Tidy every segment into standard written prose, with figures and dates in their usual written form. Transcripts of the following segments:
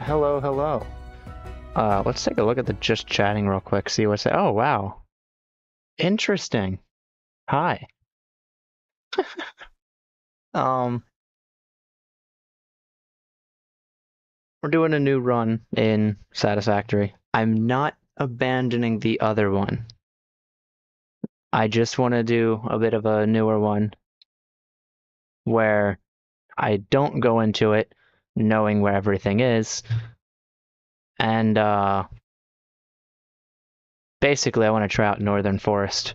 Hello, hello. Let's take a look at the just chatting real quick, see what's. Oh, wow. Interesting. Hi. Um, we're doing a new run in Satisfactory. I'm not abandoning the other one. I just want to do a bit of a newer one where I don't go into it knowing where everything is. And, basically I want to try out Northern Forest.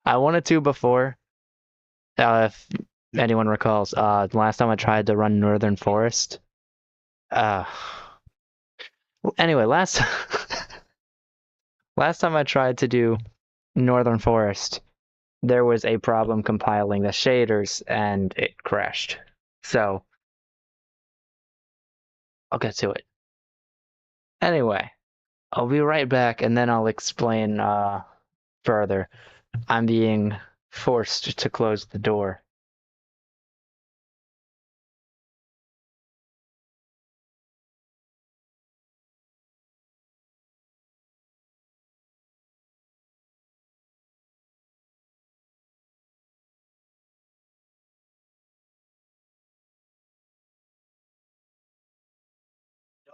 I wanted to before, if anyone recalls, last time I tried to run Northern Forest. Uh, anyway, last time I tried to do Northern Forest, there was a problem compiling the shaders and it crashed. So I'll get to it. Anyway, I'll be right back and then I'll explain further. I'm being forced to close the door.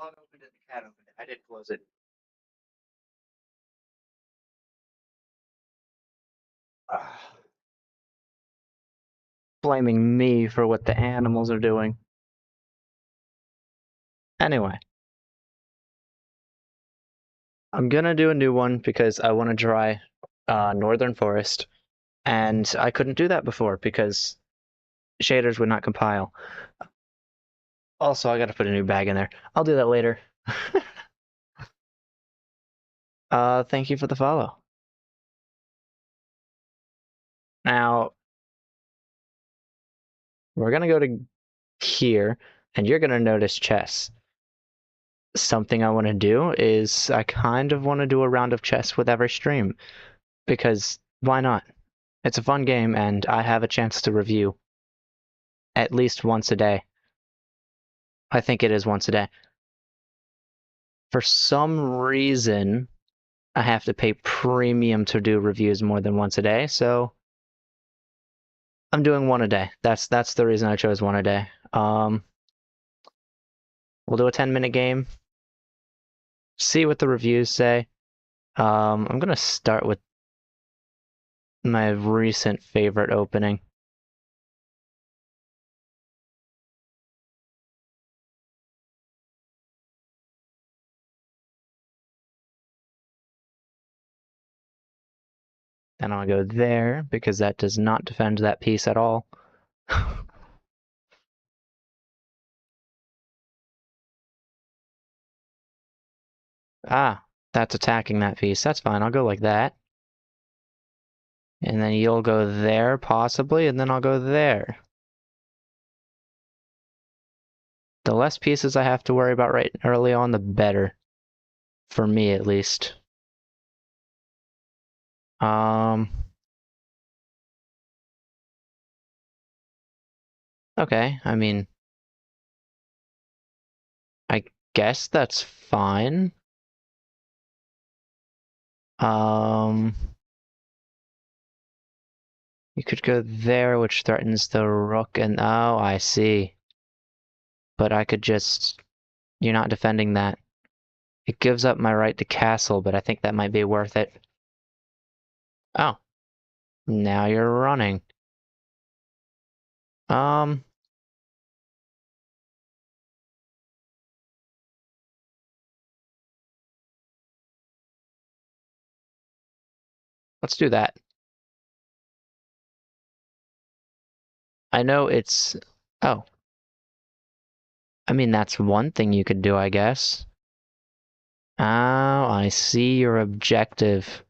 Dog opened it, the cat opened it. I did close it. Blaming me for what the animals are doing. Anyway, I'm gonna do a new one because I want to try Northern Forest, and I couldn't do that before because shaders would not compile. Also, I gotta put a new bag in there. I'll do that later. Thank you for the follow. Now, we're gonna go to here, and you're gonna notice chess. Something I want to do is I kind of want to do a round of chess with every stream, because why not? It's a fun game, and I have a chance to review at least once a day. I think it is once a day. For some reason, I have to pay premium to do reviews more than once a day, so I'm doing one a day. That's the reason I chose one a day. We'll do a 10-minute game. See what the reviews say. I'm gonna start with my recent favorite opening. And I'll go there because that does not defend that piece at all. Ah, that's attacking that piece. That's fine. I'll go like that. And then you'll go there, possibly, and then I'll go there. The less pieces I have to worry about right early on, the better. For me, at least. Okay, I mean, I guess that's fine. You could go there, which threatens the rook, and oh, I see. But I could just... You're not defending that. It gives up my right to castle, but I think that might be worth it. Oh, now you're running. Um, let's do that. I know it's... Oh. I mean, that's one thing you could do, I guess. Oh, I see your objective.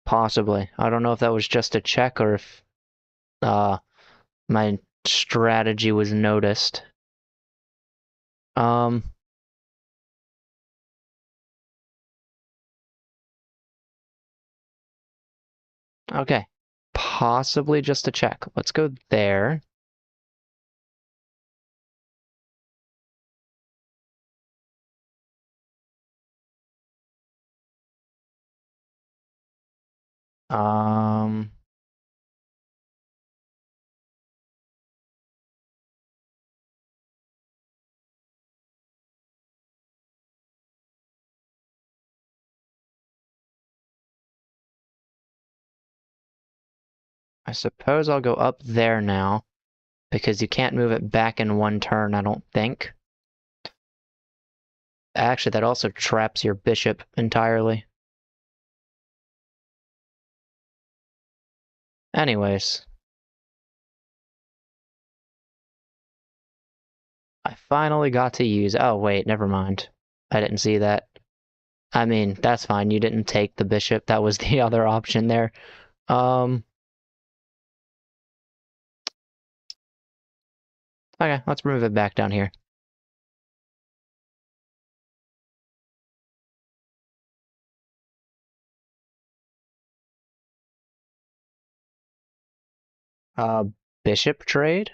Possibly. I don't know if that was just a check or if my strategy was noticed. Um Okay. Possibly just a check. Let's go there. Um, I suppose I'll go up there now, because you can't move it back in one turn, I don't think. Actually, that also traps your bishop entirely. Anyways, I finally got to use... Oh, wait, never mind. I didn't see that. I mean, that's fine. You didn't take the bishop. That was the other option there. Okay, let's move it back down here. Uh, Bishop trade?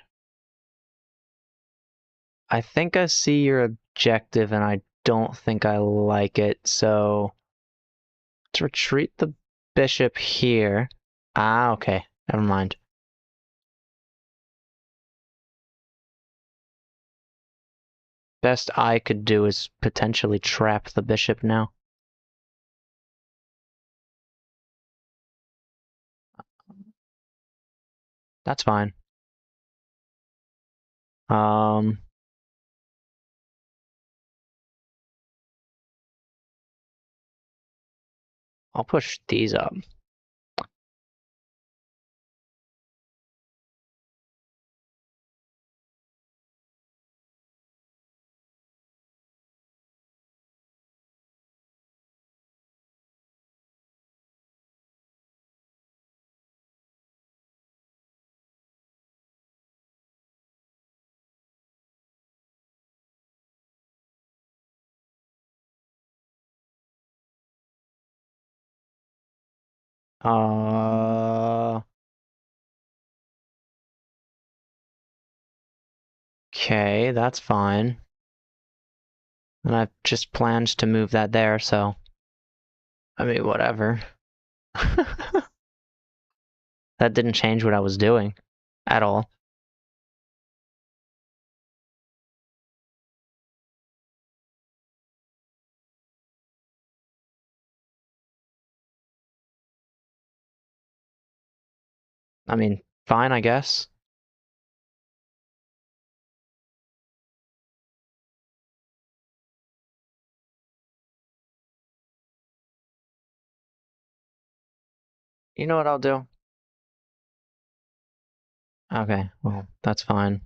I think I see your objective, and I don't think I like it, so let's retreat the bishop here. Ah, okay. Never mind. Best I could do is potentially trap the bishop now. That's fine. I'll push these up. Uh, okay, that's fine. And I've just planned to move that there, so I mean, whatever. That didn't change what I was doing at all. I mean, fine, I guess. You know what I'll do? Okay, well, that's fine.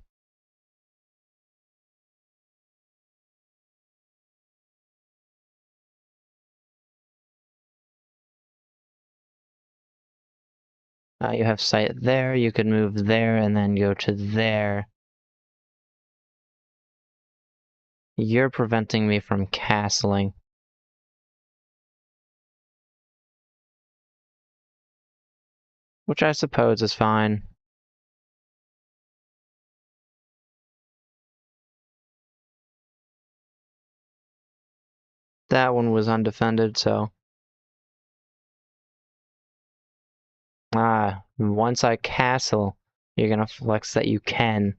You have sight there, you could move there and then go to there. You're preventing me from castling. Which I suppose is fine. That one was undefended, so... once I castle, you're gonna flex that you can.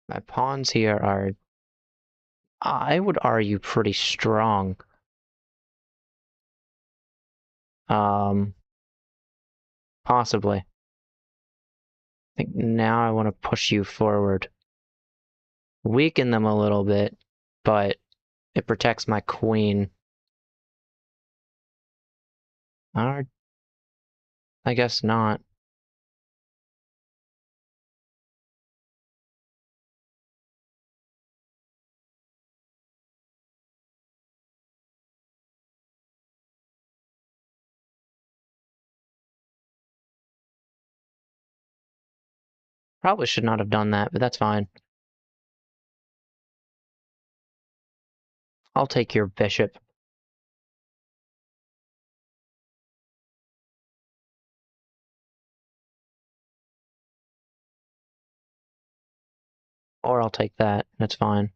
My pawns here are, I would argue, pretty strong. Possibly. I think now I want to push you forward. Weaken them a little bit, but it protects my queen. Or, I guess not. Probably should not have done that, but that's fine. I'll take your bishop. Or I'll take that. That's fine.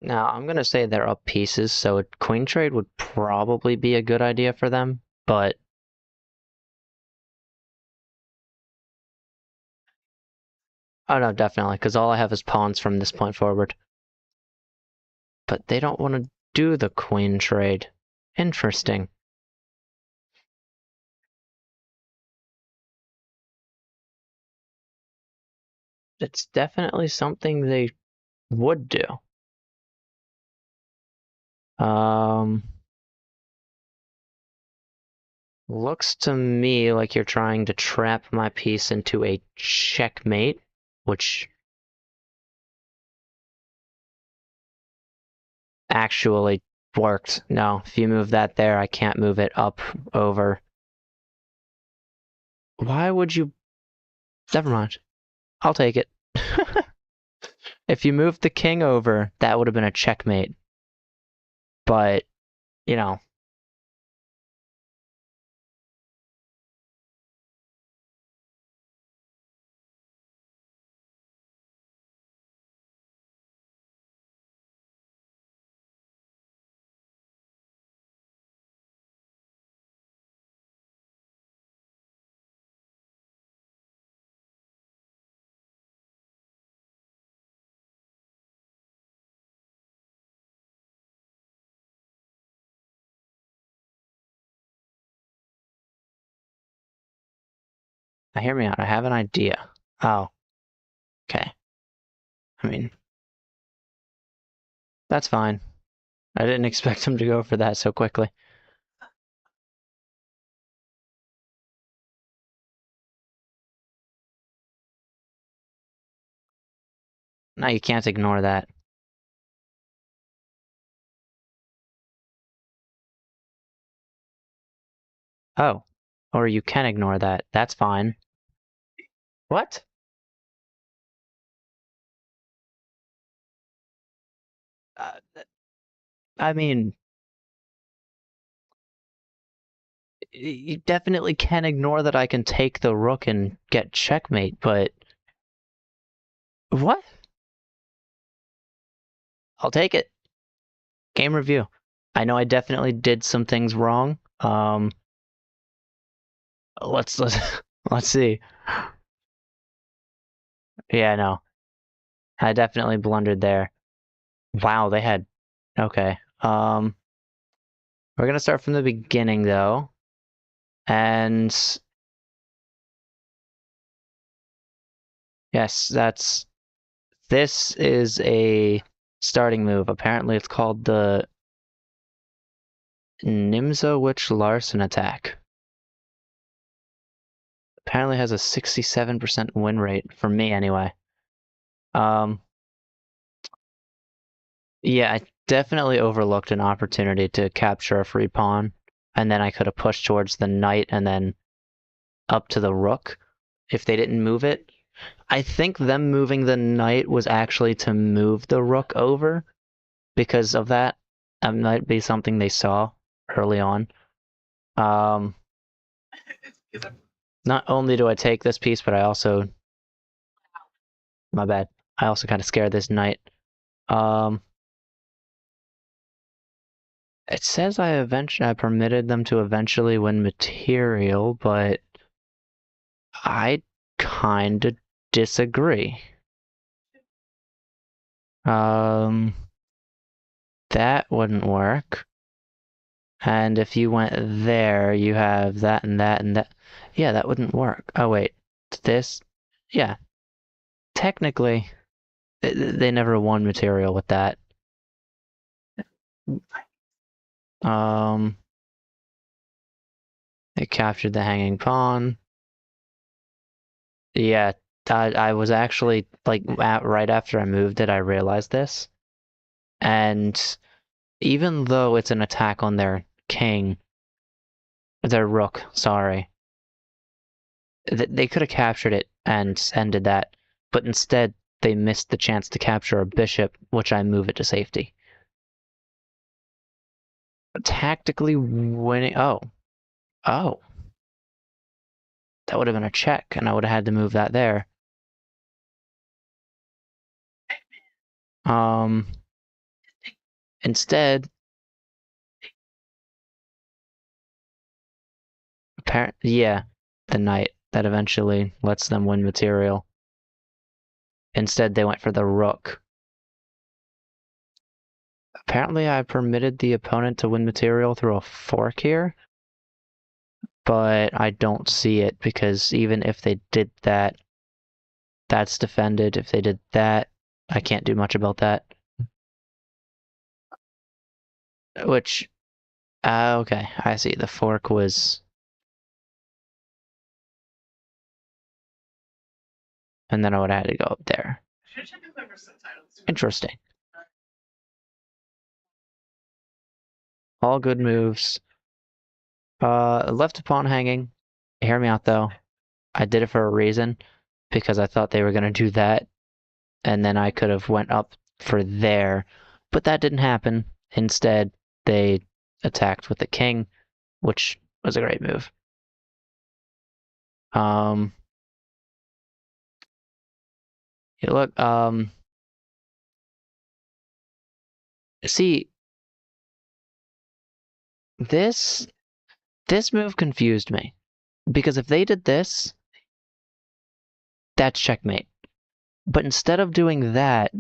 Now, I'm gonna say they're up pieces, so a queen trade would probably be a good idea for them, but oh no, definitely, because all I have is pawns from this point forward. But they don't want to do the queen trade. Interesting. It's definitely something they would do. Looks to me like you're trying to trap my piece into a checkmate, which actually worked. No, if you move that there, I can't move it up, over. Why would you? Never mind. I'll take it. If you moved the king over, that would have been a checkmate. But, you know, hear me out. I have an idea. Oh, okay. I mean, that's fine. I didn't expect him to go for that so quickly. No, you can't ignore that. Oh, or you can ignore that. That's fine. What? Uh, I mean, you definitely can ignore that I can take the rook and get checkmate, but what? I'll take it. Game review. I know I definitely did some things wrong. Let's let's see. Yeah, no, I definitely blundered there. Wow, they had. Okay. We're gonna start from the beginning though, and yes, this is a starting move. Apparently, it's called the Nimza Witch Larson attack. Apparently has a 67% win rate, for me anyway. Yeah, I definitely overlooked an opportunity to capture a free pawn, and then I could have pushed towards the knight and then up to the rook if they didn't move it. I think them moving the knight was actually to move the rook over because of that. That might be something they saw early on. Um, Not only do I take this piece, but I also, my bad, I also kind of scare this knight. Um, It says I permitted them to eventually win material, but I kinda disagree. That wouldn't work. And if you went there, you have that and that and that. Yeah, that wouldn't work. Oh wait, this? Yeah, technically, they never won material with that. Um, they captured the hanging pawn. Yeah, I was actually like right after I moved it, I realized this. And even though it's an attack on their king, their rook, sorry, they could have captured it and ended that, but instead they missed the chance to capture a bishop, which I move it to safety. Tactically winning. Oh, that would have been a check, and I would have had to move that there. Um, Instead, yeah, the knight that eventually lets them win material. Instead, they went for the rook. Apparently, I permitted the opponent to win material through a fork here, but I don't see it because even if they did that, that's defended. If they did that, I can't do much about that. Which, okay, I see. The fork was, and then I would have had to go up there. Interesting. All good moves. Left a pawn hanging. Hear me out though. I did it for a reason because I thought they were gonna do that, and then I could have went up for there, but that didn't happen. Instead, they attacked with the king, which was a great move. Um, look, see, this this move confused me because if they did this, that's checkmate. But instead of doing that,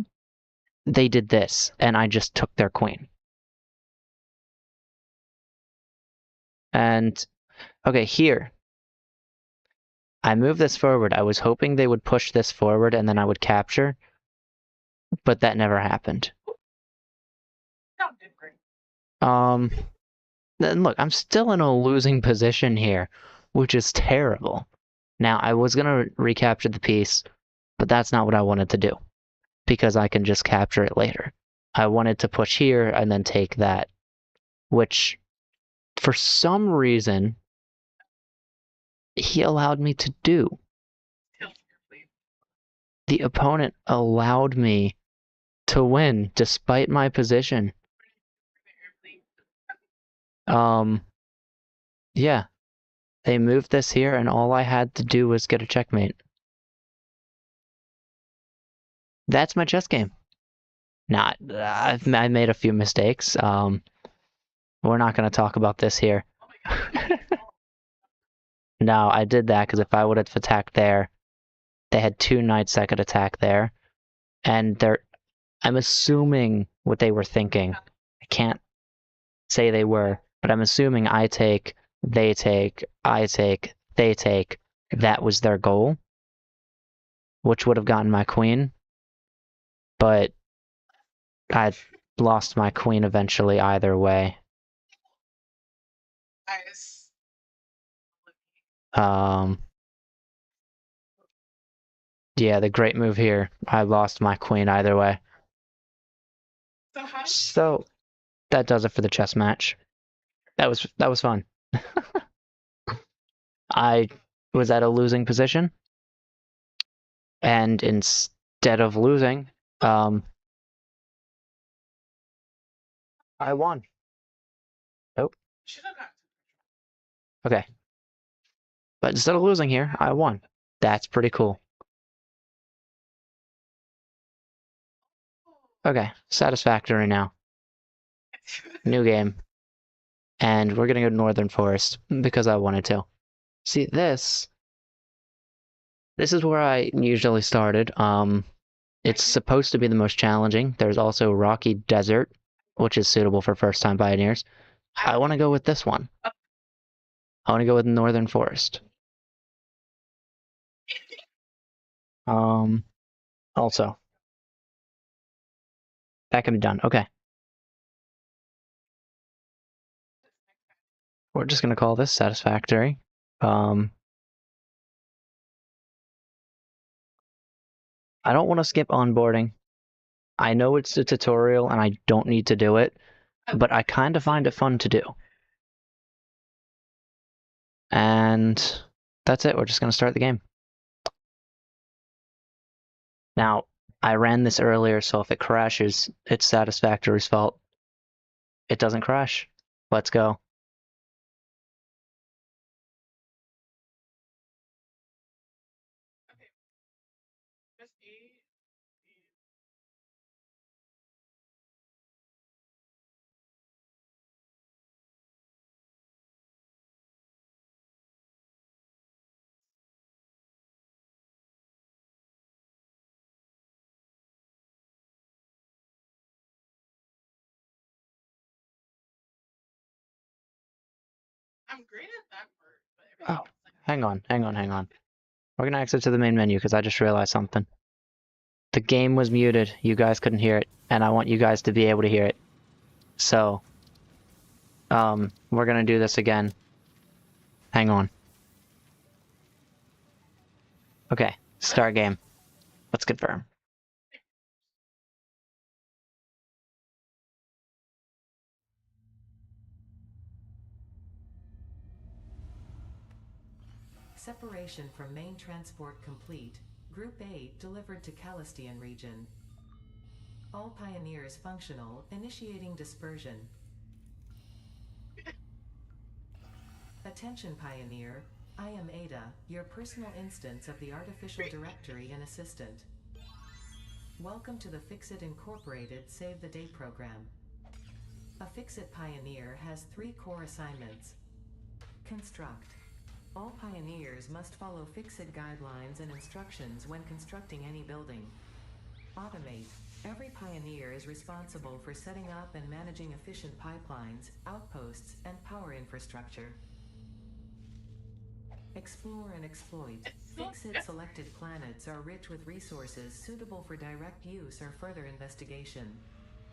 they did this, and I just took their queen. And okay, here. I moved this forward. I was hoping they would push this forward and then I would capture, but that never happened. Then look, I'm still in a losing position here, which is terrible. Now, I was gonna recapture the piece, but that's not what I wanted to do, because I can just capture it later. I wanted to push here and then take that, which, for some reason, he allowed me to do. The opponent allowed me to win despite my position. Yeah, they moved this here, and all I had to do was get a checkmate. That's my chess game. Not, I made a few mistakes. We're not going to talk about this here. No, I did that because if I would have attacked there, they had two knights that could attack there, and I'm assuming what they were thinking. I can't say they were, but I'm assuming I take, they take, I take, they take. That was their goal, which would have gotten my queen, but I lost my queen eventually either way. Um, yeah, the great move here. I lost my queen either way. So that does it for the chess match. That was fun. I was at a losing position, and instead of losing, I won. Oh, okay. But instead of losing here, I won. That's pretty cool. Okay, satisfactory now. New game. And we're gonna go to Northern Forest because I wanted to. See, this is where I usually started. It's supposed to be the most challenging. There's also Rocky Desert, which is suitable for first-time pioneers. I want to go with this one. I want to go with Northern Forest. Also, that can be done. Okay. We're just gonna call this Satisfactory. I don't want to skip onboarding. I know it's a tutorial and I don't need to do it, but I kind of find it fun to do. And that's it. We're just gonna start the game. Now, I ran this earlier, so if it crashes, it's Satisfactory's fault. It doesn't crash. Let's go. Oh, hang on. We're gonna exit to the main menu because I just realized something. The game was muted. You guys couldn't hear it, and I want you guys to be able to hear it. So, we're gonna do this again. Hang on. Okay, start game. Let's confirm. Separation from main transport complete. Group 8 delivered to Calistian region. All pioneers functional, initiating dispersion. Attention Pioneer, I am Ada, your personal instance of the artificial directory and assistant. Welcome to the Fixit Incorporated Save the Day program. A Fixit Pioneer has 3 core assignments. Construct. All pioneers must follow Fixit guidelines and instructions when constructing any building. Automate. Every pioneer is responsible for setting up and managing efficient pipelines, outposts, and power infrastructure. Explore and exploit. Fixit selected planets are rich with resources suitable for direct use or further investigation.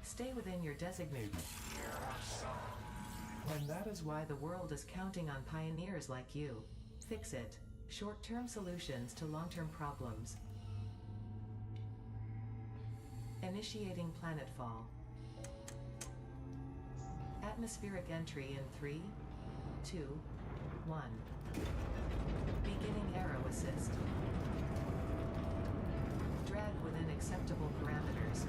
Stay within your designated. And that is why the world is counting on pioneers like you. Fixit. Short-term solutions to long-term problems. Initiating planetfall. Atmospheric entry in 3, 2, 1. Beginning arrow assist. Drag within acceptable parameters.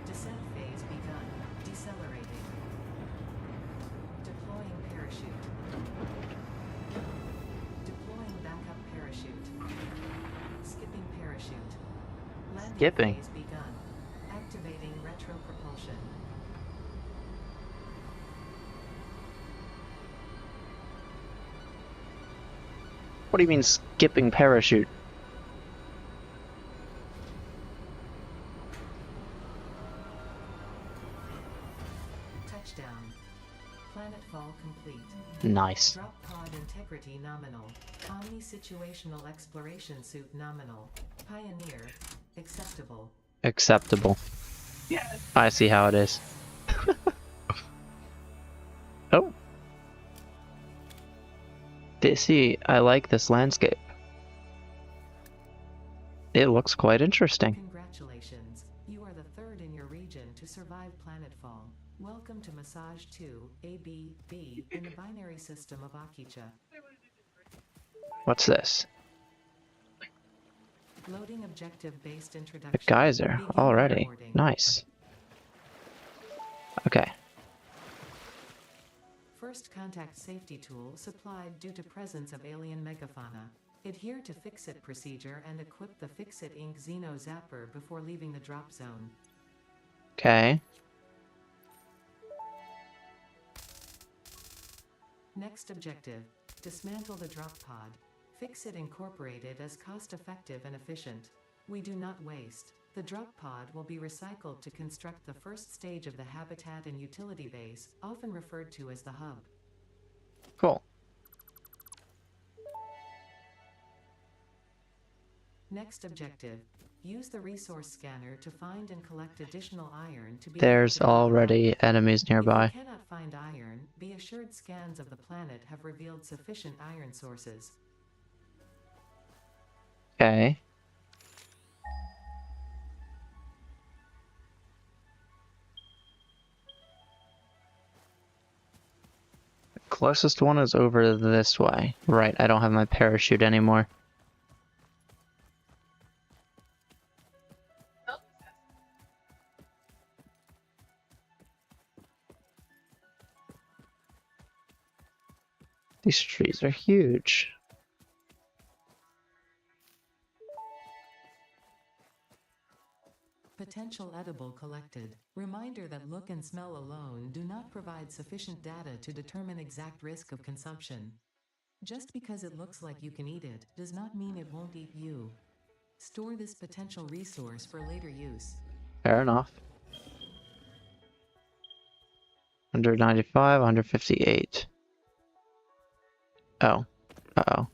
Descent phase begun. Decelerating. Deploying parachute. Deploying backup parachute. Skipping parachute. Landing phase begun. Activating retro propulsion. What do you mean skipping parachute? Touchdown. Planetfall complete. Nice. Drop pod integrity nominal. Omni situational exploration suit nominal. Pioneer. Acceptable. Acceptable. Yes. I see how it is. Oh. See, I like this landscape. It looks quite interesting. Congratulations. You are the 3rd in your region to survive planetfall. Welcome to Massage 2, ABB, in the binary system of Akicha. What's this? Loading objective-based introduction. The geyser already. Nice. Okay. First contact safety tool supplied due to presence of alien megafauna. Adhere to Fix-It procedure and equip the Fix-It Ink Xeno Zapper before leaving the drop zone. Okay. Next objective, dismantle the drop pod. Fix-It Incorporated is cost-effective and efficient. We do not waste. The drop pod will be recycled to construct the first stage of the habitat and utility base, often referred to as the hub. Cool. Next objective, use the resource scanner to find and collect additional iron to be There's able to build the hub. already enemies If you nearby. cannot find iron, be assured scans of the planet have revealed sufficient iron sources. Okay. Closest one is over this way. Right, I don't have my parachute anymore. These trees are huge. Potential edible collected. Reminder that look and smell alone do not provide sufficient data to determine exact risk of consumption. Just because it looks like you can eat it, does not mean it won't eat you. Store this potential resource for later use. Fair enough. 195, 158. Oh. Uh-oh.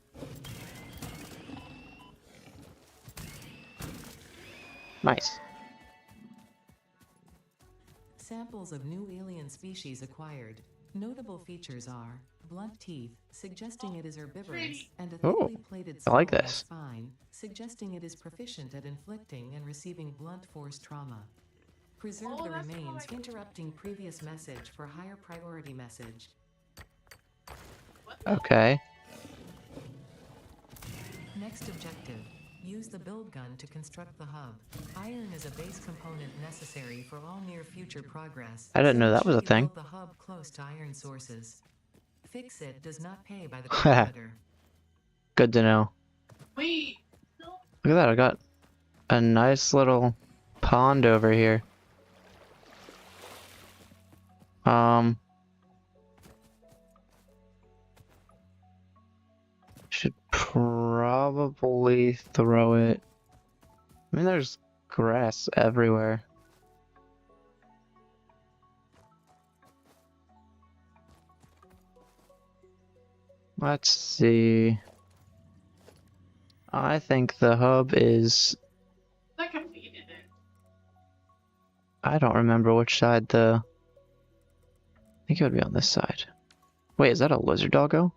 Nice. Samples of new alien species acquired. Notable features are blunt teeth, suggesting it is herbivorous, and a Oh, thickly plated I like skull and this. spine, suggesting it is proficient at inflicting and receiving blunt force trauma. Preserve the remains, interrupting previous message for higher priority message. Okay. Next objective. Use the build gun to construct the hub. Iron is a base component necessary for all near future progress. I didn't know that ensure was a you thing. build the hub close to iron sources. Fix-It does not pay by the kilometer. Good to know. Wait. Look at that, I got a nice little pond over here. Should probably throw it. I mean, there's grass everywhere. Let's see. I think the hub is... That completed it. I don't remember which side the... I think it would be on this side. Wait, is that a lizard doggo?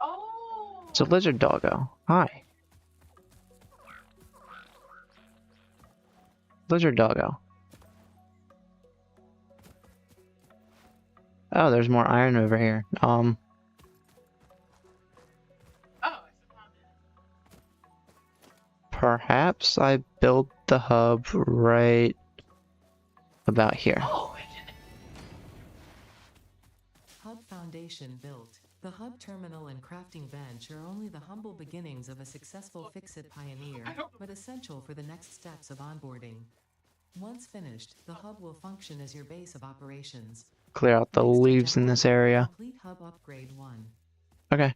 Oh. It's a lizard doggo. Hi. Lizard doggo. Oh, there's more iron over here. Oh, I found it. Perhaps I build the hub right about here. Oh, I did it. Hub foundation built. The hub terminal and crafting bench are only the humble beginnings of a successful Fix-It pioneer, but essential for the next steps of onboarding. Once finished, the hub will function as your base of operations. Clear out the Next leaves in this objective, area. Complete hub upgrade 1. Okay.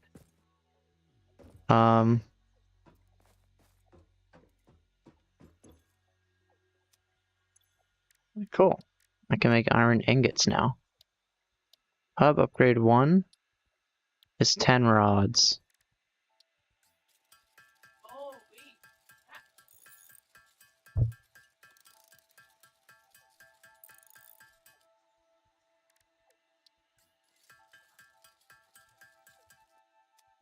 Cool. I can make iron ingots now. Hub upgrade 1 is 10 rods. Oh, wait.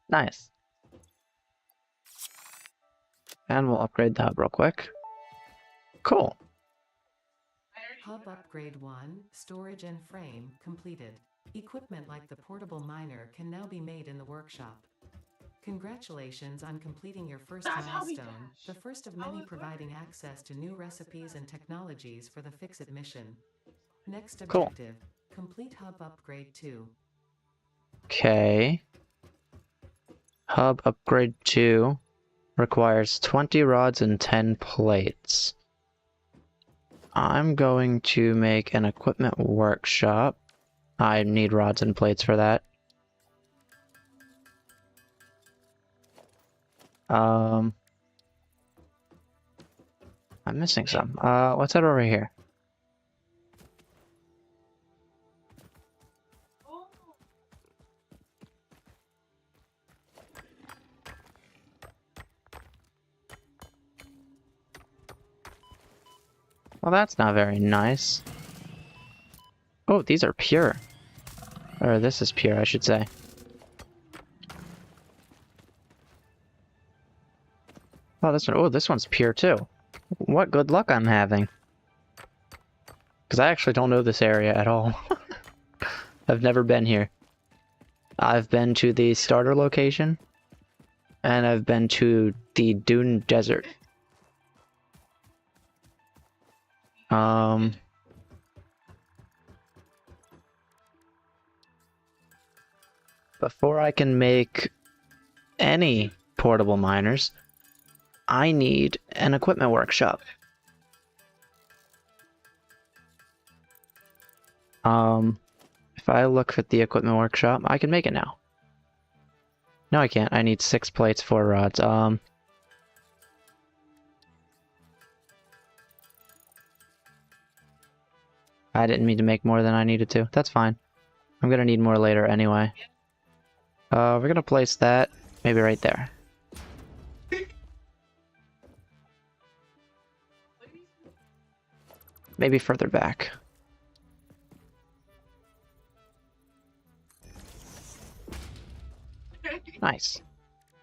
Nice. And we'll upgrade the hub real quick. Cool. Hub upgrade 1, storage and frame, completed. Equipment like the portable miner can now be made in the workshop. Congratulations on completing your first That's how we milestone, dash. the first of many providing access to new recipes and technologies for the Fix-It mission. Next Cool. objective, complete hub upgrade 2. Okay. Hub upgrade 2 requires 20 rods and 10 plates. I'm going to make an equipment workshop. I need rods and plates for that. I'm missing some. What's that over here? Oh, Well, that's not very nice. Oh, these are pure. Or this is pure, I should say. Oh, this one's pure too. What good luck I'm having. Because I actually don't know this area at all. I've never been here. I've been to the starter location, and I've been to the Dune Desert. Before I can make any portable miners, I need an equipment workshop. If I look at the equipment workshop, I can make it now. No, I can't. I need 6 plates, 4 rods. I didn't mean to make more than I needed to. That's fine. I'm gonna need more later anyway. We're gonna place that maybe right there. Maybe further back. Nice.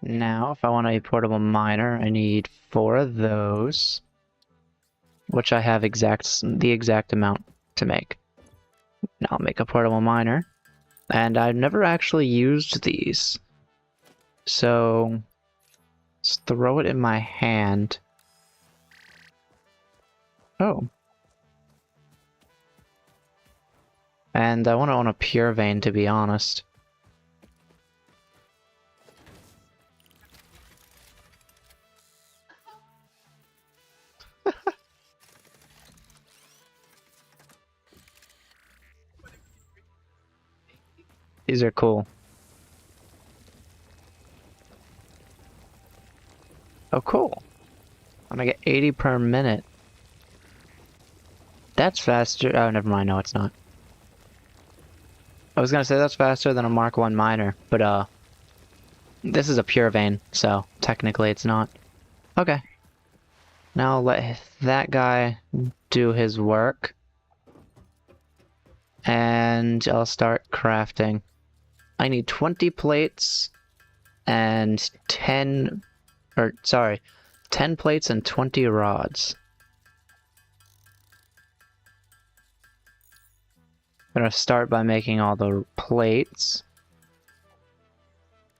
Now, if I want a portable miner, I need 4 of those, which I have the exact amount to make. Now I'll make a portable miner, and I've never actually used these, so let's throw it in my hand. Oh. And I want to own a pure vein, to be honest. These are cool. Oh, cool. I'm gonna get 80 per minute. That's faster. Oh, never mind. No, it's not. I was gonna say that's faster than a Mark 1 miner, but this is a pure vein, so technically it's not. Okay. Now I'll let that guy do his work. And I'll start crafting. I need 20 plates and 10 plates and 20 rods. I'm gonna start by making all the plates.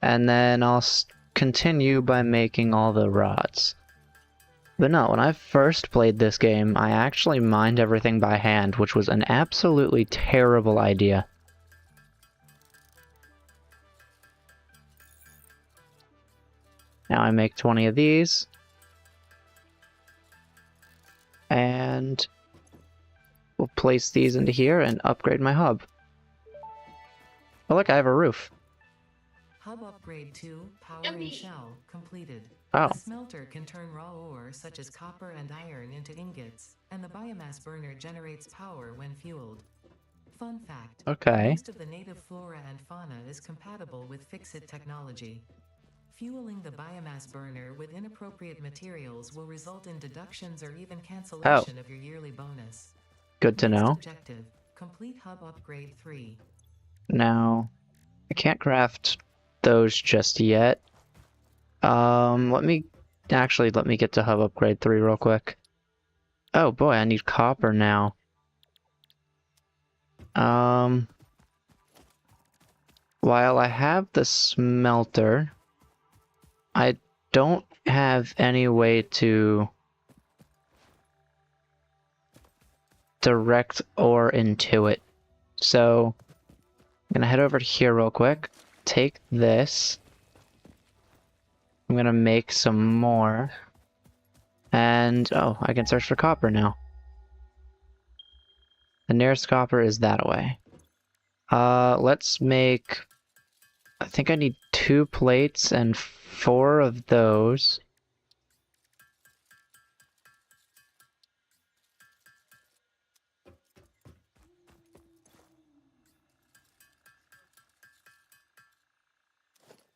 And then I'll continue by making all the rods. But no, when I first played this game, I actually mined everything by hand, which was an absolutely terrible idea. Now I make 20 of these. And we'll place these into here and upgrade my hub. Oh look, I have a roof. Hub upgrade 2, power Yummy. and shell, completed. Oh. The smelter can turn raw ore such as copper and iron into ingots, and the biomass burner generates power when fueled. Fun fact. Okay. Most of the native flora and fauna is compatible with Fix-It technology. Fueling the biomass burner with inappropriate materials will result in deductions or even cancellation of your yearly bonus. Good to Next know. objective, complete hub upgrade 3. Now, I can't craft those just yet. Let me get to hub upgrade 3 real quick. Oh boy, I need copper now. While I have the smelter, I don't have any way to direct ore into it. So I'm gonna head over to here real quick, take this, I'm gonna make some more. And, oh, I can search for copper now. The nearest copper is that way. Let's make... I think I need 2 plates and 4 of those.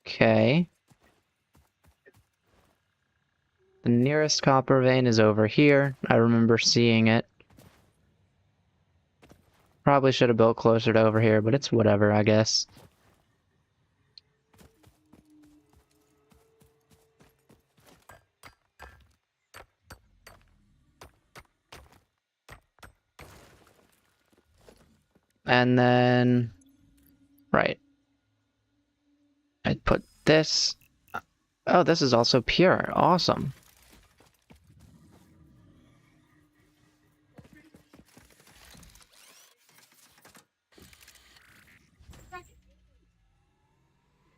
Okay. The nearest copper vein is over here. I remember seeing it. Probably should have built closer to over here, but it's whatever, I guess. And then... right. I'd put this... Oh, this is also pure. Awesome.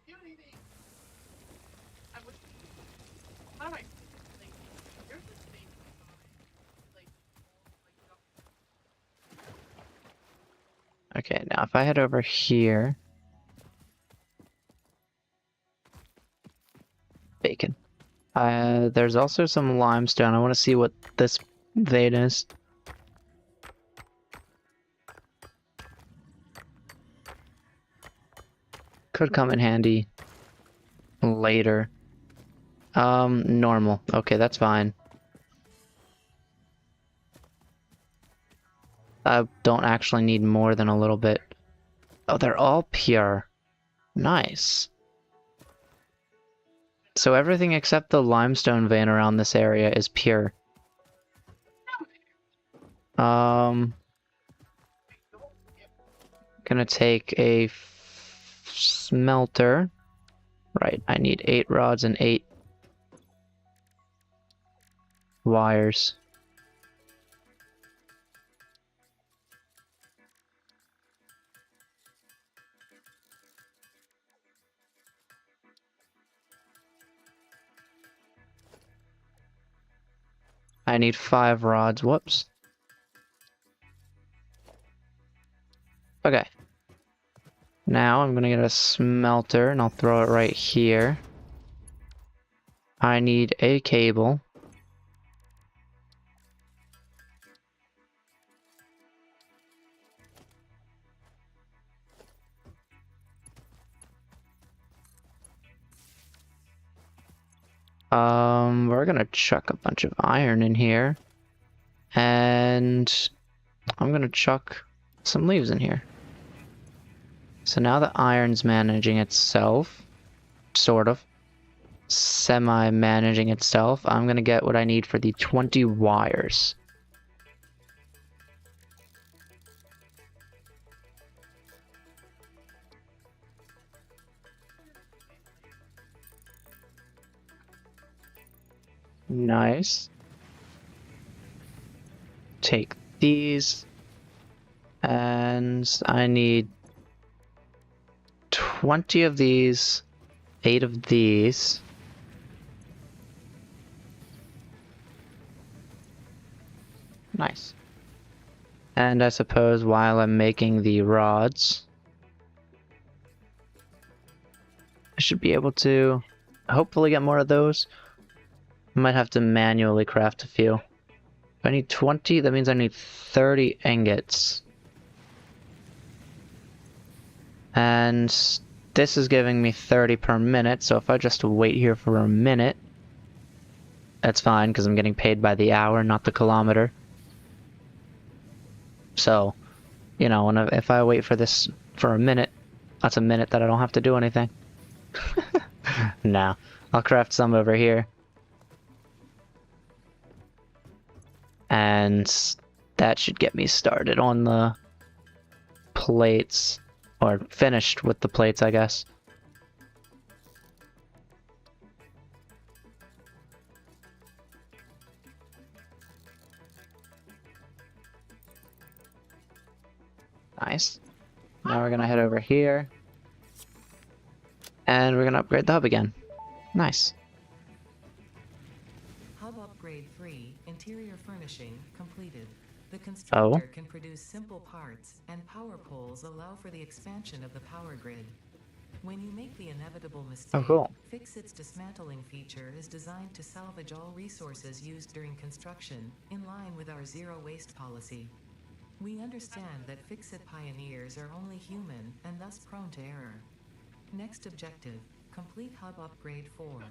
Do anything. I wish. How do I? Like, there's this thing like, Okay, now if I head over here... Bacon. There's also some limestone. I want to see what this vein is. Could come in handy later. Normal. Okay, that's fine. I don't actually need more than a little bit. Oh, they're all pure. Nice. So everything except the limestone vein around this area is pure. Gonna take a smelter. Right, I need 8 rods and 8 wires. I need 5 rods. Whoops. Okay. Now I'm gonna get a smelter and I'll throw it right here. I need a cable. We're gonna chuck a bunch of iron in here. And I'm gonna chuck some leaves in here. So now the iron's managing itself, sort of, semi-managing itself. I'm gonna get what I need for the 20 wires. Nice. Take these, and I need 20 of these, 8 of these. Nice. And I suppose while I'm making the rods, I should be able to hopefully get more of those. I might have to manually craft a few. If I need 20, that means I need 30 ingots. And this is giving me 30 per minute, so if I just wait here for a minute, that's fine, because I'm getting paid by the hour, not the kilometer. So, you know, if I wait for this for a minute, that's a minute that I don't have to do anything. Nah, I'll craft some over here. And that should get me started on the plates. Or finished with the plates, I guess. Nice. Now we're gonna head over here. And we're gonna upgrade the hub again. Nice. Upgrade 3, Interior Furnishing, completed. The Oh. constructor can produce simple parts, and power poles allow for the expansion of the power grid. When you make the inevitable mistake, cool. Fixit's dismantling feature is designed to salvage all resources used during construction, in line with our zero waste policy. We understand that Fixit pioneers are only human and thus prone to error. Next objective, complete hub upgrade 4.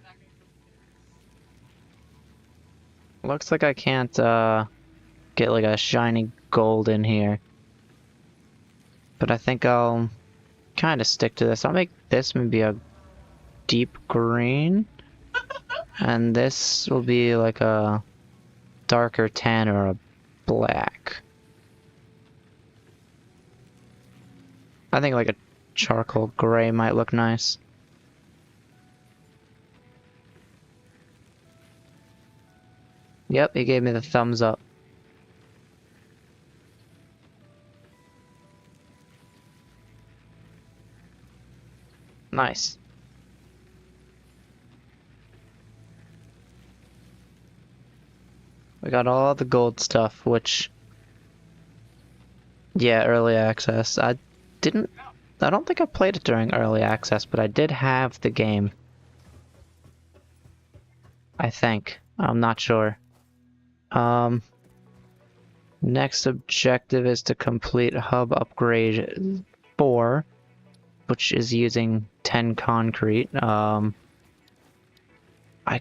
Looks like I can't get like a shiny gold in here. But I think I'll kind of stick to this. I'll make this maybe a deep green. And this will be like a darker tan or a black. I think like a charcoal gray might look nice. Yep, he gave me the thumbs up. Nice. We got all the gold stuff, which... Yeah, early access. I don't think I played it during early access, but I did have the game. I think. I'm not sure. Next objective is to complete hub upgrade 4, which is using 10 concrete. I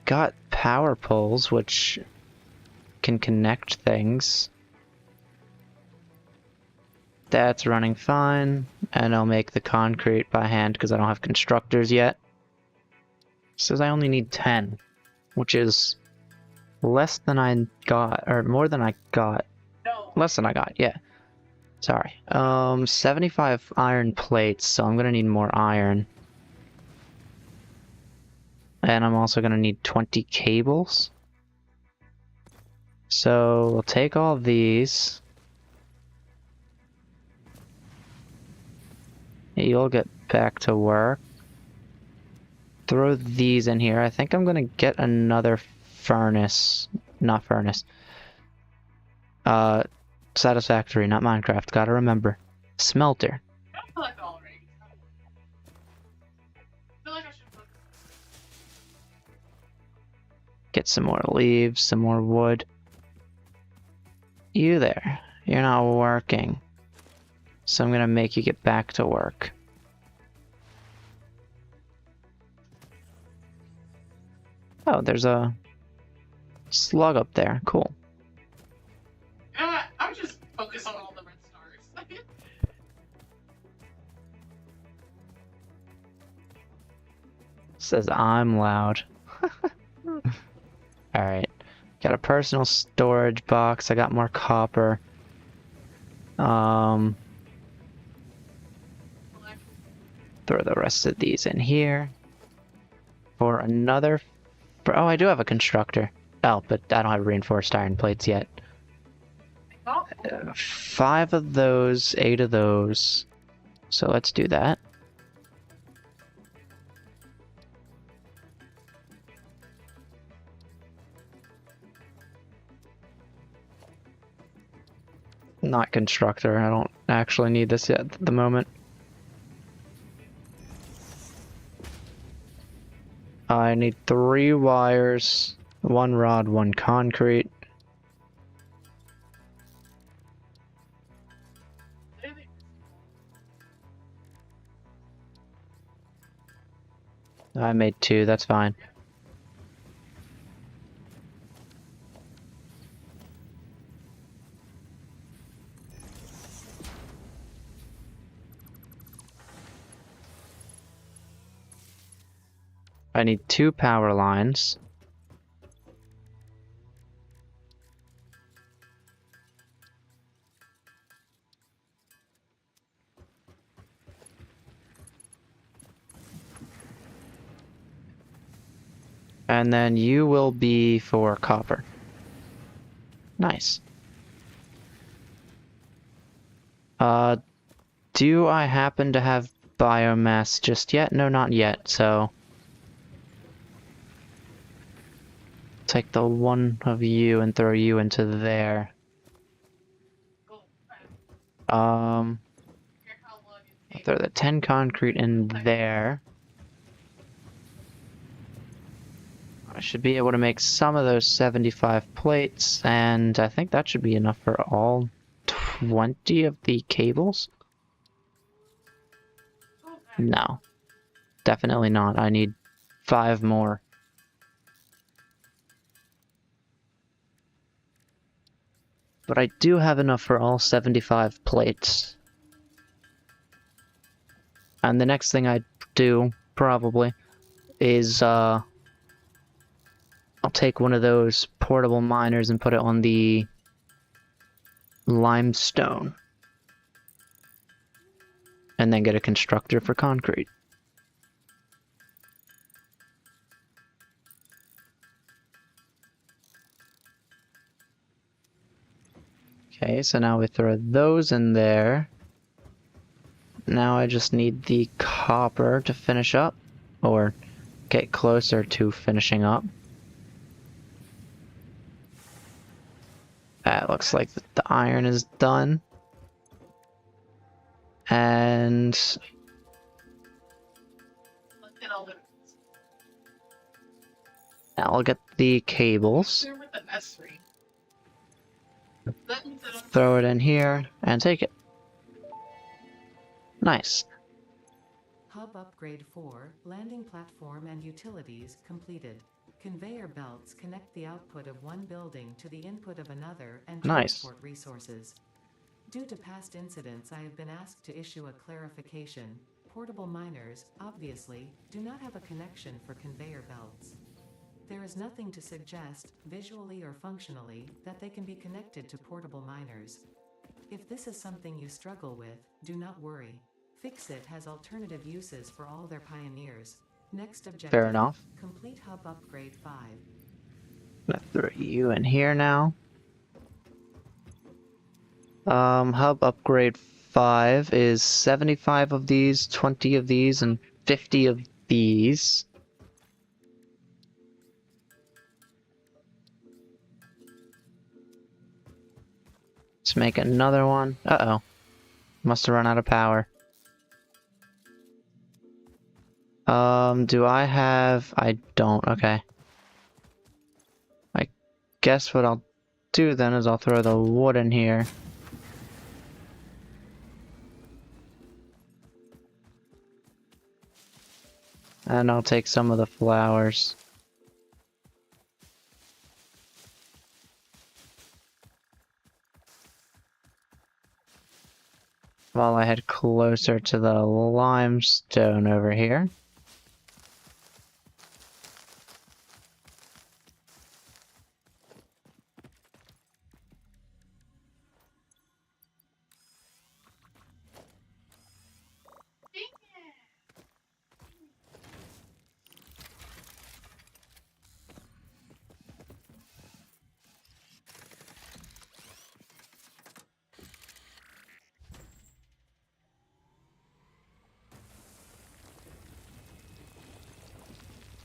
got power poles, which can connect things. That's running fine, and I'll make the concrete by hand because I don't have constructors yet. It says I only need 10, which is less than I got, or more than I got. No. Less than I got, yeah. Sorry. 75 iron plates, so I'm gonna need more iron. And I'm also gonna need 20 cables. So we'll take all these. You'll get back to work. Throw these in here. I think I'm gonna get another furnace. Not furnace. Satisfactory, not Minecraft. Gotta remember. Smelter. I feel like already. I feel like I should put Get some more leaves, some more wood. You there. You're not working. So I'm gonna make you get back to work. Oh, there's a slug up there. Cool. You know what? I would just focus on all the red stars. Says I'm loud. Alright. Got a personal storage box. I got more copper. Throw the rest of these in here. For another... Oh, I do have a constructor. Oh, but I don't have reinforced iron plates yet. Oh, 5 of those, 8 of those. So let's do that. Not constructor. I don't actually need this yet at the moment. I need 3 wires, 1 rod, 1 concrete. really? I made 2, that's fine. I need 2 power lines. And then you will be for copper. Nice. Do I happen to have biomass just yet? No, not yet, so... take the one of you and throw you into there. Go back. Here, how long it takes. Throw the 10 concrete in there. I should be able to make some of those 75 plates, and I think that should be enough for all 20 of the cables. Go back. No, definitely not. I need 5 more. But I do have enough for all 75 plates. And the next thing I do, probably, is I'll take one of those portable miners and put it on the limestone. And then get a constructor for concrete. Okay, so now we throw those in there. Now I just need the copper to finish up, or get closer to finishing up. That looks like the iron is done. And Let's get all the. now I'll get the cables, Here with the S3. That means I don't. throw it in here, and take it. Nice. Hub Upgrade 4, Landing Platform and Utilities, completed. Conveyor belts connect the output of one building to the input of another and Nice. transport resources. Due to past incidents, I have been asked to issue a clarification. Portable miners, obviously, do not have a connection for conveyor belts. There is nothing to suggest, visually or functionally, that they can be connected to portable miners. If this is something you struggle with, do not worry. Fixit has alternative uses for all their pioneers. Next objective. Fair enough. Complete Hub Upgrade 5. Gonna throw you in here now. Hub upgrade 5 is 75 of these, 20 of these, and 50 of these. Let's make another one. Uh-oh. Must have run out of power. Do I have... I don't, okay. I guess what I'll do then is I'll throw the wood in here. And I'll take some of the flowers. While I head closer to the limestone over here.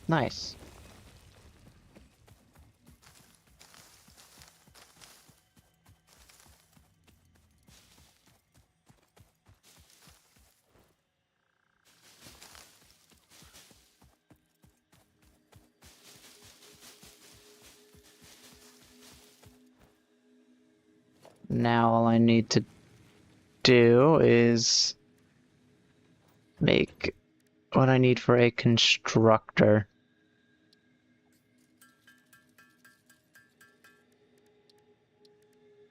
Nice. Now all I need to do is make what I need for a constructor.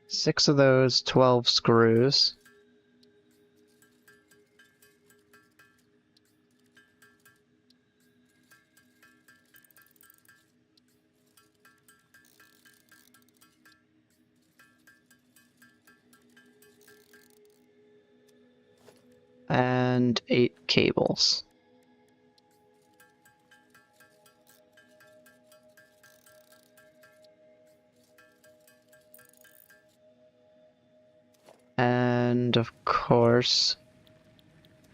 Six of those 12 screws. And 8 cables. And of course,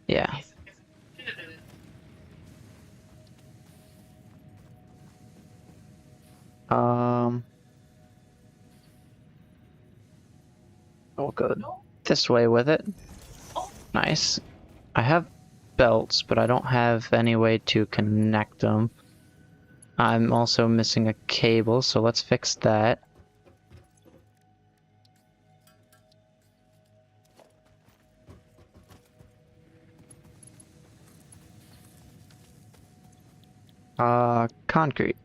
yeah. I'll go this way with it. Nice. I have belts, but I don't have any way to connect them. I'm also missing a cable, so let's fix that. Concrete.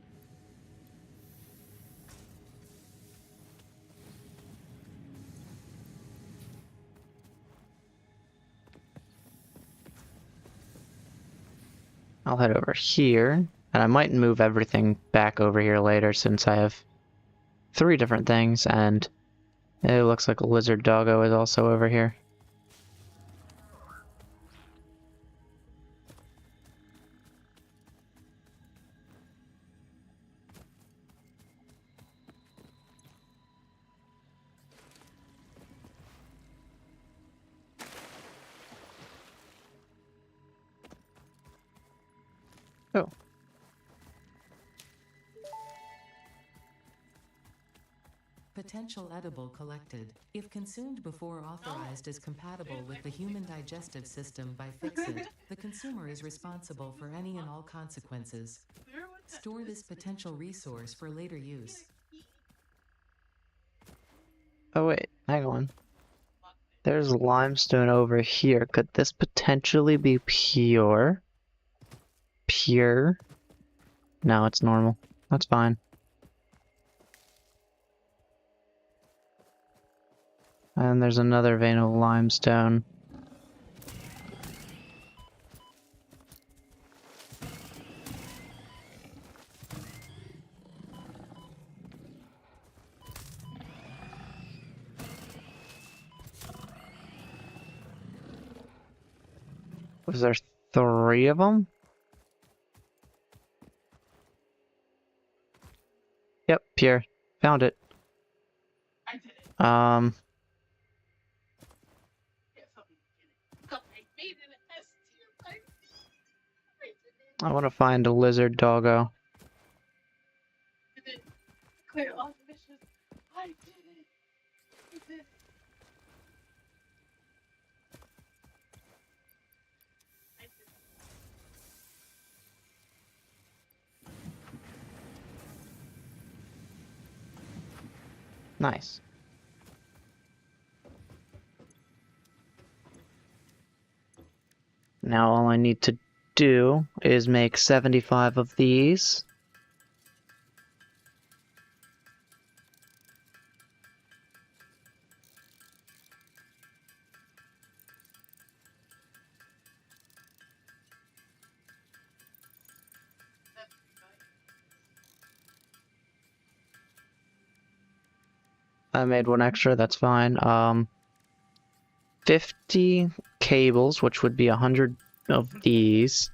I'll head over here, and I might move everything back over here later since I have 3 different things, and it looks like a lizard doggo is also over here. Oh. Potential edible collected. If consumed before authorized as compatible with the human digestive system by Fixit, the consumer is responsible for any and all consequences. Store this potential resource for later use. Oh wait, hang on. There's limestone over here. Could this potentially be pure? Pure? No, it's normal. That's fine. And there's another vein of limestone. Was there 3 of them? Yep, pure. Found it. I did it. I Yeah, something in it. I made an S tier. I did it. want to find a lizard doggo. Did it. Clear all missions. I did it. I did it. I did it. Nice. Now all I need to do is make 75 of these. That's pretty I made 1 extra, that's fine. 50 cables, which would be 100 of these.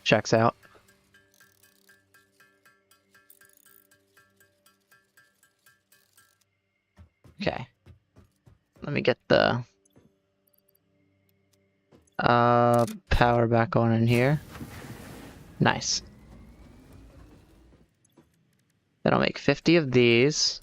Checks out. Okay. Let me get the power back on in here. Nice. Then I'll make 50 of these.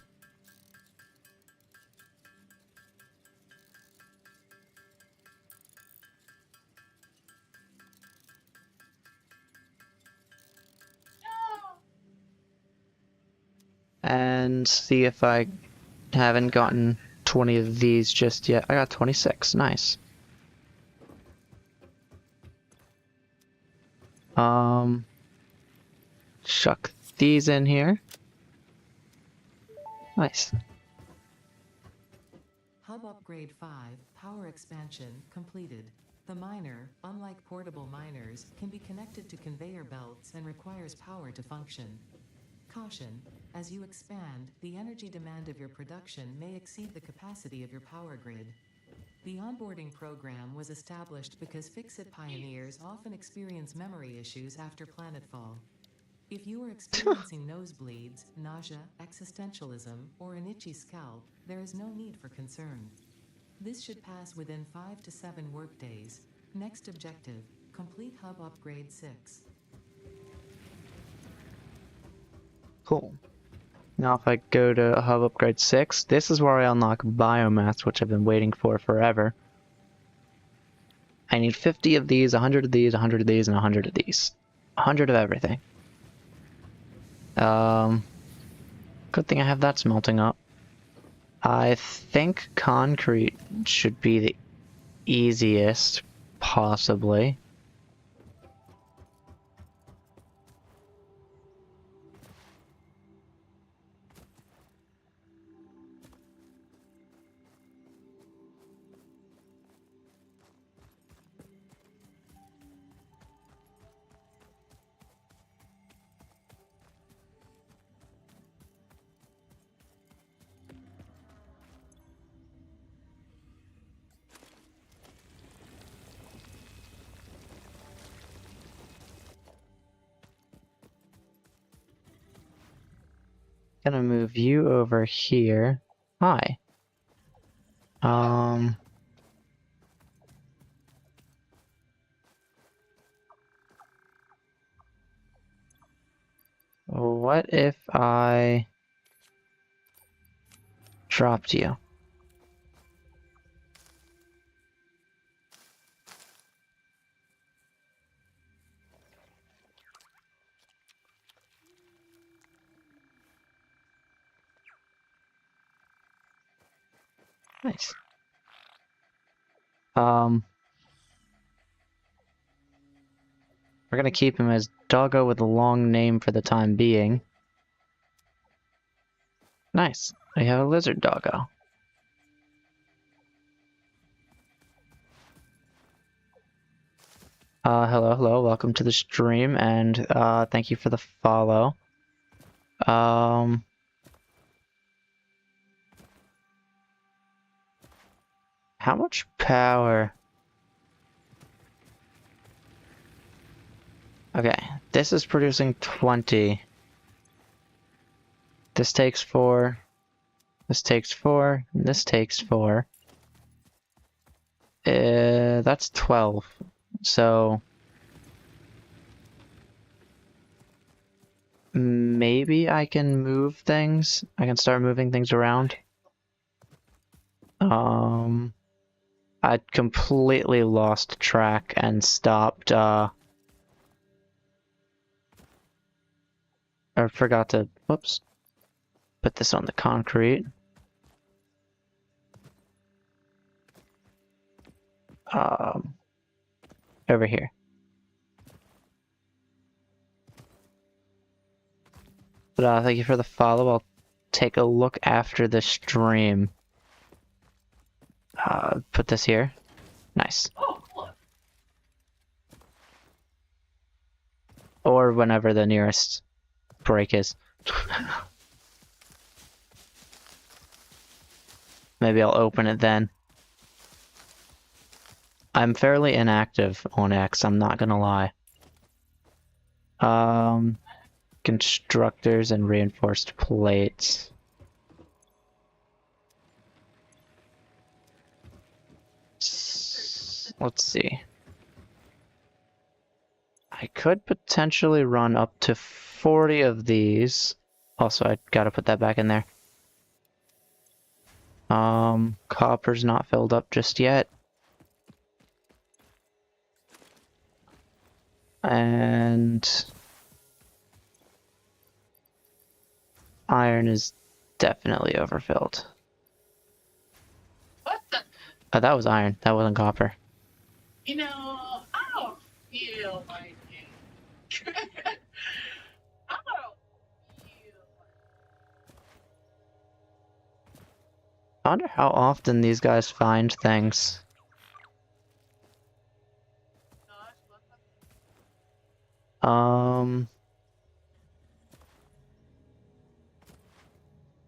And see if I haven't gotten 20 of these just yet. I got 26. Nice. Chuck these in here. Nice. Hub Upgrade 5, Power Expansion, completed. The miner, unlike portable miners, can be connected to conveyor belts and requires power to function. Caution: as you expand, the energy demand of your production may exceed the capacity of your power grid. The onboarding program was established because Fixit pioneers often experience memory issues after planetfall. If you are experiencing nosebleeds, nausea, existentialism, or an itchy scalp, there is no need for concern. This should pass within 5 to 7 workdays. Next objective, complete hub upgrade 6. Cool. Now if I go to hub upgrade 6, this is where I unlock biomass, which I've been waiting for forever. I need 50 of these, 100 of these, 100 of these, and 100 of these. 100 of everything. Good thing I have that smelting up. I think concrete should be the easiest, possibly. Gonna move you over here. Hi. What if I dropped you? Nice. We're gonna keep him as Doggo with a long name for the time being. Nice. We have a lizard doggo. Hello, welcome to the stream, and thank you for the follow. How much power? Okay, this is producing 20. This takes 4. This takes 4. And this takes 4. That's 12. So maybe I can move things. I can start moving things around. I completely lost track and stopped, or forgot to, whoops, put this on the concrete. Over here. But thank you for the follow. I'll take a look after the stream. Put this here. Nice. Or whenever the nearest break is. Maybe I'll open it then. I'm fairly inactive on X, I'm not gonna lie. Constructors and reinforced plates. Let's see. I could potentially run up to 40 of these. Also, I gotta put that back in there. Copper's not filled up just yet. And iron is definitely overfilled. What the? Oh, that was iron. That wasn't copper. You know, I don't feel like it. I don't feel like I wonder how often these guys find things.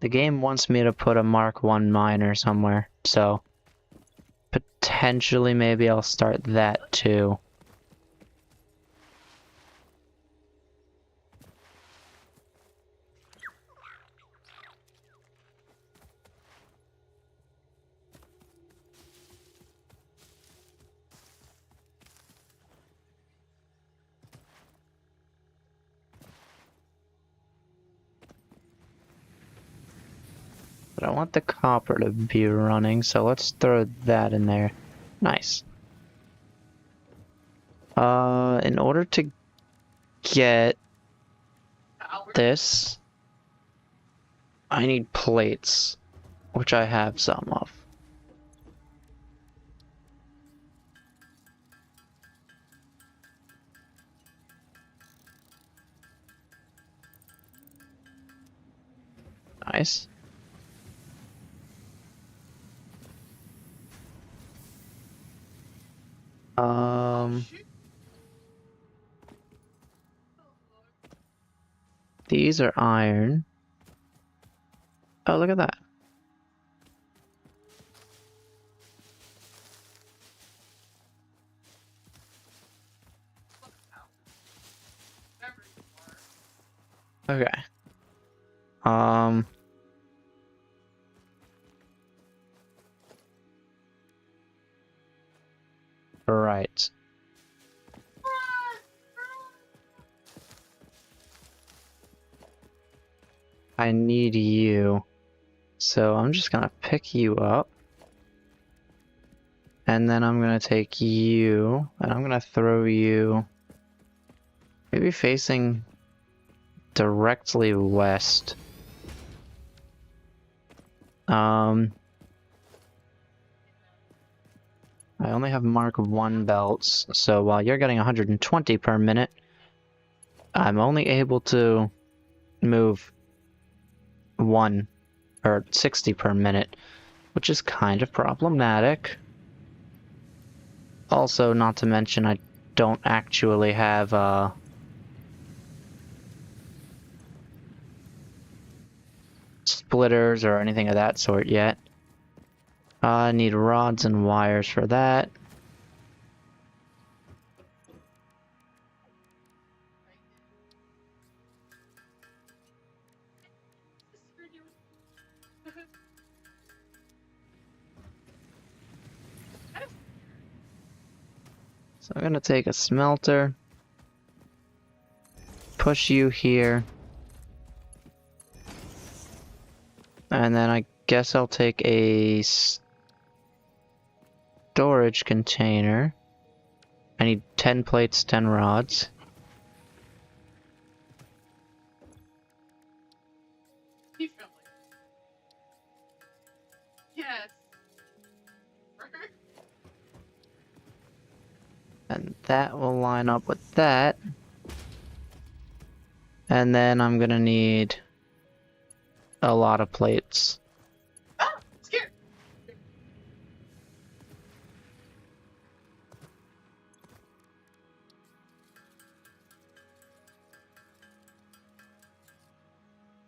The game wants me to put a Mark 1 miner somewhere, so potentially maybe I'll start that too. But I want the copper to be running, so let's throw that in there. Nice. In order to get this, I need plates, which I have some of. Nice. These are iron. Oh, look at that. Okay. Right. I need you. So I'm just gonna pick you up. And then I'm gonna take you, and I'm gonna throw you maybe facing directly west. I only have Mark 1 belts, so while you're getting 120 per minute, I'm only able to move 1 or 60 per minute, which is kind of problematic. Also, not to mention, I don't actually have splitters or anything of that sort yet. I need rods and wires for that. So I'm gonna take a smelter, push you here, and then I guess I'll take a storage container. I need 10 plates, 10 rods. Yes. And that will line up with that. And then I'm gonna need a lot of plates. Ah, scared.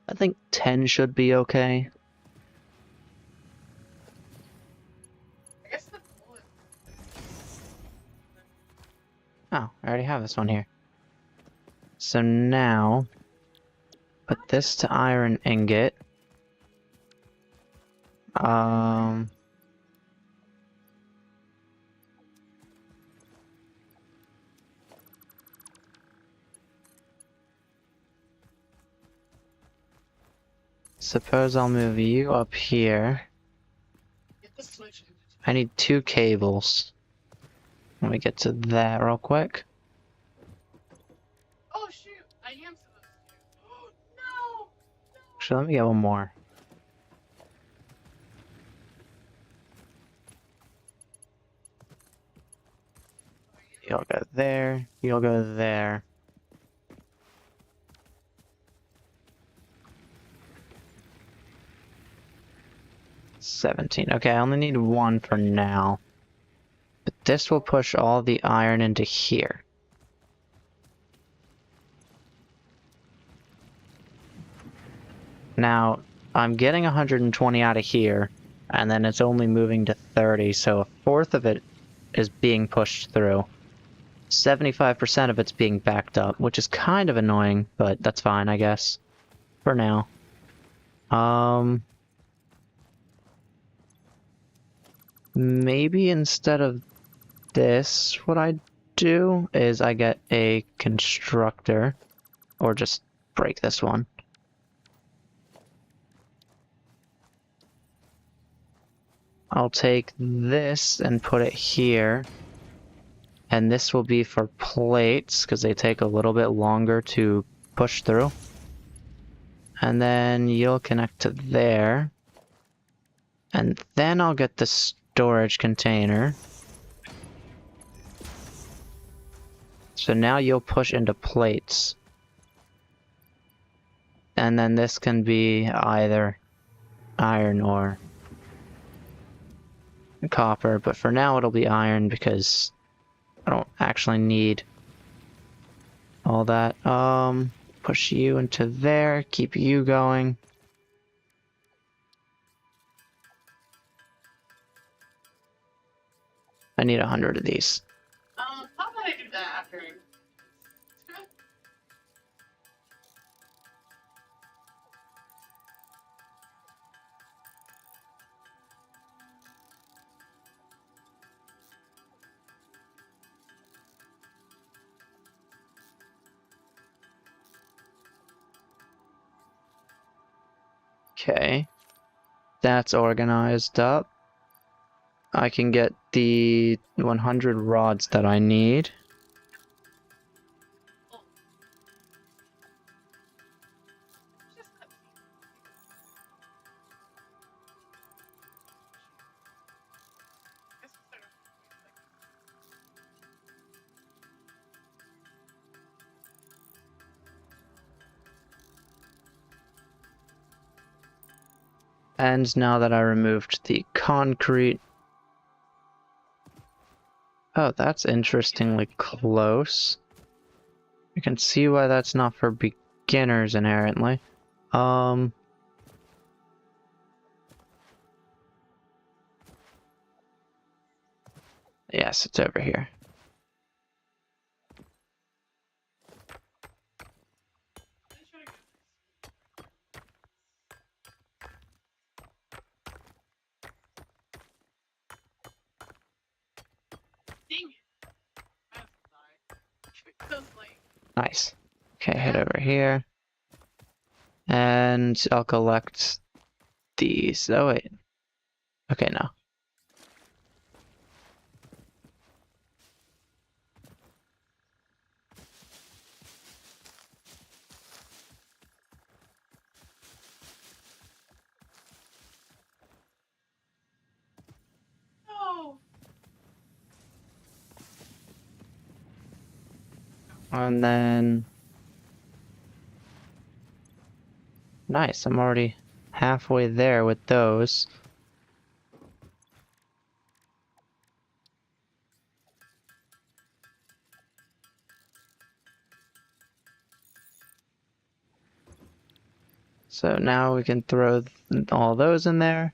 I think 10 should be okay. I guess the bullet. Oh, I already have this one here. So now, put this to iron ingot. Suppose I'll move you up here. Get the switch. I need 2 cables. Let me get to that real quick. Oh shoot! I am supposed to. No! Actually, let me get one more. You'll go there, you'll go there. $17. Okay, I only need 1 for now. But this will push all the iron into here. Now, I'm getting 120 out of here, and then it's only moving to 30, so a fourth of it is being pushed through. 75% of it's being backed up, which is kind of annoying, but that's fine, I guess. For now. Maybe instead of this, what I do is I get a constructor, or just break this one. I'll take this and put it here. And this will be for plates, because they take a little bit longer to push through. And then you'll connect to there. And then I'll get the storage container. So now you'll push into plates. And then this can be either iron or copper, but for now it'll be iron because I don't actually need all that. Push you into there, keep you going. I need 100 of these. How about I do that after? Okay. That's organized up. I can get the 100 rods that I need. And now that I removed the concrete... Oh, that's interestingly close. I can see why that's not for beginners inherently. Yes, it's over here. Dang it. I have to die. So late. Nice. Okay, head over here. And I'll collect these. Oh, wait. Okay, no. No. And then... Nice, I'm already halfway there with those. So now we can throw all those in there.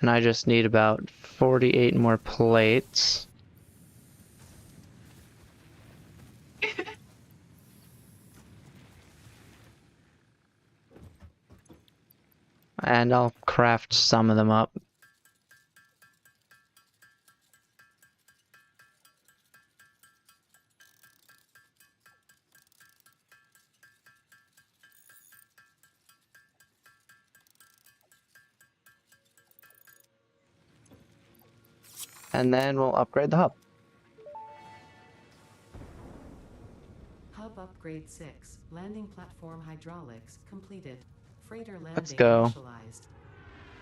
And I just need about 48 more plates. And I'll craft some of them up. And then we'll upgrade the hub. Hub upgrade 6. Landing platform hydraulics completed. Freighter Let's landing go. initialized.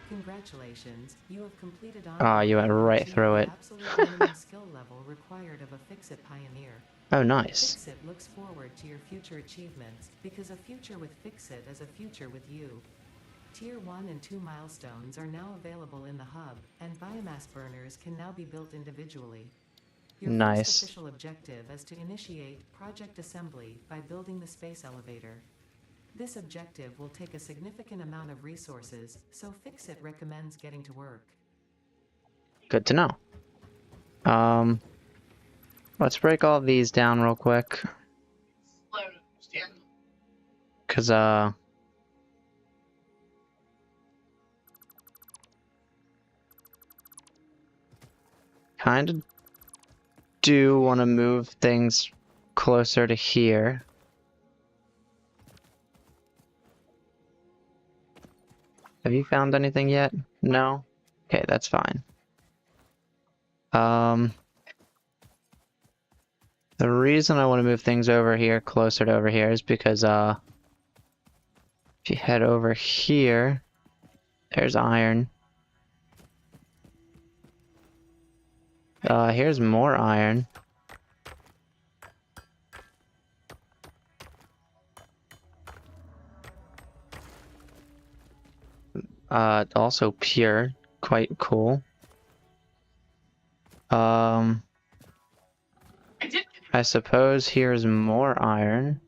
Congratulations, you have completed Ah, you went right achieved through the it. absolute minimum skill level required of a Fix-It pioneer. Oh, nice. Fix-It looks forward to your future achievements, because a future with Fix-It is a future with you. Tier 1 and 2 milestones are now available in the hub, and biomass burners can now be built individually. Your Nice. first official objective is to initiate project assembly by building the space elevator. This objective will take a significant amount of resources, so Fix-It recommends getting to work. Good to know. Let's break all these down real quick. Slow to understand. Cause, kind of do want to move things closer to here. Have you found anything yet? No? Okay, that's fine. The reason I want to move things over here, closer to over here, is because, if you head over here, there's iron. Here's more iron. Also pure, quite cool. I did. I suppose here's more iron.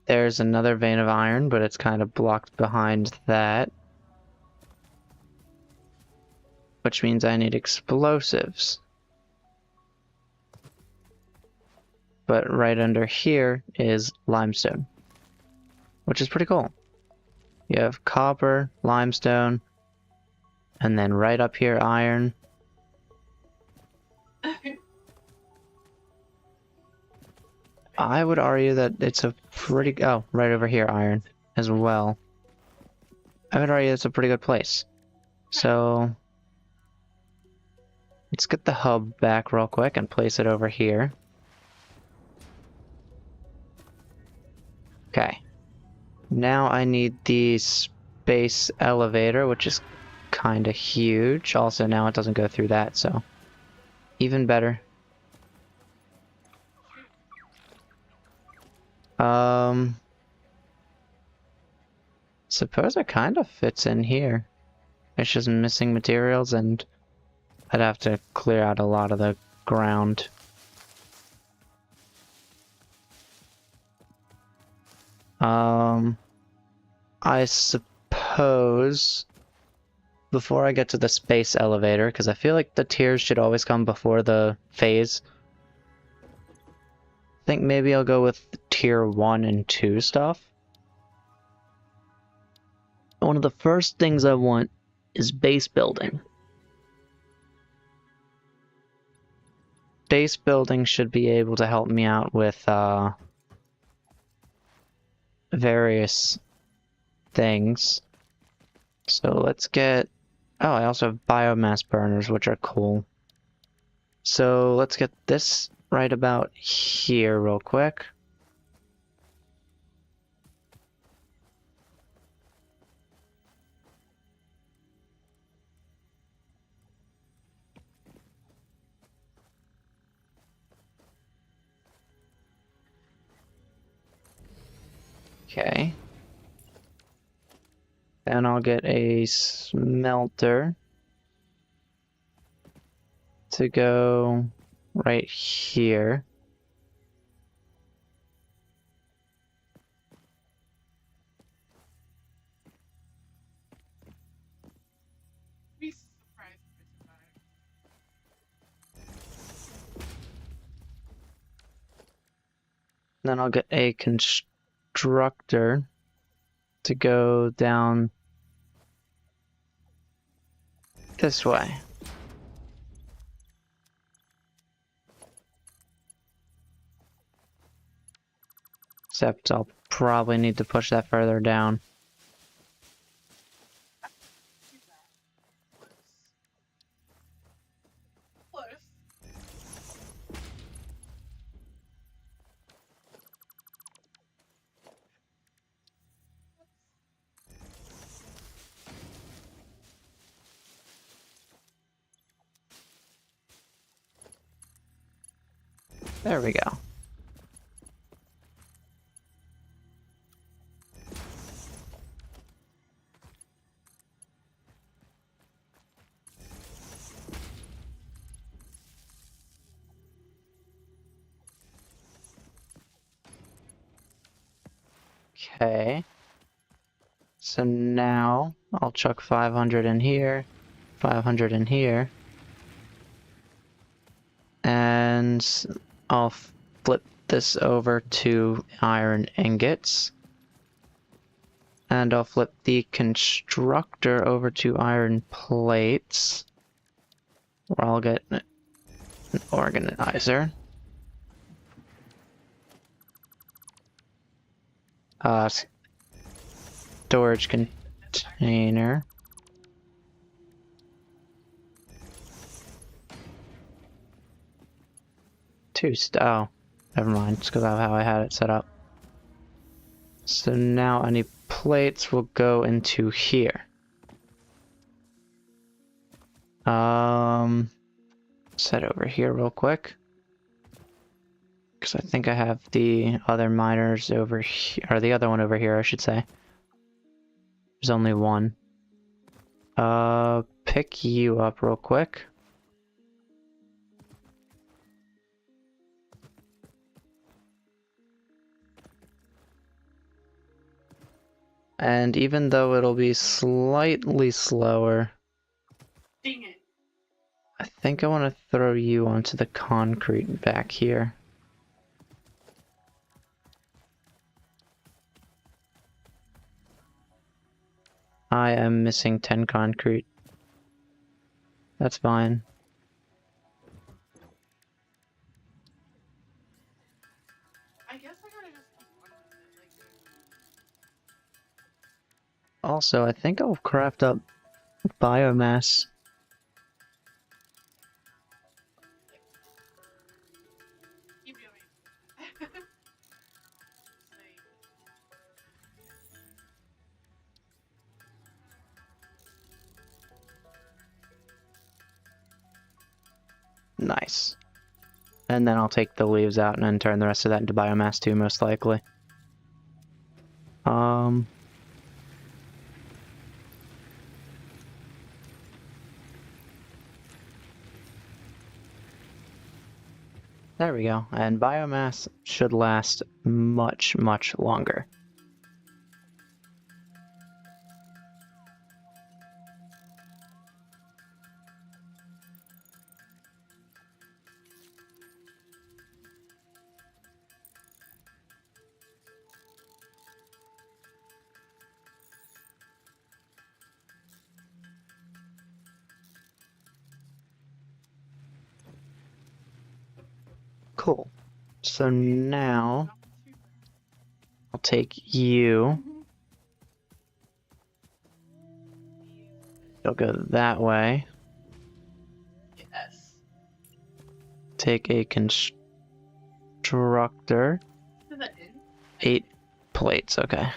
There's another vein of iron, but it's kind of blocked behind that. Which means I need explosives. But right under here is limestone, which is pretty cool. You have copper, limestone, and then right up here iron. I would argue that it's a pretty... Oh, right over here iron as well. I would argue it's a pretty good place. So let's get the hub back real quick and place it over here. Okay. Now I need the space elevator, which is kind of huge. Also, now it doesn't go through that, so even better. Suppose it kind of fits in here. It's just missing materials, and I'd have to clear out a lot of the ground. I suppose before I get to the space elevator, because I feel like the tiers should always come before the phase. I think maybe I'll go with tier 1 and 2 stuff. One of the first things I want is base building. Base building should be able to help me out with various things. So let's get... Oh, I also have biomass burners, which are cool. So let's get this right about here real quick. Okay. Then I'll get a smelter to go right here. Be surprised if it's Then I'll get a constructor to go down this way. Except I'll probably need to push that further down. close. There we go. Okay. So now I'll chuck 500 in here, 500 in here, and I'll flip this over to iron ingots. And I'll flip the constructor over to iron plates, where I'll get an organizer. Storage container. Oh, never mind. It's because of how I had it set up. So now any plates will go into here. Set over here real quick. Because I think I have the other miners over here, or the other one over here, I should say. There's only one. Pick you up real quick. And even though it'll be slightly slower, Dang it. I think I want to throw you onto the concrete back here. I am missing 10 concrete. That's fine. I guess I gotta just keep on with it. Also, I think I'll craft up biomass. Keep doing it. Same. Nice. And then I'll take the leaves out and then turn the rest of that into biomass too, most likely. There we go. And biomass should last much, much longer. Cool. So now I'll take you. You'll go that way. Yes. Take a constructor. Is that in? 8 plates, okay.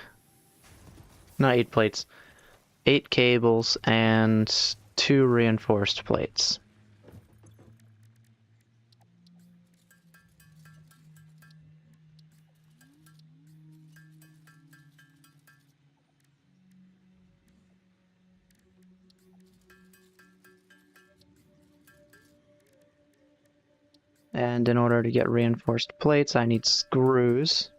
Not 8 plates. 8 cables and 2 reinforced plates. And in order to get reinforced plates, I need screws.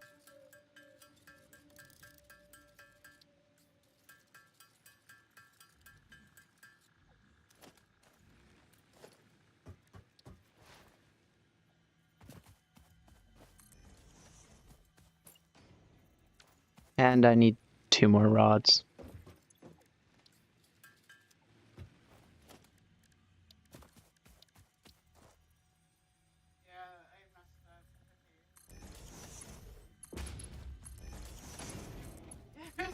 And I need 2 more rods. Yeah, I messed up. Okay.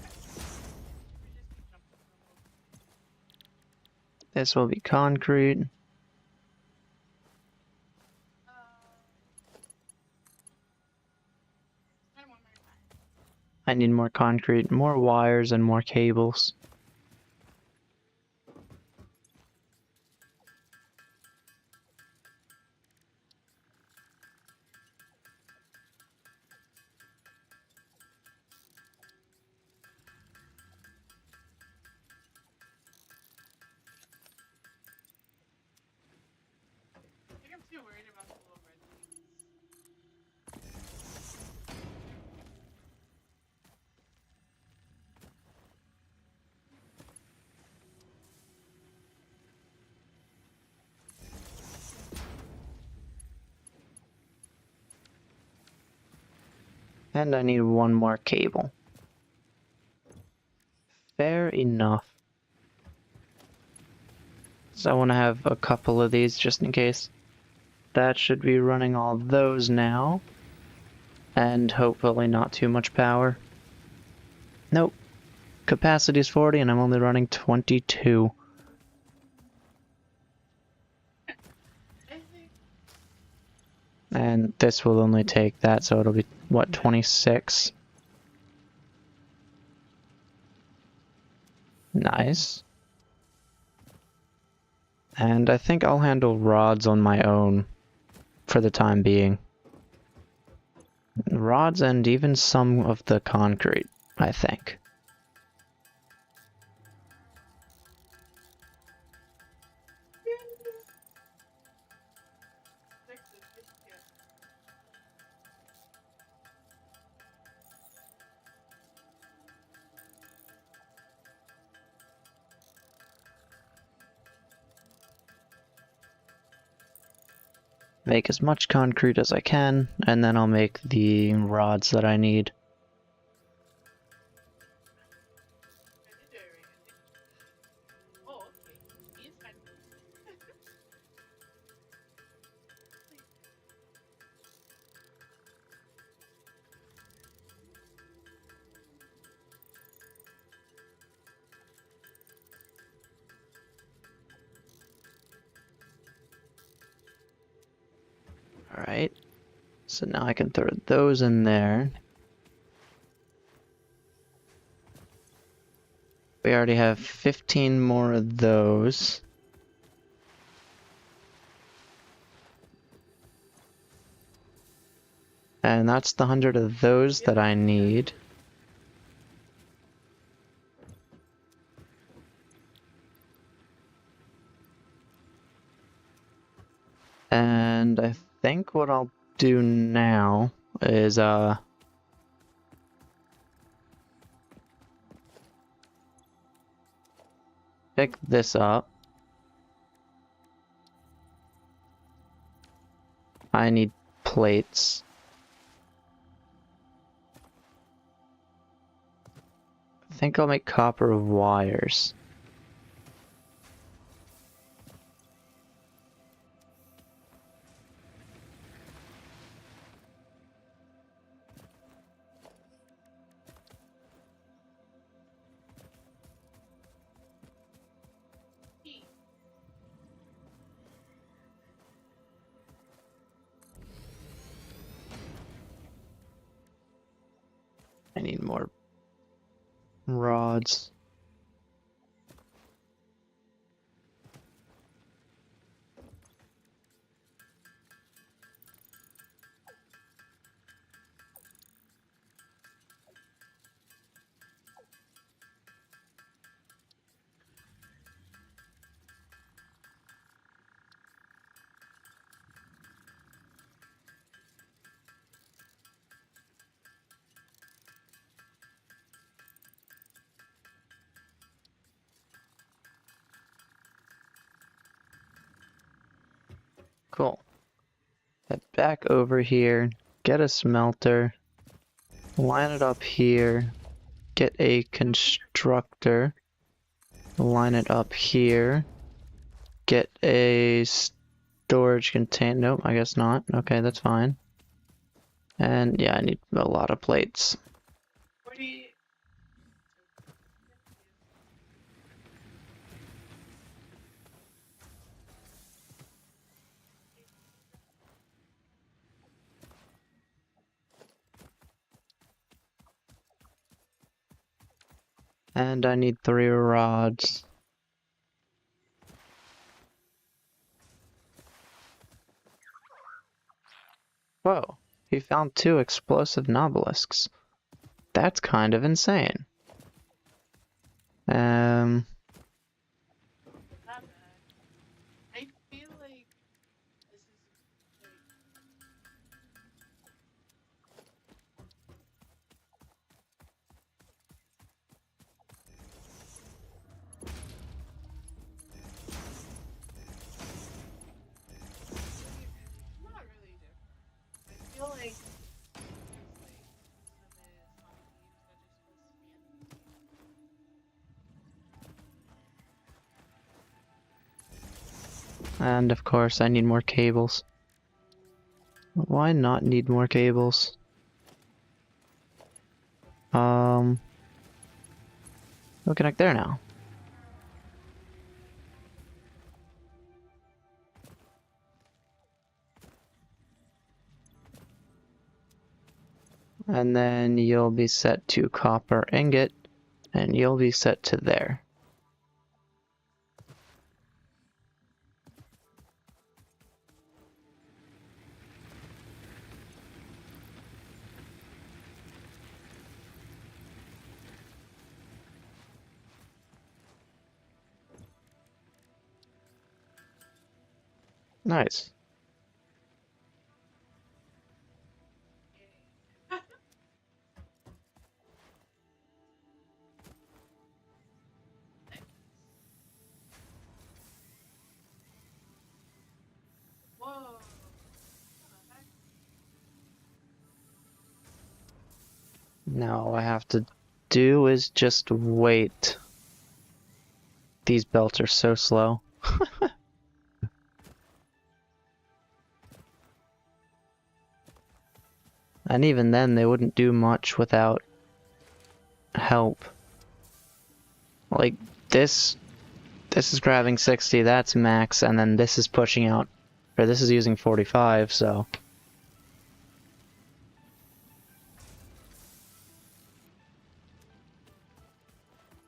We just keep jumping circles. This will be concrete. Try one more time. I need more concrete, more wires, and more cables. I think I'm too worried about the little red things. And I need 1 more cable. enough. So I want to have a couple of these just in case. That should be running all those now. And hopefully not too much power. Nope. Capacity is 40 and I'm only running 22. And this will only take that, so it'll be, what, 26? Nice. And I think I'll handle rods on my own for the time being. Rods and even some of the concrete, I think. Make as much concrete as I can, and then I'll make the rods that I need. Oh, okay. He is kind of. Alright, so now I can throw those in there. We already have 15 more of those. And that's the 100 of those that I need. And I think what I'll do now is pick this up. I need plates. I think I'll make copper wires. I need more rods. Cool. Head back over here, get a smelter, line it up here, get a constructor, line it up here, get a storage container. Nope, I guess not. Okay, that's fine. And yeah, I need a lot of plates. 40. And I need 3 rods. Whoa, he found 2 explosive nobelisks. That's kind of insane. Not bad. I feel like this is like. Not really different. I feel like there's like some is zombies that are supposed to be And of course, I need more cables. Why not need more cables? We'll connect there now. And then you'll be set to copper ingot, and you'll be set to there. Nice. Whoa. What the heck? Now all I have to do is just wait. These belts are so slow. And even then, they wouldn't do much without help. Like, this is grabbing 60, that's max, and then this is pushing out, or this is using 45, so...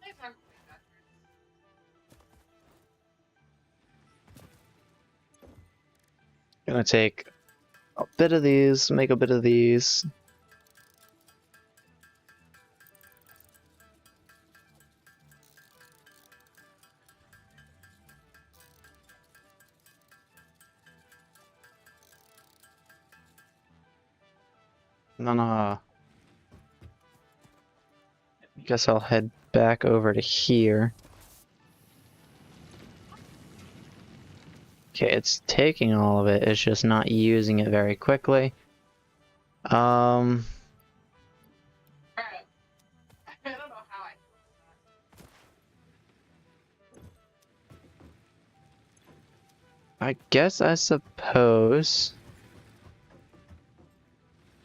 These are way backwards. Gonna take a bit of these, make a bit of these. Then, guess I'll head back over to here. Okay, it's taking all of it, it's just not using it very quickly. Alright. I don't know how I I guess I suppose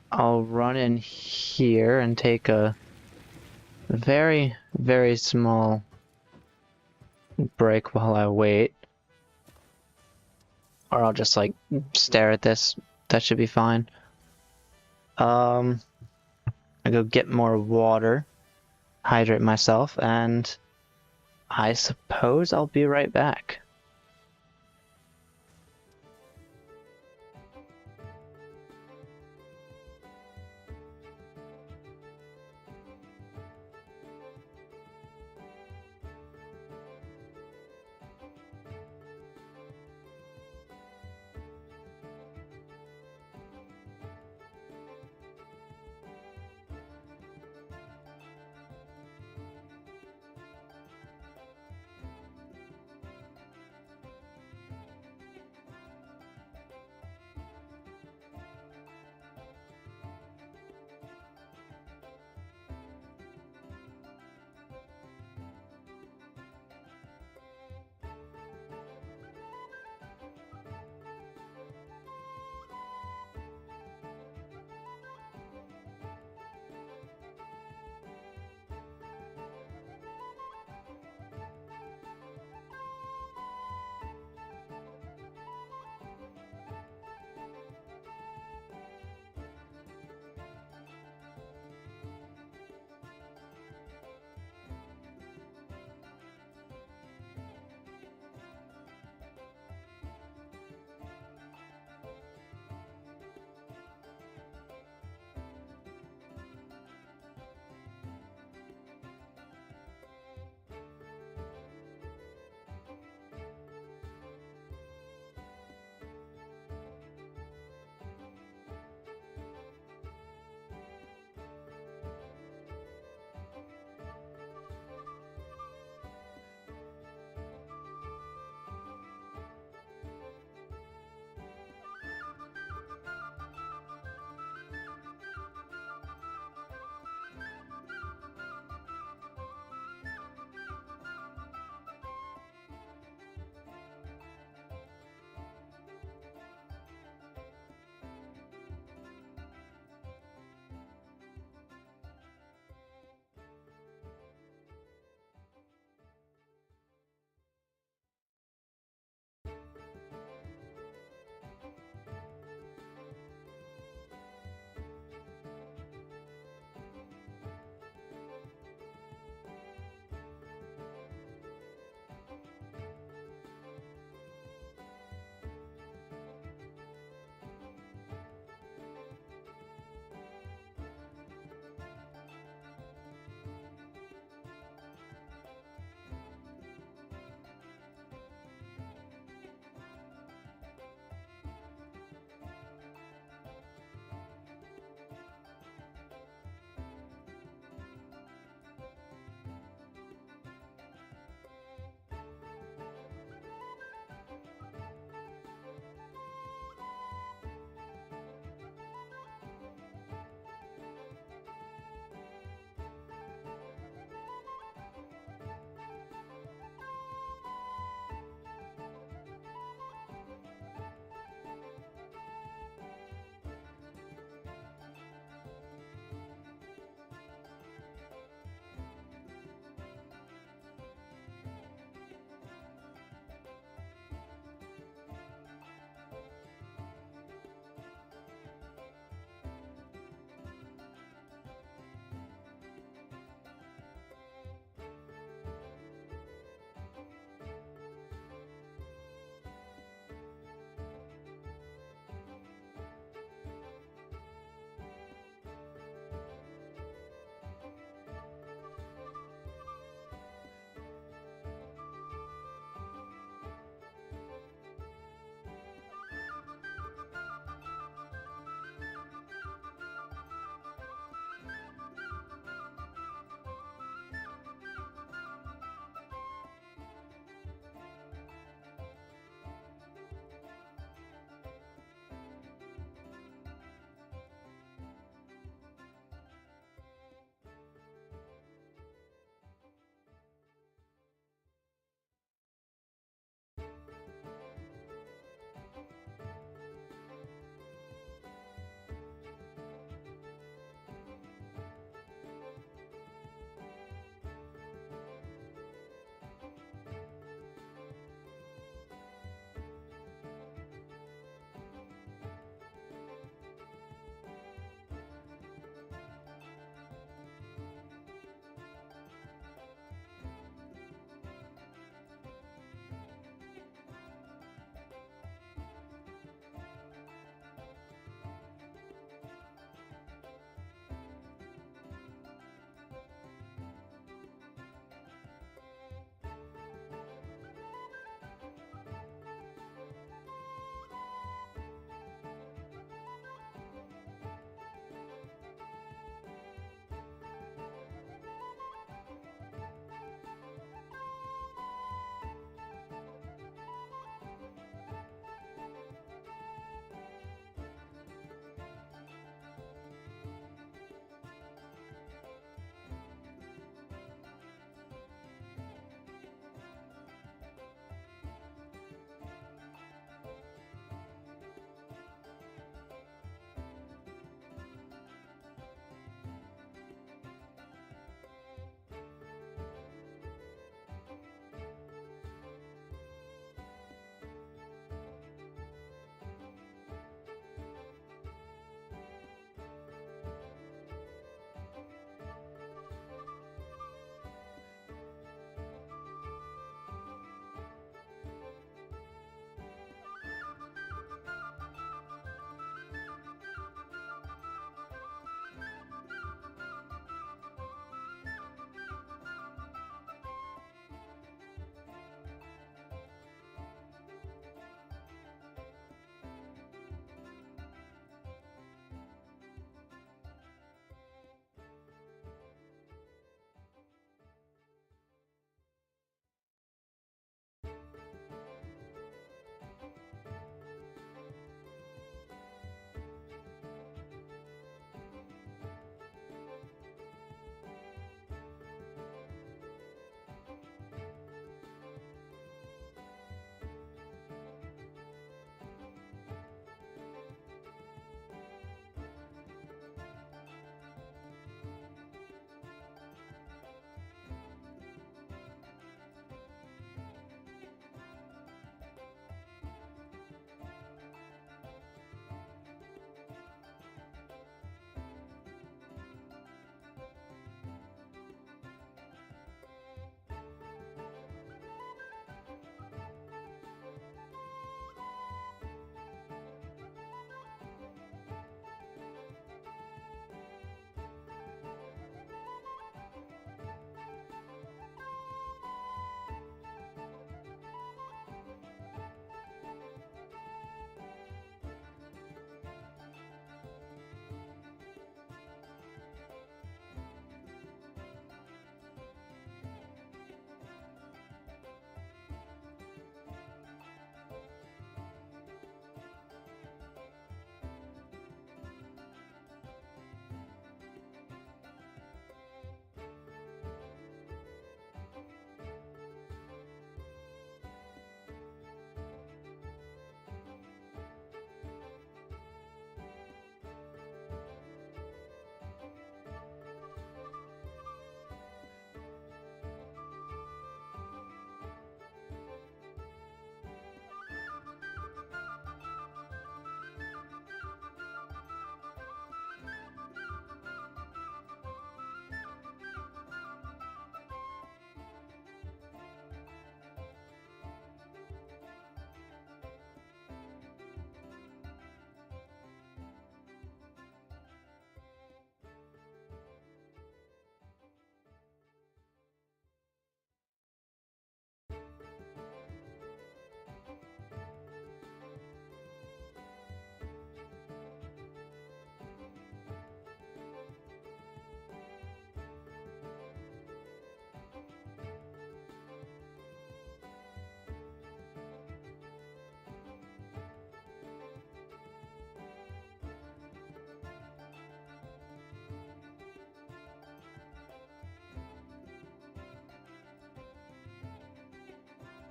I'll run in here and take a very, very small break while I wait. Or I'll just like stare at this. That should be fine. I go get more water, hydrate myself, and I suppose I'll be right back.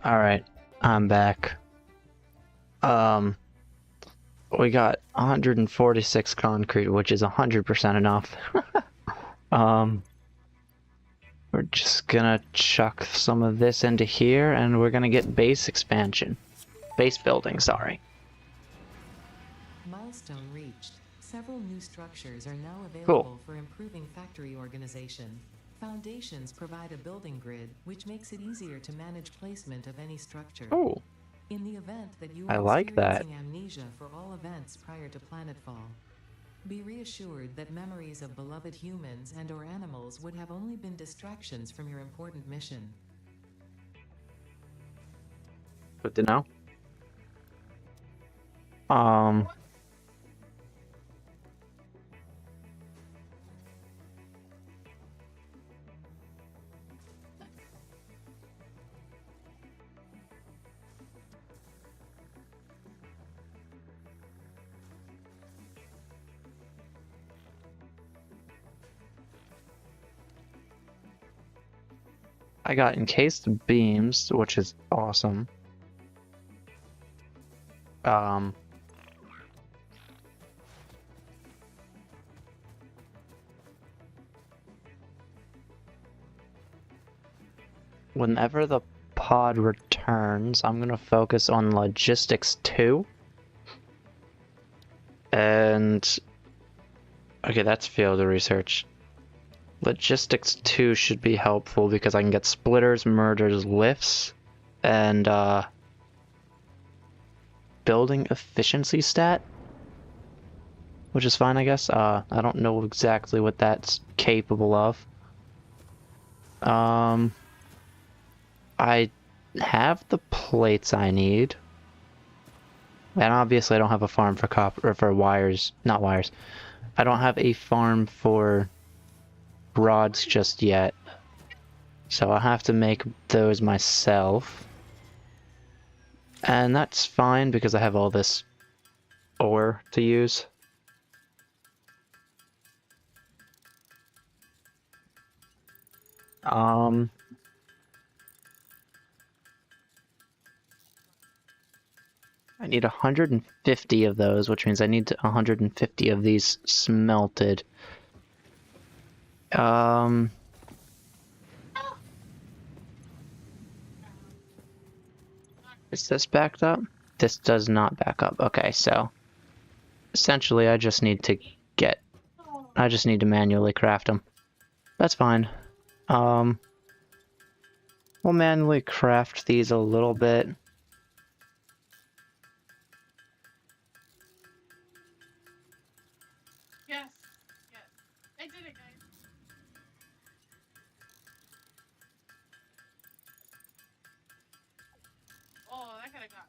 Alright, I'm back. We got 146 concrete, which is 100% enough. We're just gonna chuck some of this into here, and we're gonna get base expansion. Base building, sorry. Milestone reached. Several new structures are now Cool. available for improving factory organization. Foundations provide a building grid, which makes it easier to manage placement of any structure. Oh, In the event that you I are like that. experiencing amnesia for all events prior to planetfall, be reassured that memories of beloved humans and/or animals would have only been distractions from your important mission. Good to know. Um, I got encased beams, which is awesome. Whenever the pod returns, I'm gonna focus on logistics 2. And okay, that's field research. Logistics 2 should be helpful because I can get splitters, murders, lifts, and building efficiency stat, which is fine, I guess. I don't know exactly what that's capable of. I have the plates I need. And obviously I don't have a farm for copper, or for wires, not wires. I don't have a farm for rods just yet. So I'll have to make those myself. And that's fine because I have all this ore to use. I need 150 of those, which means I need 150 of these smelted. Is this backed up? This does not back up. Okay, so essentially I just need to manually craft them. That's fine. We'll manually craft these a little bit. Yes. Yes. I did it, guys. Oh, that could have got.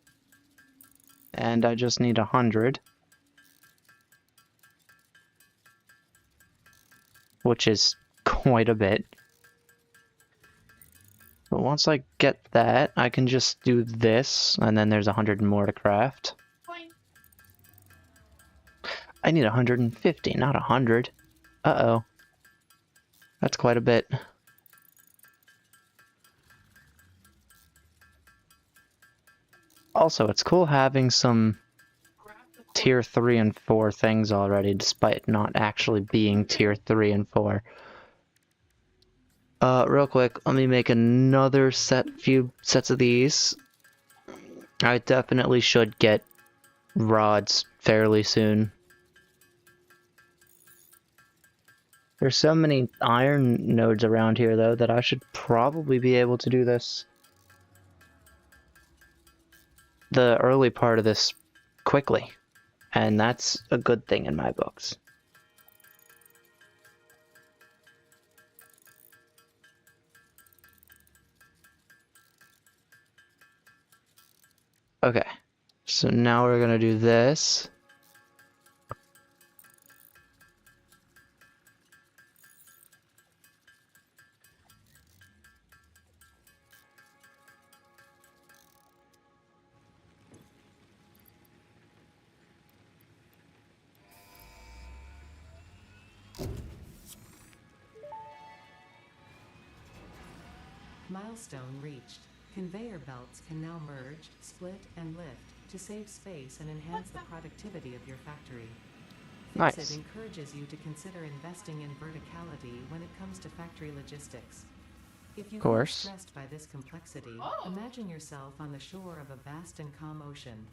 And I just need 100. Which is quite a bit. But once I get that, I can just do this, and then there's 100 more to craft. Point. I need 150, not 100. Uh-oh. That's quite a bit. Also, it's cool having some tier 3 and 4 things already, despite not actually being tier 3 and 4. Real quick, let me make another few sets of these. I definitely should get rods fairly soon. There's so many iron nodes around here, though, that I should probably be able to do this. The early part of this quickly. And that's a good thing in my books. Okay, so now we're gonna do this. Milestone reached. Conveyor belts can now merge, split, and lift to save space and enhance the productivity of your factory. Fixit Nice. encourages you to consider investing in verticality when it comes to factory logistics. If you Of feel course. stressed by this complexity, Oh. imagine yourself on the shore of a vast and calm ocean.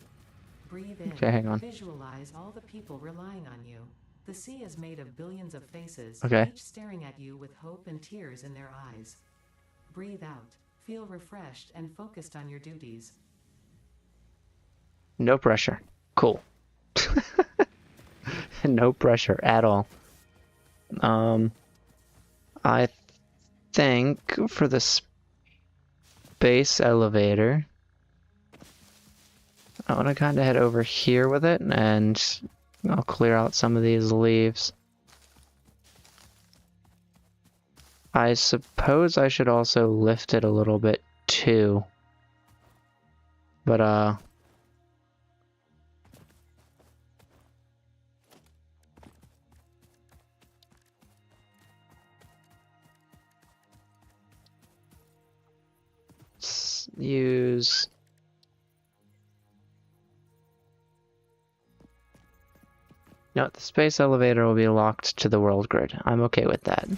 Breathe in. Okay, hang on. Visualize all the people relying on you. The sea is made of billions of faces, Okay. each staring at you with hope and tears in their eyes. Breathe out. Feel refreshed and focused on your duties. No pressure. Cool. No pressure at all. I think for the space elevator, I want to kind of head over here with it, and I'll clear out some of these leaves. I suppose I should also lift it a little bit too. But let's use no, the space elevator will be locked to the world grid. I'm okay with that.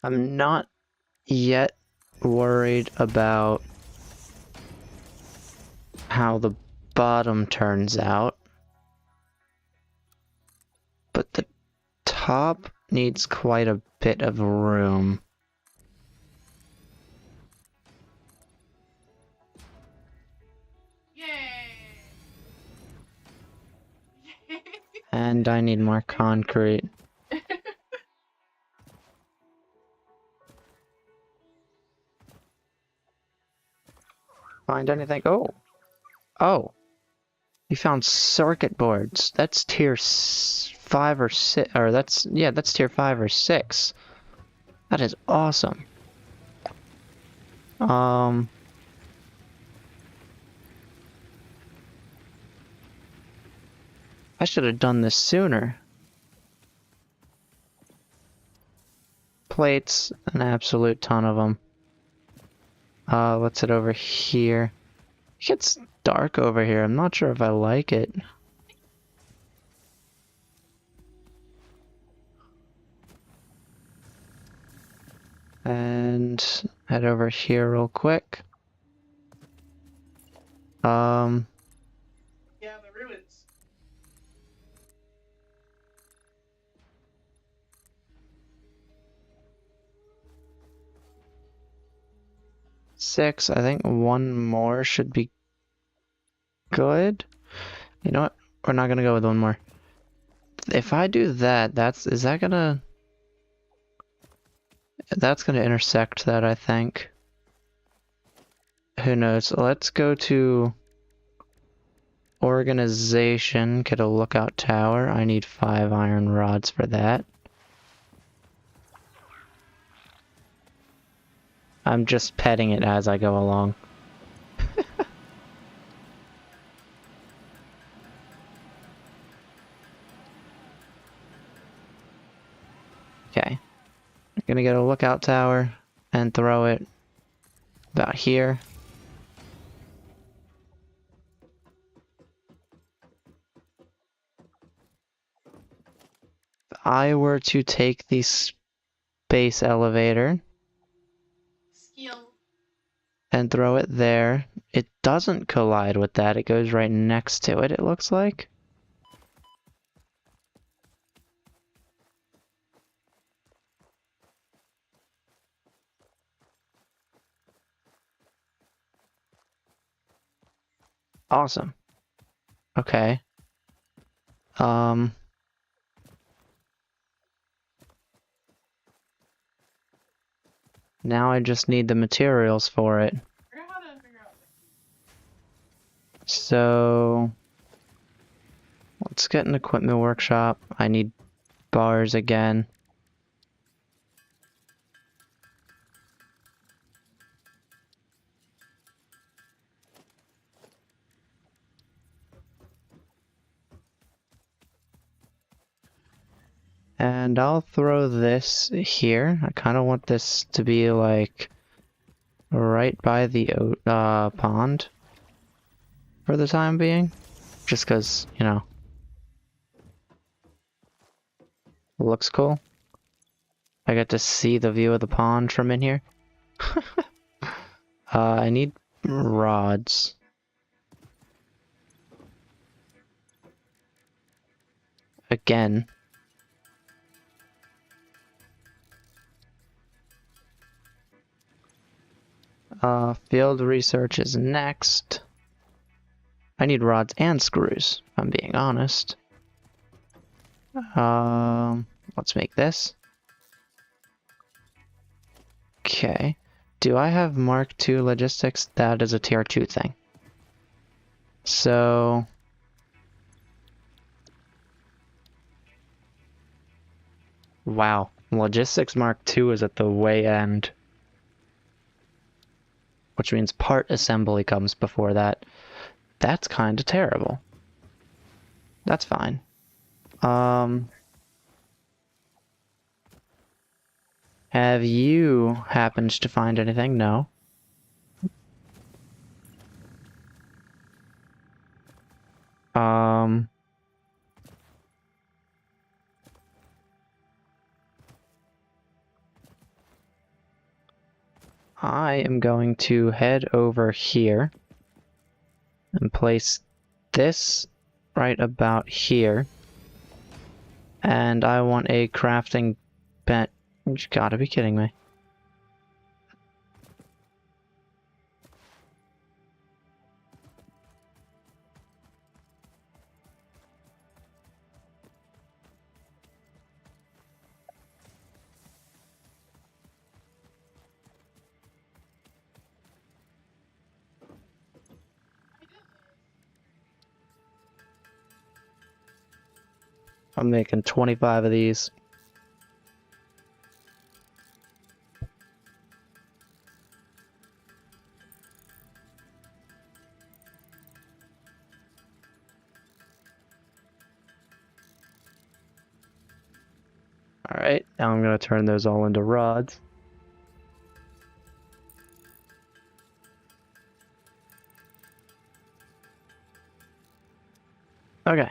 I'm not yet worried about how the bottom turns out, but the top needs quite a bit of room. Yay! Yay! And I need more concrete. Find anything? Oh. Oh. You found circuit boards. That's tier 5 or 6, or that's tier 5 or 6. That is awesome. I should have done this sooner. Plates, an absolute ton of them. Let's head over here. It gets dark over here. I'm not sure if I like it. And head over here real quick. Yeah, the ruins. Six. I think one more should be good. You know what? We're not gonna go with one more. If I do that, that's gonna intersect that, I think. Who knows? Let's go to organization, get a lookout tower. I need 5 iron rods for that. I'm just petting it as I go along. Okay. I'm gonna get a lookout tower and throw it about here. If I were to take the space elevator Skill. and throw it there, it doesn't collide with that. It goes right next to it, it looks like. Awesome. Okay. Now I just need the materials for it. Figure out how to figure out. So let's get an equipment workshop. I need bars again. And I'll throw this here. I kind of want this to be like right by the pond for the time being. Just because, you know, it looks cool. I get to see the view of the pond from in here. I need rods. Again. Field research is next. I need rods and screws, if I'm being honest. Let's make this. Okay. Do I have Mark II logistics? That is a tier 2 thing. So... Wow. Logistics Mark II is at the way end. Which means part assembly comes before that. That's kind of terrible. That's fine. Have you happened to find anything? No. I am going to head over here and place this right about here. And I want a crafting bench. You gotta be kidding me. I'm making 25 of these. Alright, now I'm going to turn those all into rods. Okay,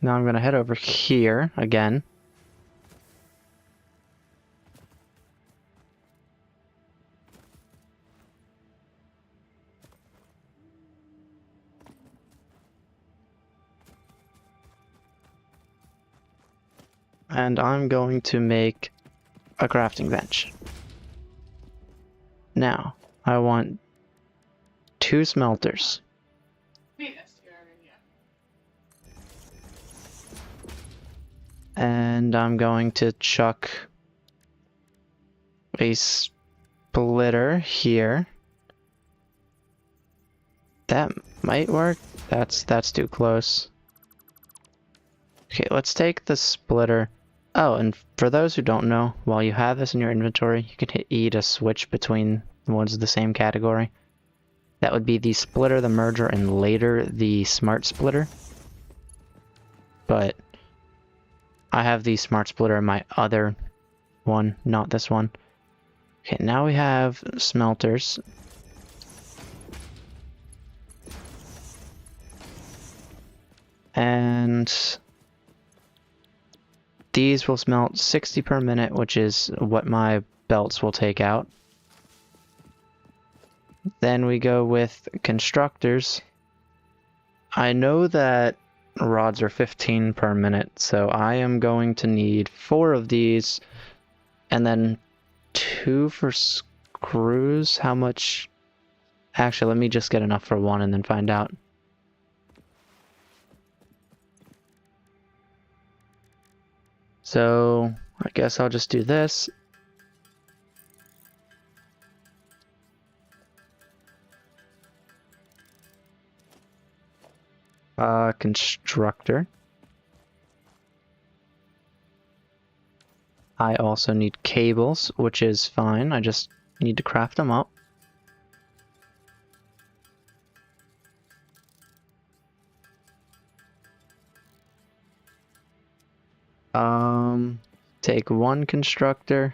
now I'm going to head over here again. And I'm going to make a crafting bench. Now, I want 2 smelters. And I'm going to chuck a splitter here. That might work. That's too close. Okay, let's take the splitter. Oh, and for those who don't know, while you have this in your inventory, you can hit E to switch between the ones of the same category. That would be the splitter, the merger, and later the smart splitter. But I have the smart splitter in my other one, not this one. Okay, now we have smelters. And these will smelt 60 per minute, which is what my belts will take out. Then we go with constructors. I know that rods are 15 per minute, so I am going to need 4 of these, and then 2 for screws. How much? Actually, let me just get enough for 1 and then find out. So, I guess I'll just do this. Constructor. I also need cables, which is fine. I just need to craft them up. take one constructor,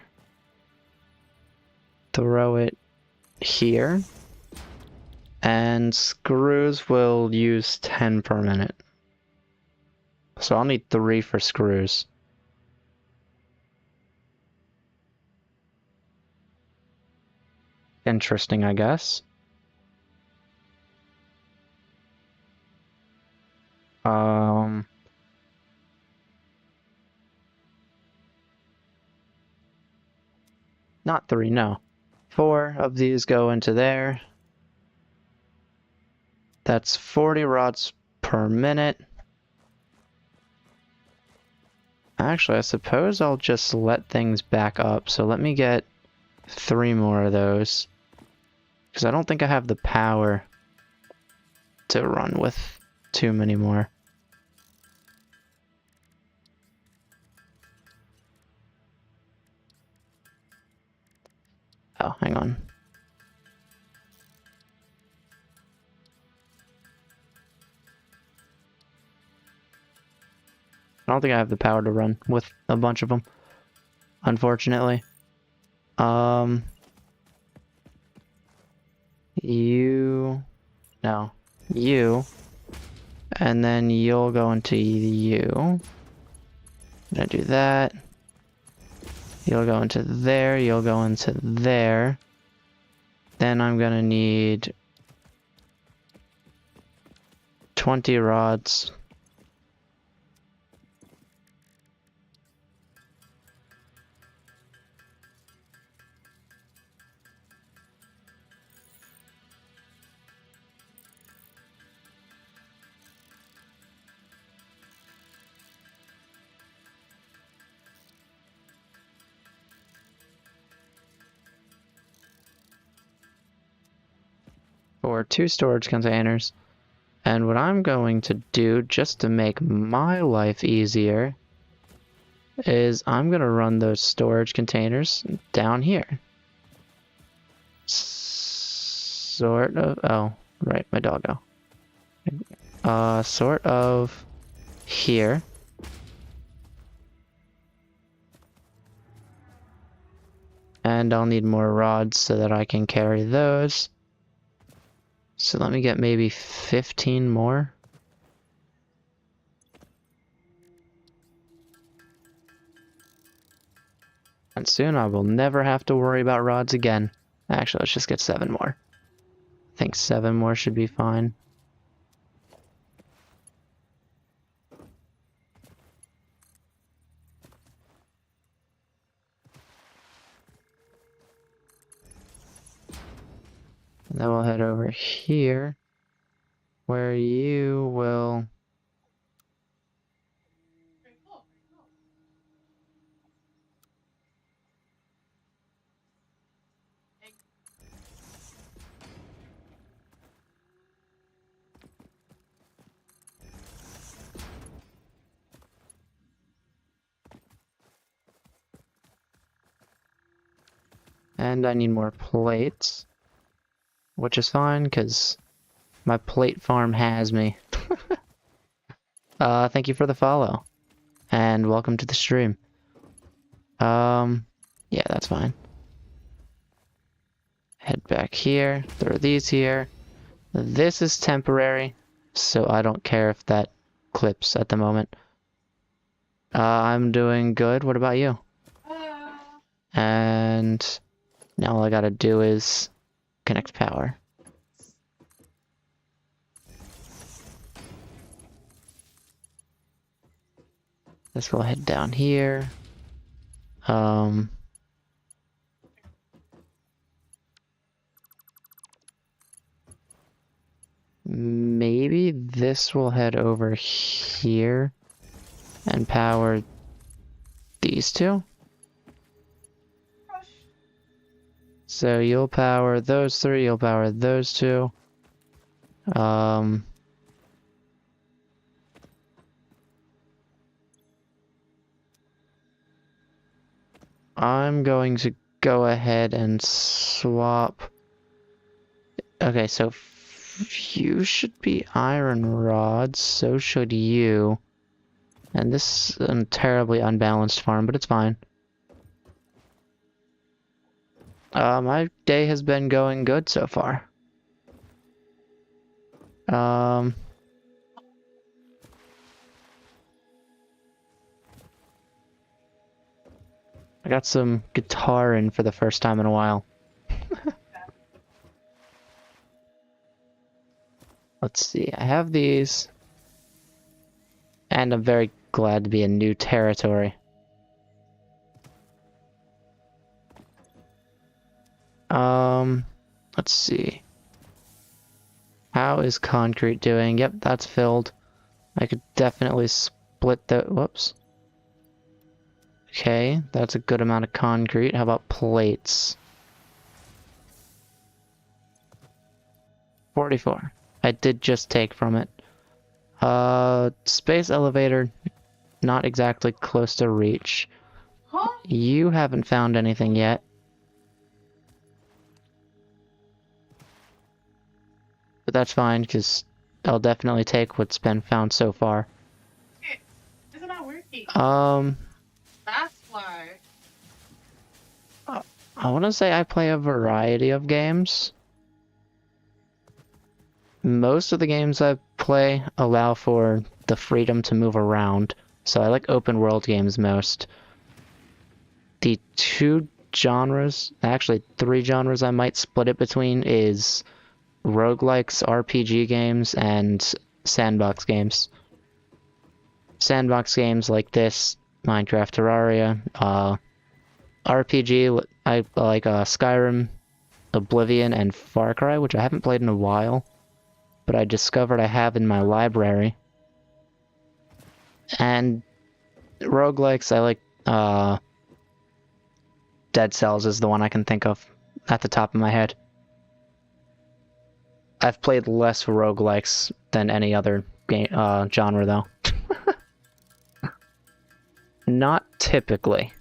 throw it here, and screws will use 10 per minute. So I'll need 3 for screws. Interesting, I guess. Not 3, no. 4 of these go into there. That's 40 rods per minute. Actually, I suppose I'll just let things back up. So let me get 3 more of those. Because I don't think I have the power to run with too many more. Oh, hang on. I don't think I have the power to run with a bunch of them, unfortunately. You, and then you'll go into you. I'm gonna do that. You'll go into there, you'll go into there. Then I'm gonna need 20 rods. For 2 storage containers. And what I'm going to do, just to make my life easier, is I'm going to run those storage containers down here. Sort of, oh, right, my doggo. Sort of here. And I'll need more rods so that I can carry those. So let me get maybe 15 more. And soon I will never have to worry about rods again. Actually, let's just get 7 more. I think 7 more should be fine. And then we'll head over here, where you will... Very cool. Egg. And I need more plates. Which is fine, because my plate farm has me. Thank you for the follow. And welcome to the stream. Yeah, that's fine. Head back here, throw these here. This is temporary, so I don't care if that clips at the moment. I'm doing good, what about you? And now all I gotta do is connect power. This will head down here. Maybe this will head over here and power these 2. So you'll power those 3, you'll power those 2. I'm going to go ahead and swap. Okay, so you should be iron rods, so should you. And this is a terribly unbalanced farm, but it's fine. My day has been going good so far. I got some guitar in for the first time in a while. Let's see, I have these. And I'm very glad to be in new territory. Let's see. How is concrete doing? Yep, that's filled. I could definitely split the, whoops. Okay, that's a good amount of concrete. How about plates? 44. I did just take from it. Space elevator, not exactly close to reach. Huh? You haven't found anything yet. But that's fine, because I'll definitely take what's been found so far. It's not working. That's why. I want to say I play a variety of games. Most of the games I play allow for the freedom to move around, so I like open world games most. The two genres, actually 3 genres I might split it between is roguelikes, RPG games, and sandbox games. Sandbox games like this, Minecraft, Terraria, RPG, I like Skyrim, Oblivion, and Far Cry, which I haven't played in a while, but I discovered I have in my library. And roguelikes, I like Dead Cells is the one I can think of at the top of my head. I've played less roguelikes than any other game, genre, though. Not typically.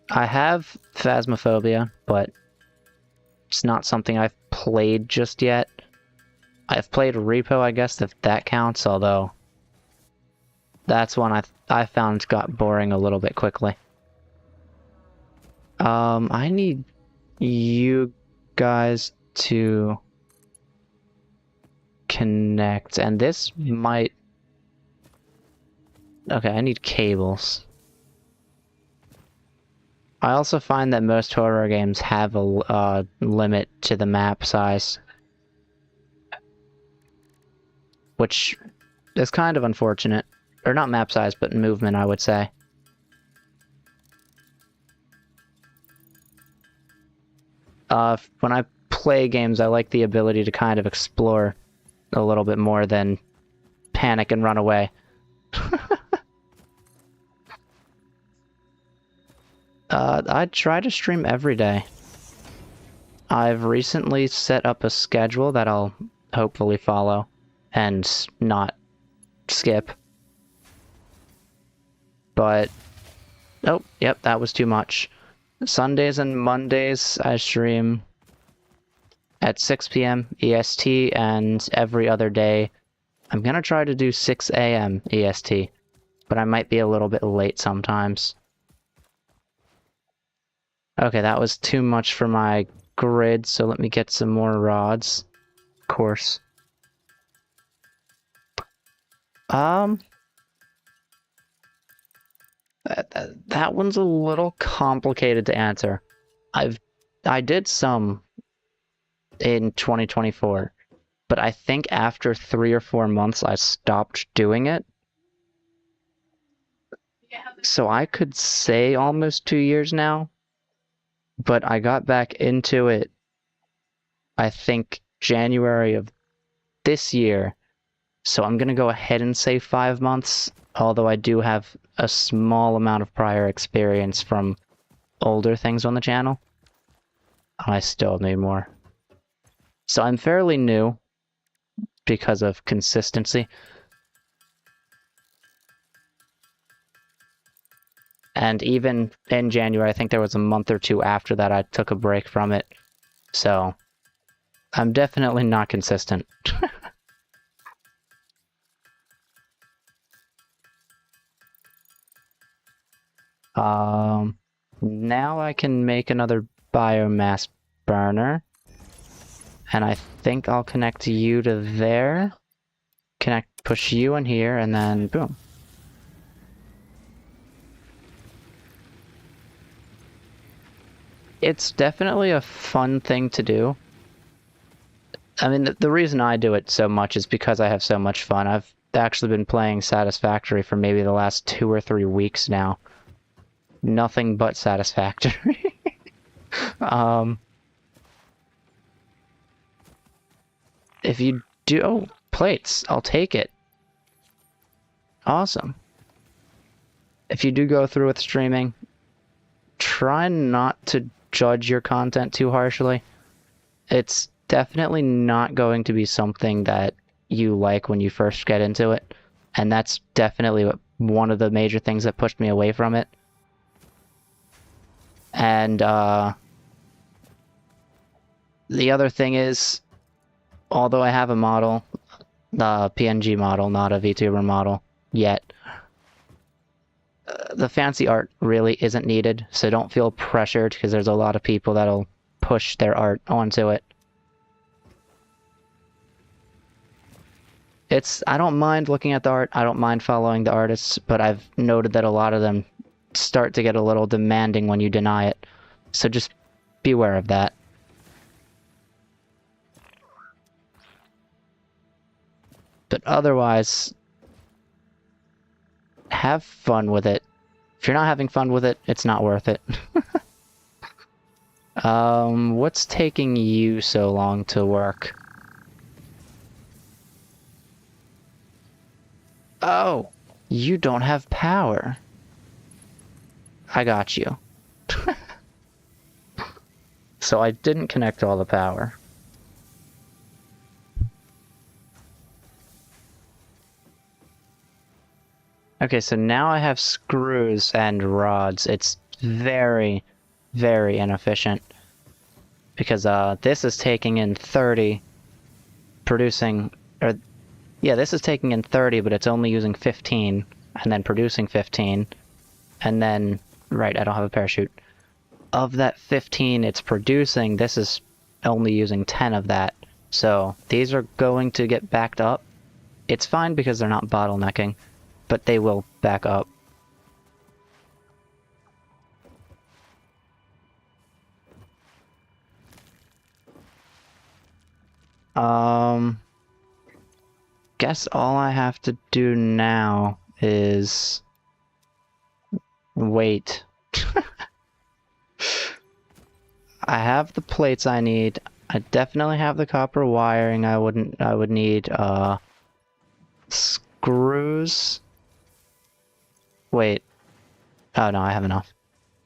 I have Phasmophobia, but it's not something I've played just yet. I've played Repo, I guess, if that counts, although that's one I found got boring a little bit quickly. I need you guys to connect, and this might... Okay, I need cables. I also find that most horror games have a limit to the map size, which is kind of unfortunate. Or not map size, but movement, I would say. When I play games, I like the ability to kind of explore a little bit more than panic and run away. I try to stream every day. I've recently set up a schedule that I'll hopefully follow and not skip. But, oh, yep, that was too much. Sundays and Mondays, I stream at 6 p.m. EST, and every other day, I'm gonna try to do 6 a.m. EST, but I might be a little bit late sometimes. Okay, that was too much for my grid, so let me get some more rods. Of course. That one's a little complicated to answer. I did some in 2024, but I think after 3 or 4 months I stopped doing it. So I could say almost 2 years now, but I got back into it, I think, January of this year. So I'm gonna go ahead and say 5 months, although I do have a small amount of prior experience from older things on the channel. I still need more. So I'm fairly new because of consistency. And even in January, I think there was a month or 2 after that I took a break from it. So I'm definitely not consistent. Now I can make another biomass burner. And I think I'll connect you to there. Push you in here, and then boom. It's definitely a fun thing to do. I mean, the reason I do it so much is because I have so much fun. I've actually been playing Satisfactory for maybe the last 2 or 3 weeks now. Nothing but Satisfactory. If you do... Oh, plates. I'll take it. Awesome. If you do go through with streaming, try not to judge your content too harshly. It's definitely not going to be something that you like when you first get into it. And that's definitely one of the major things that pushed me away from it. And the other thing is, although I have a model, the PNG model, not a VTuber model yet, the fancy art really isn't needed, so don't feel pressured because there's a lot of people that'll push their art onto it. I don't mind looking at the art, I don't mind following the artists, but I've noted that a lot of them start to get a little demanding when you deny it, so just beware of that. But otherwise, have fun with it. If you're not having fun with it, it's not worth it. What's taking you so long to work? Oh, you don't have power. I got you. So I didn't connect all the power. Okay, so now I have screws and rods. It's very, very inefficient. Because this is taking in 30, producing... Yeah, this is taking in 30, but it's only using 15, and then producing 15. And then... Right, I don't have a parachute. Of that 15 it's producing, this is only using 10 of that. So these are going to get backed up. It's fine because they're not bottlenecking, but they will back up. Guess all I have to do now is wait. I have the plates I need. I definitely have the copper wiring. I would need screws. Wait. Oh no, I have enough.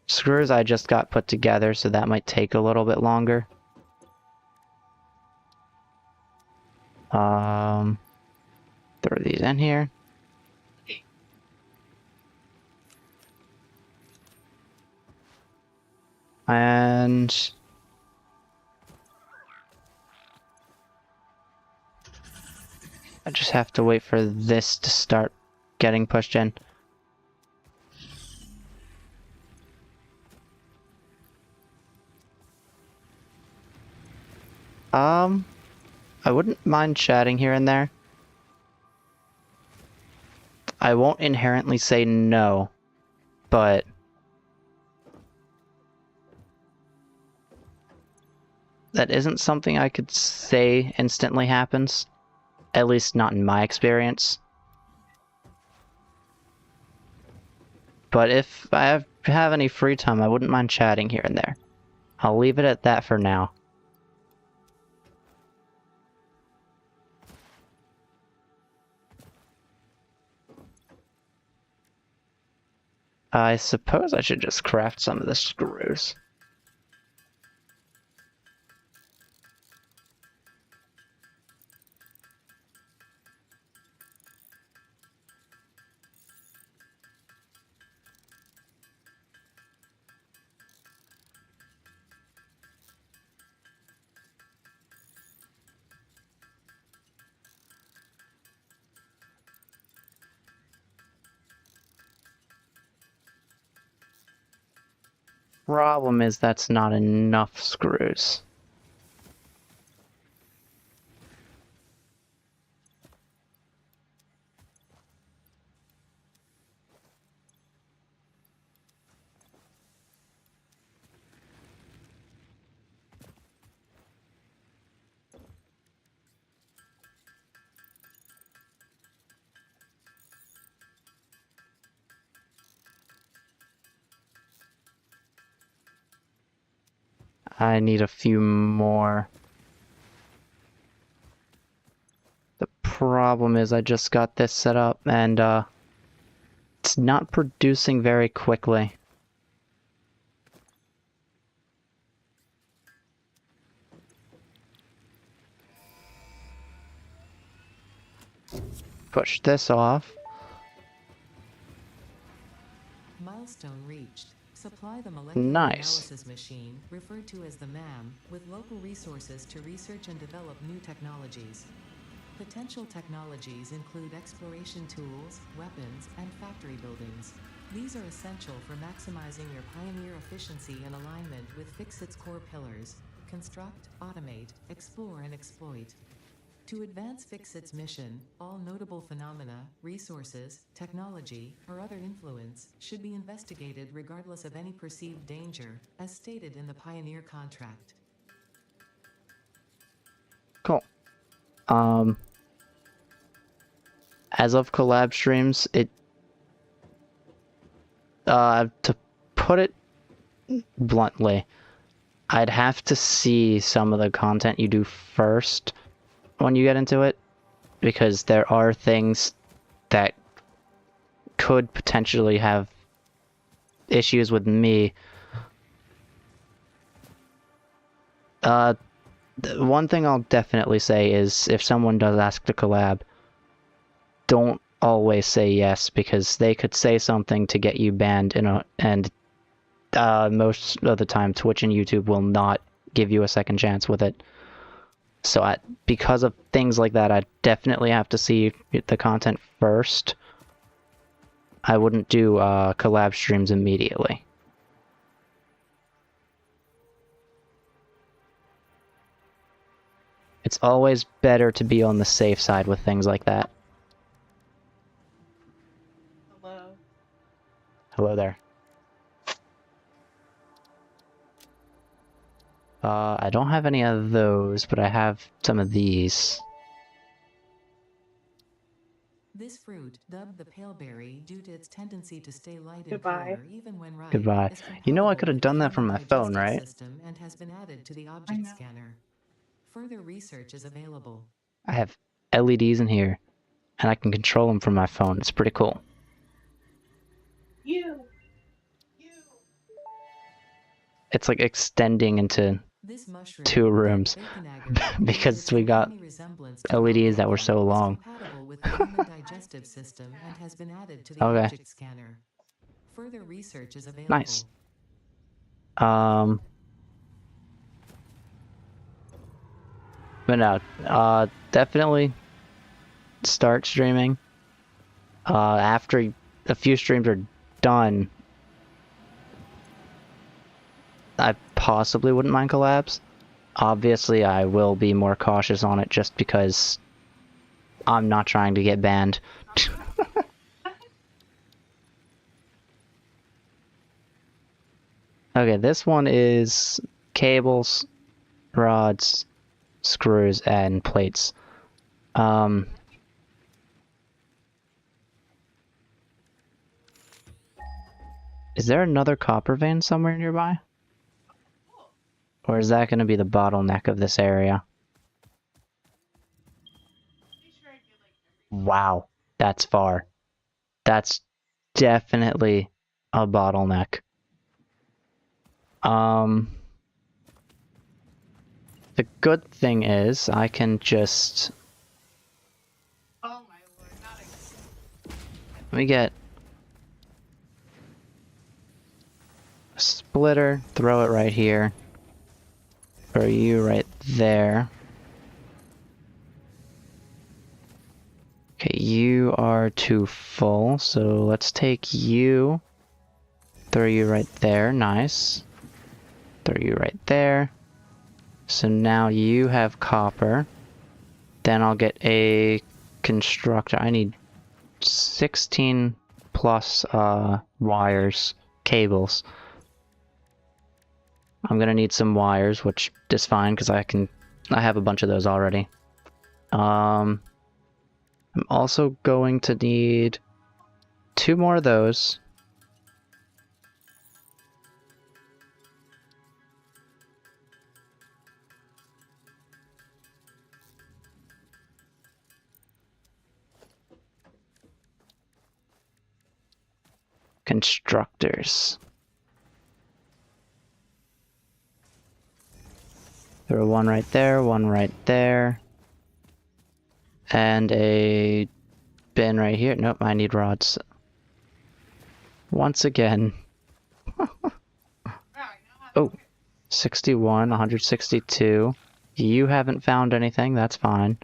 Screws I just got put together, so that might take a little bit longer. Throw these in here. And I just have to wait for this to start getting pushed in. I wouldn't mind chatting here and there. I won't inherently say no, but that isn't something I could say instantly happens. At least not in my experience. But if I have any free time, I wouldn't mind chatting here and there. I'll leave it at that for now. I suppose I should just craft some of the screws. problem is that's not enough screws. I need a few more. The problem is I just got this set up and it's not producing very quickly. Push this off. Milestone reached. Supply the molecular Nice. analysis machine, referred to as the MAM, with local resources to research and develop new technologies. Potential technologies include exploration tools, weapons, and factory buildings. These are essential for maximizing your Pioneer efficiency and alignment with Fixit's core pillars: construct, automate, explore, and exploit. To advance Fixit's mission, all notable phenomena, resources, technology, or other influence should be investigated regardless of any perceived danger, as stated in the Pioneer contract. Cool. As of collab streams, to put it bluntly, I'd have to see some of the content you do first when you get into it, because there are things that could potentially have issues with me. One thing I'll definitely say is if someone does ask to collab, don't always say yes, because they could say something to get you banned, and most of the time Twitch and YouTube will not give you a second chance with it. So because of things like that, I definitely have to see the content first. I wouldn't do collab streams immediately. It's always better to be on the safe side with things like that. Hello. Hello there. I don't have any of those, but I have some of these. This fruit, dubbed the paleberry due to its tendency to stay light in Goodbye. color even when ripe, Goodbye. is You know I compatible could have with the done that from human my phone, digestive right? system and has been added to the I object know. scanner. Further research is available. I have LEDs in here, and I can control them from my phone. It's pretty cool. You. It's like extending into This mushroom, 2 rooms because we got LEDs that were so long. is compatible with the human digestive system and has been added to the Okay. object scanner. Further research is available. Nice. But no, definitely start streaming. After a few streams are done, I possibly wouldn't mind collabs. Obviously, I will be more cautious on it just because I'm not trying to get banned. Okay, this one is cables, rods, screws, and plates. Is there another copper vein somewhere nearby? Or is that going to be the bottleneck of this area? Wow, that's far. That's definitely a bottleneck. The good thing is I can just... Oh my lord, not again. Let me get a splitter, throw it right here. Throw you right there. Okay, you are too full, so let's take you. Throw you right there, nice. throw you right there. So now you have copper. Then I'll get a constructor. I need 16 plus wires, cables. I'm gonna need some wires, which is fine because I have a bunch of those already. I'm also going to need 2 more of those. Constructors. Throw one right there, and a bin right here. Nope, I need rods. Once again. Oh, 61, 162. You haven't found anything, that's fine.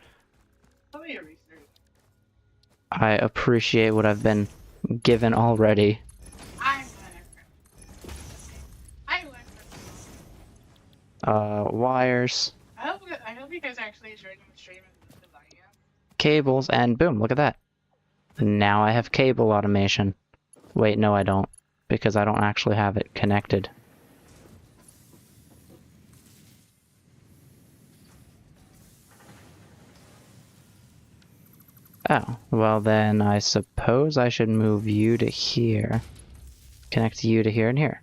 I appreciate what I've been given already. Wires. I hope you guys actually enjoyed the stream as I am. Cables, and boom, look at that. Now I have cable automation. Wait, no I don't, because I don't actually have it connected. Oh, well then I suppose I should move you to here. Connect you to here and here.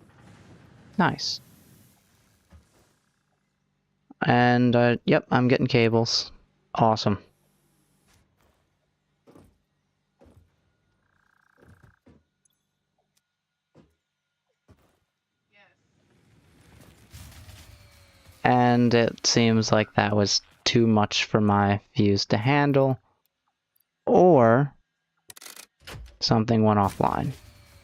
Nice. And, yep, I'm getting cables. Awesome. And it seems like that was too much for my fuse to handle. Or something went offline.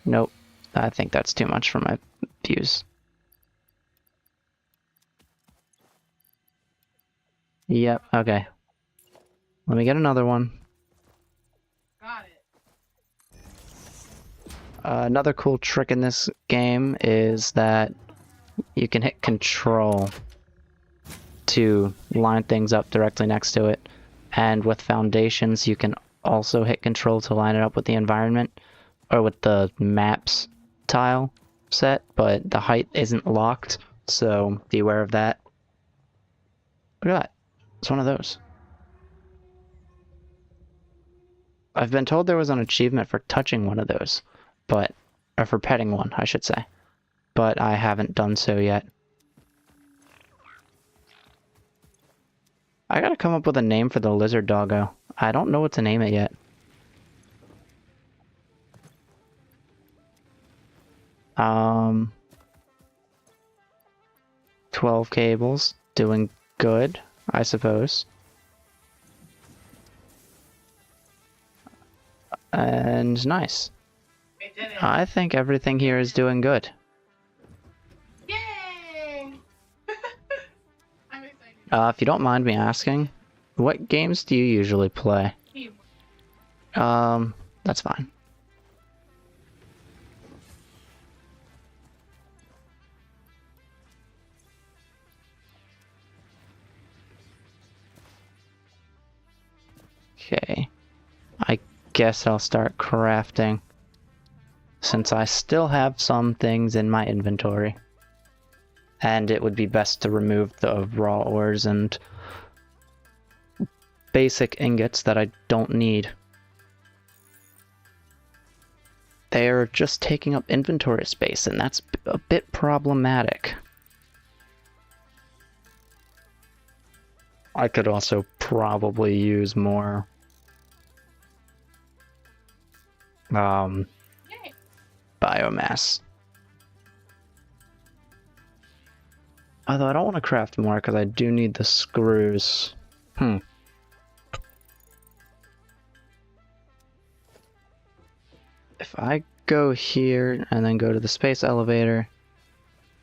Nope, I think that's too much for my fuse. Yep, okay. Let me get another one. Got it. Another cool trick in this game is that you can hit control to line things up directly next to it. And with foundations, you can also hit control to line it up with the environment, or with the maps tile set, but the height isn't locked, so be aware of that. Look at that. It's one of those. I've been told there was an achievement for touching one of those, or for petting one, I should say. But I haven't done so yet. I gotta come up with a name for the lizard doggo. I don't know what to name it yet. Um, 12 cables, doing good, I suppose. And nice. We did it. I think everything here is doing good. Yay! I'm excited. If you don't mind me asking, what games do you usually play? That's fine. Okay. I guess I'll start crafting, since I still have some things in my inventory. And it would be best to remove the raw ores and basic ingots that I don't need. They're just taking up inventory space, and that's a bit problematic. I could also probably use more Yay! biomass. Although I don't want to craft more because I do need the screws. If I go here and then go to the space elevator,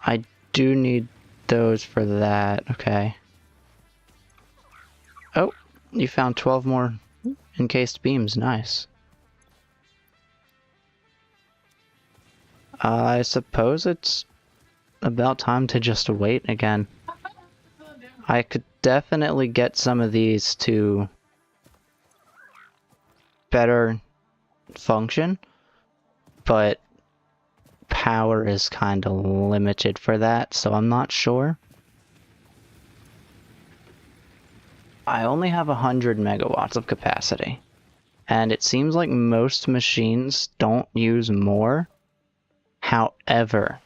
I do need those for that. Okay. Oh, you found 12 more encased beams. Nice. I suppose it's about time to just wait again. I could definitely get some of these to better function, but power is kind of limited for that, so I'm not sure. I only have 100 megawatts of capacity, and it seems like most machines don't use more. However,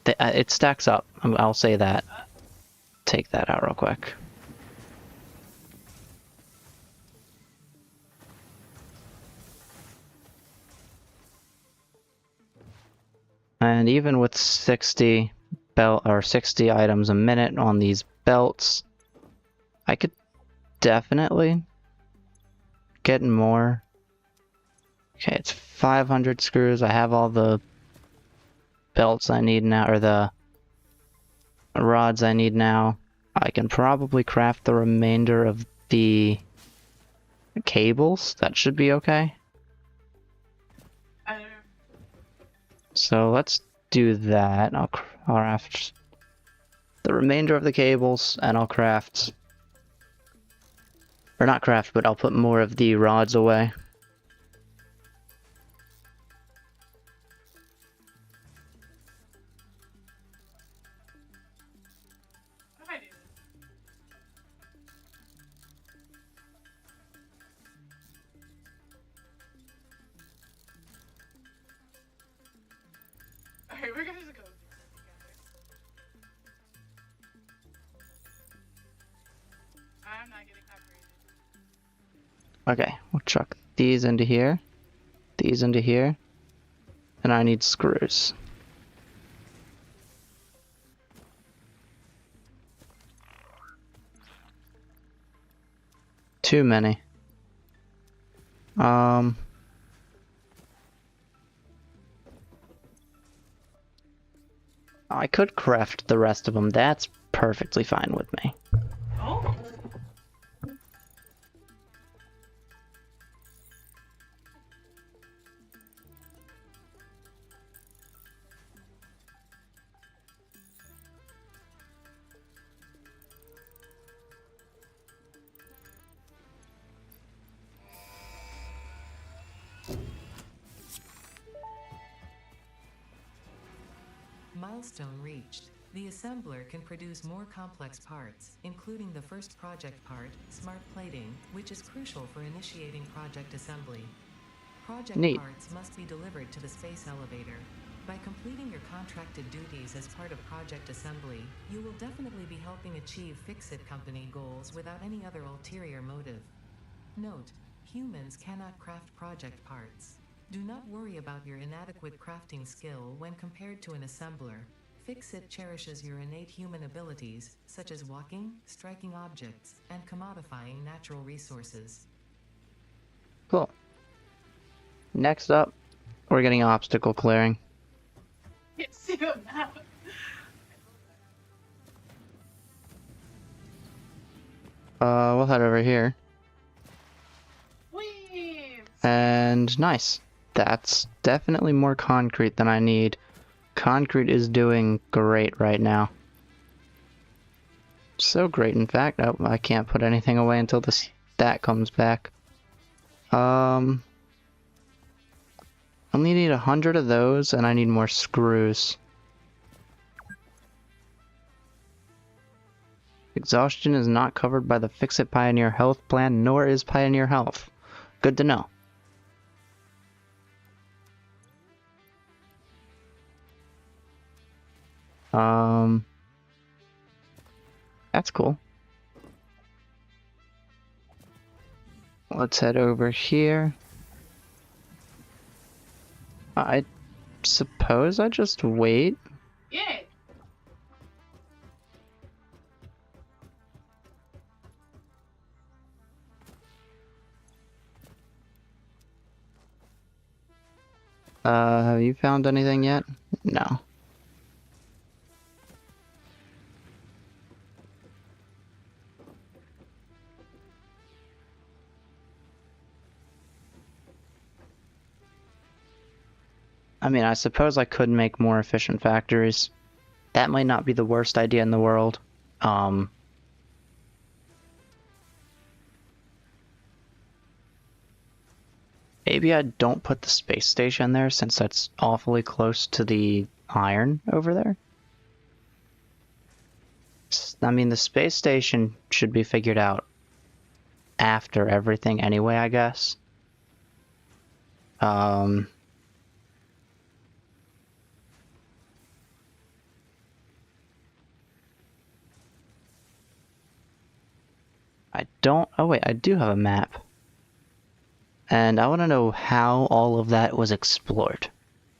it stacks up. I'll say that. Take that out real quick. And even with 60 items a minute on these belts, I could definitely get more. Okay, it's 500 screws. I have all the belts I need now, or the rods I need now. I can probably craft the remainder of the cables. That should be okay. So let's do that. I'll craft the remainder of the cables, and I'll craft... Or not craft, but I'll put more of the rods away. Okay, we're gonna just go through this together. I'm not getting copyrighted. Okay, we'll chuck these into here, and I need screws. Too many. I could craft the rest of them. That's perfectly fine with me. Oh. Milestone reached. The assembler can produce more complex parts, including the first project part, smart plating, which is crucial for initiating project assembly. Project Neat. parts must be delivered to the space elevator. By completing your contracted duties as part of project assembly, you will definitely be helping achieve Fix-It Company goals without any other ulterior motive. Note: humans cannot craft project parts. Do not worry about your inadequate crafting skill when compared to an assembler. Fix-It cherishes your innate human abilities, such as walking, striking objects, and commodifying natural resources. Cool. Next up, we're getting obstacle clearing. Can't see them now. We'll head over here. Whee! And nice. That's definitely more concrete than I need. Concrete is doing great right now. So great, in fact. Oh, I can't put anything away until this stat comes back. I only need 100 of those, and I need more screws. Exhaustion is not covered by the Fix-It Pioneer Health Plan, nor is Pioneer Health. Good to know. That's cool. Let's head over here. I suppose I just wait. Yeah. Have you found anything yet? No. I mean, I suppose I could make more efficient factories. That might not be the worst idea in the world. Maybe I don't put the space station there since that's awfully close to the iron over there. I mean, the space station should be figured out after everything anyway, I guess. I don't... Oh wait, I do have a map. And I want to know how all of that was explored.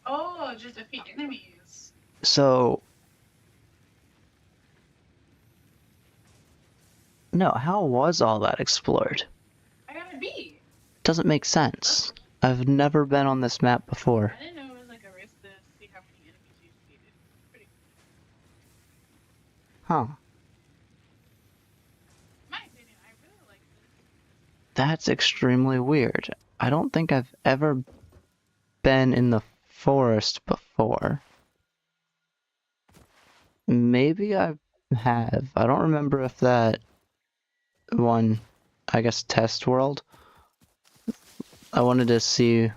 Oh, just defeat enemies. So... No, how was all that explored? I got a B. Doesn't make sense. I've never been on this map before. I didn't know it was like a race to see how many enemies you defeated. Pretty Huh. In my opinion, I really like this. That's extremely weird. I don't think I've ever been in the forest before. Maybe I have. I don't remember if that one, I guess, test world. I wanted to see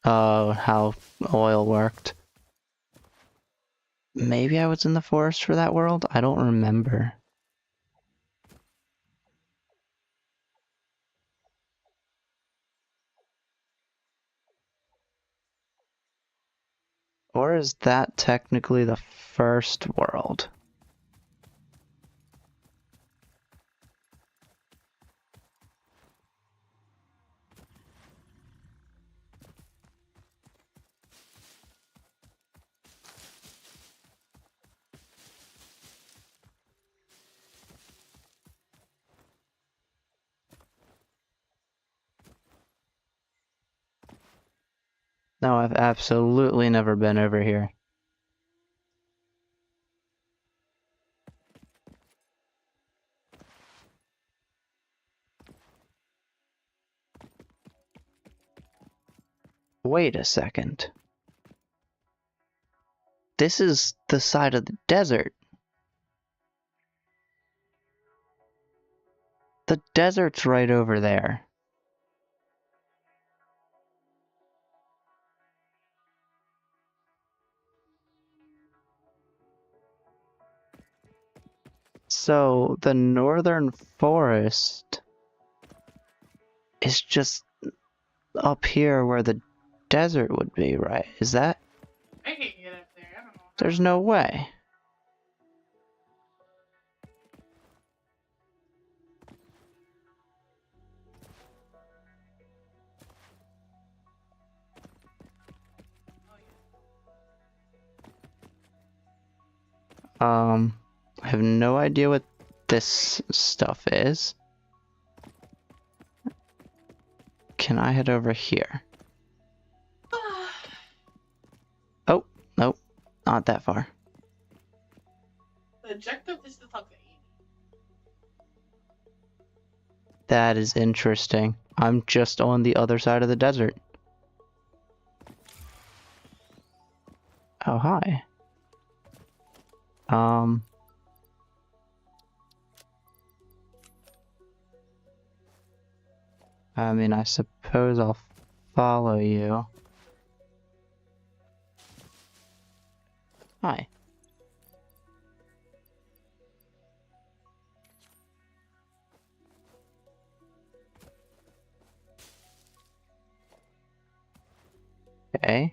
how oil worked. Maybe I was in the forest for that world? I don't remember. Or is that technically the first world? No, I've absolutely never been over here. Wait a second. This is the side of the desert. The desert's right over there. So the northern forest is just up here where the desert would be, right? Is that? I can't get up there. I don't know. There's no way. I have no idea what this stuff is. Can I head over here? Oh, nope, not that far. The objective is to talk to Amy. That is interesting. I'm just on the other side of the desert. Oh, hi. I mean, I suppose I'll follow you. Hi. Okay.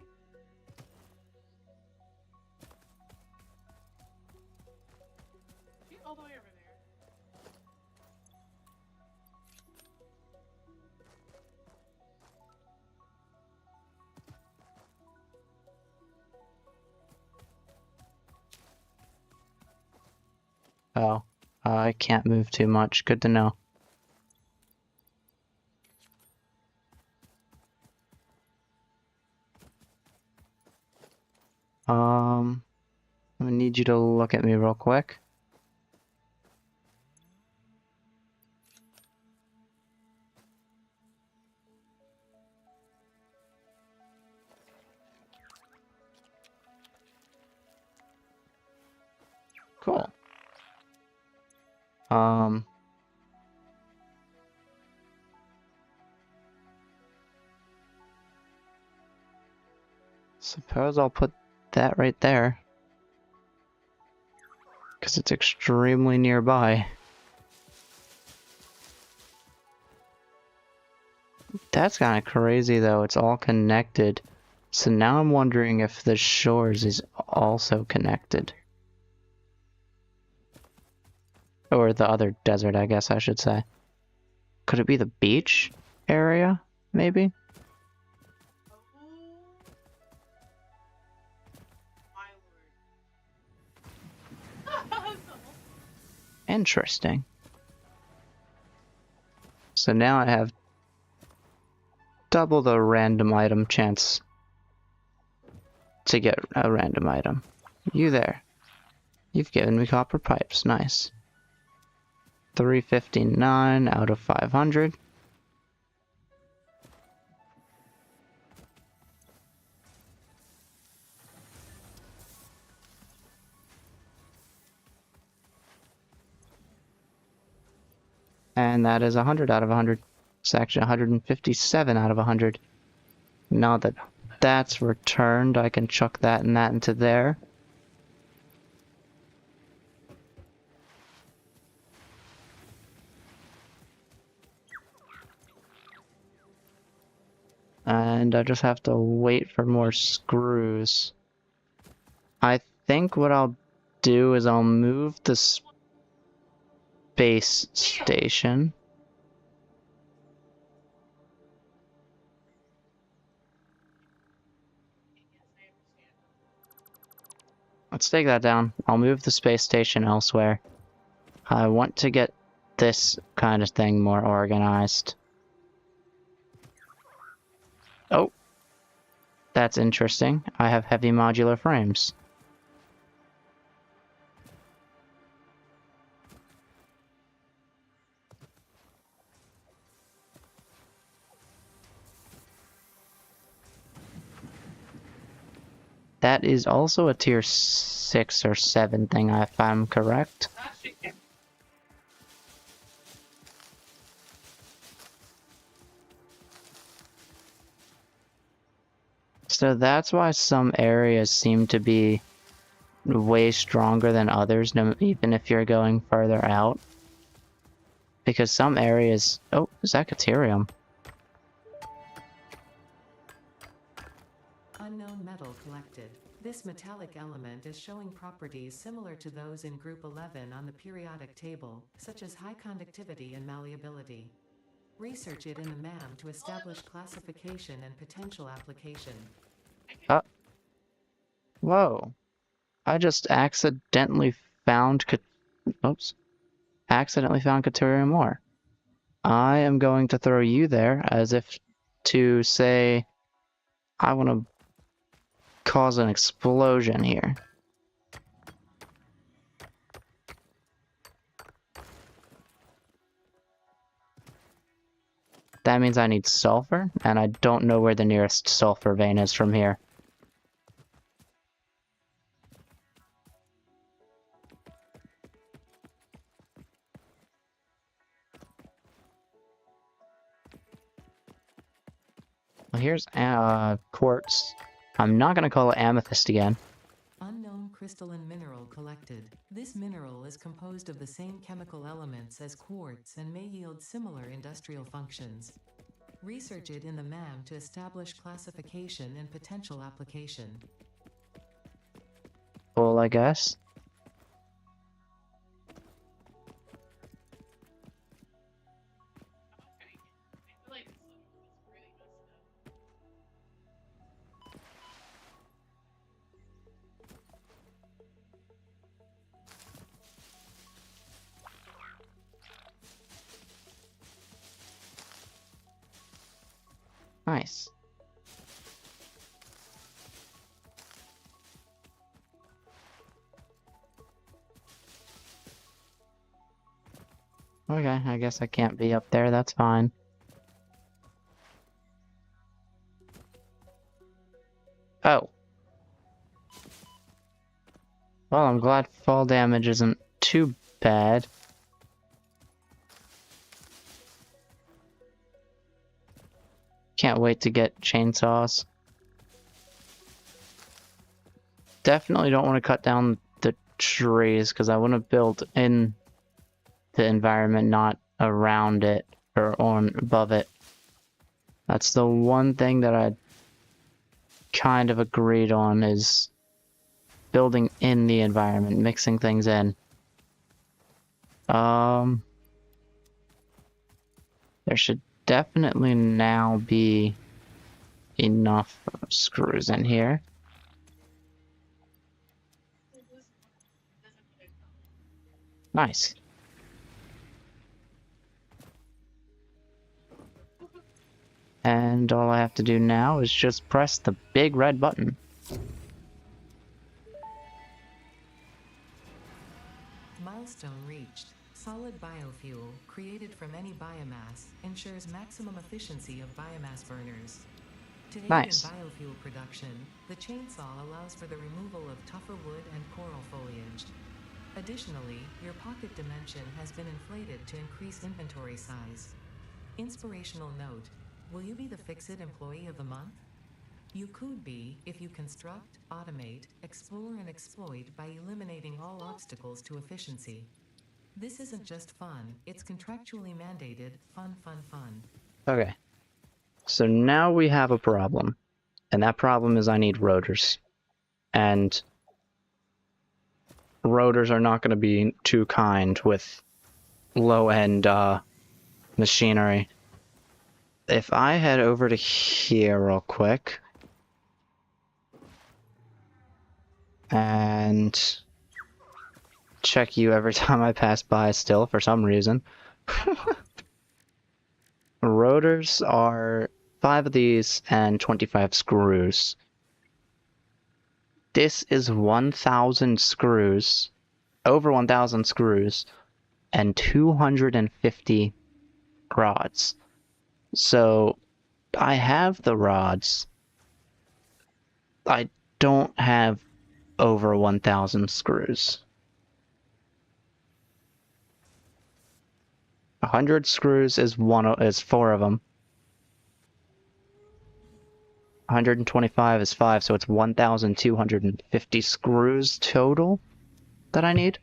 She's all the way over there. Oh, I can't move too much. Good to know. I'm gonna need you to look at me real quick. Um, suppose I'll put that right there. Because it's extremely nearby. That's kind of crazy though, it's all connected. So now I'm wondering if the shores is also connected. Or the other desert, I guess I should say. Could it be the beach area, maybe? Oh, my lord. Interesting. So now I have double the random item chance to get a random item. You there. You've given me copper pipes, nice. 359 out of 500. And that is 100 out of 100. It's actually 157 out of 100. Now that that's returned, I can chuck that and that into there. And I just have to wait for more screws. I think what I'll do is I'll move the space station. Let's take that down. I'll move the space station elsewhere. I want to get this kind of thing more organized. Oh, that's interesting. I have heavy modular frames. That is also a tier 6 or 7 thing, if I'm correct. So that's why some areas seem to be way stronger than others, even if you're going further out. Because some areas... Oh, Zacaterium. Unknown metal collected. This metallic element is showing properties similar to those in Group 11 on the periodic table, such as high conductivity and malleability. Research it in the MAM to establish classification and potential application. Whoa. I just accidentally found... Oops. Accidentally found Caterium ore. I am going to throw you there as if to say... I want to cause an explosion here. That means I need sulfur, and I don't know where the nearest sulfur vein is from here. Well, here's quartz. I'm not going to call it amethyst again. Unknown crystalline mineral collected. This mineral is composed of the same chemical elements as quartz and may yield similar industrial functions. Research it in the MAM to establish classification and potential application. Cool, I guess. Okay. I feel like this is really messed up. Nice. Okay, I guess I can't be up there, that's fine. Oh. Well, I'm glad fall damage isn't too bad. Can't wait to get chainsaws. Definitely don't want to cut down the trees because I want to build in the environment, not around it or on above it. That's the one thing that I kind of agreed on, is building in the environment, mixing things in. There should definitely now be enough screws in here. Nice. And all I have to do now is just press the big red button. Milestone reached. Solid biofuel, created from any biomass, ensures maximum efficiency of biomass burners. To aid Nice. in biofuel production, the chainsaw allows for the removal of tougher wood and coral foliage. Additionally, your pocket dimension has been inflated to increase inventory size. Inspirational note: will you be the Fix-It Employee of the Month? You could be if you construct, automate, explore, and exploit by eliminating all obstacles to efficiency. This isn't just fun, it's contractually mandated fun, fun, fun. Okay. So now we have a problem. And that problem is I need rotors. And rotors are not going to be too kind with low-end machinery. If I head over to here real quick and check you every time I pass by still for some reason. Rotors are 5 of these and 25 screws. This is 1,000 screws, over 1,000 screws, and 250 rods. So I have the rods. I don't have over 1,000 screws. 100 screws is 4 of them. 125 is 5, so it's 1,250 screws total that I need.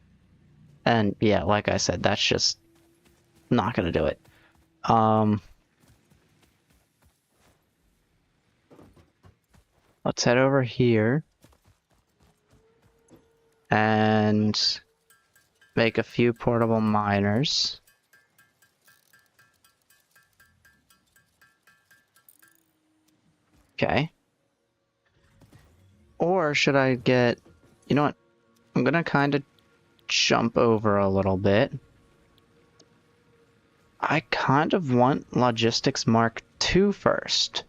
And yeah, like I said, that's just not gonna do it. Let's head over here and make a few portable miners. Okay. Or should I get... You know what? I'm gonna kind of jump over a little bit. I kind of want Logistics Mark II first.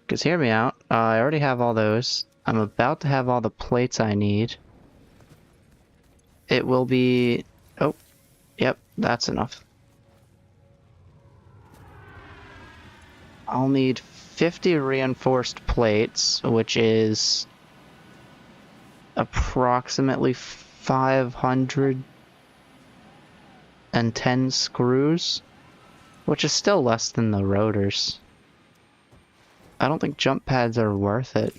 Because hear me out. I already have all those. I'm about to have all the plates I need. It will be... Oh, yep, that's enough. I'll need 50 reinforced plates, which is approximately 510 screws, which is still less than the rotors. I don't think jump pads are worth it.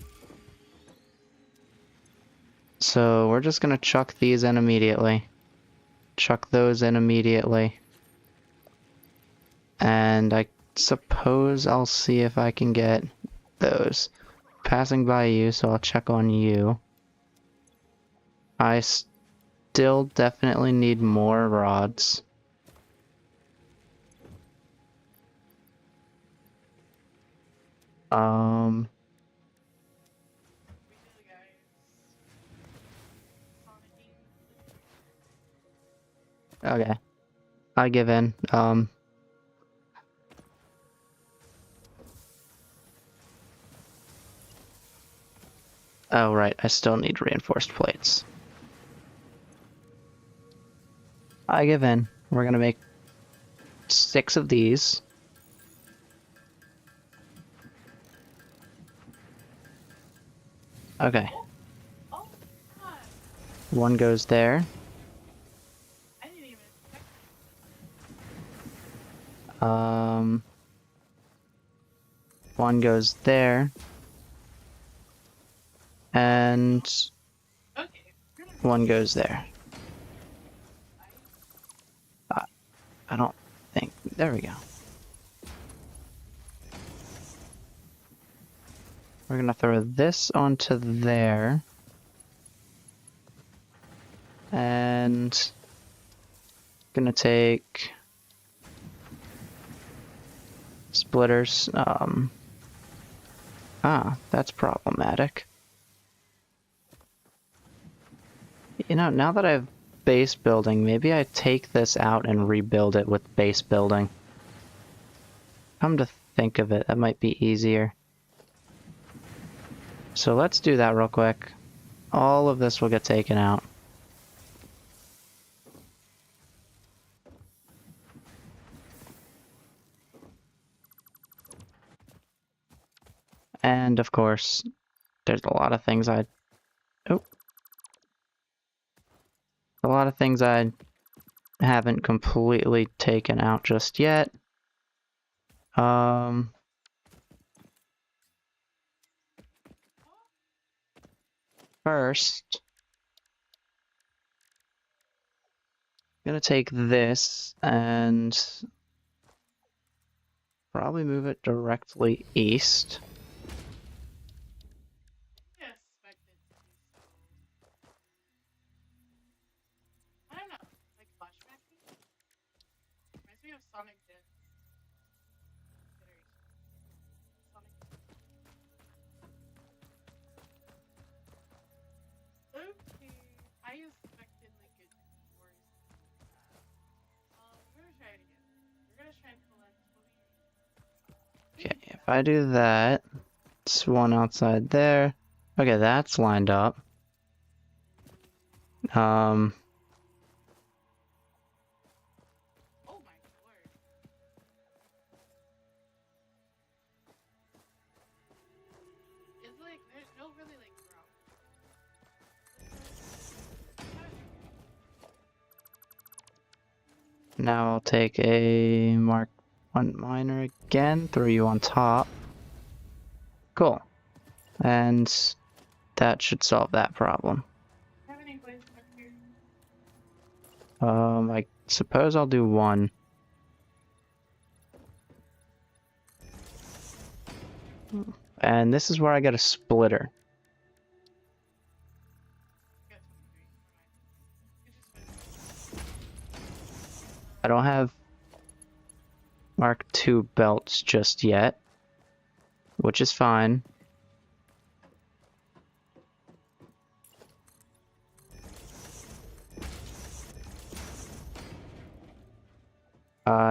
So we're just gonna chuck these in immediately. Chuck those in immediately. And I suppose I'll see if I can get those. Passing by you, so I'll check on you. I still definitely need more rods. Okay. I give in. Oh, right. I still need reinforced plates. I give in. We're gonna make 6 of these. Okay. Oh, God. One goes there. I didn't even One goes there. And Okay. We're gonna one goes there. I don't think... There we go. We're gonna throw this onto there. And... Gonna take... Splitters. That's problematic. You know, now that I have base building, maybe I take this out and rebuild it with base building. Come to think of it, that might be easier. So let's do that real quick. All of this will get taken out. And of course, there's a lot of things I haven't completely taken out just yet. First, I'm gonna take this and probably move it directly east. I expect it to do so. I don't know. Like flashbacking? Reminds me of Sonic Dance. Iteration. Sonic. Okay. I expected like a worse. We're gonna try it again. We're gonna try and collect 20. Okay, if I do that, it's one outside there. Okay, that's lined up. Oh my lord. It's like there's no really like route. Now I'll take a Mark 1 miner again, throw you on top. Cool. And that should solve that problem. Have any places up here? I suppose I'll do one. And this is where I get a splitter. Got 23. Never mind. It's just fine. I don't have Mark II belts just yet, which is fine.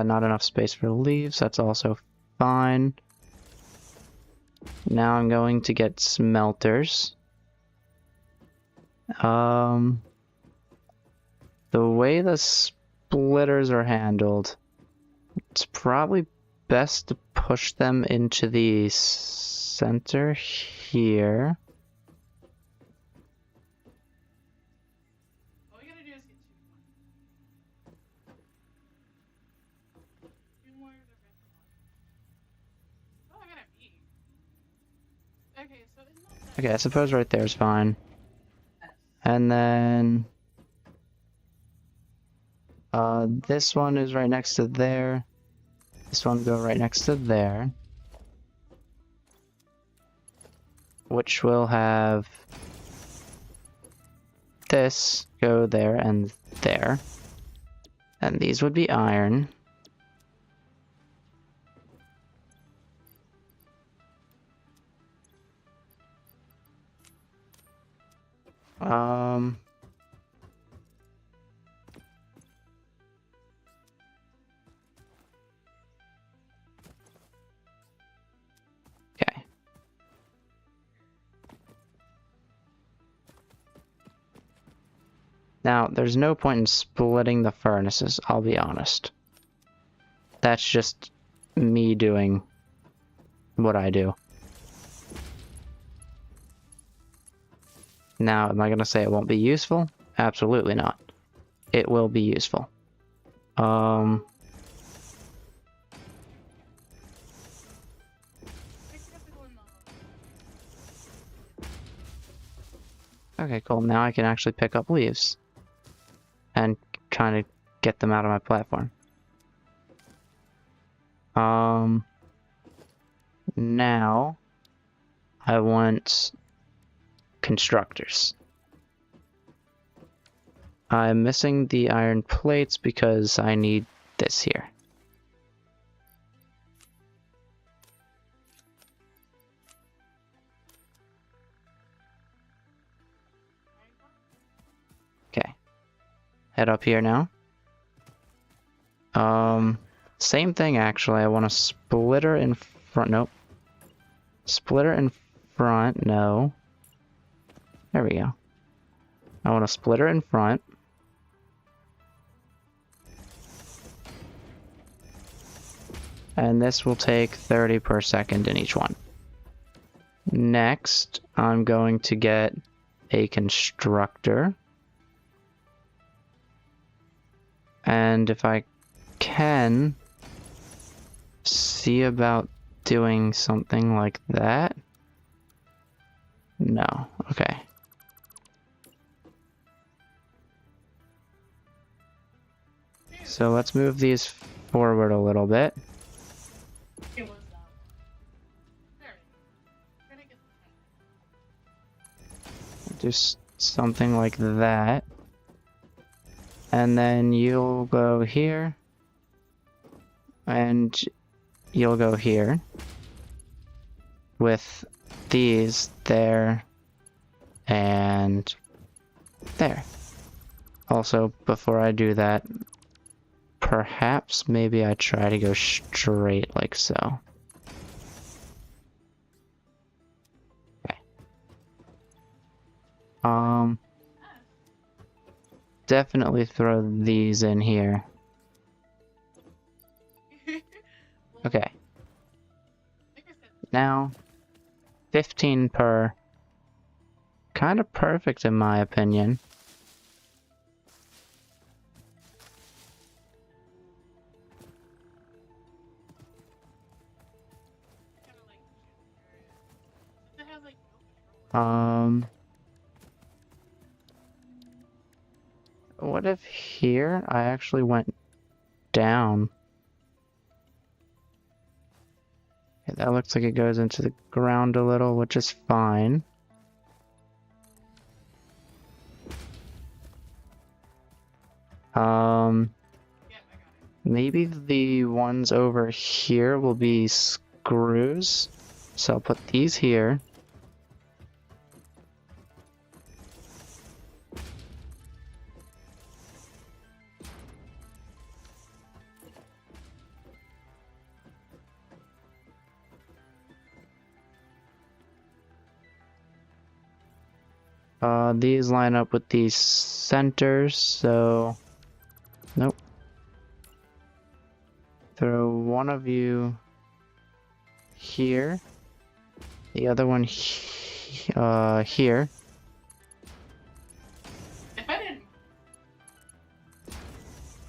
Not enough space for leaves, that's also fine. Now I'm going to get smelters. The way the splitters are handled, it's probably best to push them into the center here. All we gotta do is get two more of the red ones. Oh, I got a bee. Okay, so it's not that. Okay, I suppose right there is fine. And then this one is right next to there. This one go right next to there. Which will have this go there and there. And these would be iron. Okay. Now, there's no point in splitting the furnaces, I'll be honest. That's just me doing what I do. Now, am I going to say it won't be useful? Absolutely not. It will be useful. Okay, cool. Now I can actually pick up leaves. And kind of get them out of my platform. Now I want constructors. I'm missing the iron plates because I need this here. Okay. Head up here now. Same thing actually. I want a splitter in front. Nope. Splitter in front. No. There we go. I want a splitter in front. And this will take 30 per second in each one. Next, I'm going to get a constructor. And if I can see about doing something like that. No, okay. So let's move these forward a little bit. It was there. Gonna get the Do something like that. And then you'll go here. And you'll go here. With these there. And there. Also, before I do that, perhaps maybe I try to go straight like so. Okay. Definitely throw these in here. Okay. like I said, Now, 15 per. Kind of perfect in my opinion. kinda like since it has like no control. What if here I actually went down? Okay, that looks like it goes into the ground a little, which is fine. Yeah, I got it. Maybe the ones over here will be screws. So I'll put these here. These line up with these centers, so nope. Throw one of you here, the other one here. If I didn't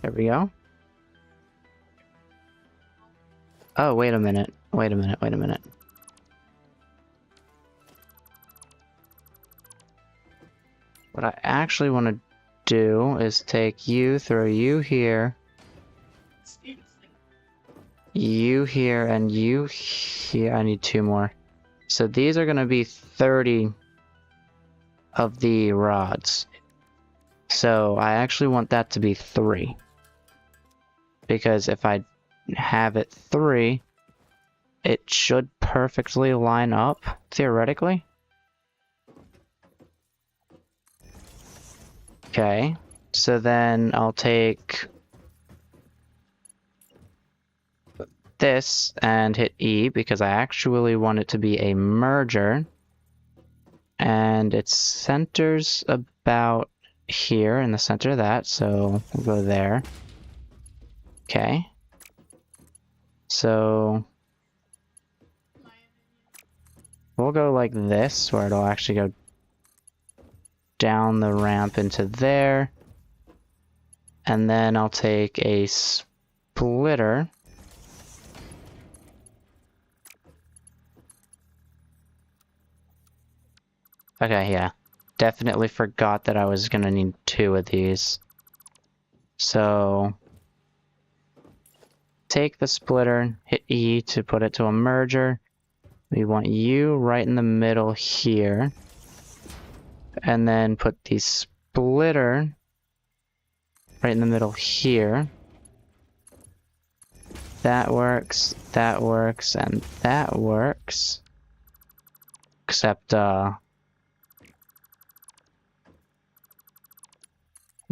There we go. Oh, wait a minute. Wait a minute. Wait a minute. What I actually want to do is take you, throw you here, seriously. you here, and you here. I need 2 more. So these are going to be 30 of the rods. So I actually want that to be 3. Because if I have it 3, it should perfectly line up, theoretically. Okay, so then I'll take this and hit E because I actually want it to be a merger. And it centers about here in the center of that, so we'll go there. Okay. So we'll go like this, where it'll actually go down the ramp into there. And then I'll take a splitter. Okay, yeah. definitely forgot that I was gonna need 2 of these. So take the splitter, hit E to put it to a merger. We want you right in the middle here. And then put the splitter right in the middle here. That works, and that works. Except,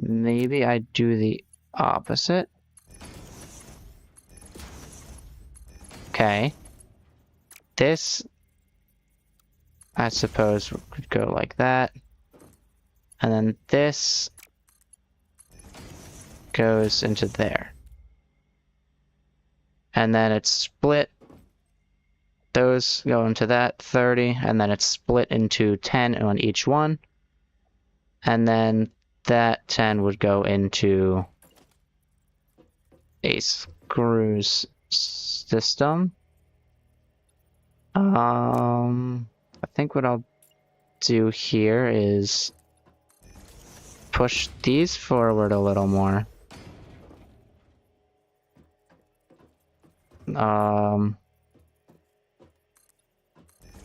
maybe I do the opposite. Okay. This, I suppose, could go like that. And then this goes into there. And then it's split. Those go into that 30, and then it's split into 10 on each one. And then that 10 would go into a screws system. I think what I'll do here is push these forward a little more.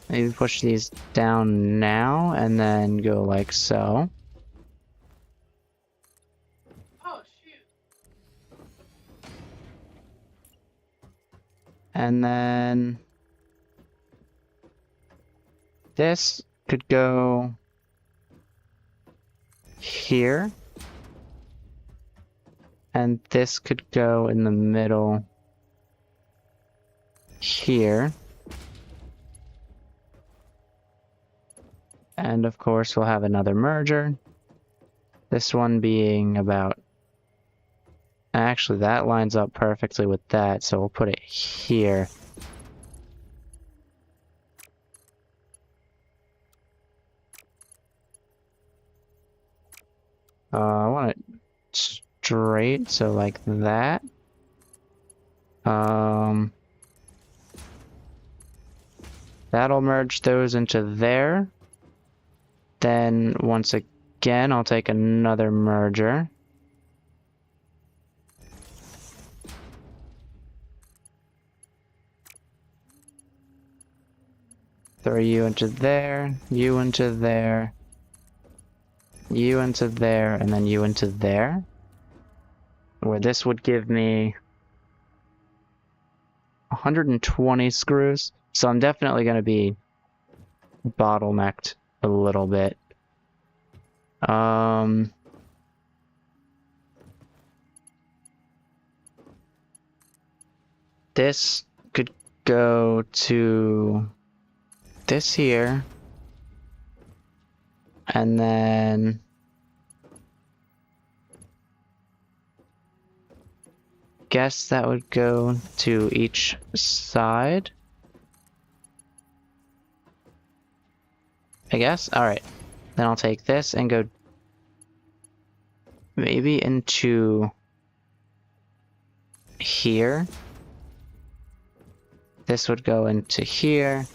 Maybe push these down now and then go like so. Oh, shoot. And then this could go here. And this could go in the middle here. And of course we'll have another merger. This one being about... Actually, that lines up perfectly with that, so we'll put it here. I want it straight, so like that. That'll merge those into there. Then once again, I'll take another merger. Throw you into there, you into there, you into there, and then you into there. Where this would give me 120 screws. So I'm definitely going to be bottlenecked a little bit. This could go to this here. And then guess that would go to each side. I guess? Alright. Then I'll take this and go maybe into here. This would go into here.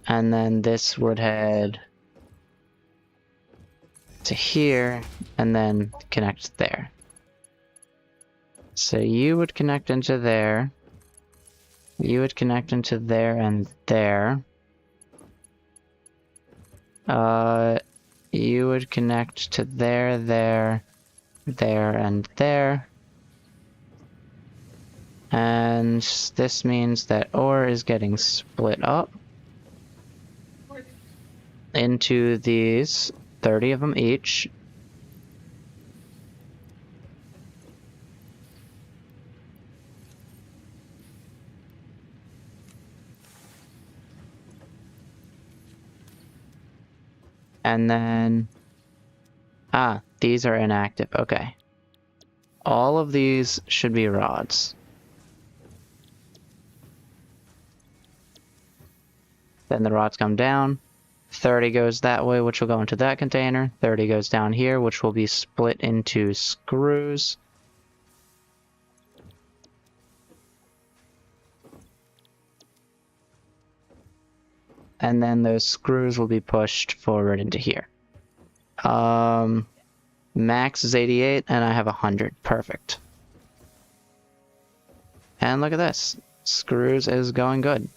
And then this would head to here and then connect there. So you would connect into there. You would connect into there and there. You would connect to there, there, there, and there. And this means that ore is getting split up into these, 30 of them each. And then, these are inactive, okay. All of these should be rods. Then the rods come down. 30 goes that way, which will go into that container. 30 goes down here, which will be split into screws. And then those screws will be pushed forward into here. Max is 88, and I have 100. Perfect. And look at this. Screws is going good.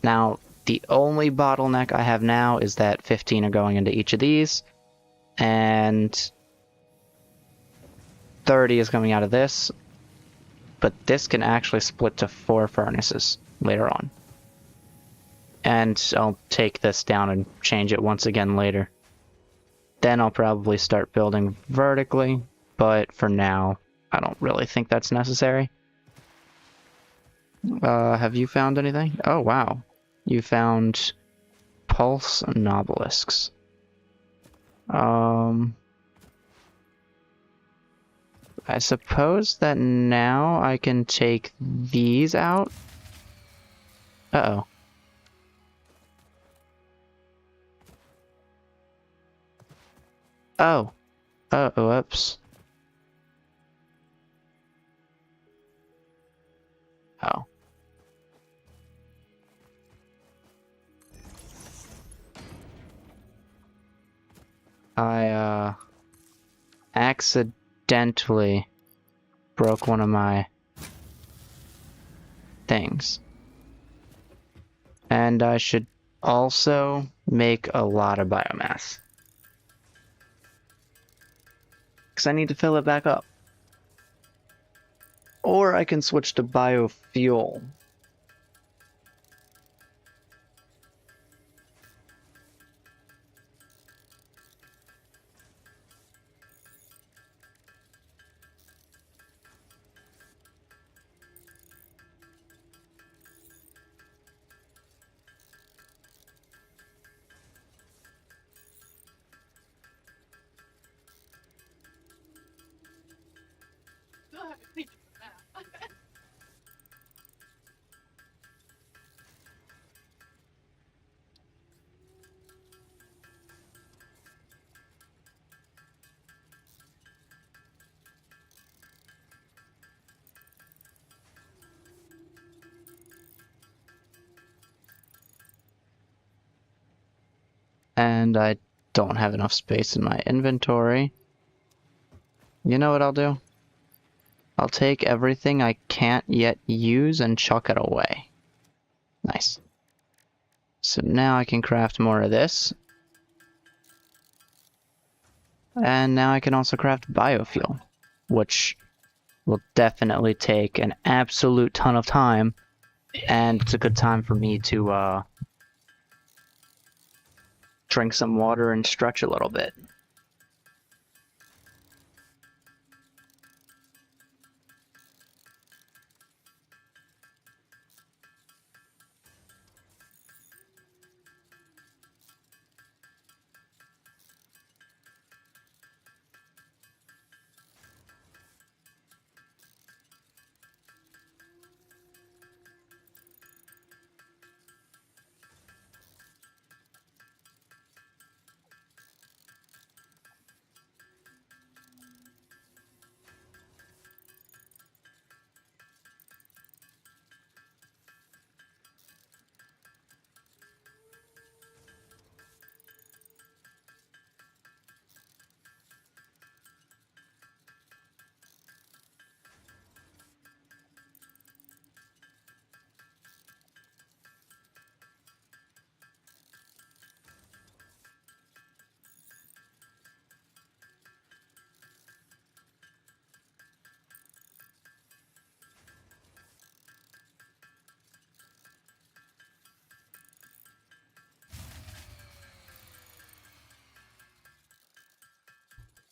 Now, the only bottleneck I have now is that 15 are going into each of these, and 30 is coming out of this, but this can actually split to 4 furnaces later on. And I'll take this down and change it once again later. Then I'll probably start building vertically, but for now, I don't really think that's necessary. Have you found anything? Oh, wow. You found pulse and obelisks. I suppose that now I can take these out. Uh-oh. Oh. Whoops. Oh. I, accidentally broke one of my things. And I should also make a lot of biomass. Because I need to fill it back up. Or I can switch to biofuel. Still haven't cleaned it now. And I don't have enough space in my inventory. You know what I'll do? I'll take everything I can't yet use and chuck it away. Nice. So now I can craft more of this. And now I can also craft biofuel, which will definitely take an absolute ton of time. And it's a good time for me to drink some water and stretch a little bit.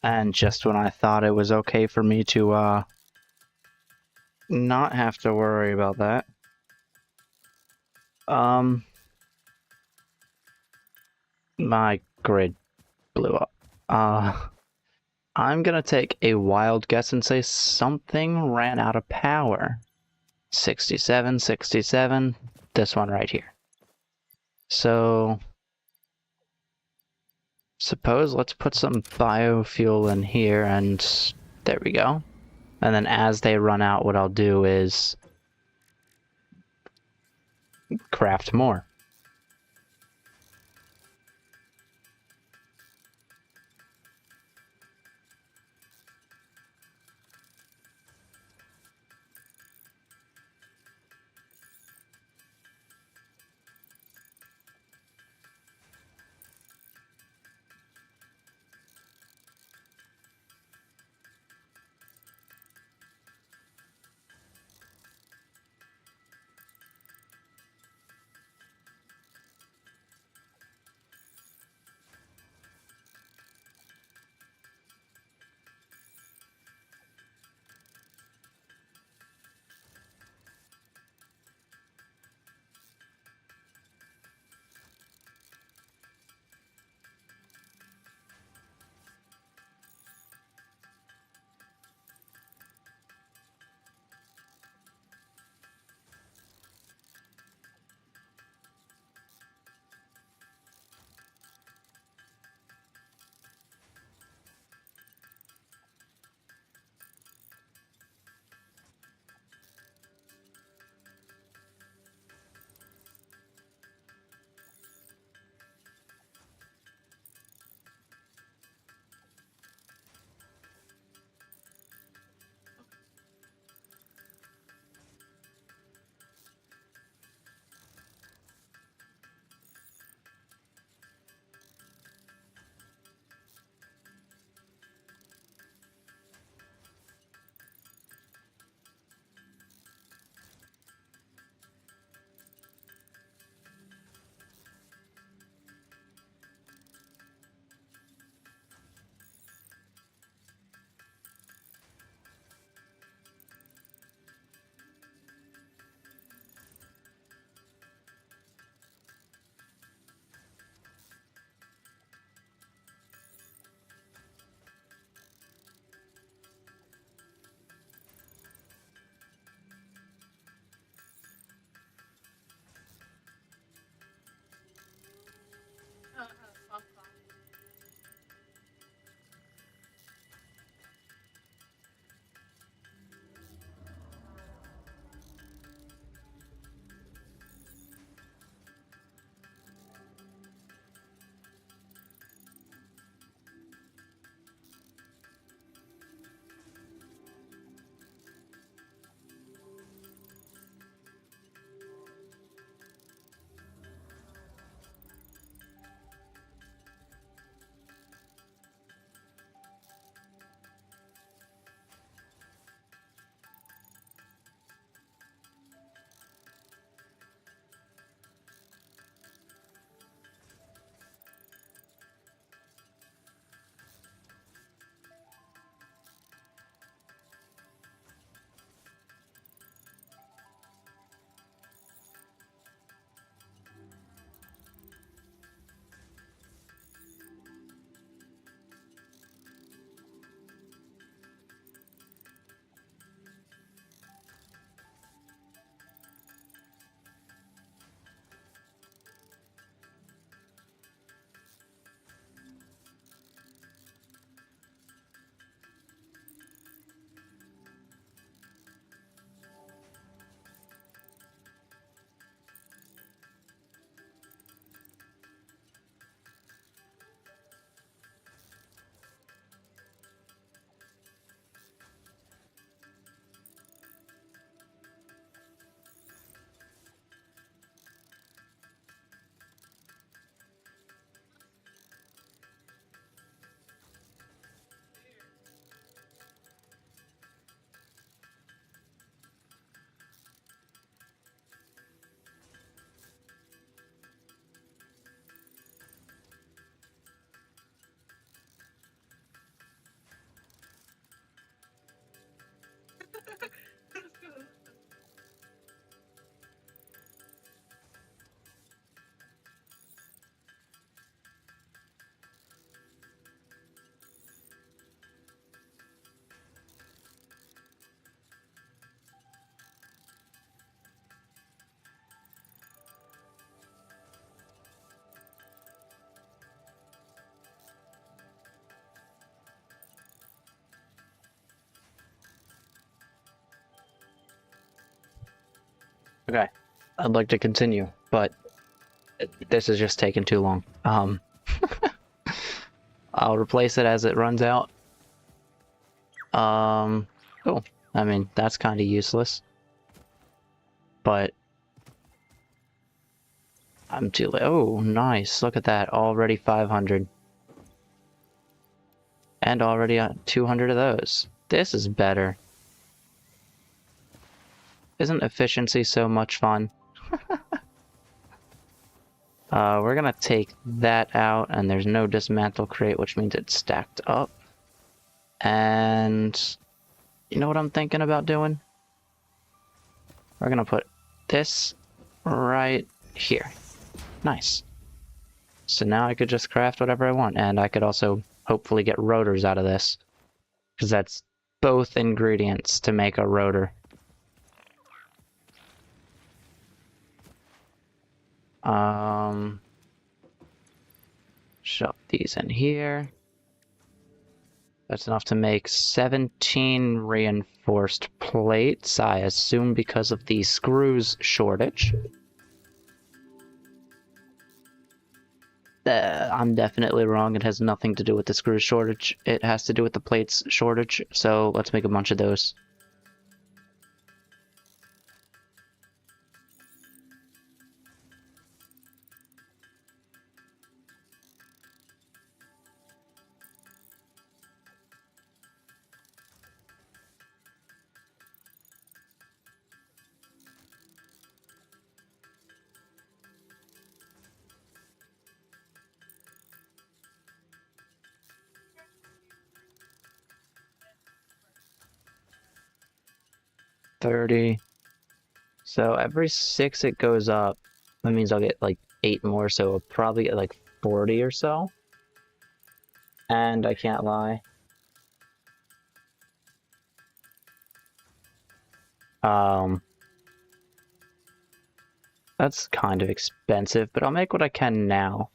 And just when I thought it was okay for me to not have to worry about that, my grid blew up. I'm gonna take a wild guess and say something ran out of power. 67, 67, this one right here. So, suppose let's put some biofuel in here, and there we go. And then as they run out, what I'll do is craft more. Okay. I'd like to continue, but this is just taking too long. I'll replace it as it runs out. Cool. I mean, that's kind of useless. But I'm too late. Oh, nice. Look at that. Already 500. And already 200 of those. This is better. Isn't efficiency so much fun? We're gonna take that out, and there's no dismantle crate, which means it's stacked up. And you know what I'm thinking about doing? We're gonna put this right here. Nice. So now I could just craft whatever I want, and I could also hopefully get rotors out of this, because that's both ingredients to make a rotor. Shove these in here. That's enough to make 17 reinforced plates, I assume because of the screws shortage. I'm definitely wrong. It has nothing to do with the screw shortage. It has to do with the plates shortage, so let's make a bunch of those. $30. So every 6 it goes up. That means I'll get like 8 more, so I'll probably get like 40 or so. And I can't lie. That's kind of expensive, but I'll make what I can now.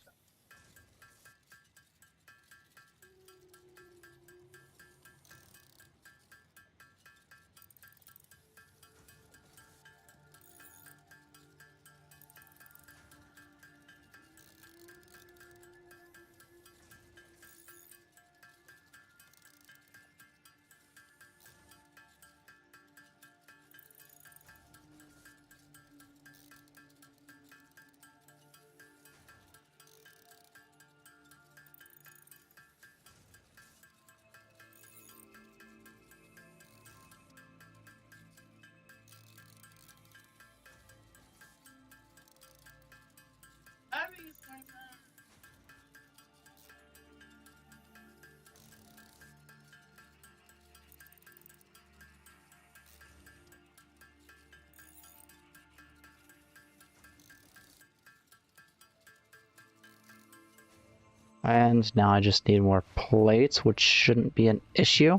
And now I just need more plates, which shouldn't be an issue.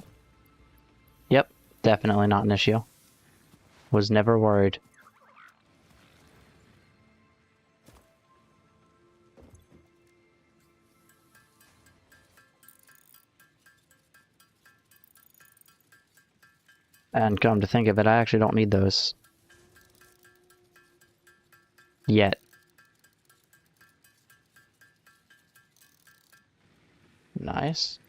Yep, definitely not an issue. Was never worried. And come to think of it, I actually don't need those. Yet. Nice.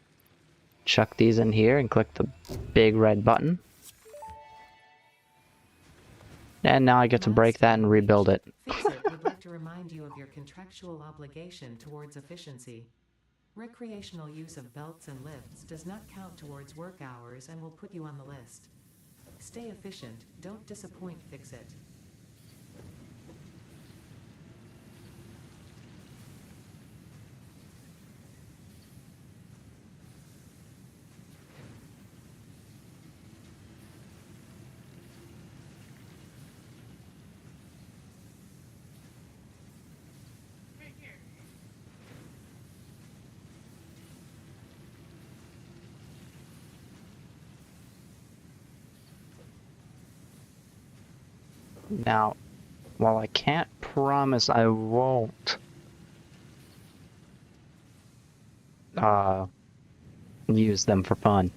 Chuck these in here and click the big red button. And now I get to break that and rebuild it. Fix-It would like to remind you of your contractual obligation towards efficiency. Recreational use of belts and lifts does not count towards work hours and will put you on the list. Stay efficient, don't disappoint, Fix-It. Right here. Now, while I can't promise I won't use them for fun,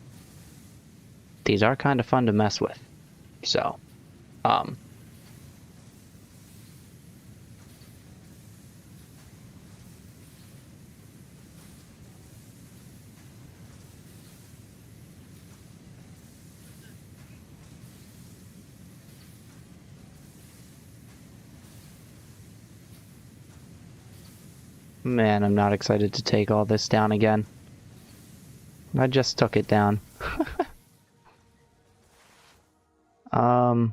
these are kind of fun to mess with. So, Man, I'm not excited to take all this down again. I just took it down. Hmm.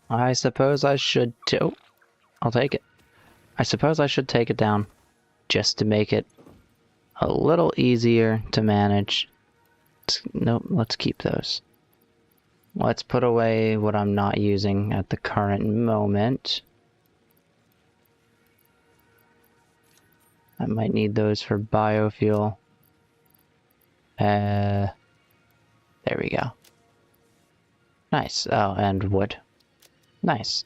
I suppose I should too. I'll take it. I suppose I should take it down, just to make it a little easier to manage. Nope, let's keep those. Let's put away what I'm not using at the current moment. I might need those for biofuel. There we go. Nice. Oh, and wood. Nice.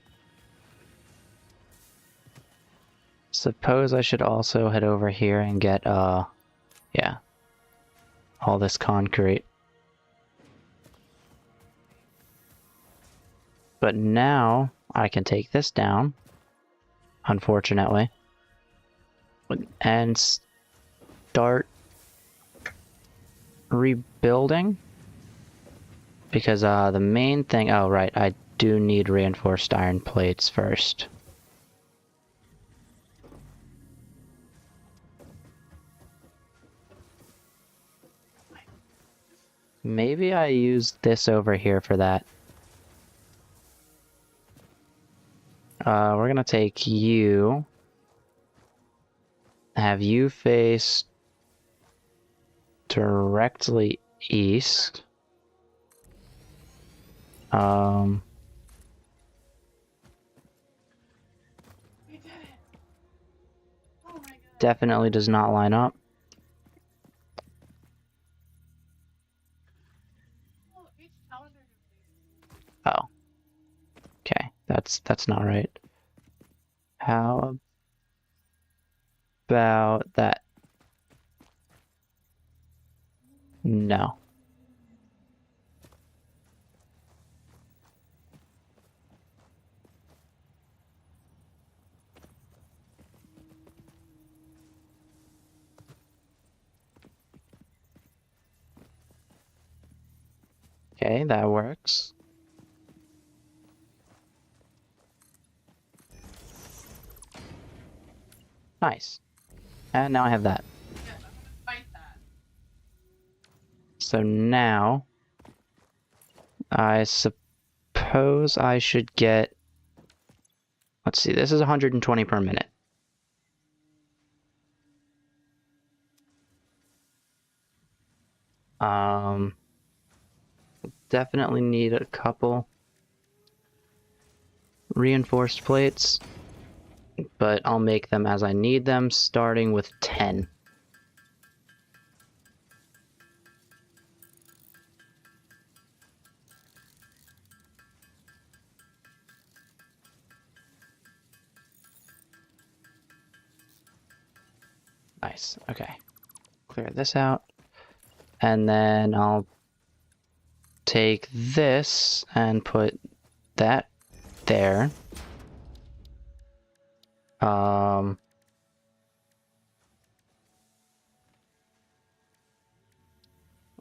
Suppose I should also head over here and get, yeah, all this concrete. But now I can take this down, unfortunately, and start rebuilding. Because the main thing, oh right, I do need reinforced iron plates first. Maybe I use this over here for that. We're gonna take you, have you face directly east. We did it! Oh my god. Definitely does not line up. Oh, each calendar complete. Oh. Okay, that's not right. How about that? No. Okay, that works. Nice. And now I have that. Yes, I'm gonna fight that. So now, I suppose I should get... Let's see, this is 120 per minute. Definitely need a couple reinforced plates, but I'll make them as I need them, starting with 10. Nice, okay. Clear this out. And then I'll take this and put that there.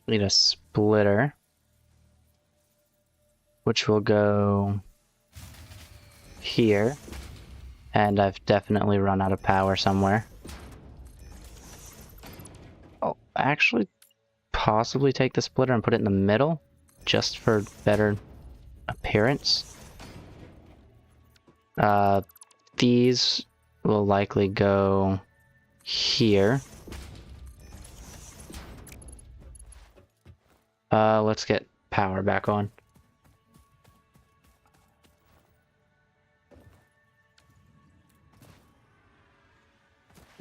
Need a splitter, which will go here. And I've definitely run out of power somewhere. I'll actually possibly take the splitter and put it in the middle, just for better appearance. These will likely go here. Let's get power back on.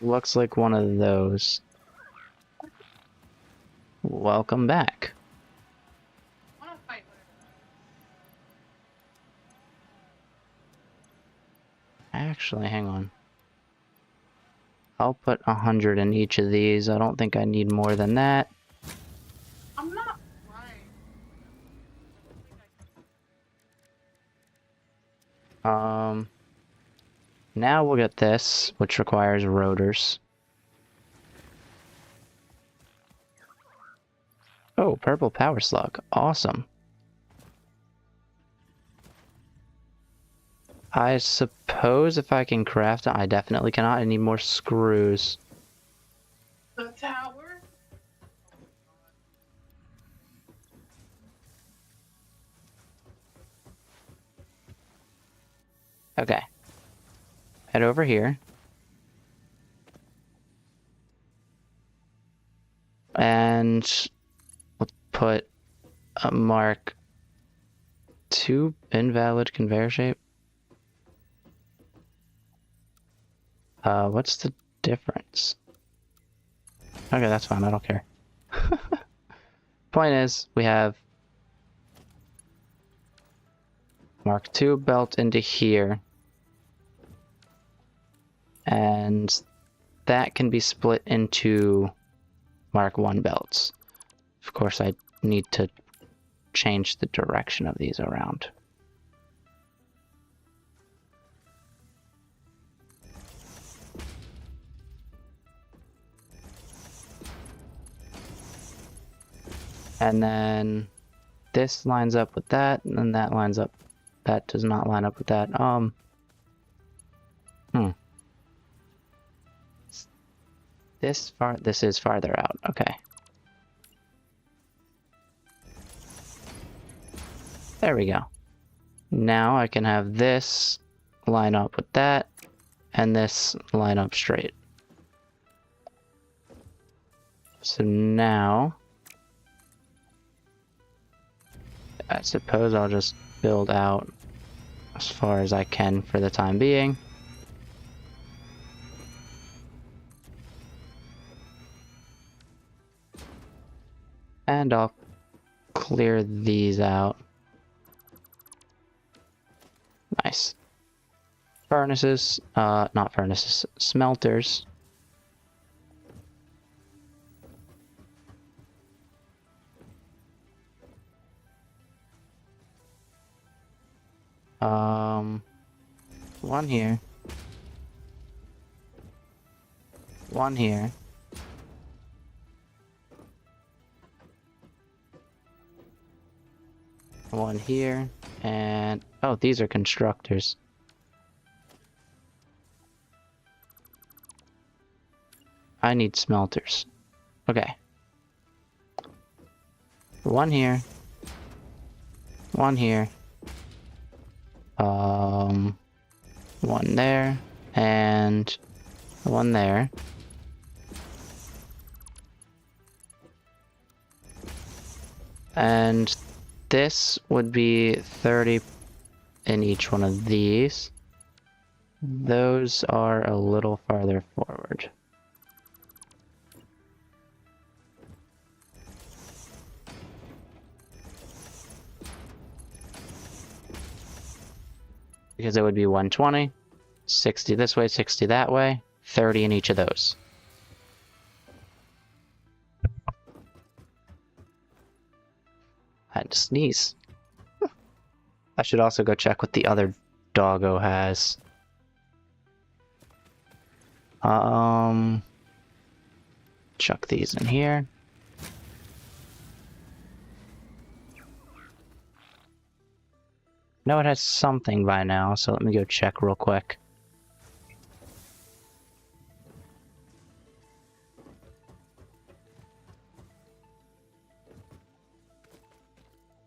Looks like one of those. Welcome back. I wanna fight whatever. Actually, hang on. I'll put 100 in each of these. I don't think I need more than that. I'm not lying. Now we'll get this, which requires rotors. Oh, purple power slug. Awesome. I suppose if I can craft it, I definitely cannot. I need more screws. The tower? Okay. Head over here. And we'll put a mark 2 invalid conveyor shape. What's the difference? Okay, that's fine. I don't care. Point is, we have Mark 2 belt into here. And that can be split into Mark 1 belts. Of course, I need to change the direction of these around. And then this lines up with that, and then that lines up. That does not line up with that. This is farther out. Okay. There we go. Now I can have this line up with that, and this line up straight. So now, I suppose I'll just build out as far as I can for the time being. And I'll clear these out. Nice. Furnaces, not furnaces, smelters. One here. One here. One here, and oh, these are constructors. I need smelters. Okay. One here. One here. One there, and one there. And this would be 30 in each one of these. Those are a little farther forward. Because it would be 120, 60 this way, 60 that way, 30 in each of those. I had to sneeze. I should also go check what the other doggo has. Chuck these in here. No, it has something by now, so let me go check real quick.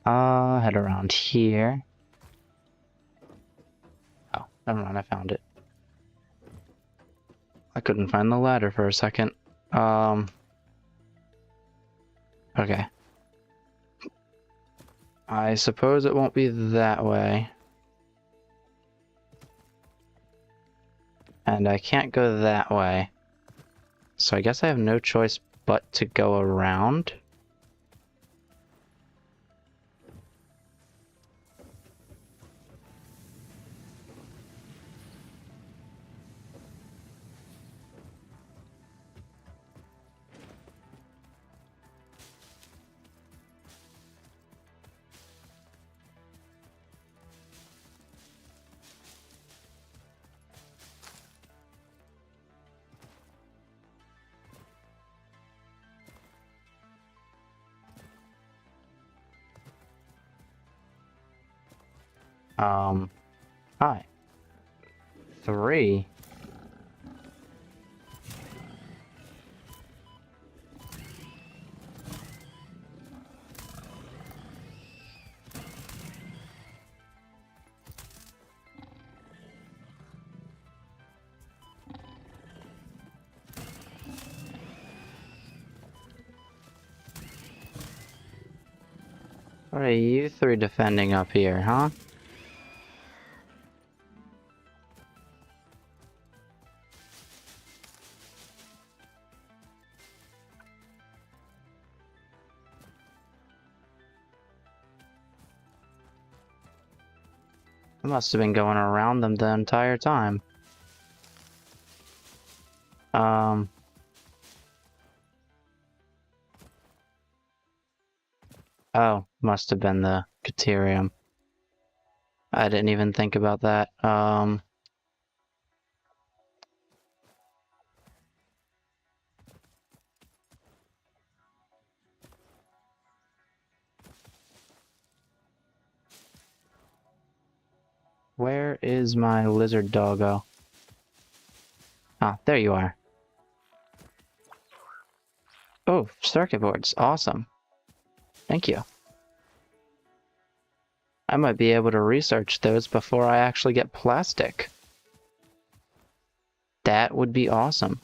Head around here. Oh, never mind, I found it. I couldn't find the ladder for a second. Okay. I suppose it won't be that way. And I can't go that way. So I guess I have no choice but to go around. Hi. 3. What are you 3 defending up here, huh? I must have been going around them the entire time. Oh, must have been the Caterium. I didn't even think about that. Where is my lizard doggo? Ah, there you are. Oh, circuit boards. Awesome. Thank you. I might be able to research those before I actually get plastic. That would be awesome.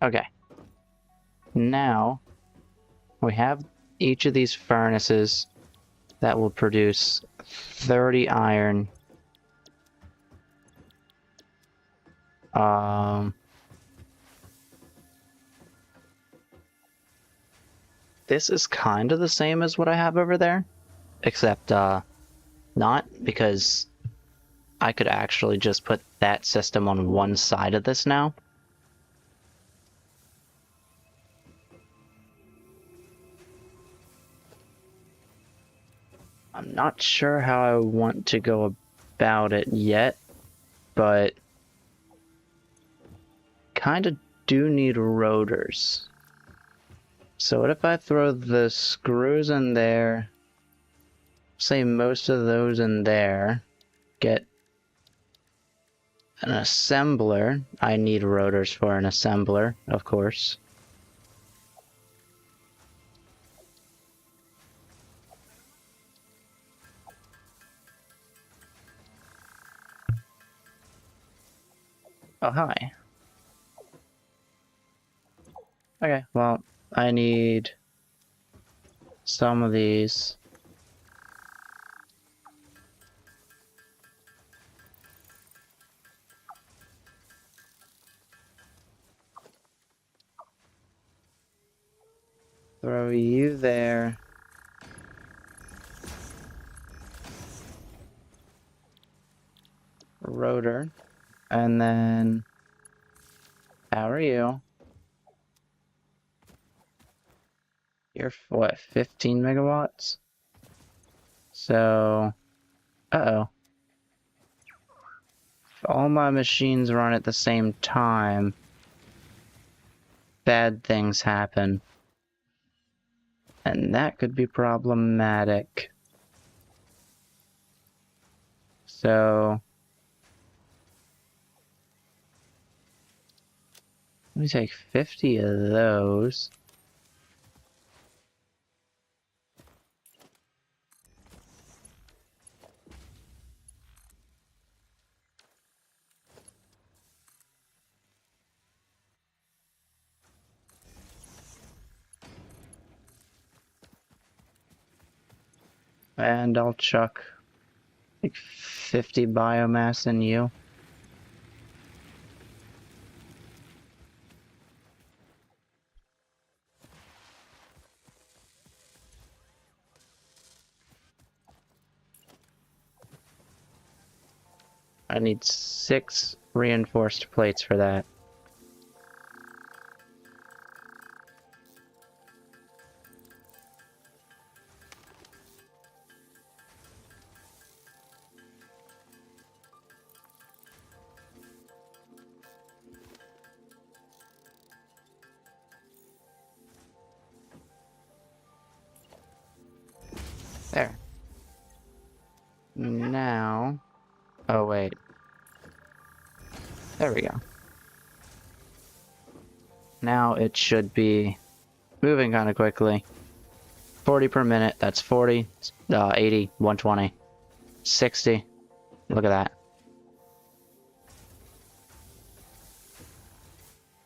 Okay. Now, we have each of these furnaces that will produce 30 iron. This is kind of the same as what I have over there, except not, because I could actually just put that system on one side of this now. I'm not sure how I want to go about it yet, but kind of do need rotors. So what if I throw the screws in there, say most of those in there, get an assembler. I need rotors for an assembler, of course. Oh, hi. Okay, well, I need some of these. Throw you there. Rotor. And then power you. You're what, 15 megawatts? So, uh-oh. If all my machines run at the same time, bad things happen. And that could be problematic. So, let me take 50 of those. And I'll chuck like 50 biomass in you. I need 6 reinforced plates for that. There. Now... Oh, wait. There we go. Now it should be moving kind of quickly. 40 per minute, that's 40, 80, 120, 60. Look at that.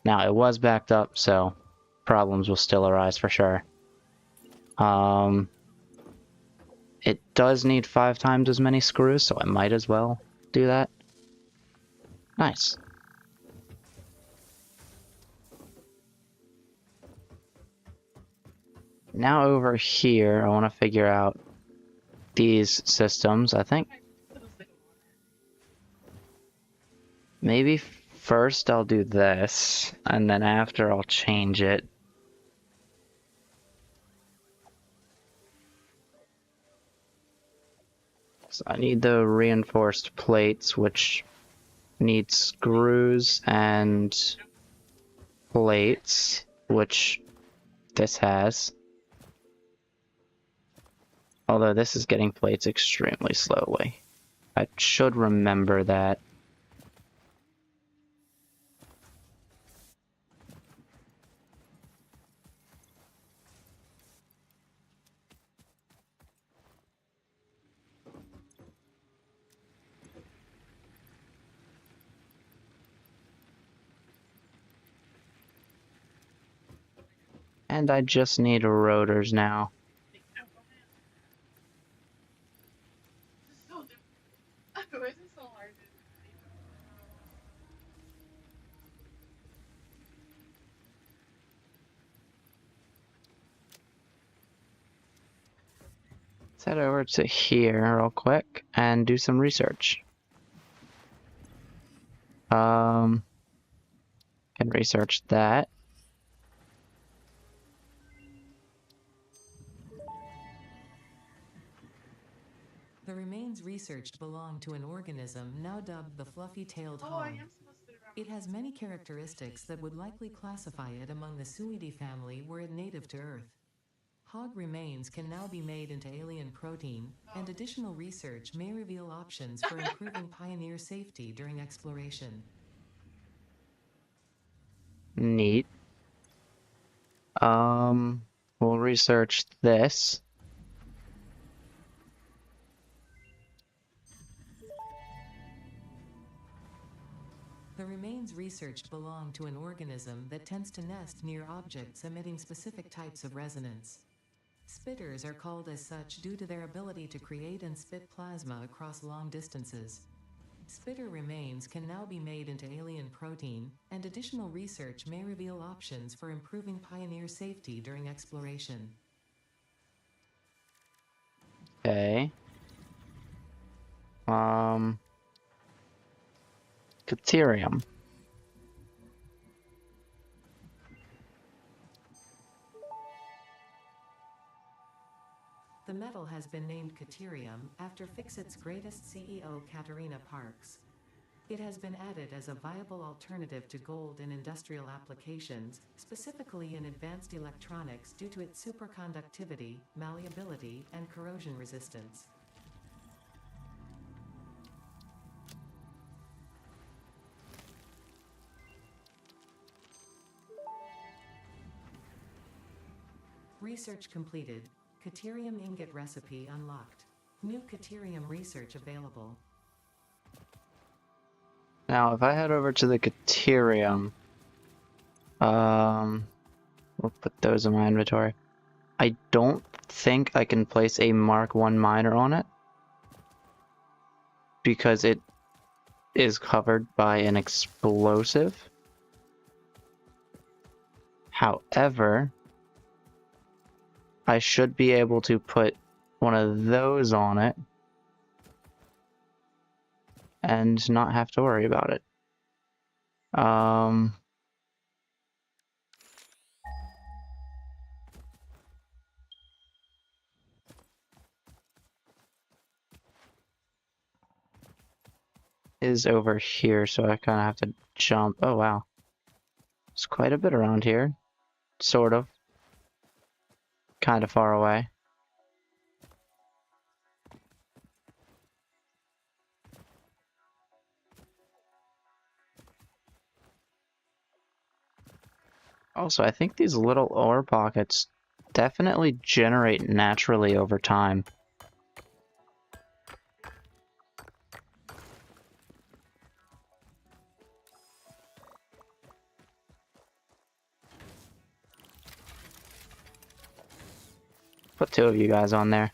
Now, it was backed up, so problems will still arise for sure. It does need 5 times as many screws, so I might as well do that. Nice. Now over here, I want to figure out these systems, I think. Maybe first I'll do this, and then after I'll change it. So I need the reinforced plates, which need screws and plates, which this has. Although this is getting plates extremely slowly. I should remember that. And I just need rotors now. Why is it so hard to Let's head over to here real quick and do some research. Can research that. The remains researched belong to an organism now dubbed the fluffy-tailed Oh, I hog. am supposed to remember. It has many characteristics that would likely classify it among the Suidae family were it native to Earth. Hog remains can now be made into alien protein, and additional research may reveal options for improving pioneer safety during exploration. Neat. We'll research this. The remains researched belong to an organism that tends to nest near objects emitting specific types of resonance. Spitters are called as such due to their ability to create and spit plasma across long distances. Spitter remains can now be made into alien protein, and additional research may reveal options for improving pioneer safety during exploration. Okay. Deuterium. The metal has been named Deuterium after Fixit's greatest CEO Katerina Parks. It has been added as a viable alternative to gold in industrial applications, specifically in advanced electronics due to its superconductivity, malleability, and corrosion resistance. Research completed. Deuterium ingot recipe unlocked. New Deuterium research available. Now, if I head over to the Deuterium, we'll put those in my inventory. I don't think I can place a Mark 1 miner on it because it is covered by an explosive. However, I should be able to put one of those on it and not have to worry about it. Is over here, so I kind of have to jump. Oh, wow. There's quite a bit around here. Sort of. Kind of far away. Also, I think these little ore pockets definitely generate naturally over time. Put 2 of you guys on there.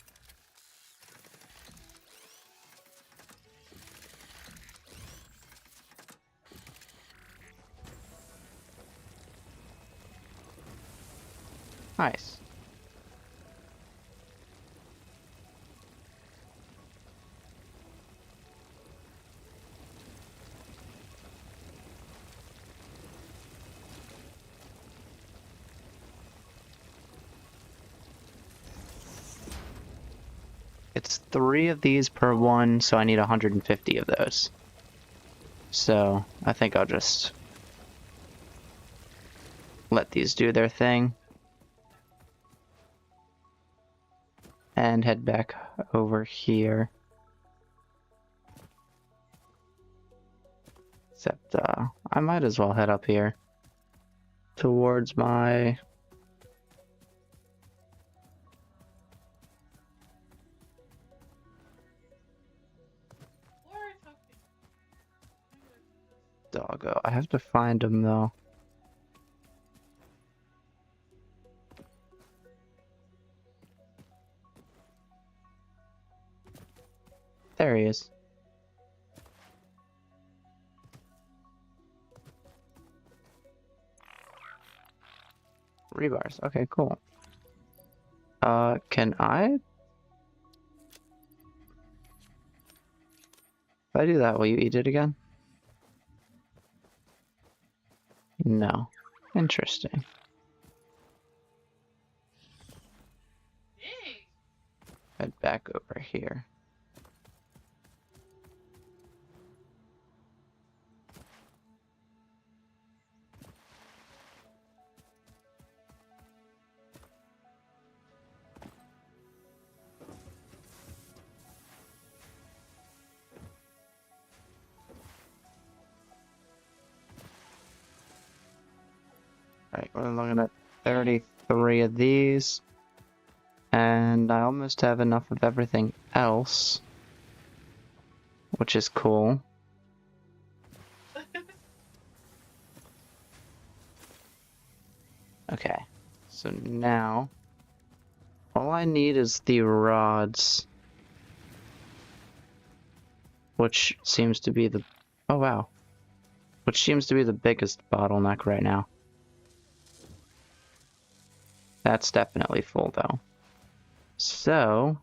Nice. It's 3 of these per one, so I need 150 of those. So I think I'll just let these do their thing. And head back over here. Except, I might as well head up here. Towards my... Or it's okay. doggo. I have to find him, though. There he is. Rebars. Okay, cool. Can I? If I do that, will you eat it again? No. Interesting. Dang. Head back over here. Alright, we're looking at 33 of these. And I almost have enough of everything else. Which is cool. Okay, so now all I need is the rods, which seems to be the, oh wow, which seems to be the biggest bottleneck right now. That's definitely full though. So,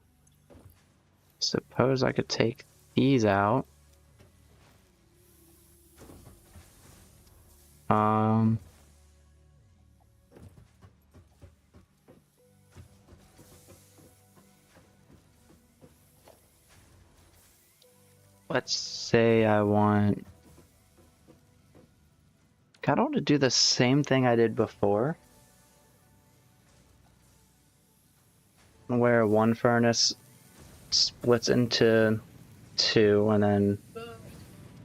suppose I could take these out. Let's say I want... I want to do the same thing I did before. Where one furnace splits into 2 and then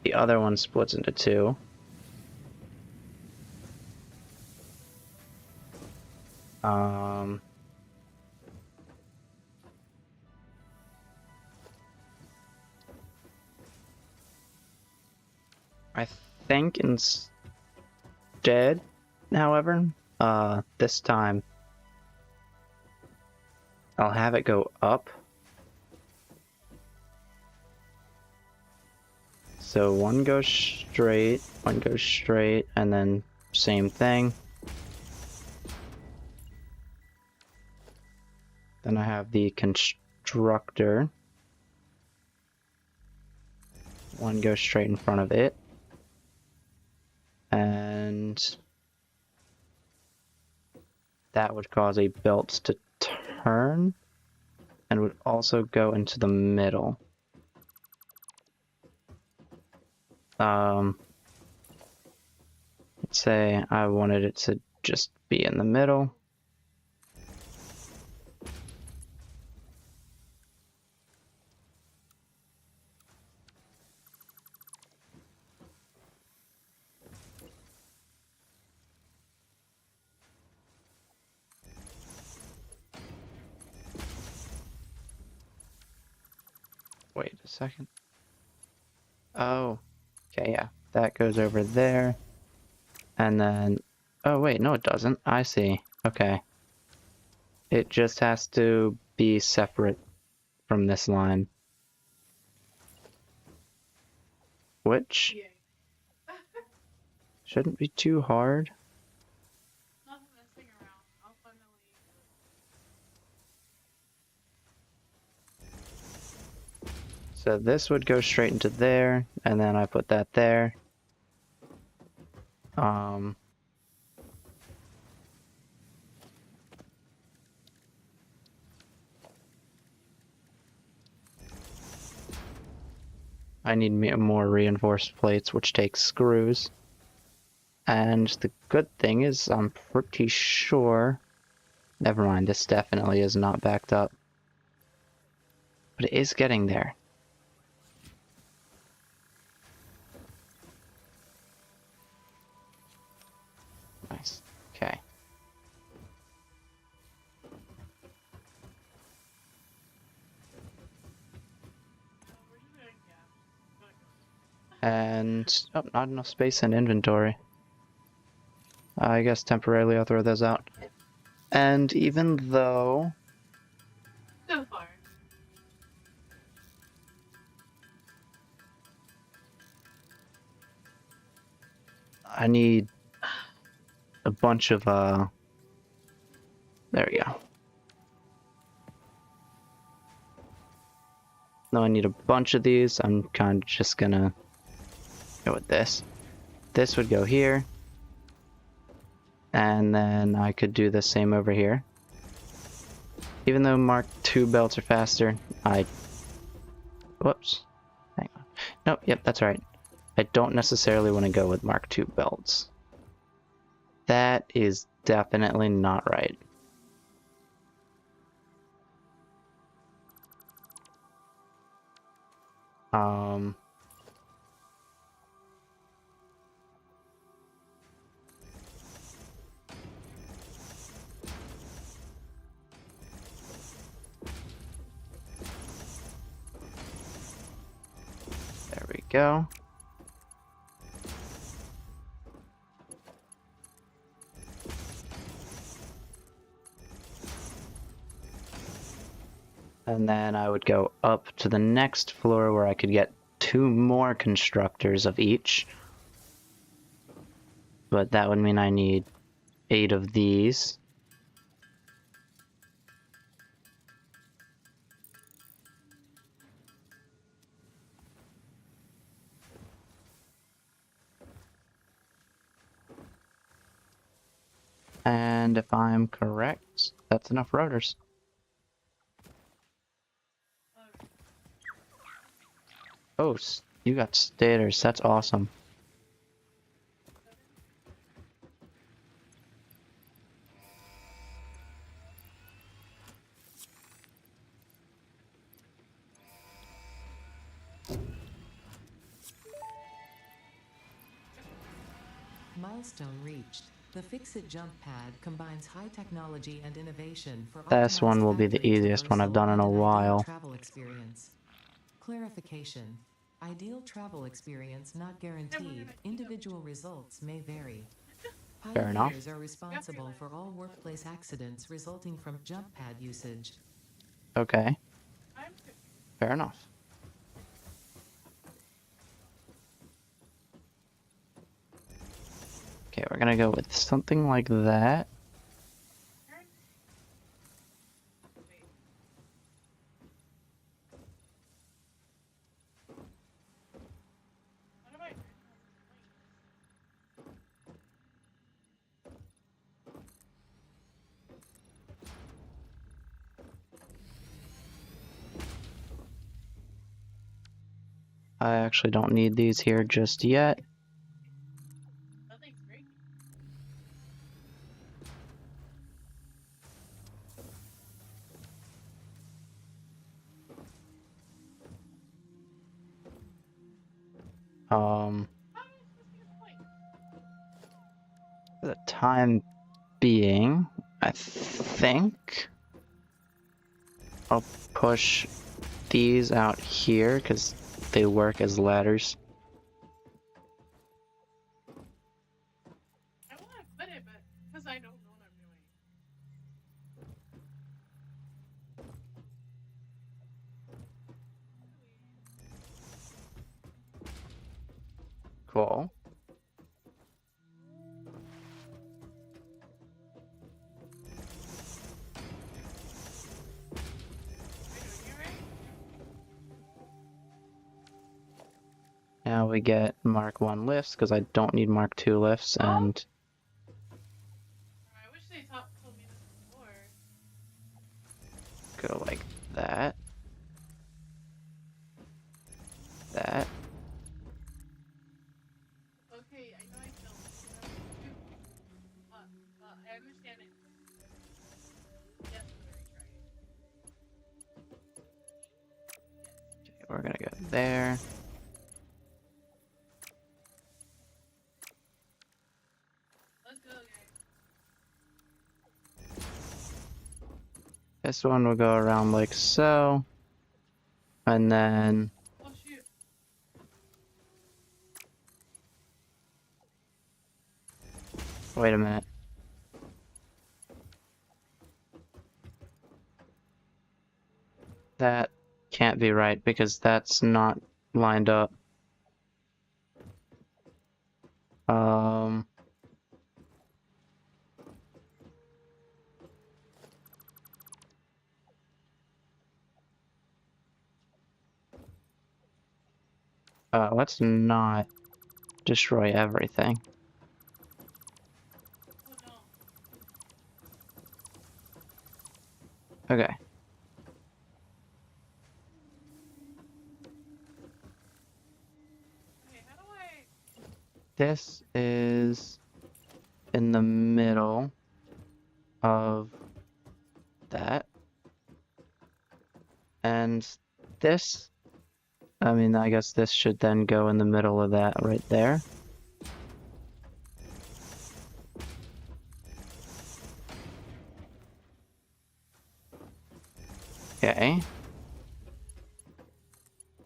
the other one splits into 2. I think instead, however, this time I'll have it go up. So one goes straight, and then same thing. Then I have the constructor. One goes straight in front of it. And that would cause a belt to turn and would also go into the middle. Let's say I wanted it to just be in the middle. second. Oh, okay, yeah. That goes over there. And then... Oh, wait, no it doesn't. I see. Okay. It just has to be separate from this line. Which Yay. shouldn't be too hard. Not messing around. I'll finally. So this would go straight into there, and then I put that there. I need more reinforced plates, which takes screws. And the good thing is, I'm pretty sure... Never mind, this definitely is not backed up. But it is getting there. Nice. Okay. We're just gonna, yeah. And... Oh, not enough space in inventory. I guess temporarily I'll throw those out. And even though... So far. I need a bunch of, there we go. No, I need a bunch of these. I'm kind of just gonna go with this. This would go here. And then I could do the same over here. Even though Mark II belts are faster, whoops. Hang on. Nope, yep, that's right. I don't necessarily want to go with Mark II belts. That is definitely not right. There we go. And then I would go up to the next floor where I could get 2 more constructors of each. But that would mean I need 8 of these. And if I'm correct, that's enough rotors. Oh, you got stators. That's awesome. Milestone reached. The Fix-It jump pad combines high technology and innovation for This one optimized will be the factory easiest one I've traversal done in and a an ideal while. travel experience. Clarification. Ideal travel experience not guaranteed. Individual results may vary. Fair enough. Pioneers are responsible for all workplace accidents resulting from jump pad usage. Okay. Fair enough. Okay, we're gonna go with something like that. I actually don't need these here just yet. Nothing's great. For the time being, I think I'll push these out here because they work as ladders. I want to put it, but because I don't know what I'm doing. Cool. Now we get Mark 1 lifts because I don't need Mark 2 lifts, and I wish they told me this before. go like that. That. Okay, I know I killed I understand it. Yes, I'm gonna retry it. Okay, we're gonna go there. Let's go, guys. This one will go around like so. And then, Oh shoot. wait a minute. That can't be right because that's not lined up. Let's not destroy everything. Oh no. Okay. Okay, how do I? This is in the middle of that. And this, I mean, I guess this should then go in the middle of that right there. Okay.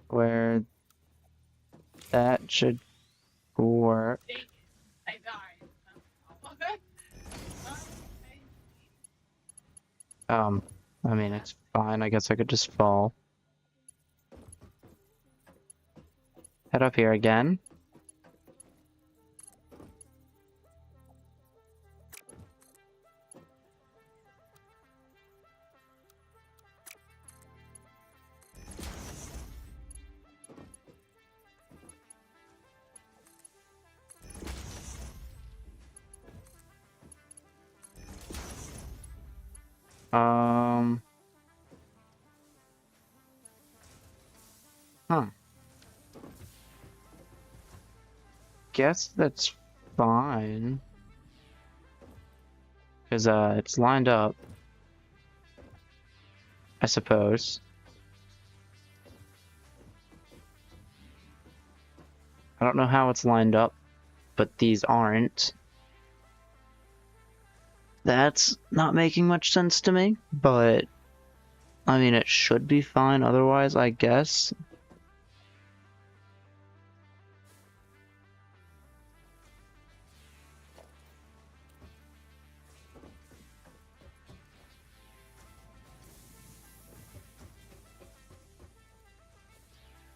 Where that should work. Dang it. I died. I mean, it's fine. I guess I could just fall. Head up here again. Huh. Guess that's fine. Because, it's lined up. I suppose. I don't know how it's lined up, but these aren't. That's not making much sense to me, but I mean, it should be fine otherwise, I guess.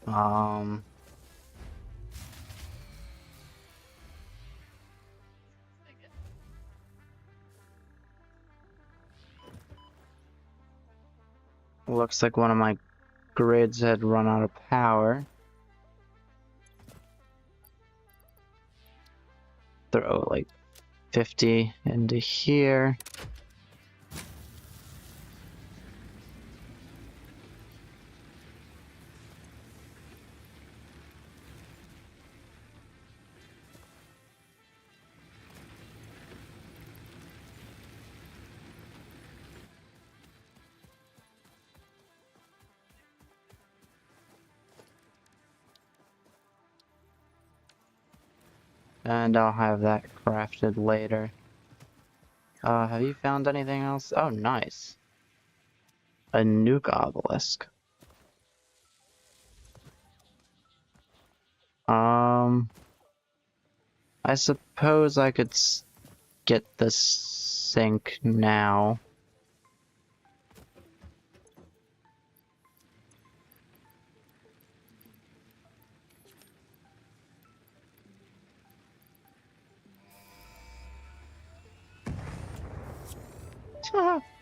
Um, looks like one of my grids had run out of power. Throw like 50 into here. And I'll have that crafted later. Have you found anything else? Oh, nice. A nuke obelisk. I suppose I could get the sink now.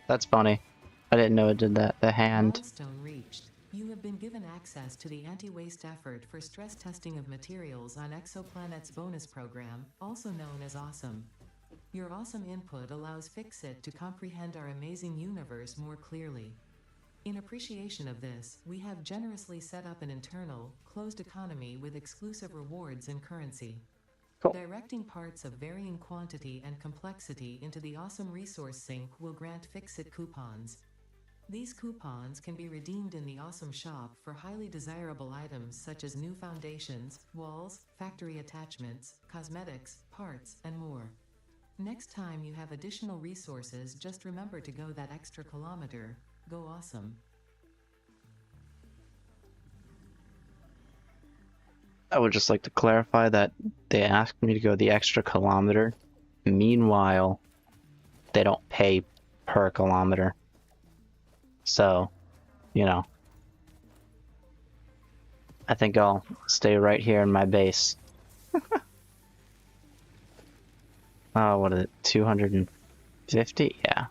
That's funny. I didn't know it did that. The hand. Milestone reached. You have been given access to the anti-waste effort for stress testing of materials on Exoplanet's bonus program, also known as Awesome. Your awesome input allows Fixit to comprehend our amazing universe more clearly. In appreciation of this, we have generously set up an internal, closed economy with exclusive rewards and currency. Cool. Directing parts of varying quantity and complexity into the Awesome Resource Sink will grant Fixit coupons. These coupons can be redeemed in the Awesome Shop for highly desirable items such as new foundations, walls, factory attachments, cosmetics, parts, and more. Next time you have additional resources, just remember to go that extra kilometer. Go awesome. I would just like to clarify that they asked me to go the extra kilometer. Meanwhile, they don't pay per kilometer. So, you know. I think I'll stay right here in my base. Oh, what is it? 250? Yeah.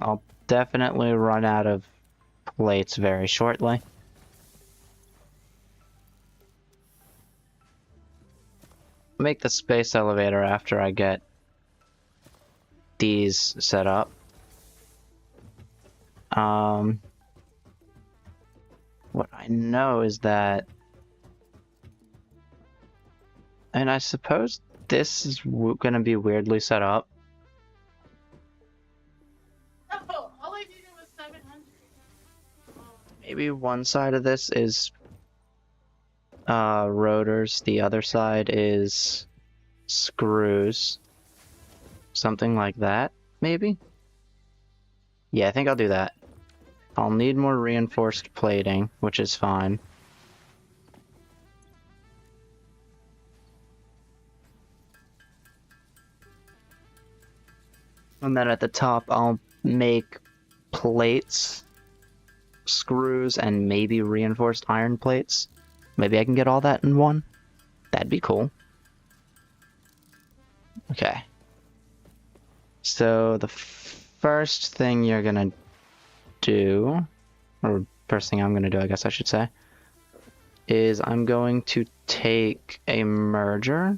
I'll definitely run out of plates very shortly. Make the space elevator after I get these set up. What I know is that, and I suppose this is gonna be weirdly set up. Oh, all I needed was 700. Maybe one side of this is rotors, the other side is screws. Something like that, maybe? Yeah, I think I'll do that. I'll need more reinforced plating, which is fine. And then at the top, I'll make plates, screws, and maybe reinforced iron plates. Maybe I can get all that in one? That'd be cool. Okay. So the first thing you're gonna do, or first thing I'm gonna do, I guess I should say, is I'm going to take a merger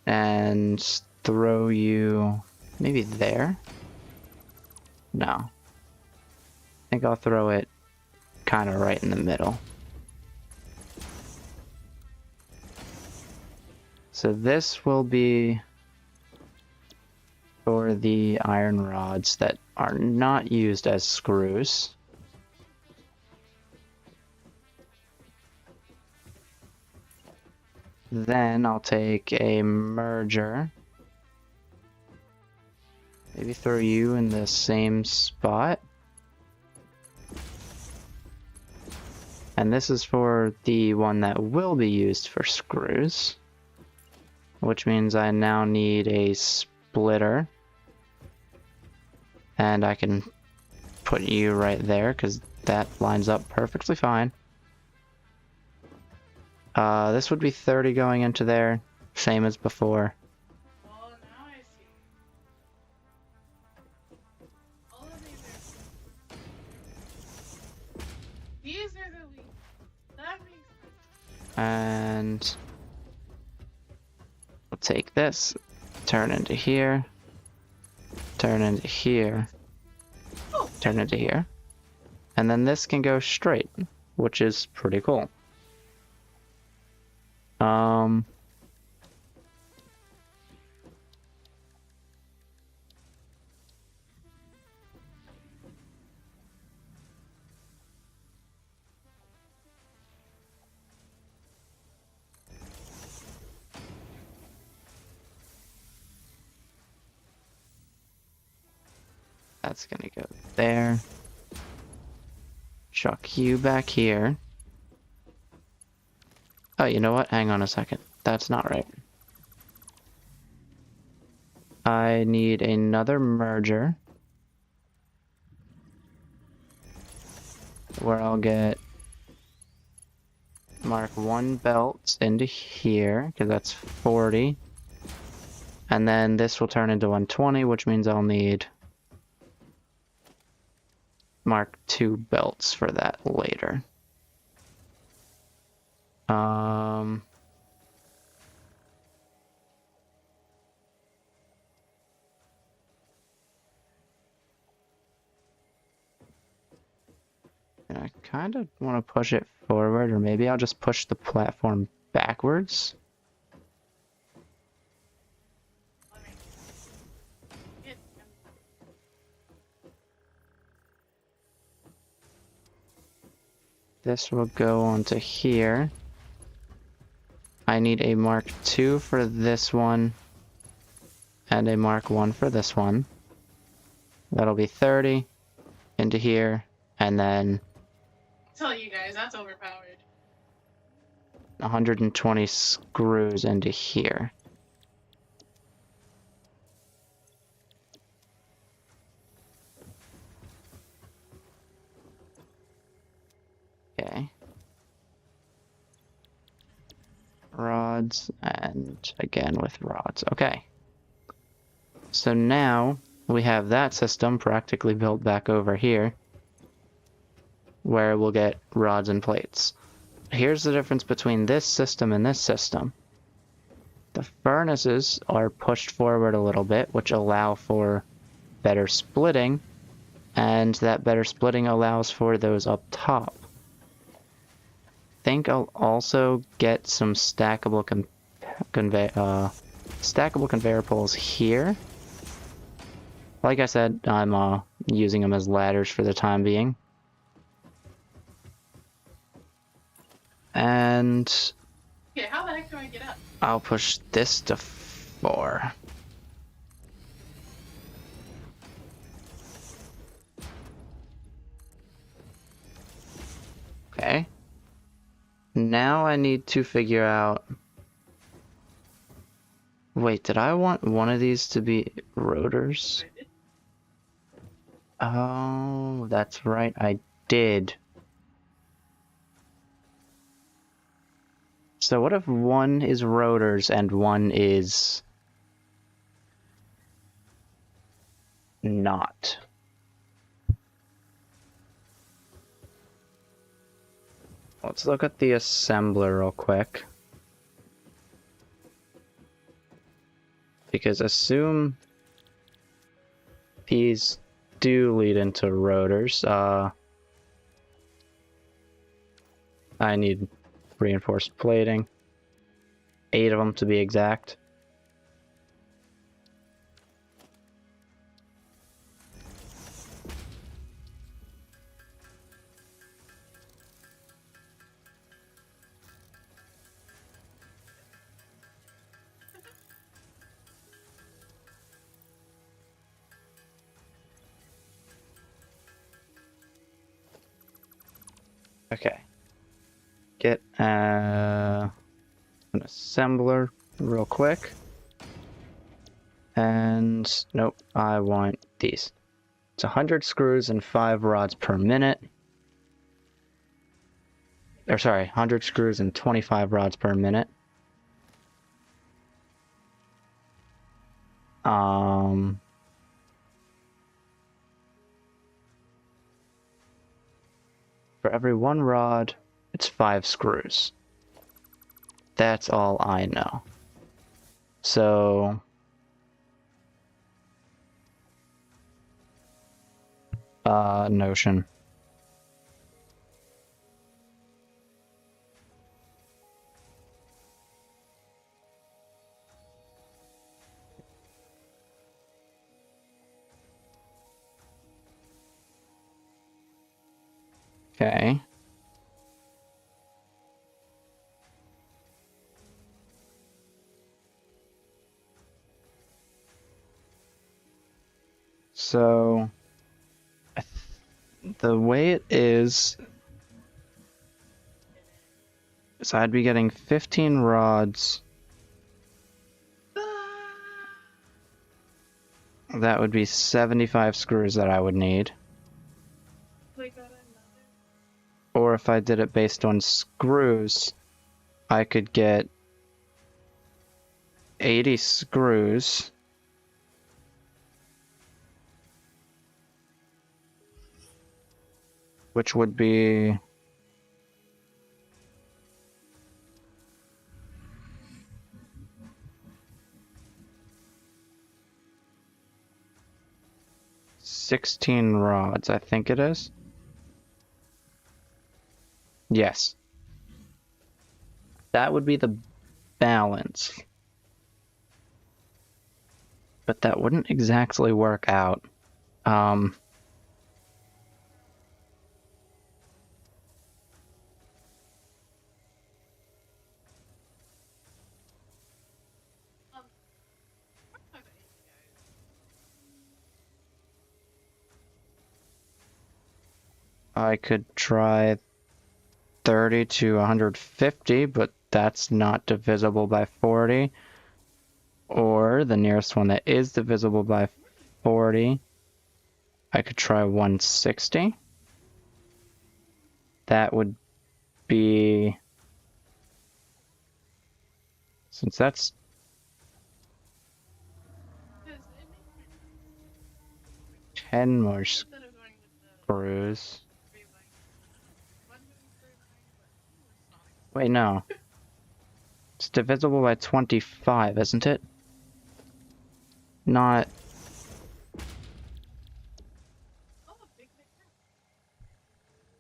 and throw you maybe there? No. I think I'll throw it kind of right in the middle. So this will be for the iron rods that are not used as screws. Then I'll take a merger. Maybe throw you in the same spot. And this is for the one that will be used for screws. Which means I now need a splitter. And I can put you right there, because that lines up perfectly fine. This would be 30 going into there, same as before. Oh, now I see. All of these are the weak. That makes sense. And I'll take this, turn into here, turn into here, turn into here. And then this can go straight, which is pretty cool. That's gonna go there. Chuck you back here. Oh, you know what? Hang on a second. That's not right. I need another merger where I'll get mark 1 belt into here, because that's 40. And then this will turn into 120, which means I'll need mark 2 belts for that later. And I kind of want to push it forward, or maybe I'll just push the platform backwards. This will go onto here. I need a Mark II for this one, and a Mark I for this one. That'll be 30 into here, and then Tell you guys, that's overpowered. 120 screws into here. Okay. Rods, and again with rods. Okay. So now we have that system practically built back over here, where we'll get rods and plates. Here's the difference between this system and this system. The furnaces are pushed forward a little bit, which allow for better splitting, and that better splitting allows for those up top. I think I'll also get some stackable conveyor poles here. Like I said, I'm using them as ladders for the time being. And Okay, how the heck do I get up? I'll push this to 4. Okay. Now I need to figure out... Wait, did I want one of these to be rotors? Oh, that's right, I did. So what if one is rotors and one is not? Let's look at the assembler real quick. Because assume these do lead into rotors. I need reinforced plating. 8 of them to be exact. Okay. Get an assembler real quick. And nope, I want these. It's 100 screws and 5 rods per minute. Or sorry, 100 screws and 25 rods per minute. For every 1 rod, it's 5 screws. That's all I know. So notion. Okay. So the way it is I'd be getting 15 rods. That would be 75 screws that I would need. Like that another. Or if I did it based on screws, I could get 80 screws. Which would be... $16 rods, I think it is. Yes. That would be the balance. But that wouldn't exactly work out. Where are the APIs? I could try 30 to 150, but that's not divisible by 40. Or the nearest one that is divisible by 40, I could try 160. That would be... Since that's Because it makes more 10 more instead of going with the screws. three line. One moving through line, but it's not. Wait, no. It's divisible by 25, isn't it? Not... Oh, a big room.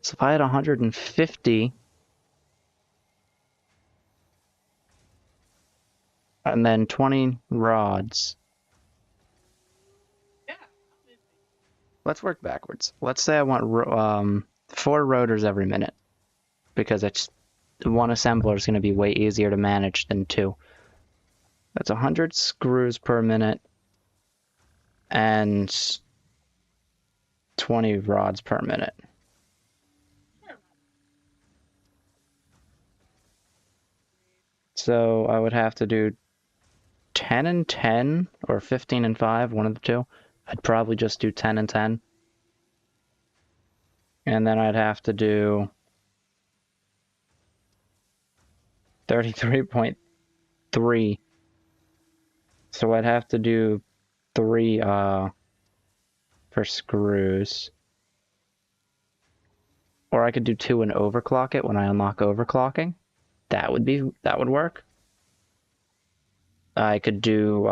So if I had 150... And then 20 rods. Yeah, I'm busy. Let's work backwards. Let's say I want 4 rotors every minute. Because it's... One assembler is going to be way easier to manage than 2. That's 100 screws per minute. And 20 rods per minute. Sure. So I would have to do 10 and 10 or 15 and 5, one of the two. I'd probably just do 10 and 10. And then I'd have to do 33.3. So I'd have to do 3 for screws. Or I could do 2 and overclock it when I unlock overclocking. That would work. I could do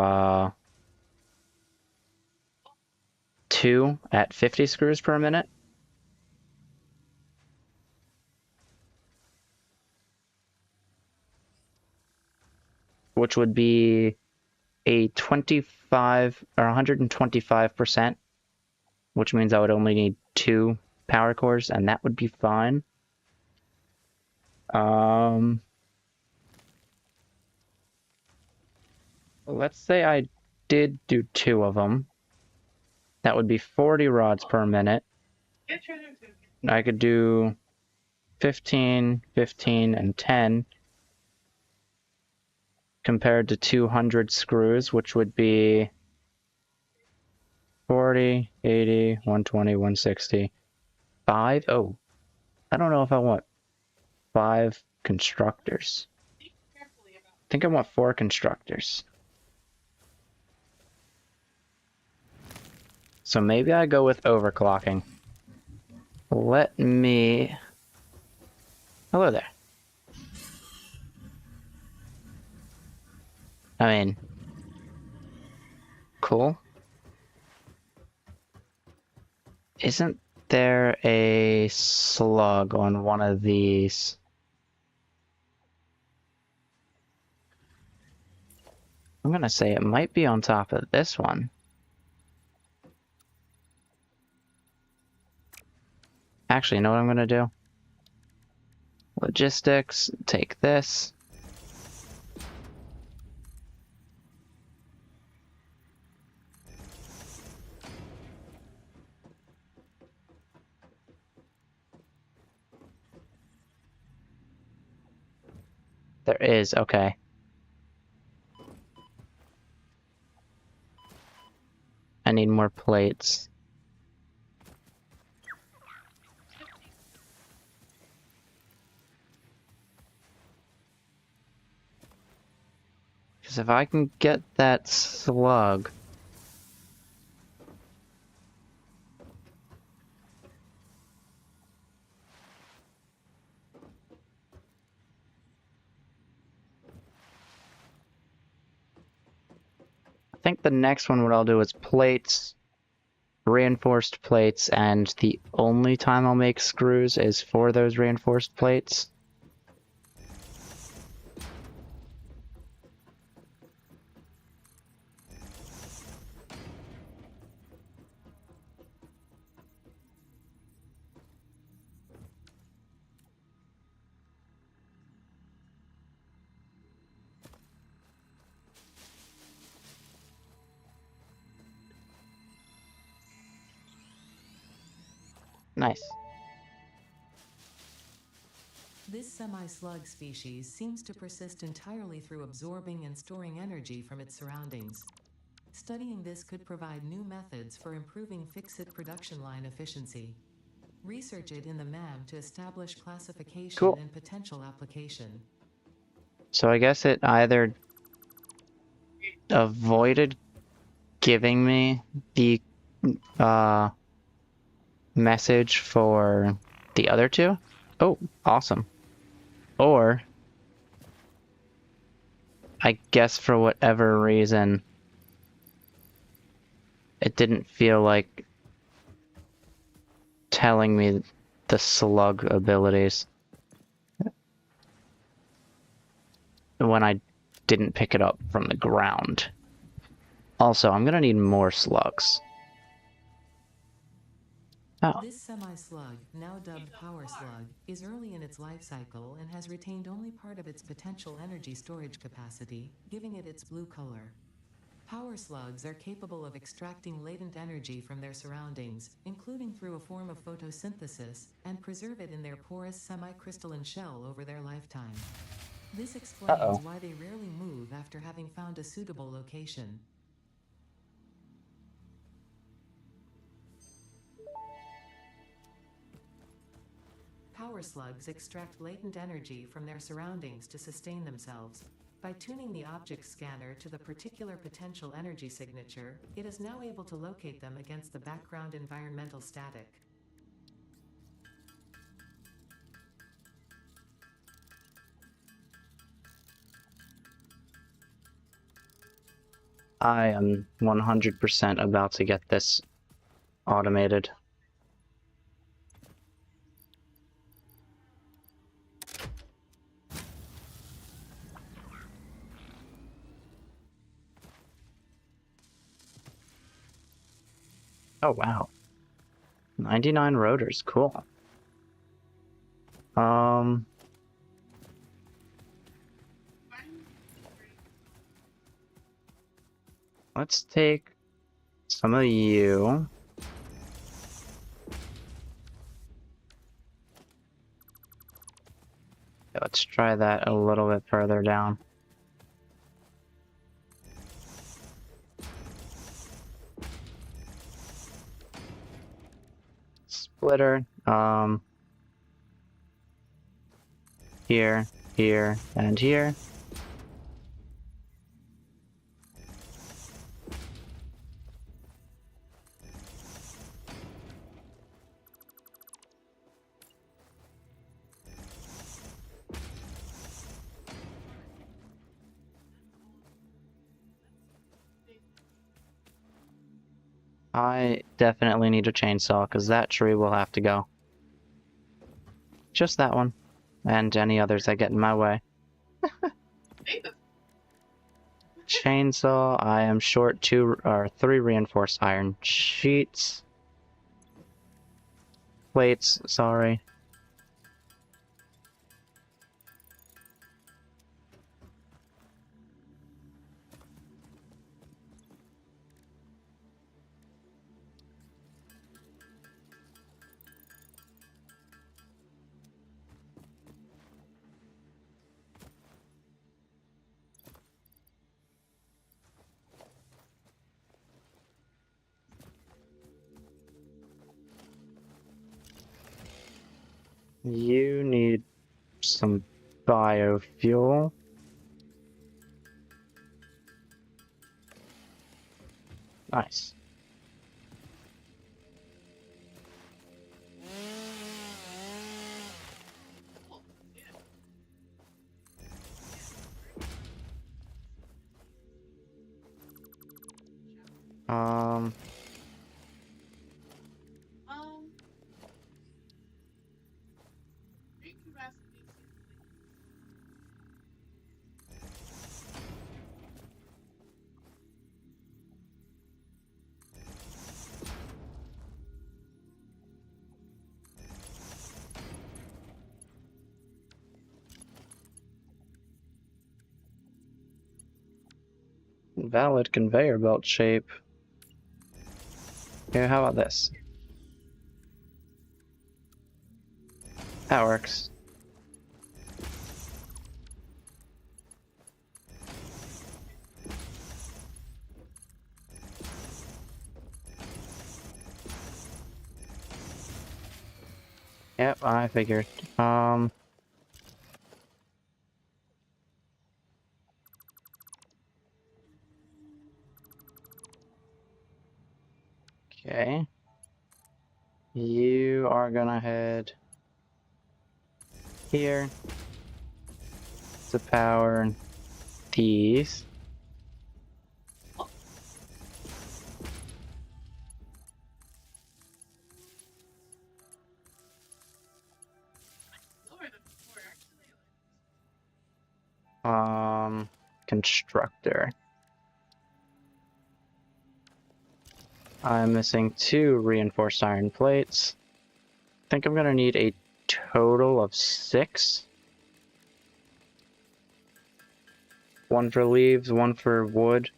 2 at 50 screws per minute. Which would be a 25 or 125%, which means I would only need 2 power cores, and that would be fine. Let's say I did do 2 of them. That would be 40 rods per minute. Get your new food. I could do 15, 15, and 10 compared to 200 screws, which would be 40, 80, 120, 160, 5. Oh, I don't know if I want 5 constructors. Think carefully about I think I want 4 constructors. So maybe I go with overclocking. Let me... Hello there. I mean... Cool. Isn't there a slug on one of these? I'm gonna say it might be on top of this one. Actually, you know what I'm gonna do? Logistics, take this. there is, okay. I need more plates. Because if I can get that slug... I think the next one, what I'll do is plates, reinforced plates, and the only time I'll make screws is for those reinforced plates. Nice. This semi-slug species seems to persist entirely through absorbing and storing energy from its surroundings. Studying this could provide new methods for improving fix-it production line efficiency. Research it in the MAM to establish classification Cool. and potential application. So I guess it either avoided giving me the message for the other two. Oh, awesome. Or I guess for whatever reason it didn't feel like telling me the slug abilities when I didn't pick it up from the ground. Also, I'm gonna need more slugs. Oh. This semi-slug, now dubbed Power Slug, is early in its life cycle and has retained only part of its potential energy storage capacity, giving it its blue color. Power slugs are capable of extracting latent energy from their surroundings, including through a form of photosynthesis, and preserve it in their porous semi-crystalline shell over their lifetime. This explains why they rarely move after having found a suitable location. Power slugs extract latent energy from their surroundings to sustain themselves. By tuning the object scanner to the particular potential energy signature, it is now able to locate them against the background environmental static. I am 100% about to get this automated. Oh, wow. 99 rotors, cool. Let's take some of you. Let's try that a little bit further down. Splitter, here, here, and here. I definitely need a chainsaw, because that tree will have to go. Just that one. And any others that get in my way. Chainsaw, I am short 2 or 3 reinforced iron sheets. Plates, sorry. You need some biofuel. Nice. Oh, yeah. Um, Um, drink capacity seems like valid conveyor belt shape. Here, how about this? That works. Yep, I figured. Okay. You are gonna head here to power these. lower than before, actually. Constructor. I'm missing 2 reinforced iron plates. I think I'm gonna need a total of 6. 1 for leaves, 1 for wood.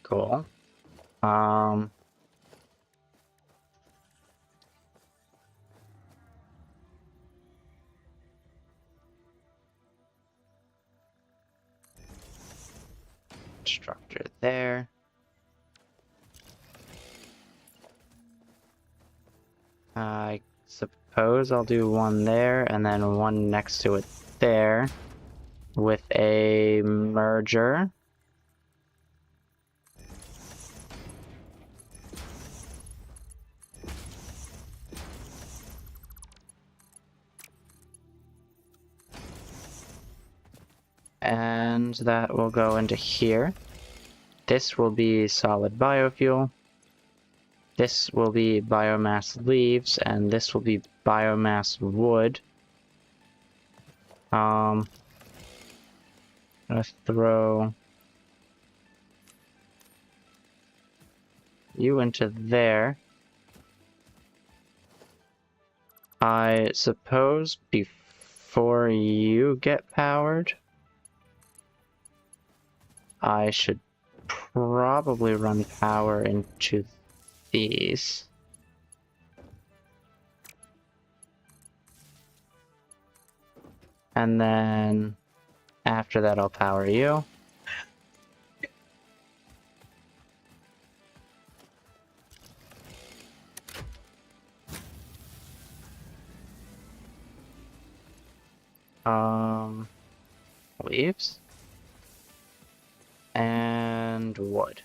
Cool. Constructor there. I suppose I'll do 1 there and then 1 next to it there with a merger. And that will go into here. This will be solid biofuel. This will be biomass leaves, and this will be biomass wood. I'm gonna throw you into there. I suppose before you get powered, I should probably run power into these. And then after that, I'll power you. Leaves. And wood.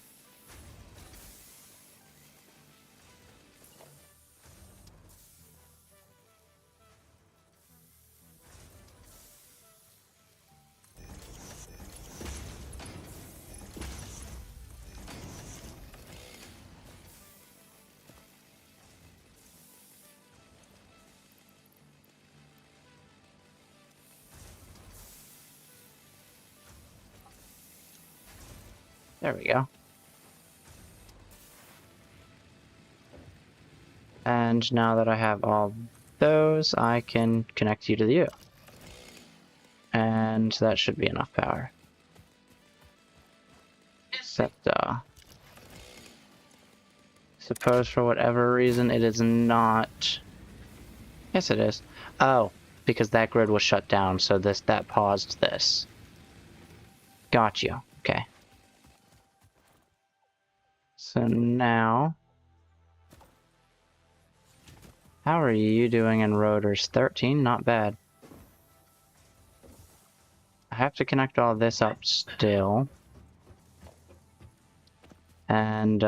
There we go. And now that I have all those, I can connect you to the U. And that should be enough power. Except, suppose for whatever reason it is not. Yes, it is. Oh, because that grid was shut down, so that paused this. Got you. Okay. So now, how are you doing in rotors? 13, not bad. I have to connect all this up still. And,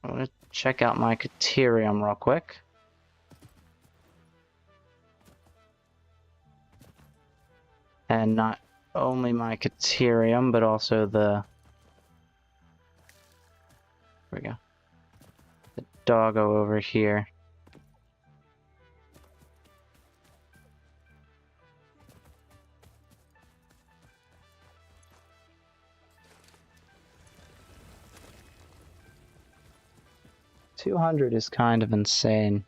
I'm gonna check out my Caterium real quick. And not only my Caterium, but also the... There we go. The doggo over here. $200 is kind of insane.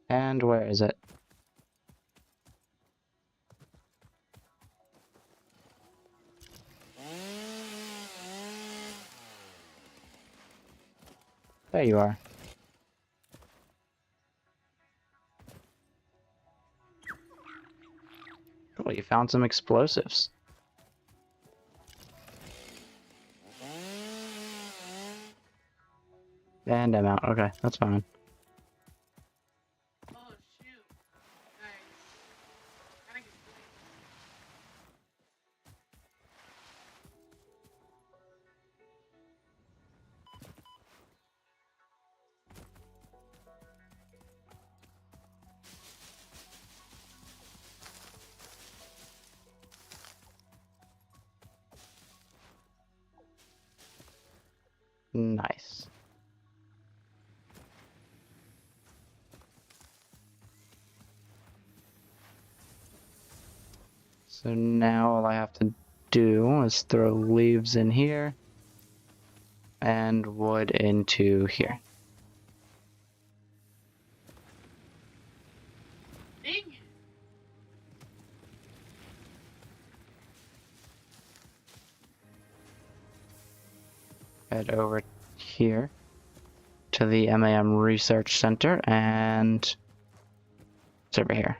And where is it? There you are. Cool, you found some explosives. And I'm out. Okay, that's fine. Oh shoot. Nice. Gotta get Nice. So now all I have to do is throw leaves in here and wood into here. Dang it. Head over here to the MAM Research Center, and it's over here.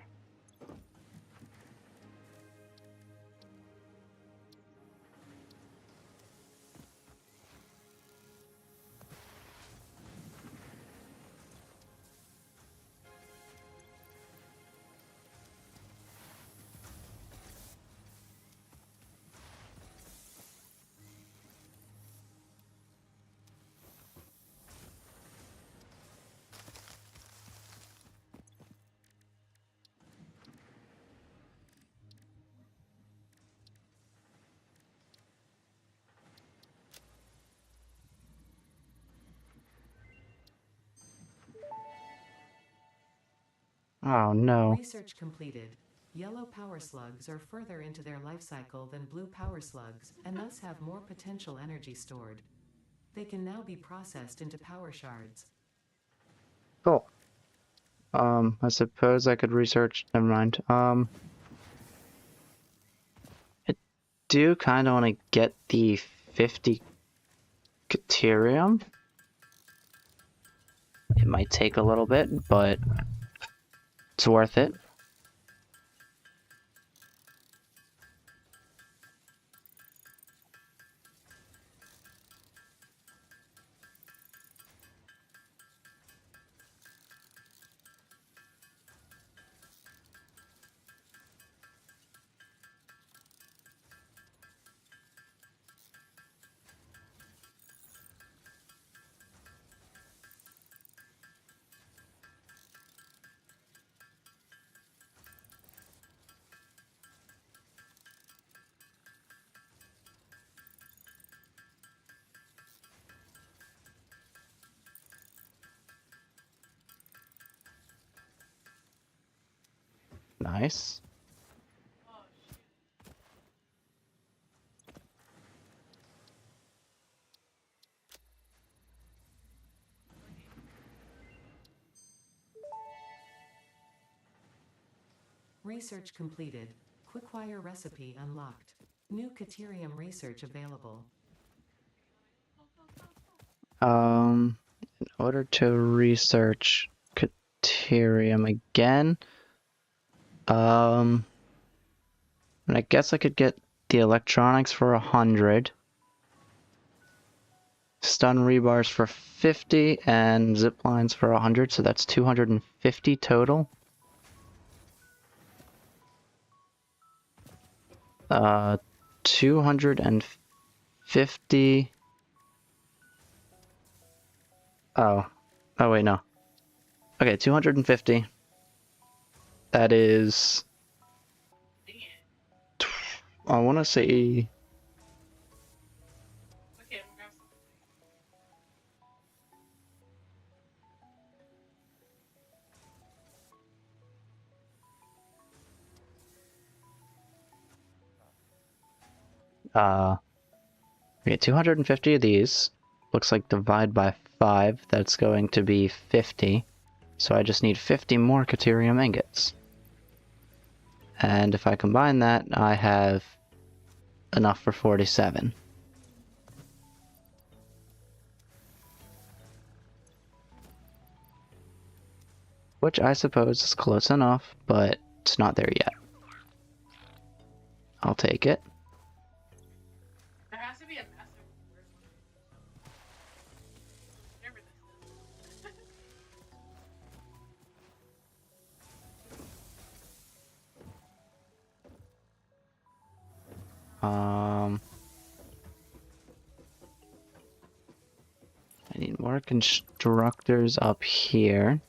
Oh no. Research completed. Yellow power slugs are further into their life cycle than blue power slugs, and thus have more potential energy stored. They can now be processed into power shards. Cool. I suppose I could research. Never mind. I do kind of want to get the 50 Caterium. It might take a little bit, but it's worth it. Nice. Oh shoot. Research completed. Quickwire recipe unlocked. New Caterium research available. In order to research Caterium again, and I guess I could get the electronics for 100, stun rebars for 50, and zip lines for 100, so that's 250 total. 250. Oh wait, no. Okay, 250. That is, I want to say, Okay, we'll grab we get 250 of these. Looks like divide by 5, that's going to be 50. So I just need 50 more Caterium ingots. And if I combine that, I have enough for 47. Which I suppose is close enough, but it's not there yet. I'll take it. There has to be a massive word one. Whatever this is. I need more constructors up here.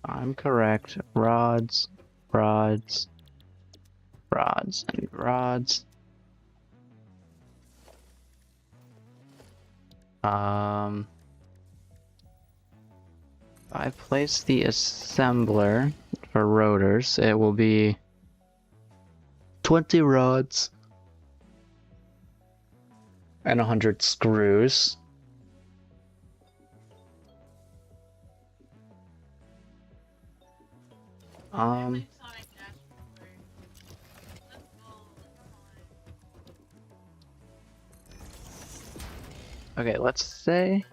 I'm correct. Rods, rods, rods, and rods. I place the assembler for rotors. It will be 20 rods and 100 screws. Sonic Dash before. Let's go. Come on. Okay, let's say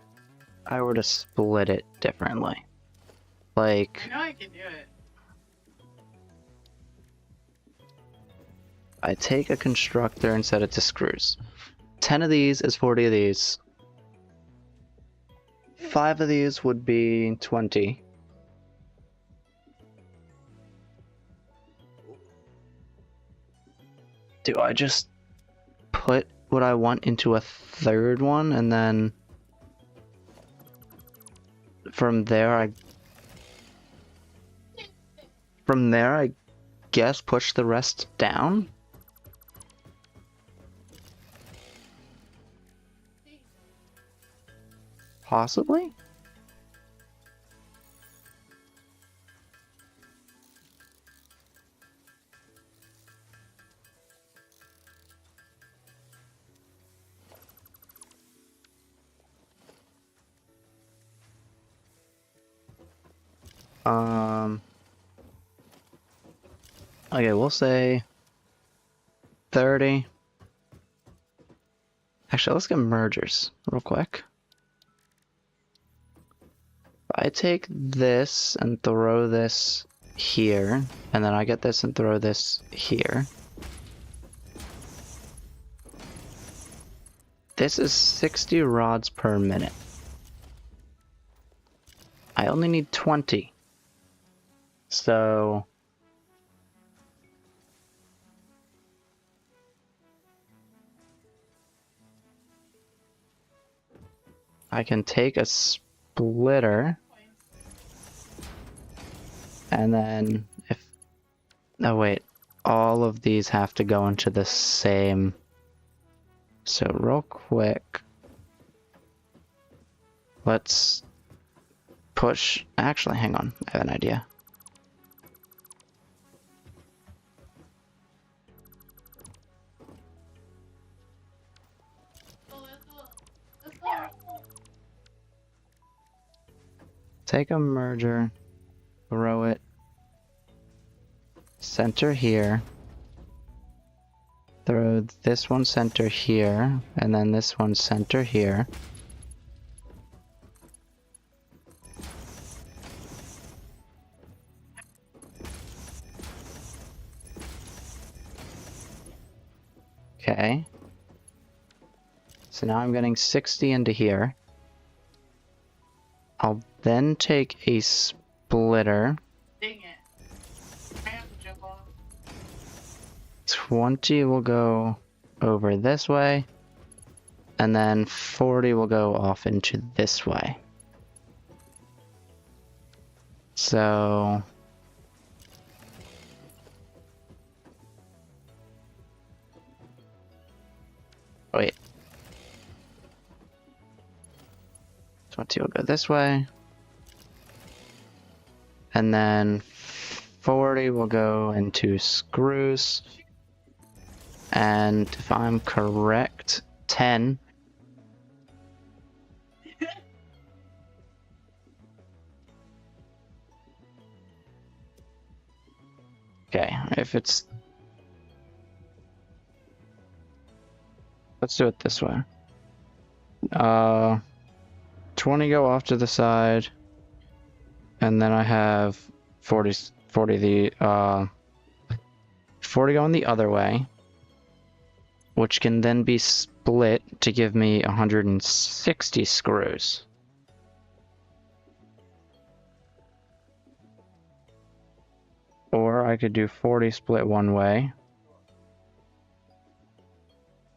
I were to split it differently. Like, I know I can do it. I take a constructor and set it to screws. 10 of these is 40 of these. 5 of these would be 20. Do I just put what I want into a third one and then from there I guess push the rest down? Possibly? Okay, we'll say 30. Actually, let's get mergers real quick. I take this and throw this here, and then I get this and throw this here. This is 60 rods per minute. I only need 20. So I can take a splitter and then oh wait, all of these have to go into the same. So real quick, let's push. Actually, hang on, I have an idea. Let's go. take a merger, throw it center here, throw this one center here, and then this one center here. Okay. So now I'm getting 60 into here. I'll then take a splitter. Dang it. I have to jump off. 20 will go over this way. And then 40 will go off into this way. So... wait. 20 will go this way. And then 40 will go into screws. And if I'm correct, 10. Okay, if it's... let's do it this way. 20 go off to the side. And then I have 40 going the other way. Which can then be split to give me 160 screws. Or I could do 40 split one way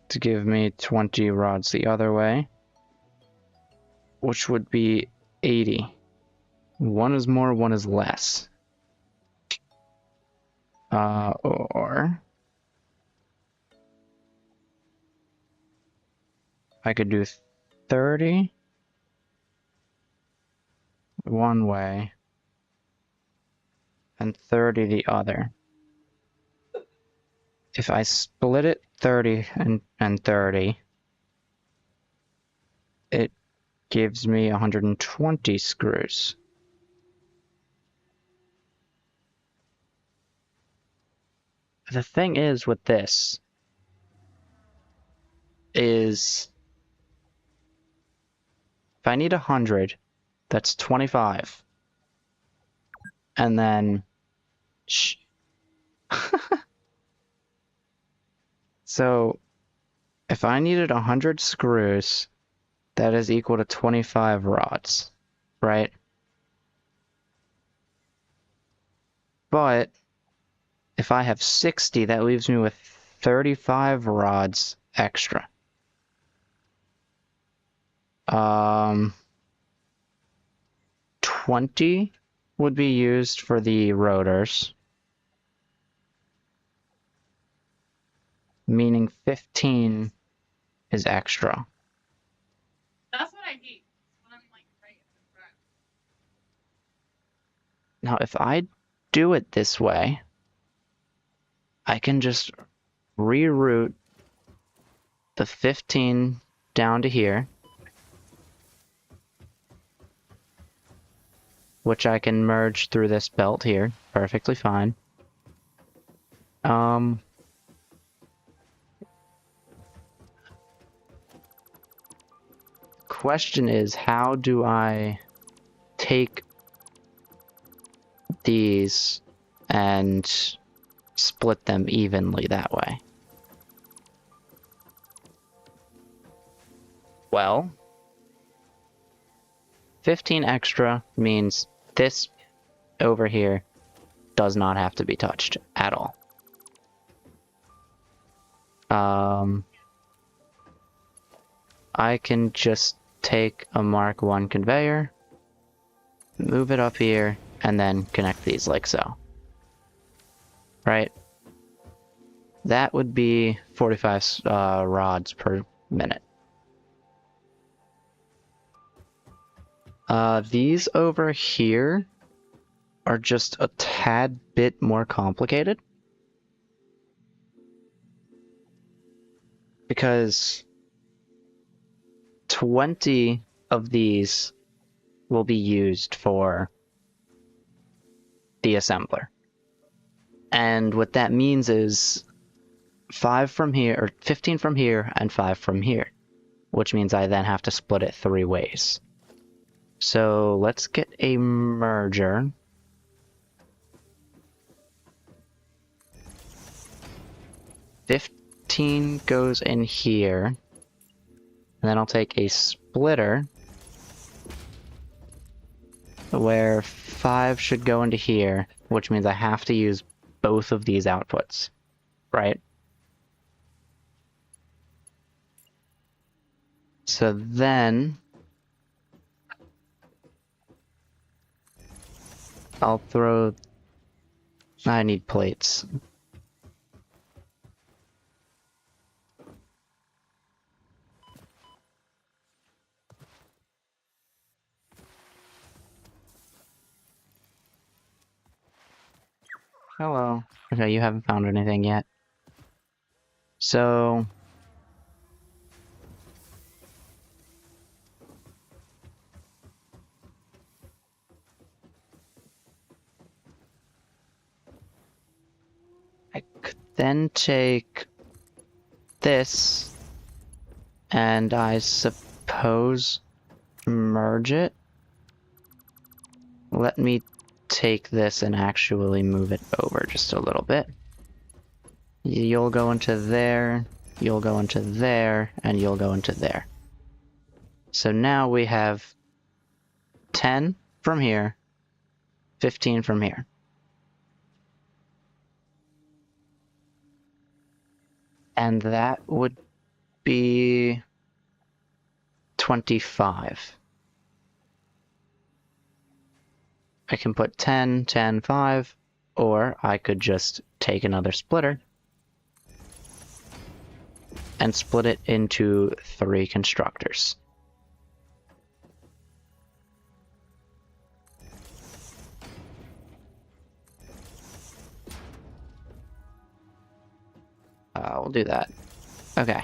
to give me 20 rods the other way, which would be 80. One is more, one is less. Or I could do 30 one way and 30 the other. If I split it 30 and 30, it gives me 120 screws. The thing is with this is if I need 100, that's 25. And then so if I needed 100 screws, that is equal to 25 rods, right? But if I have 60, that leaves me with 35 rods extra. 20 would be used for the rotors, meaning 15 is extra. That's what I hate. When I'm like right at the front. Now, if I do it this way, I can just reroute the 15 down to here, which I can merge through this belt here, perfectly fine. Question is, how do I take these and split them evenly that way? Well, 15 extra means this over here does not have to be touched at all. I can just take a Mark 1 conveyor, move it up here, and then connect these like so. Right? That would be 45 rods per minute. These over here are just a tad bit more complicated. Because 20 of these will be used for the assembler. And what that means is 5 from here, or 15 from here, and 5 from here, which means I then have to split it 3 ways. So let's get a merger. $15 goes in here, and then I'll take a splitter where 5 should go into here, which means I have to use both of these outputs, right? So then I'll throw... I need plates. Hello. Okay, you haven't found anything yet. So... I could then take this and I suppose merge it. Let me take this and actually move it over just a little bit. You'll go into there, you'll go into there, and you'll go into there. So now we have 10 from here, 15 from here. And that would be 25. I can put 10, 10, 5, or I could just take another splitter and split it into 3 constructors. We'll do that. Okay.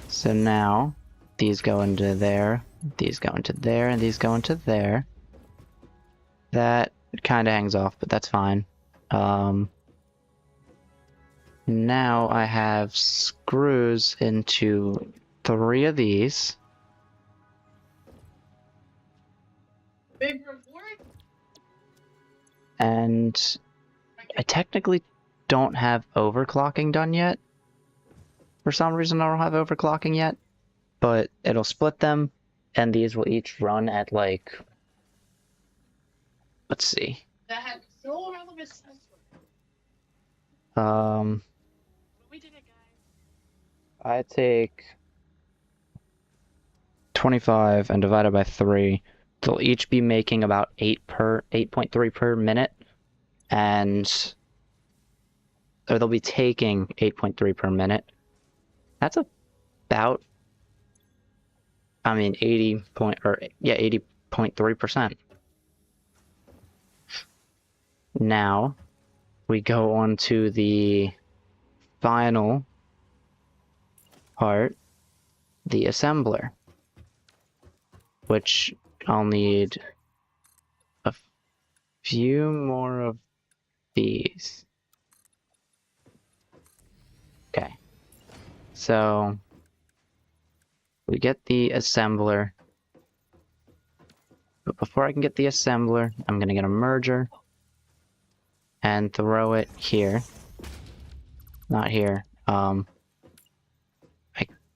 So now, these go into there, these go into there, and these go into there. That kind of hangs off, but that's fine. Now I have screws into 3 of these. Big reward? And I technically don't have overclocking done yet. For some reason I don't have overclocking yet, but it'll split them, and these will each run at like, let's see. That had no relevant sense. We did it, guys. I take 25 and divide it by 3. They'll each be making about 8.3 per minute, or they'll be taking 8.3 per minute. That's about, 80.3%. Now we go on to the final part, the assembler, which I'll need a few more of these. Okay, so we get the assembler, but before I can get the assembler, I'm gonna get a merger and throw it here. Not here. I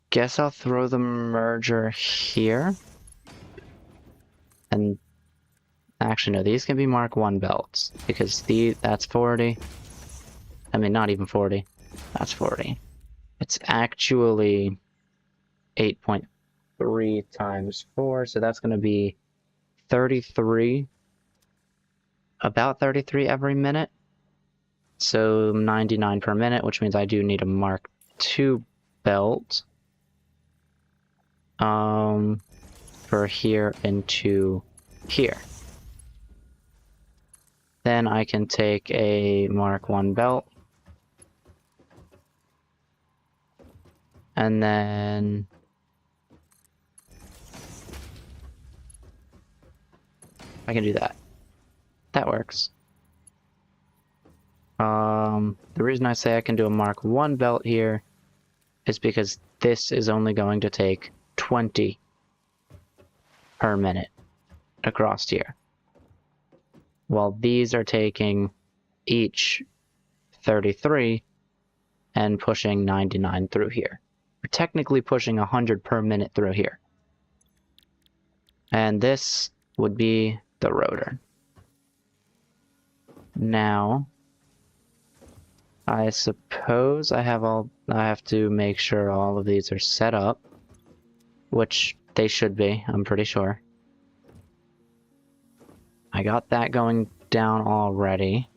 guess I'll throw the merger here. And actually, no, these can be Mark 1 belts, because that's 40. I mean, not even 40. That's 40. It's actually 8.3 times 4, so that's going to be 33. About 33 every minute. So 99 per minute, which means I do need a Mark 2 belt. For here into here. Then I can take a Mark 1 belt. And then I can do that. That works. The reason I say I can do a Mark 1 belt here is because this is only going to take 20 per minute across here, while these are taking each 33 and pushing 99 through here. We're technically pushing 100 per minute through here. And this would be the rotor. Now, I suppose I have to make sure all of these are set up, which they should be, I'm pretty sure. I got that going down already.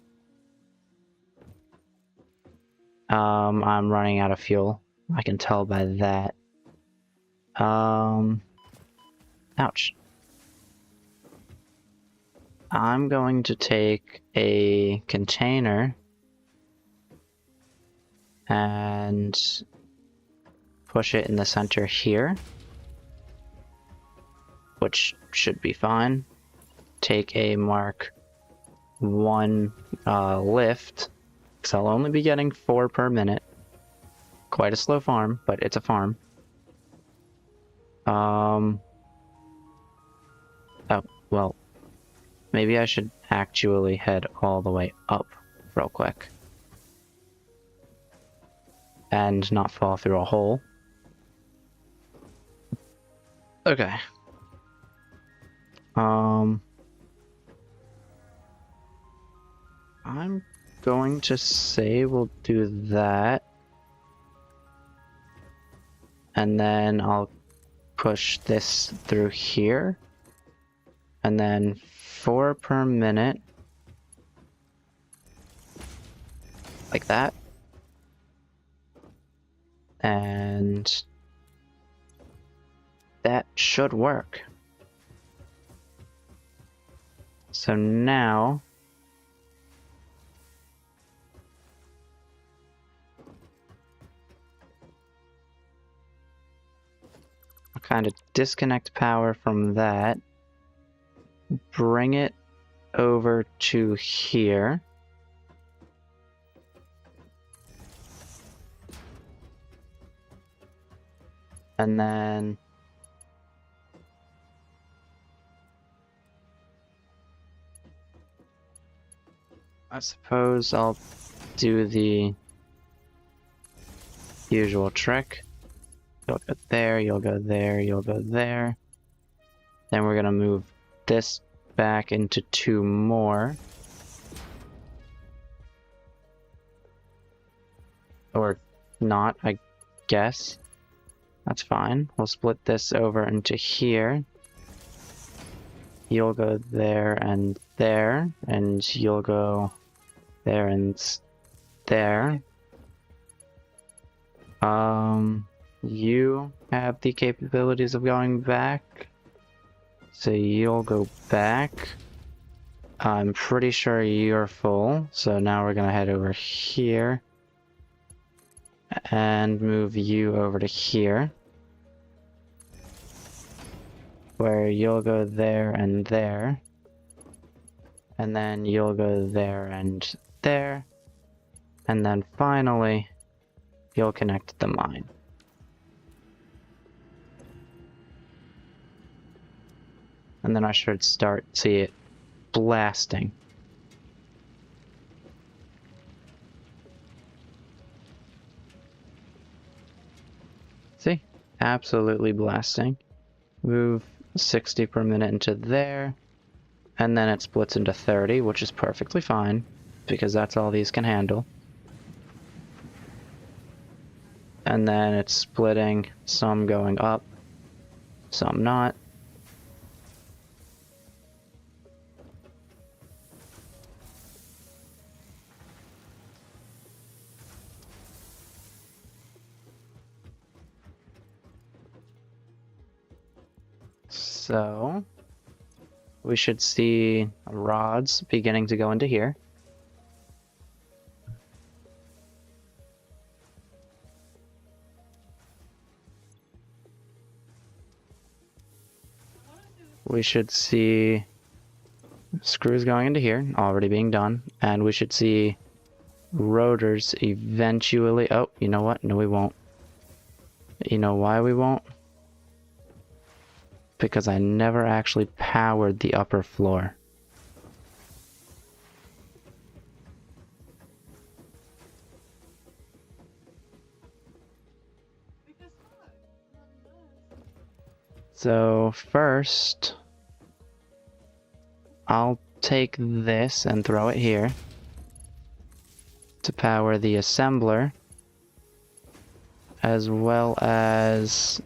I'm running out of fuel. I can tell by that. Ouch. I'm going to take a container and push it in the center here, which should be fine. Take a Mark 1 lift, because I'll only be getting 4 per minute. Quite a slow farm, but it's a farm. Oh, well, maybe I should actually head all the way up real quick and not fall through a hole. Okay. I'm going to say we'll do that. And then I'll push this through here. And then 4 per minute. Like that. And that should work. So now I'll kind of disconnect power from that, bring it over to here. And then I suppose I'll do the usual trick. You'll go there, you'll go there, you'll go there. Then we're gonna move this back into 2 more. Or not, I guess. That's fine. We'll split this over into here. You'll go there, and you'll go there and there. You have the capabilities of going back, so you'll go back. I'm pretty sure you're full, so now we're gonna head over here and move you over to here, where you'll go there, and then you'll go there, and then finally you'll connect the mine. And then I should see it blasting. See? Absolutely blasting. Move 60 per minute into there. And then it splits into 30, which is perfectly fine, because that's all these can handle. And then it's splitting, some going up, some not. So we should see rods beginning to go into here. We should see screws going into here, already being done, and we should see rotors eventually. Oh, you know what? No, we won't. You know why we won't? Because I never actually powered the upper floor. Because what? So first, I'll take this and throw it here to power the assembler, as well as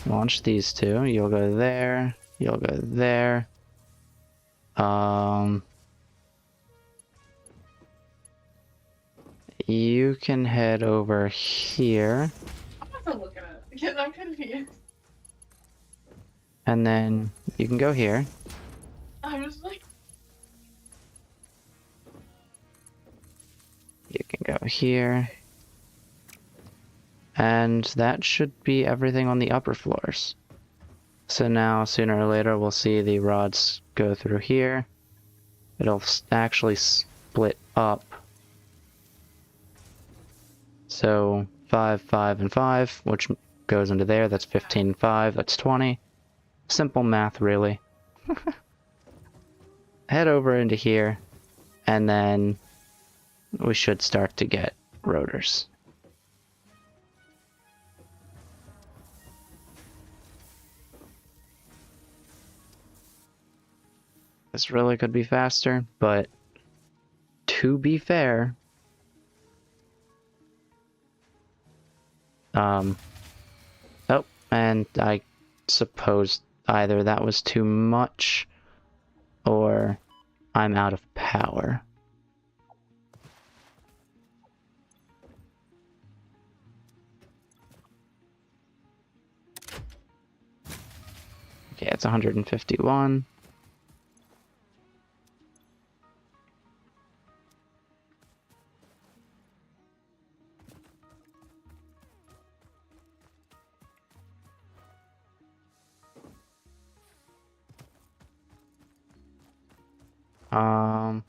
launch these two. You'll go there, you'll go there. You can head over here, I'm about to look at it because I'm confused. and then you can go here. I was like, You can go here. And that should be everything on the upper floors. So now, sooner or later, we'll see the rods go through here. It'll actually split up. So 5, 5, and 5, which goes into there. That's 15, 5, that's 20. Simple math, really. Head over into here, and then we should start to get rotors. This really could be faster, but to be fair, oh, and I suppose either that was too much or I'm out of power. Okay, it's 151. Um,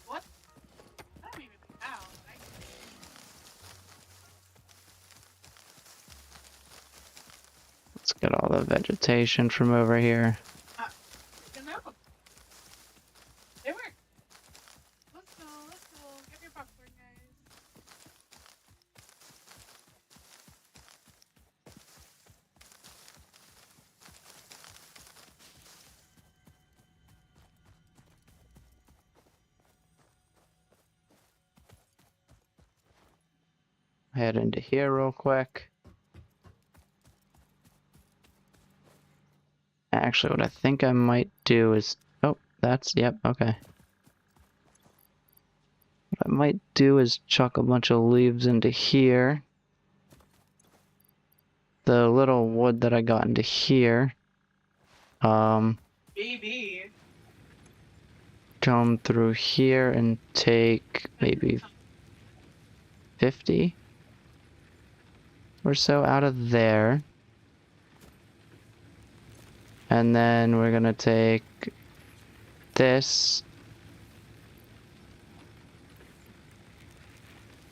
what? I don't even know how. let's get all the vegetation from over here. You know. It worked. Let's go, let's go. Get your popcorn, guys. Head into here real quick. Actually, what I think I might do is... Oh, that's... Yep, okay. What I might do is chuck a bunch of leaves into here. The little wood that I got into here. BB. Come through here and take maybe 50 or so out of there. And then we're gonna take this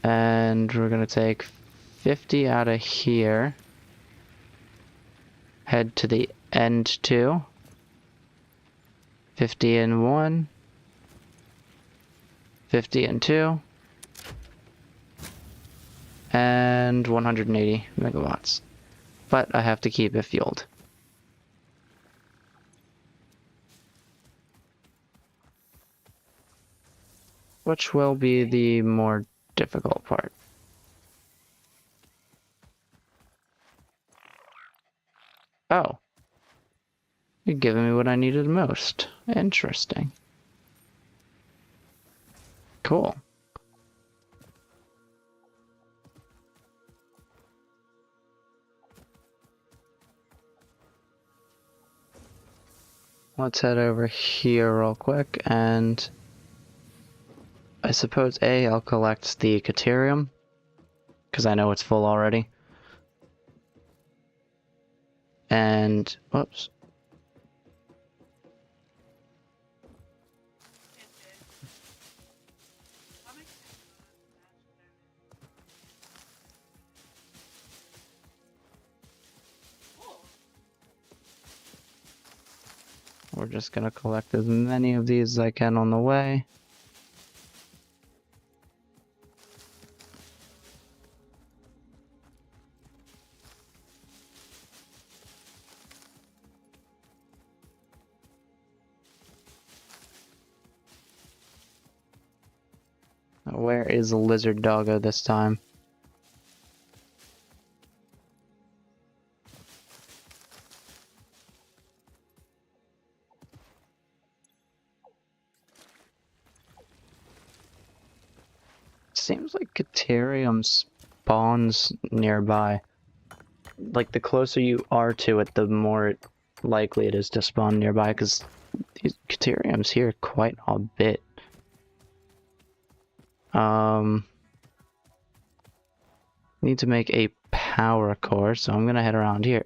and we're gonna take 50 out of here. Head to the end 2. 50 in 1. 50 in 2. And 180 megawatts. But I have to keep it fueled. Which will be the more difficult part. Oh. You're giving me what I needed most. Interesting. Cool. let's head over here real quick, and I suppose I'll collect the Caterium, because I know it's full already. And, whoops. We're just gonna collect as many of these as I can on the way. Where is Lizard Doggo this time? Seems like Caterium spawns nearby. Like, the closer you are to it, the more likely it is to spawn nearby, because these Caterium's here quite a bit. Need to make a power core, so I'm gonna head around here.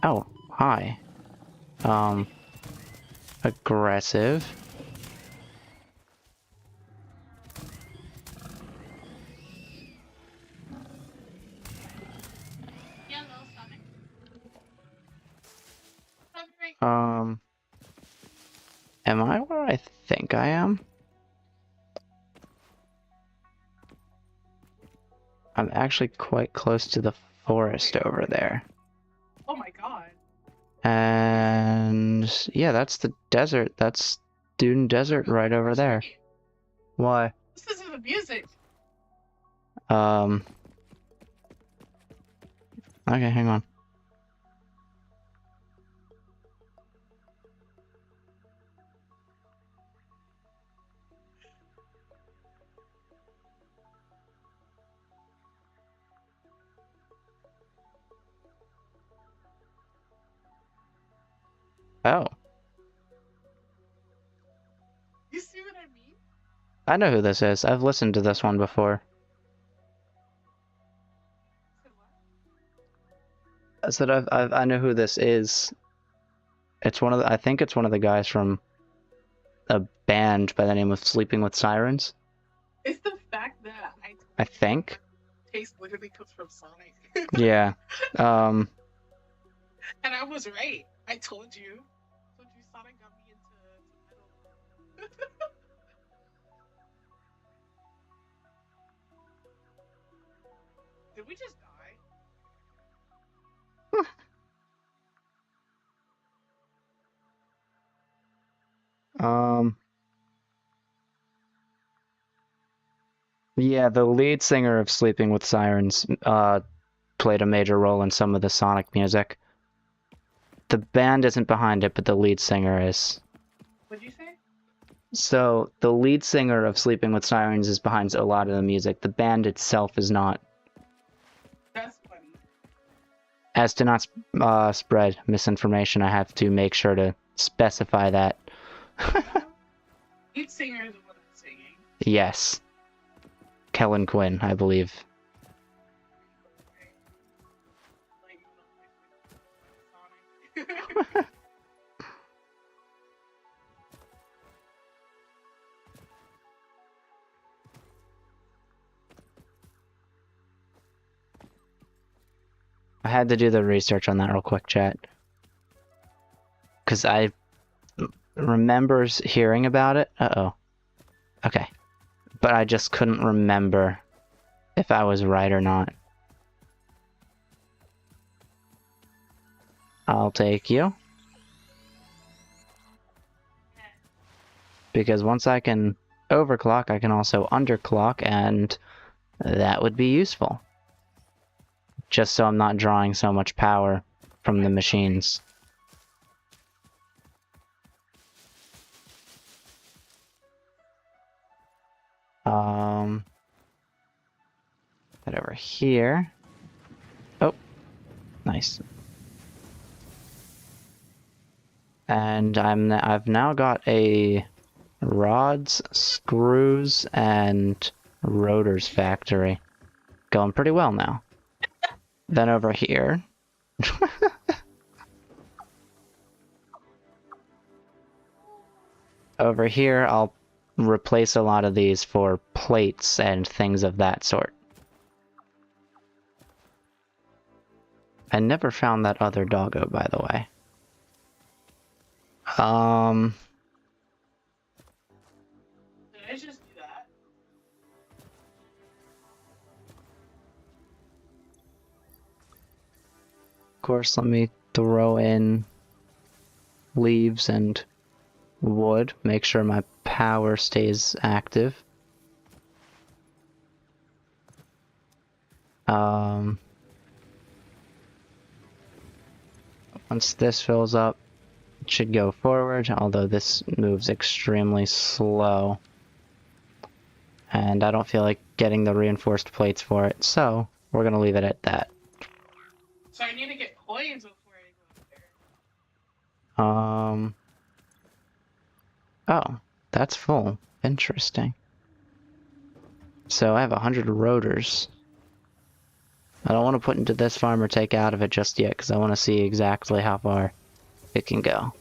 Oh, hi. Aggressive. Yeah, no, Sonic. Am I where I think I am? I'm actually quite close to the forest over there. Oh my god. And yeah, that's the desert. That's Dune Desert right over there. Why? This isn't the music. Okay, hang on. Oh, You see what I mean? I know who this is. I've listened to this one before. So what? I said I know who this is. It's one of the, I think it's one of the guys from a band by the name of Sleeping with Sirens. It's the fact that I think. taste literally comes from Sonic. Yeah. And I was right. I told you. Sonic got me into metal. Did we just die? Yeah, the lead singer of Sleeping with Sirens played a major role in some of the Sonic music. The band isn't behind it, but the lead singer is. What'd you say? So, the lead singer of Sleeping with Sirens is behind a lot of the music. The band itself is not. That's funny. As to not spread misinformation, I have to make sure to specify that. Lead singer is the one that's singing. Yes. Kellen Quinn, I believe. Sonic. I had to do the research on that real quick, chat. Because I remember hearing about it. Uh-oh. Okay. But I just couldn't remember if I was right or not. I'll take you. Because once I can overclock, I can also underclock, and that would be useful. Just so I'm not drawing so much power from the machines. Head over here. Oh, nice. And I've now got a rods, screws, and rotors factory. Going pretty well now. Then over here... Over here, I'll replace a lot of these for plates and things of that sort. I never found that other doggo, by the way. Did I just do that? Of course, let me throw in leaves and wood. Make sure my power stays active. Once this fills up, it should go forward, although this moves extremely slow. And I don't feel like getting the reinforced plates for it, so we're gonna leave it at that. So I need to get coins before I go up there. Oh, that's full. Interesting. So I have 100 rotors. I don't want to put into this farm or take out of it just yet, because I want to see exactly how far it can go.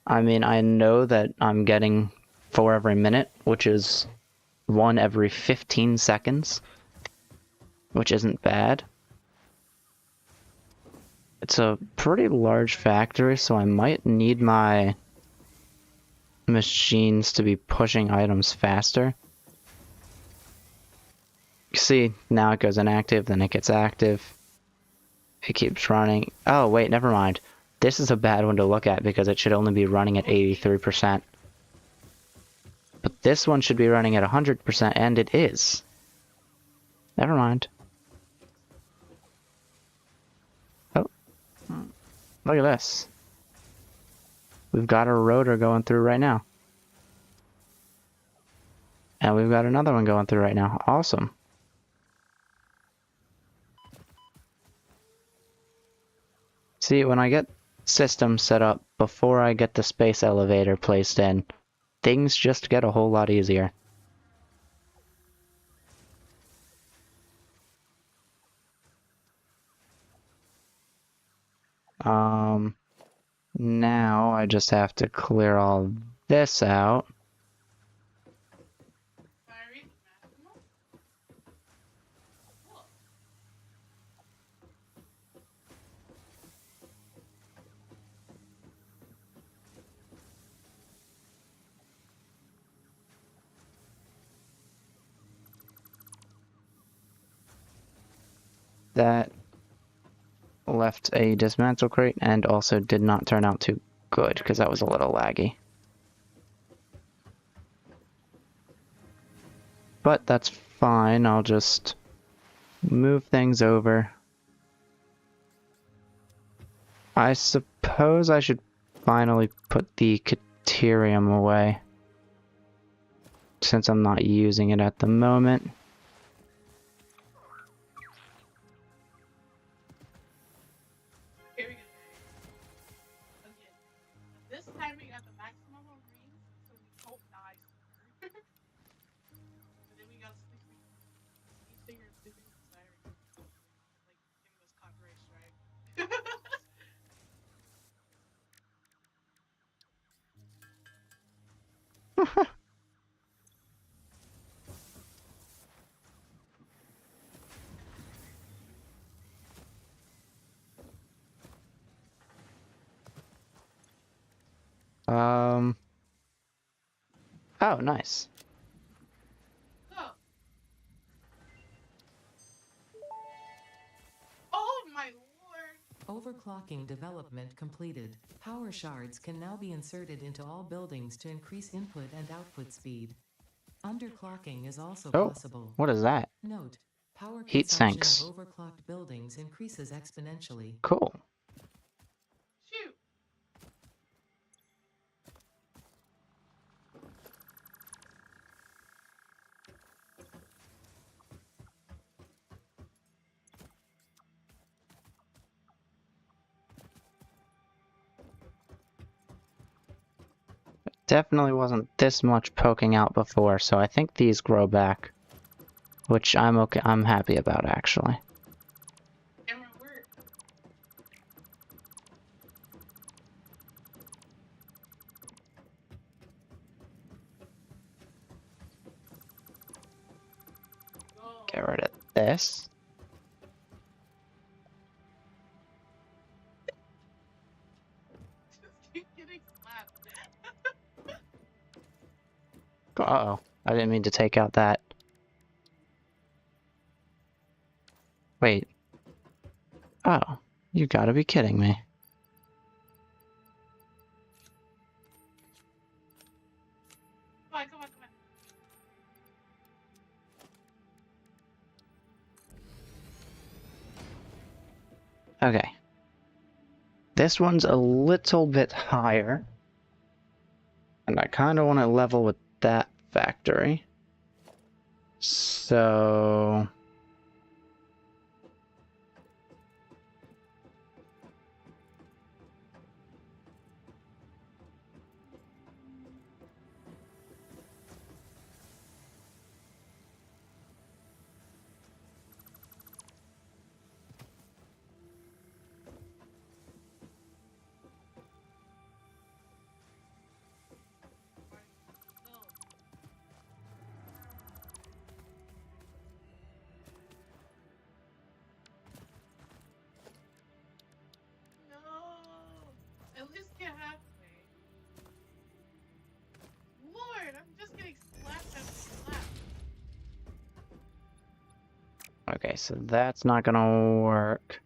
I mean, I know that I'm getting 4 every minute, which is 1 every 15 seconds, which isn't bad. It's a pretty large factory, so I might need my machines to be pushing items faster. See, now it goes inactive, then it gets active. It keeps running. Oh, wait, never mind. This is a bad one to look at because it should only be running at 83%. But this one should be running at 100%, and it is. Never mind. Oh. Look at this. We've got a rotor going through right now. And we've got another one going through right now. Awesome. See, when I get systems set up before I get the space elevator placed in, things just get a whole lot easier. Now I just have to clear all this out. Battery maximum? Cool. That left a dismantle crate and also did not turn out too good because that was a little laggy. But that's fine, I'll just move things over. I suppose I should finally put the Caterium away, since I'm not using it at the moment. Here we go. Okay. This time we got the maximum of rings, so we don't die sooner. And then we got sleeping. Each thing you're sleeping inside, like giving us copyright strike. Oh, nice. So. Oh my lord! Overclocking development completed. Power shards can now be inserted into all buildings to increase input and output speed. Underclocking is also Oh, possible. what is that? Note, power Heat consumption sinks. of overclocked buildings increases exponentially. Cool. Shoot! definitely wasn't this much poking out before, so I think these grow back. Which I'm okay. I'm happy about, actually. Camera work. Go. Get rid of this. Just keep getting slapped. Uh-oh. I didn't mean to take out that. Wait. Oh. You gotta be kidding me. Come on, come on, come on. Okay. This one's a little bit higher. And I kind of want to level with that factory. So... No. At least get halfway. Lord, I'm just getting slapped after slap. Okay, so that's not gonna work.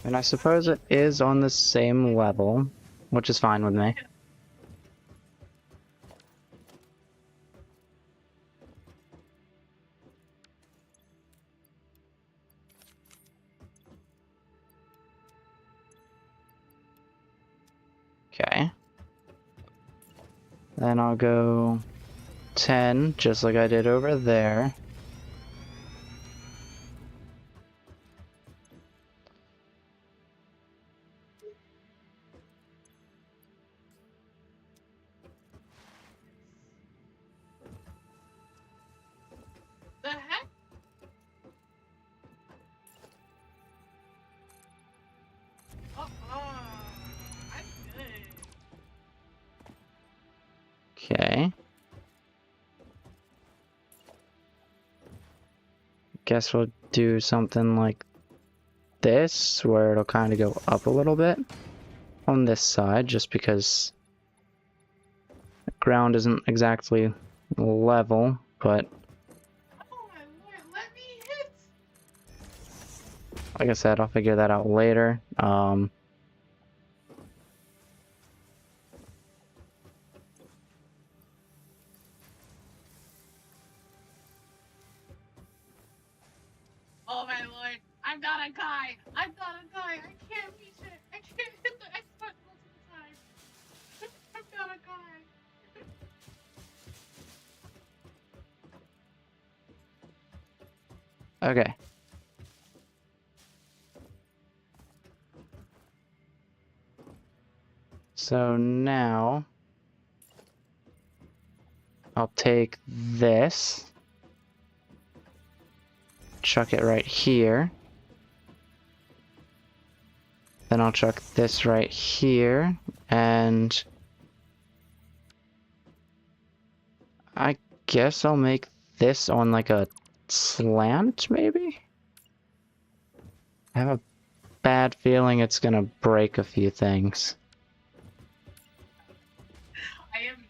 And I suppose it is on the same level, which is fine with me. Okay. Then I'll go 10, just like I did over there. The heck? I'm good. Okay. Guess we'll do something like this, where it'll kind of go up a little bit on this side, just because the ground isn't exactly level, but Oh my lord, let me hit! like I said, I'll figure that out later. Oh my lord, I'm not a guy! I'm not a guy! I can't reach it! I can't hit the X button multiple times! I'm not a guy! Okay. So now I'll take this, chuck it right here. Then I'll chuck this right here, and I guess I'll make this on like a slant, maybe? I have a bad feeling it's gonna break a few things. I am...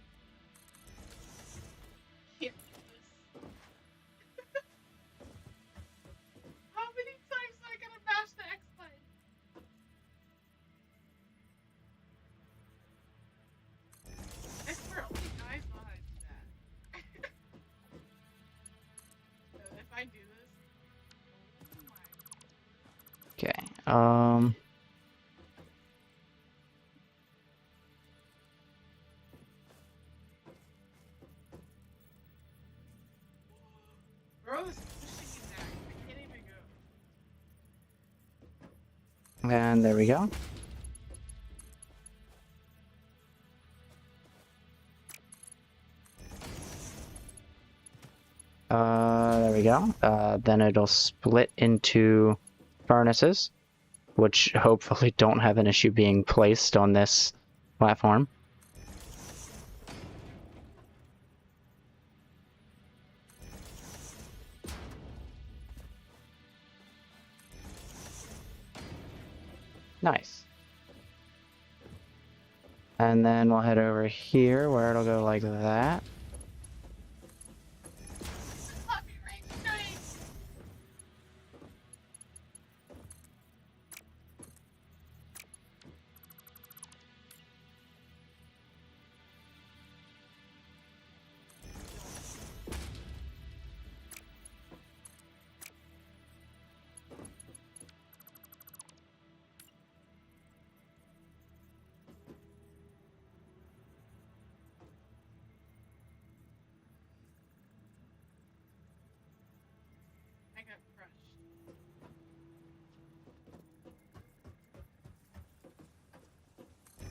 can't do this. How many times am I gonna mash the X button? I swear only guys know how to do that. If I do this... Oh my... Okay, Bro is pushing me back. I can't even go. and there we go. There we go. Then it'll split into furnaces, which hopefully don't have an issue being placed on this platform. Nice. And then we'll head over here where it'll go like that. Copyright strike. I got crushed.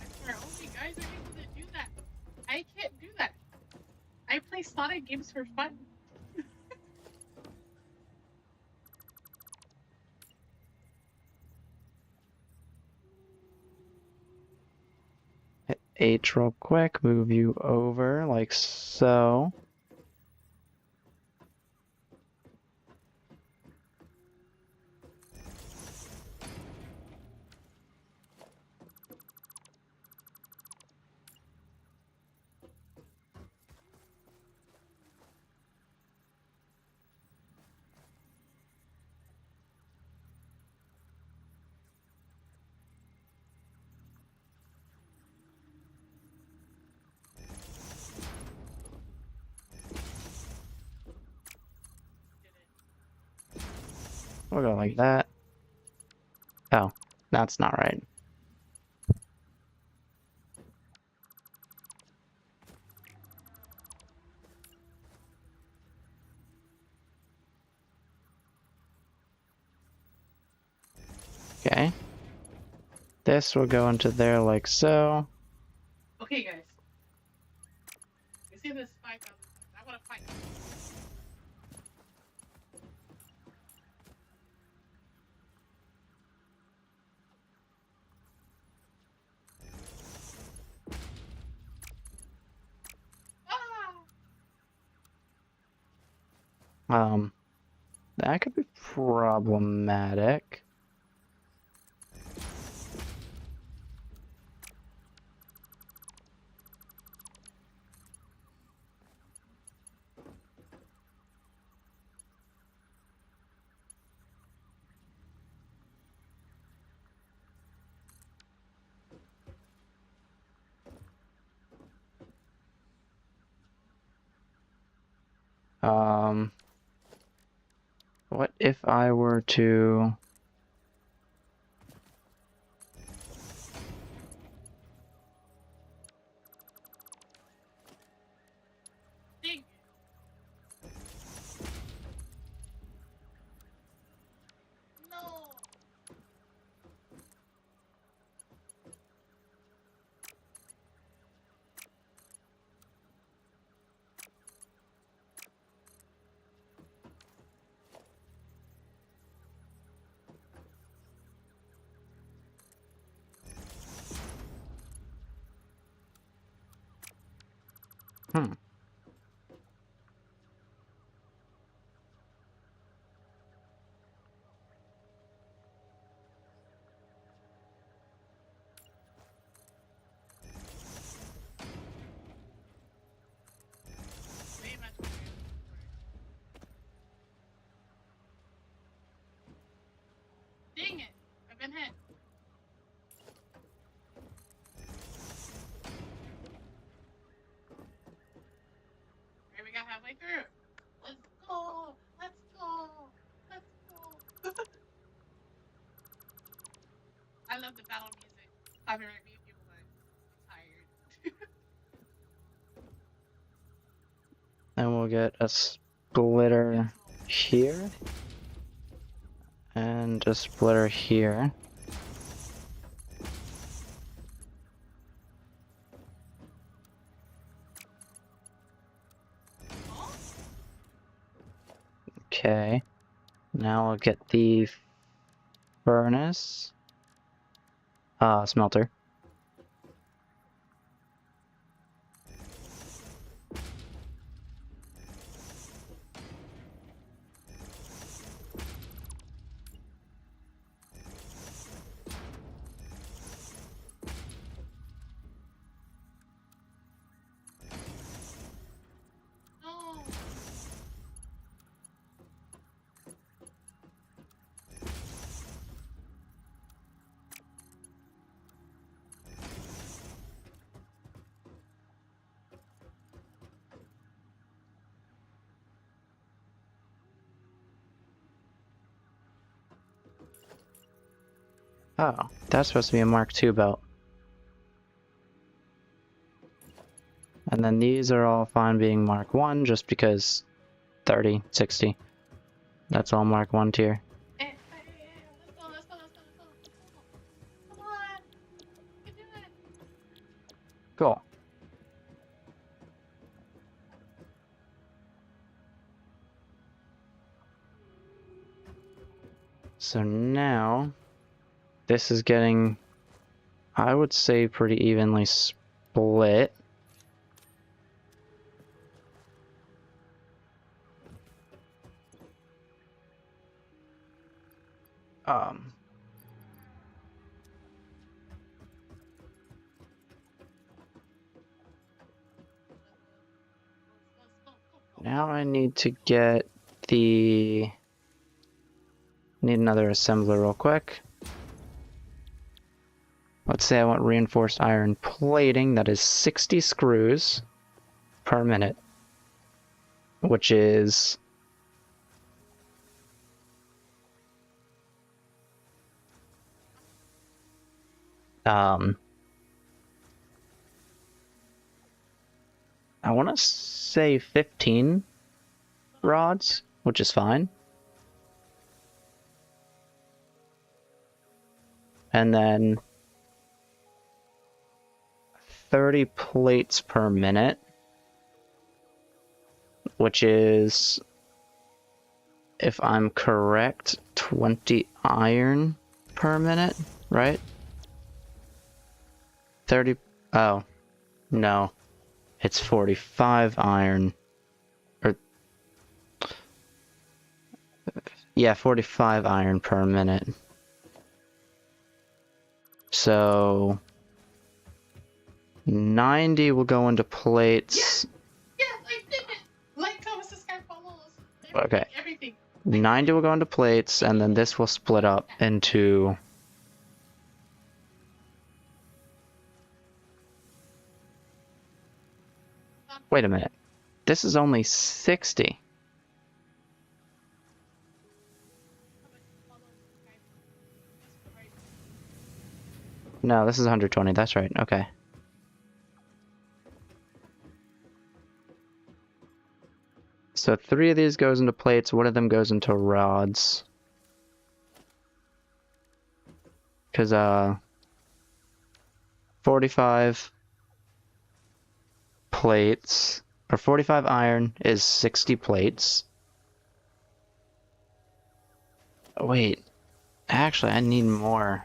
I swear, only guys are able to do that. I can't do that. I play Sonic games for fun. Hit H real quick, move you over like so. We'll go like that. Oh, that's not right. Okay. This will go into there like so. Okay, guys. You see this 5,000 times. I want to fight. Ah! That could be problematic. What if I were to... Dang. No. Hmm. Way much better. Dang it. I've been hit. Okay, we got halfway through. Let's go. Let's go. Let's go. I love the battle music. Copyright me, people, but I'm tired. And we'll get a splitter here. And a splitter here. Okay. Now I'll get the furnace. Smelter. No. Oh, that's supposed to be a Mark II belt. And then these are all fine being Mark 1 just because 30, 60. That's all Mark 1 tier. Hey, let's go, let's go, let's go, let's go. Come on. You can do it. Cool. So now, this is getting, I would say, pretty evenly split. Um, Now I need to get the... Need another assembler real quick. Let's say I want reinforced iron plating. That is 60 screws per minute, which is... I want to say 15 rods, which is fine. And then 30 plates per minute, which is, if I'm correct, 20 iron per minute, right? 30, oh, no, it's 45 iron, or, yeah, 45 iron per minute. So 90 will go into plates. Yes, I did it. Like, comment, subscribe, follow us. Okay. Everything. 90 will go into plates, and then this will split up into... Wait a minute. This is only 60. No, this is 120. That's right. Okay. So 3 of these goes into plates. 1 of them goes into rods. Because, 45 plates, or 45 iron is 60 plates. Oh, wait. Actually, I need more.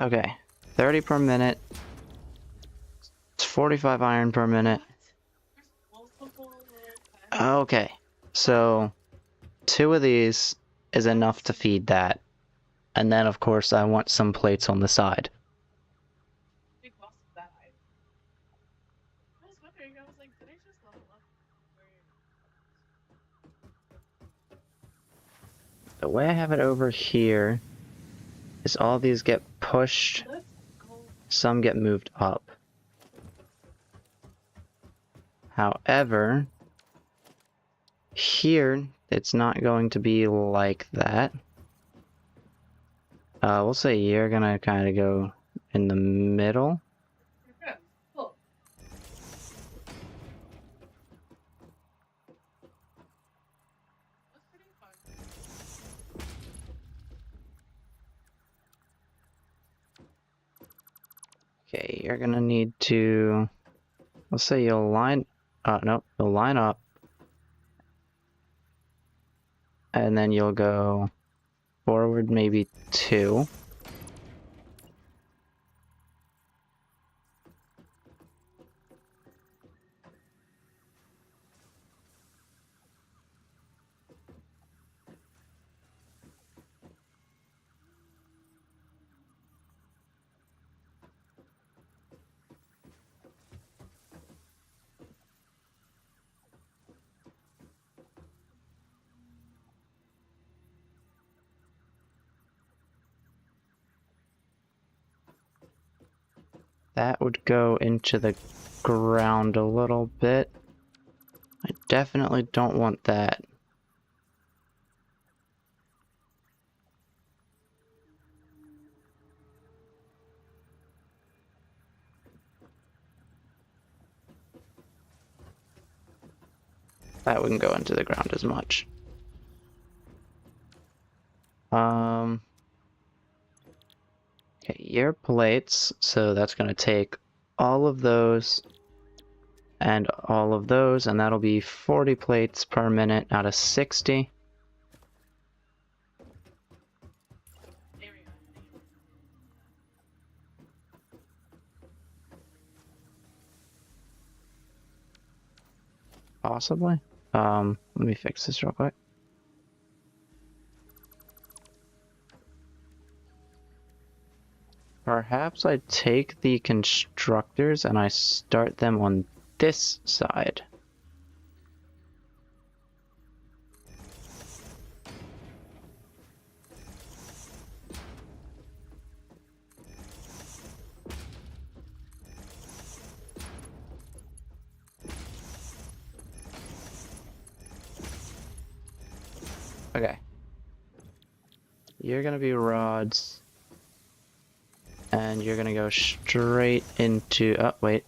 Okay, 30 per minute. It's 45 iron per minute. Okay, so 2 of these is enough to feed that. And then, of course, I want some plates on the side. Big boss of that item. I was wondering, I was like, did I just level up? The way I have it over here is all these get pushed, Let's go. some get moved up. However, here, it's not going to be like that. We'll say you're gonna kind of go in the middle. You're good. Cool. That's pretty fun. Okay, you're gonna need to, let's say you'll line, no, you'll line up, and then you'll go forward maybe 2. That would go into the ground a little bit. I definitely don't want that. That wouldn't go into the ground as much. Okay, your plates, so that's gonna take all of those and all of those, and that'll be 40 plates per minute out of 60. There we go. Possibly. Let me fix this real quick. Perhaps I take the constructors and I start them on this side. Okay. You're gonna be rods. And you're gonna go straight into, oh wait,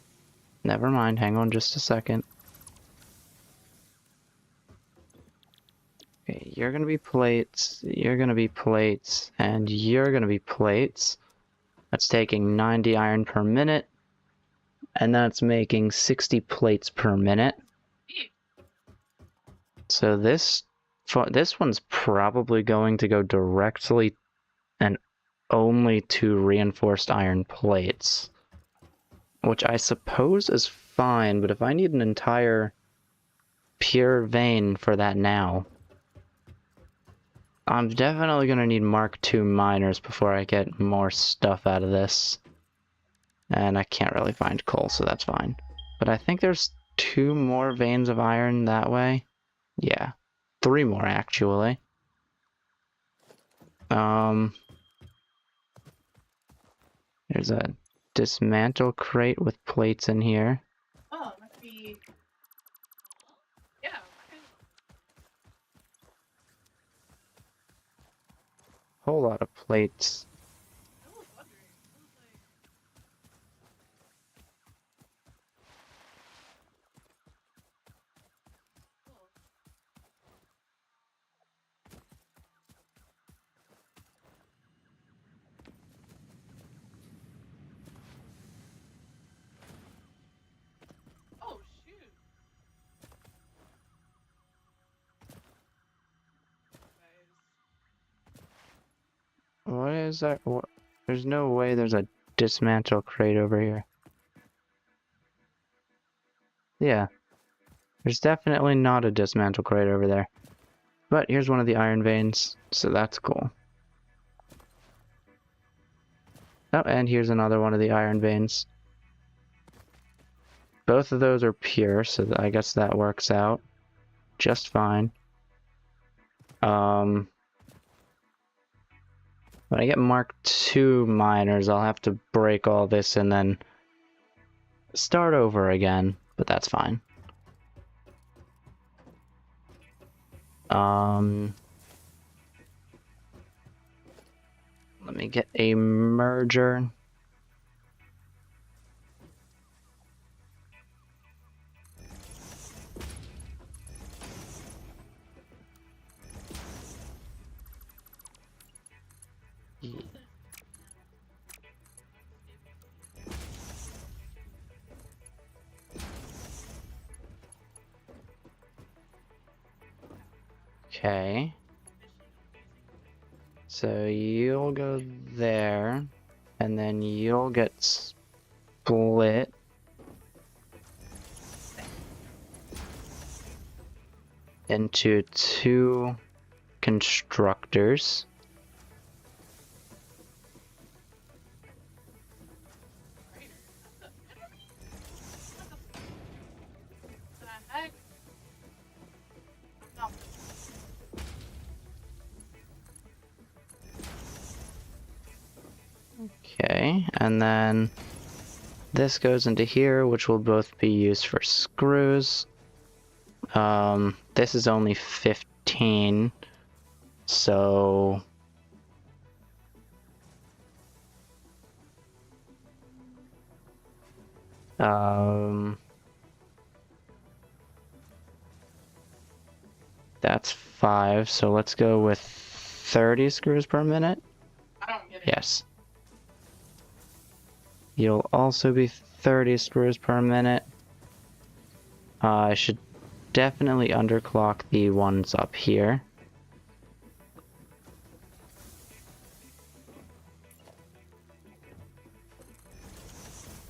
never mind, hang on just a second. Okay, you're gonna be plates, you're gonna be plates, and you're gonna be plates. That's taking 90 iron per minute, and that's making 60 plates per minute. So this one's probably going to go directly and only to reinforced iron plates, which I suppose is fine, but if I need an entire pure vein for that now, I'm definitely going to need Mark II miners before I get more stuff out of this. And I can't really find coal, so that's fine. But I think there's 2 more veins of iron that way. Yeah, 3 more actually. There's a dismantle crate with plates in here. Oh, it must be. Yeah. Whole lot of plates. I was wondering. I was like. Oh. Oh shoot. Guys. What is that? What? There's no way there's a dismantle crate over here. Yeah. There's definitely not a dismantle crate over there. But here's one of the iron veins, so that's cool. Oh, and here's another one of the iron veins. Both of those are pure, so I guess that works out just fine. When I get Mark II miners, I'll have to break all this and then start over again, but that's fine. Let me get a merger. Okay. So you'll go there, and then you'll get split. Into two constructors. The heck? No. Okay, and then this goes into here, which will both be used for screws. This is only 15, so that's 5, so let's go with 30 screws per minute. I don't get it. Yes. You'll also be 30 screws per minute. I should definitely underclock the ones up here.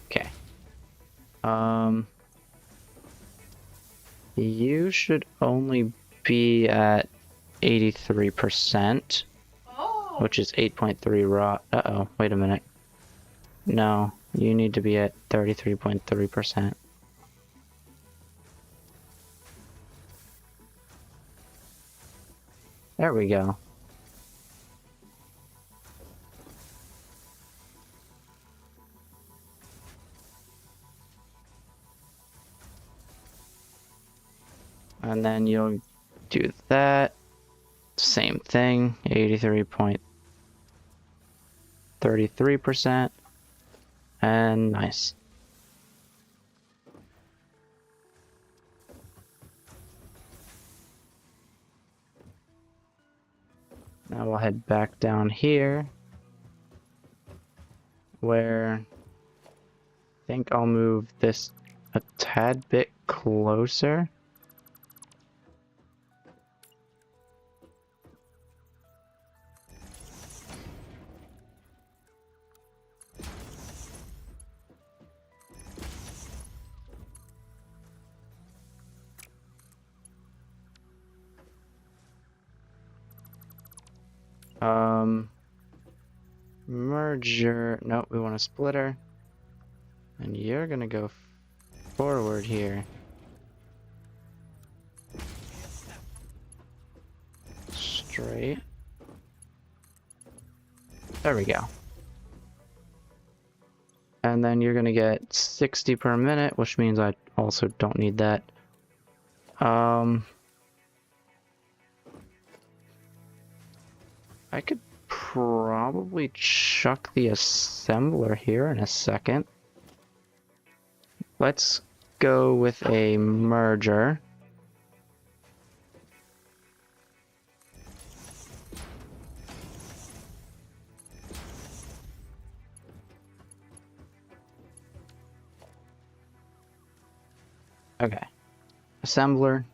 Okay. You should only be at 83%, Oh. which is 8.3 raw. Uh-oh, wait a minute. No, you need to be at 33.3%. There we go. And then you'll do that. Same thing, 83.33%. And nice. Now we'll head back down here, where I think I'll move this a tad bit closer. Merger. Nope, we want a splitter. And you're gonna go forward here. Straight. There we go. And then you're gonna get 60 per minute, which means I also don't need that. I could probably chuck the assembler here in a second. Let's go with a merger. Okay. Assembler.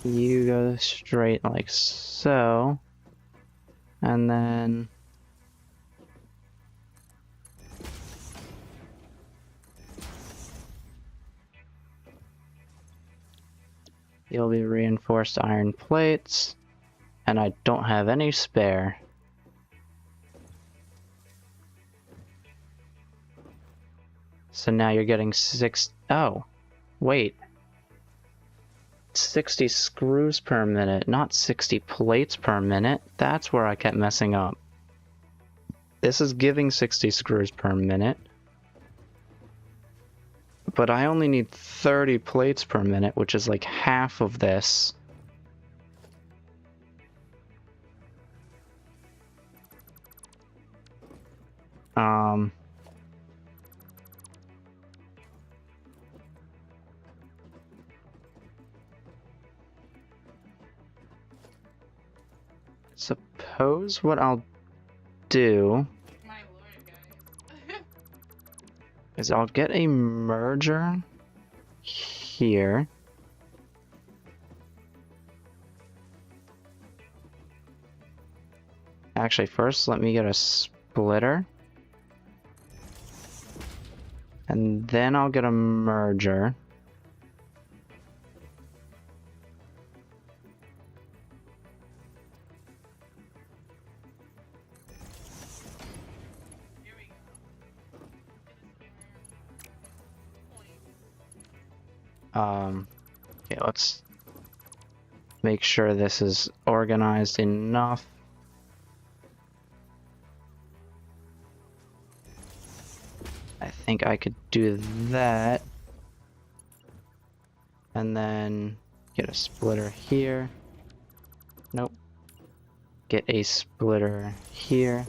You go straight like so. And then you'll be reinforced iron plates. And I don't have any spare. So now you're getting 6. Oh, wait. 60 screws per minute, not 60 plates per minute. That's where I kept messing up. This is giving 60 screws per minute. But I only need 30 plates per minute, which is like half of this. Suppose what I'll do My lord, guys. is I'll get a merger here. Actually, first let me get a splitter. And then I'll get a merger. Here we go. Point. Okay, let's make sure this is organized enough. I think I could do that. And then get a splitter here. Nope. Get a splitter here.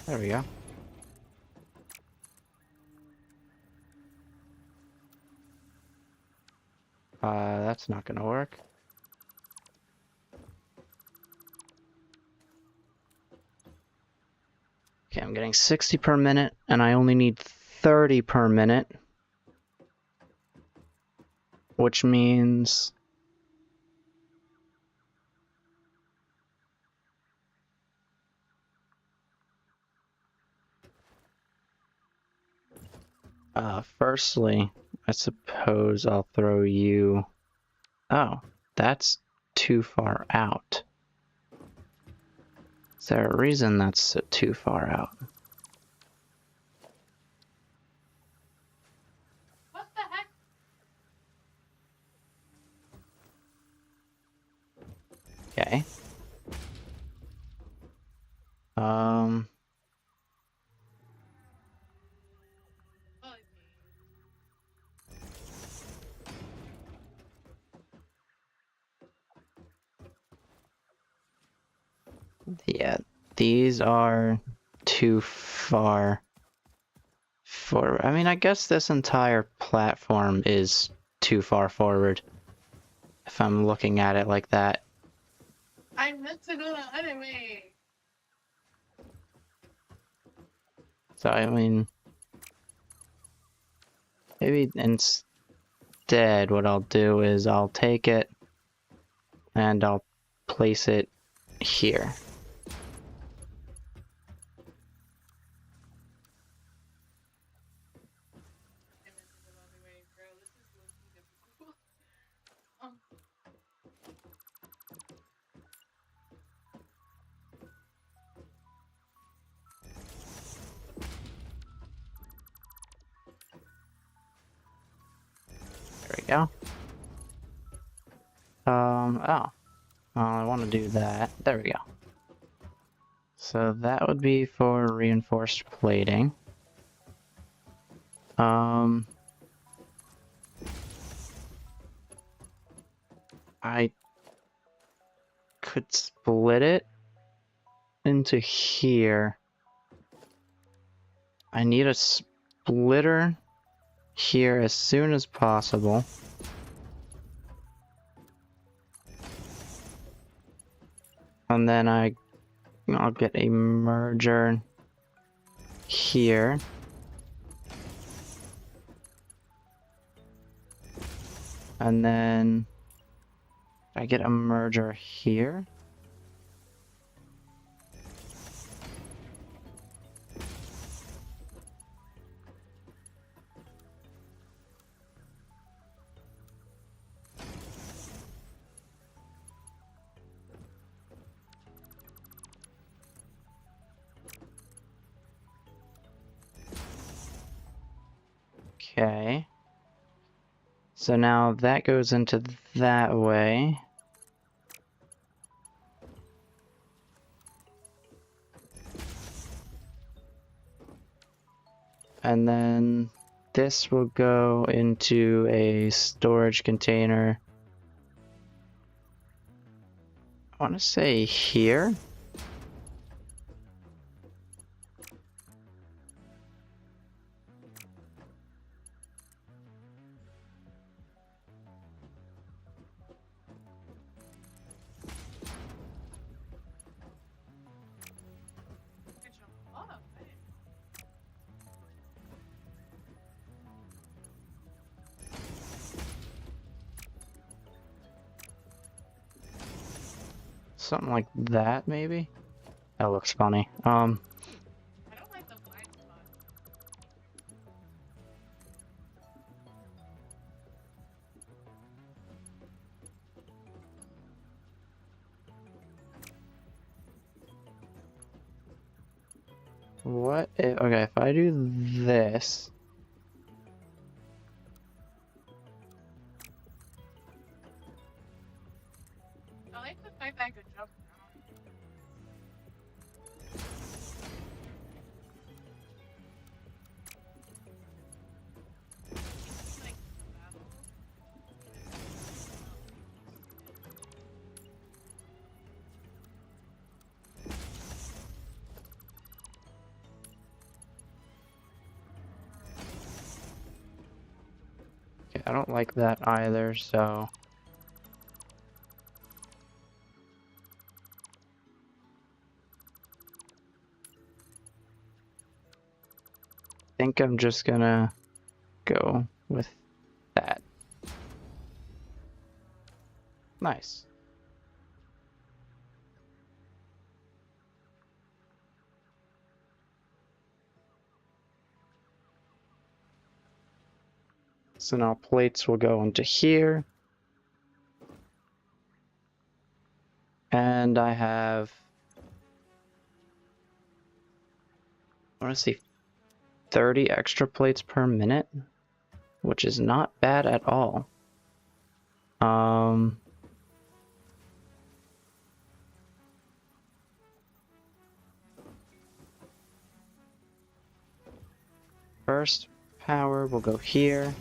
There we go. That's not gonna work. Okay, I'm getting 60 per minute, and I only need 30 per minute. Which means... firstly, I suppose I'll throw you... Oh, that's too far out. Is there a reason that's too far out? What the heck? Okay. Okay. Yeah, these are too far forward. I mean, I guess this entire platform is too far forward, if I'm looking at it like that. I meant to go the other way. So, I mean, maybe instead what I'll do is I'll take it and I'll place it here. I meant to go the other way, bro. This is looking difficult. There we go. Oh. Well, I want to do that. There we go. So that would be for reinforced plating. I could split it into here. I need a splitter here as soon as possible. And then I'll get a merger here. And then I get a merger here. Okay. So now that goes into that way. And then this will go into a storage container. I want to say here. something like that, maybe? That looks funny. I don't like the black spot. What if, okay, if I do this, I like the fact that I could jump around. Like battle. okay, I don't like that either, so I think I'm just gonna go with that. Nice. So now plates will go into here. And I have, I want to see 30 extra plates per minute, which is not bad at all. First power will go here.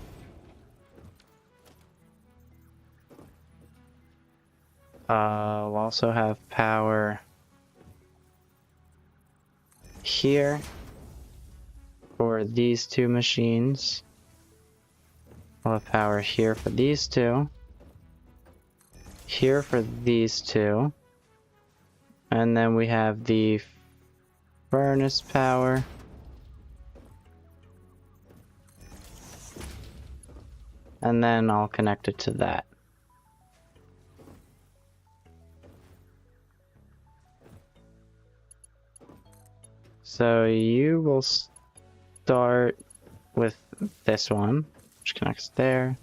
We'll also have power here for these two machines. We'll have power here for these two. Here for these two. And then we have the furnace power. And then I'll connect it to that. So you will start with this one, which connects there.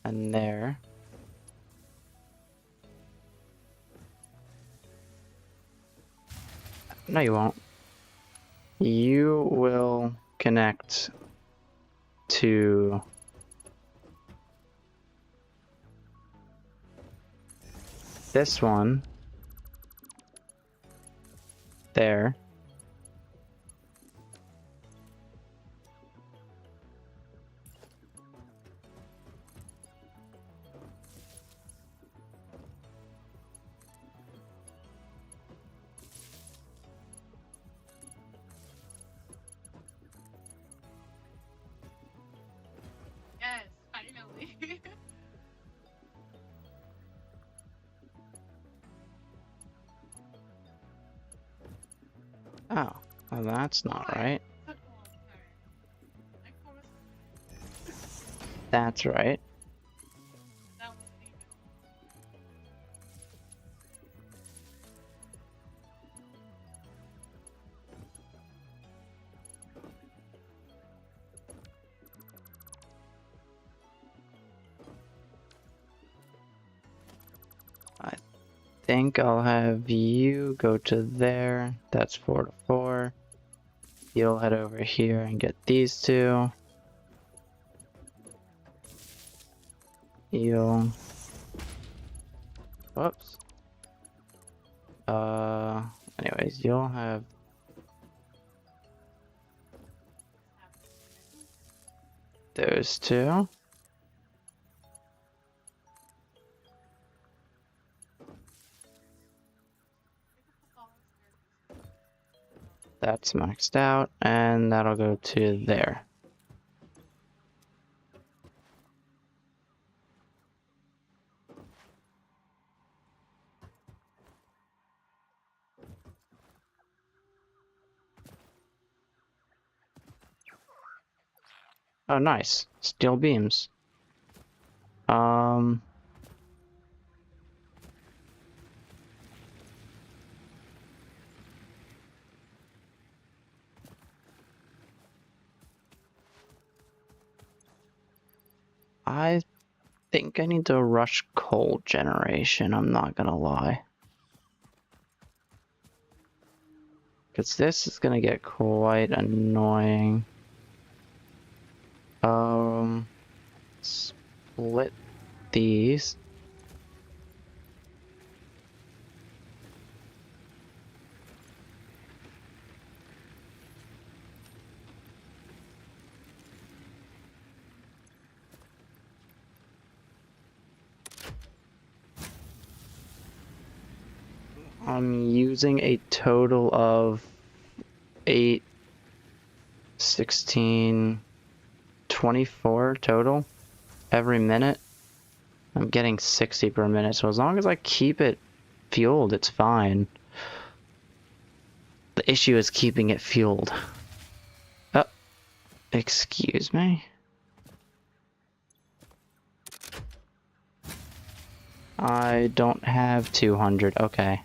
And there. No, you won't. You will connect to this one there. Yes, finally. Oh, well, that's not right. Took a long time. I promise That's right. that was even. I think I'll have you go to there. That's 4 to 4. You'll head over here and get these two. You'll... Whoops. Anyways, you'll have those two. That's maxed out, and that'll go to there. Oh, nice. Steel beams. Um, I think I need to rush coal generation, I'm not gonna lie. Because this is gonna get quite annoying. Split these. I'm using a total of 8, 16, 24 total every minute. I'm getting 60 per minute, so as long as I keep it fueled, it's fine. The issue is keeping it fueled. Oh, excuse me. I don't have 200, okay.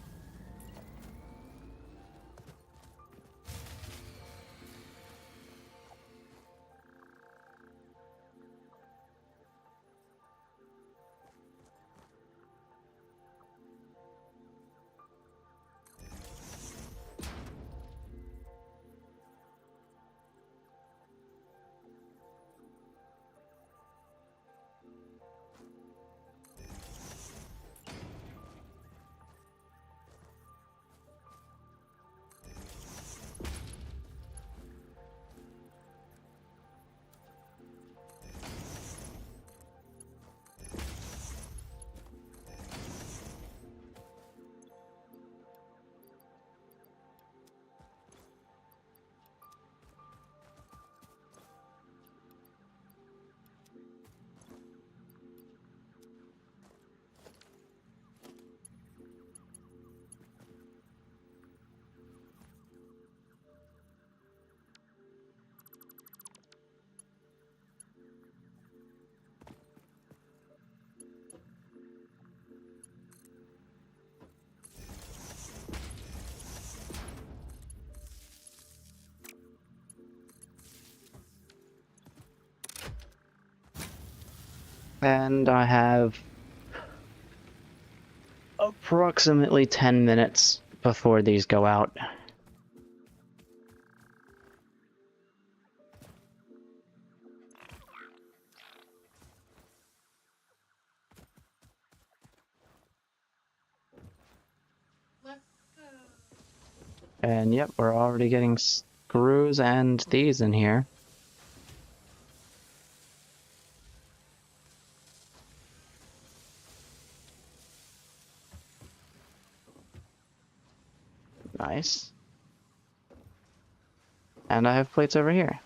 And I have approximately 10 minutes before these go out. Let's go. And yep, we're already getting screws and these in here. Nice. And I have plates over here.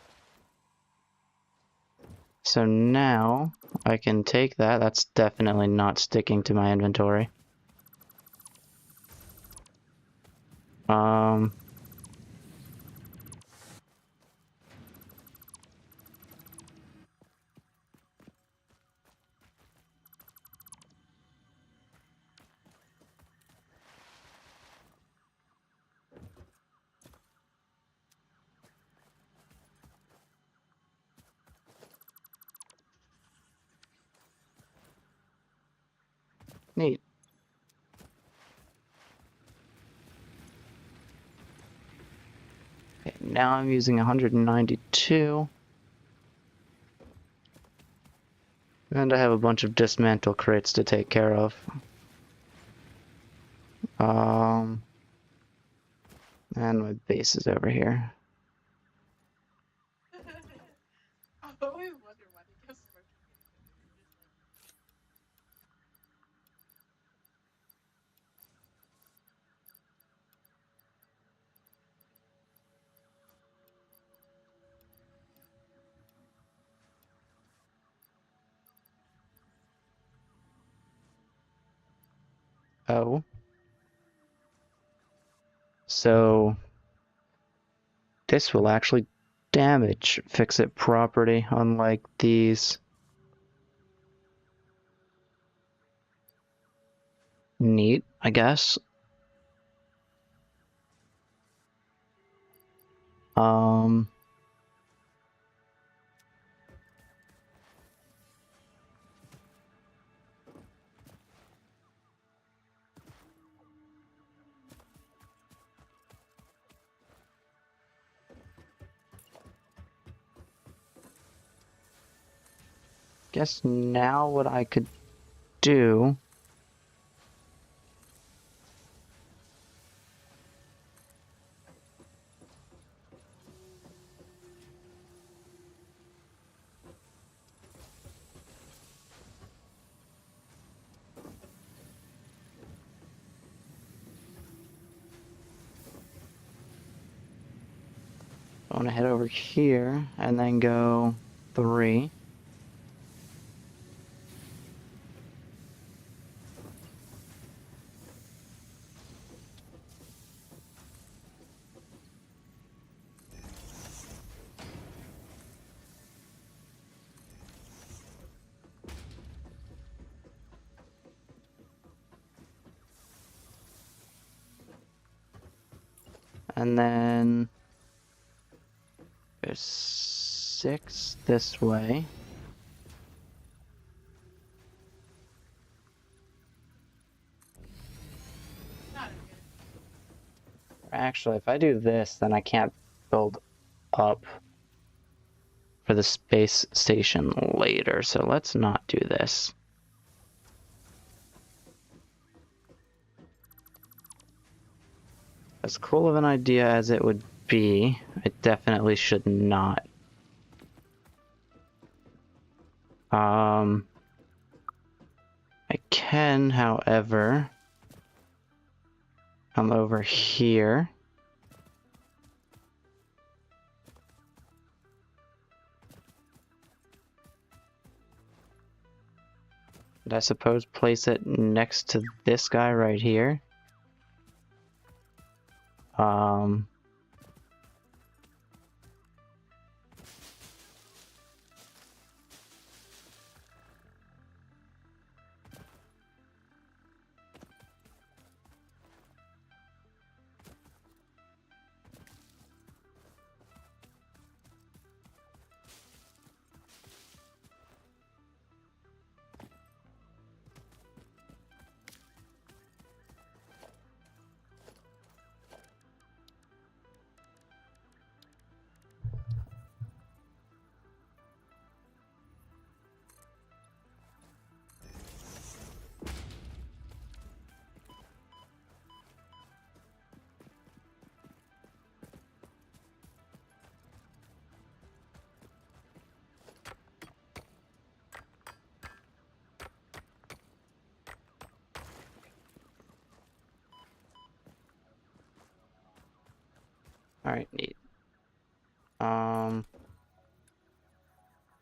So now I can take that. That's definitely not sticking to my inventory. Um, neat. Okay, now I'm using 192. And I have a bunch of dismantle crates to take care of. Um, and my base is over here. I always wonder why they give so much Oh. So this will actually damage fix-it property, unlike these. Neat, I guess. Guess now what I could do I want to head over here and then go 3. And then there's 6 this way. Not as good. Actually, if I do this, then I can't build up for the space station later, so let's not do this. As cool of an idea as it would be, it definitely should not. I can, however, come over here. And I suppose place it next to this guy right here. Alright, neat. I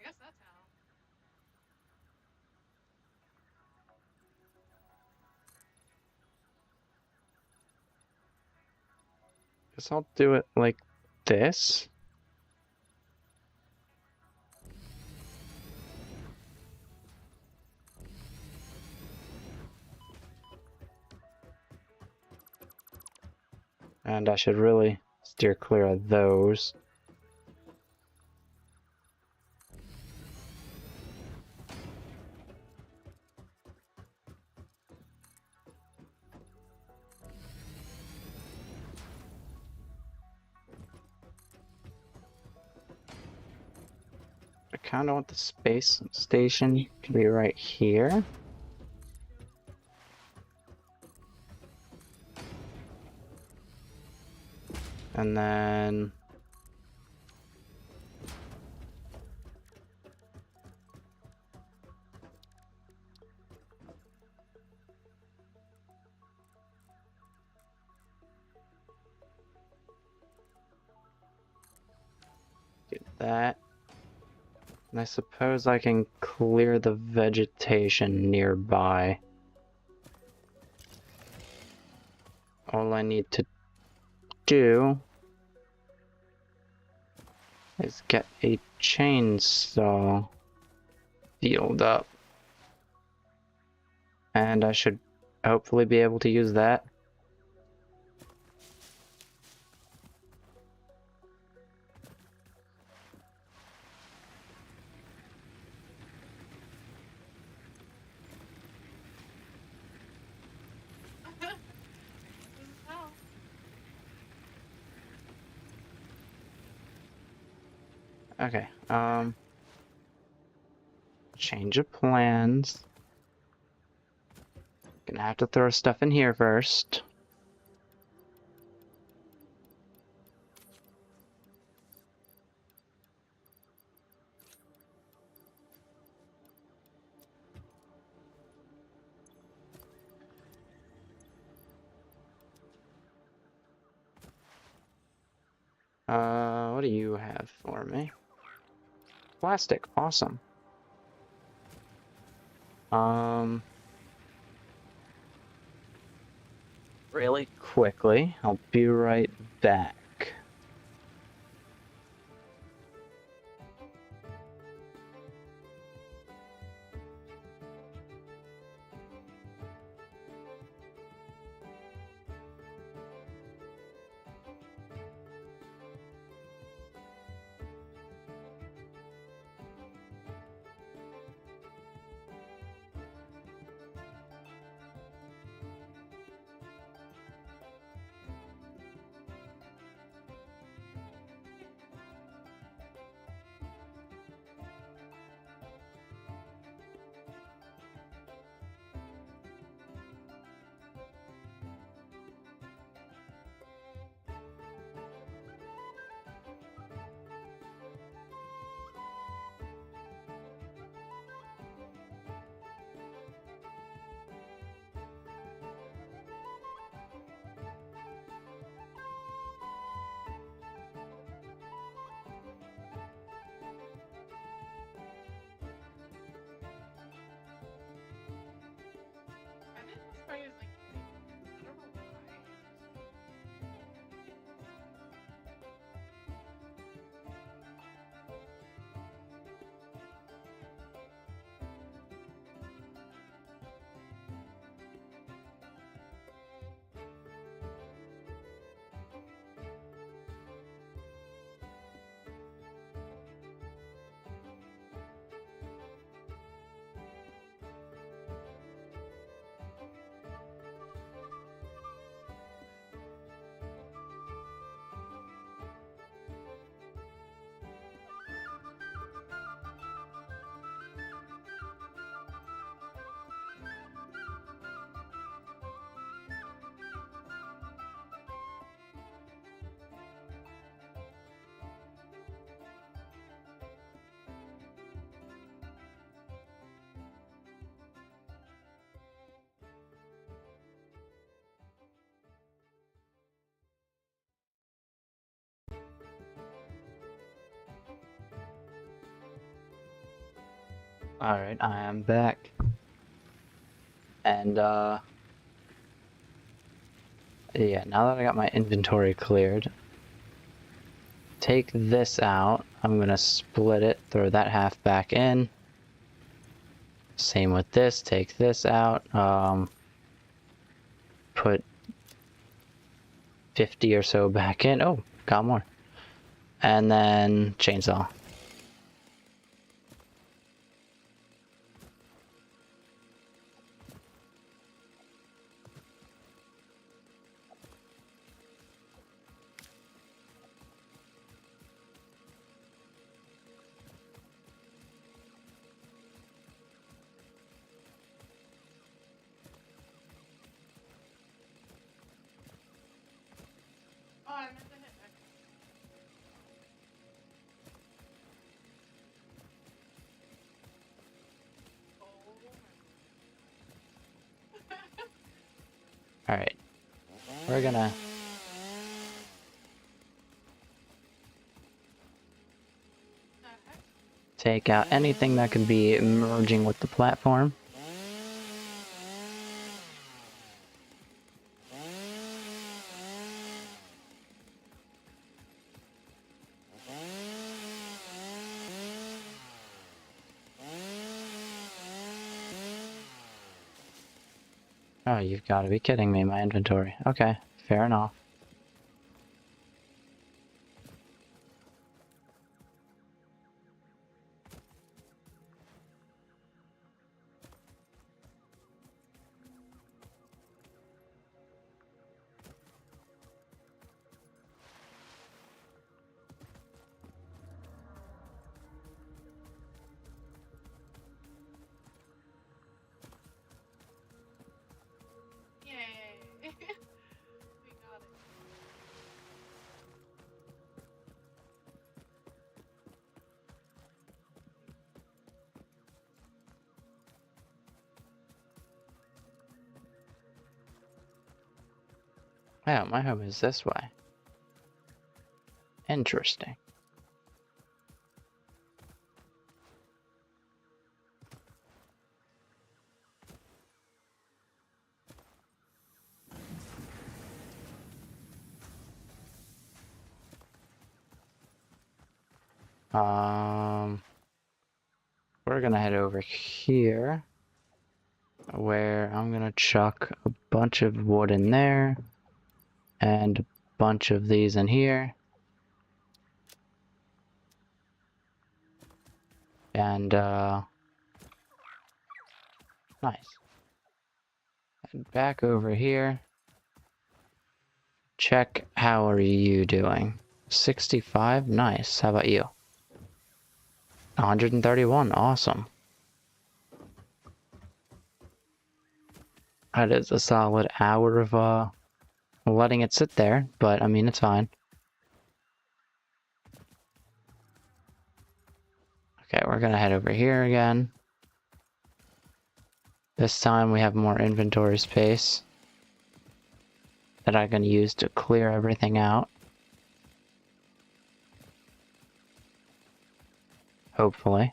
guess that's how. Guess I'll do it like this. And I should really steer clear of those. I kind of want the space station to be right here. And then get that. And I suppose I can clear the vegetation nearby. All I need to do is get a chainsaw sealed up. And I should hopefully be able to use that. This is how. Okay, change of plans. Gonna have to throw stuff in here first. What do you have for me? Plastic, awesome. Really quickly, I'll be right back. I think this spray is like, I don't know why. Alright, I am back. And, yeah, now that I got my inventory cleared, take this out. I'm gonna split it, throw that half back in. Same with this, take this out. Put 50 or so back in. Oh, got more. And then chainsaw. Oh, I meant to hit X. Oh my. Alright. We're gonna The heck? take out anything that could be merging with the platform. Oh, you've got to be kidding me, my inventory. Okay, fair enough. Yay! We got it. Yeah, my home is this way. Interesting. We're gonna head over here, where I'm gonna chuck a bunch of wood in there, and a bunch of these in here. And, nice. And back over here. Check, how are you doing? 65, nice. How about you? 131, awesome. That is a solid hour of, letting it sit there, but I mean, it's fine. Okay, we're gonna head over here again. This time we have more inventory space that I can use to clear everything out. Hopefully.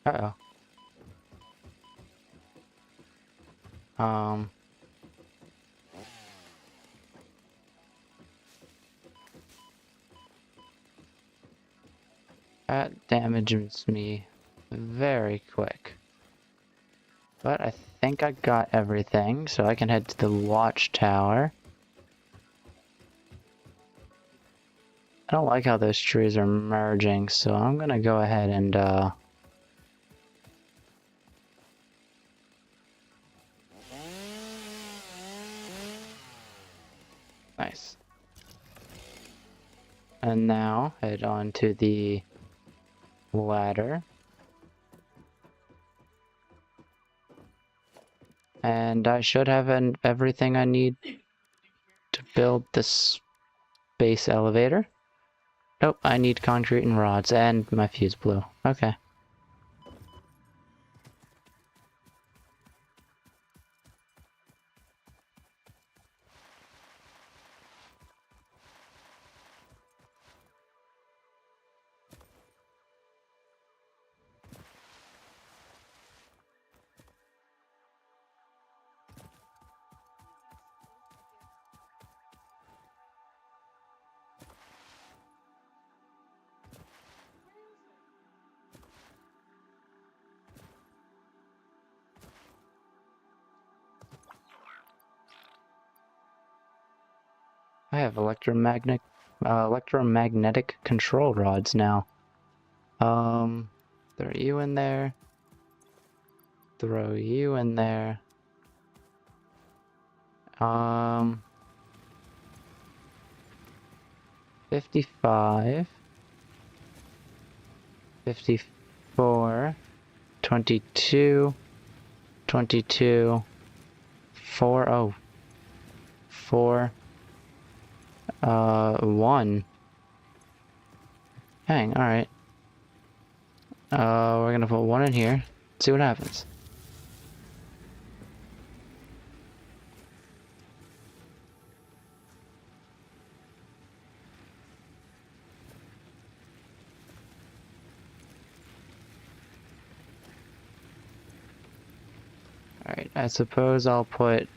Uh-oh. That damages me very quick. But I think I got everything, so I can head to the watchtower. I don't like how those trees are merging, so I'm gonna go ahead and, nice. And now, head on to the ladder. And I should have everything I need to build this base elevator. Nope, I need concrete and rods, and my fuse blew. Okay. I have electromagnetic control rods now. Throw you in there. Throw you in there. 55. 54. 22. 22. 4. Oh. 4. 1. Dang, alright. We're gonna put 1 in here. See what happens. I suppose I'll put...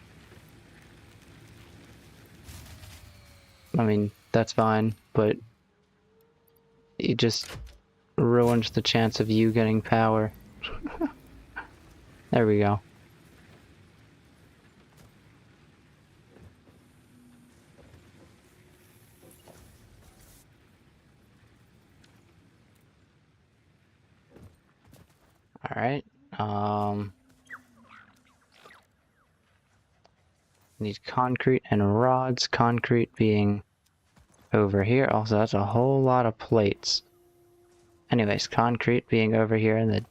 I mean, that's fine, but it just ruins the chance of you getting power. There we go. Alright, need concrete and rods, concrete being over here. Also, that's a whole lot of plates. Anyways, concrete being over here in the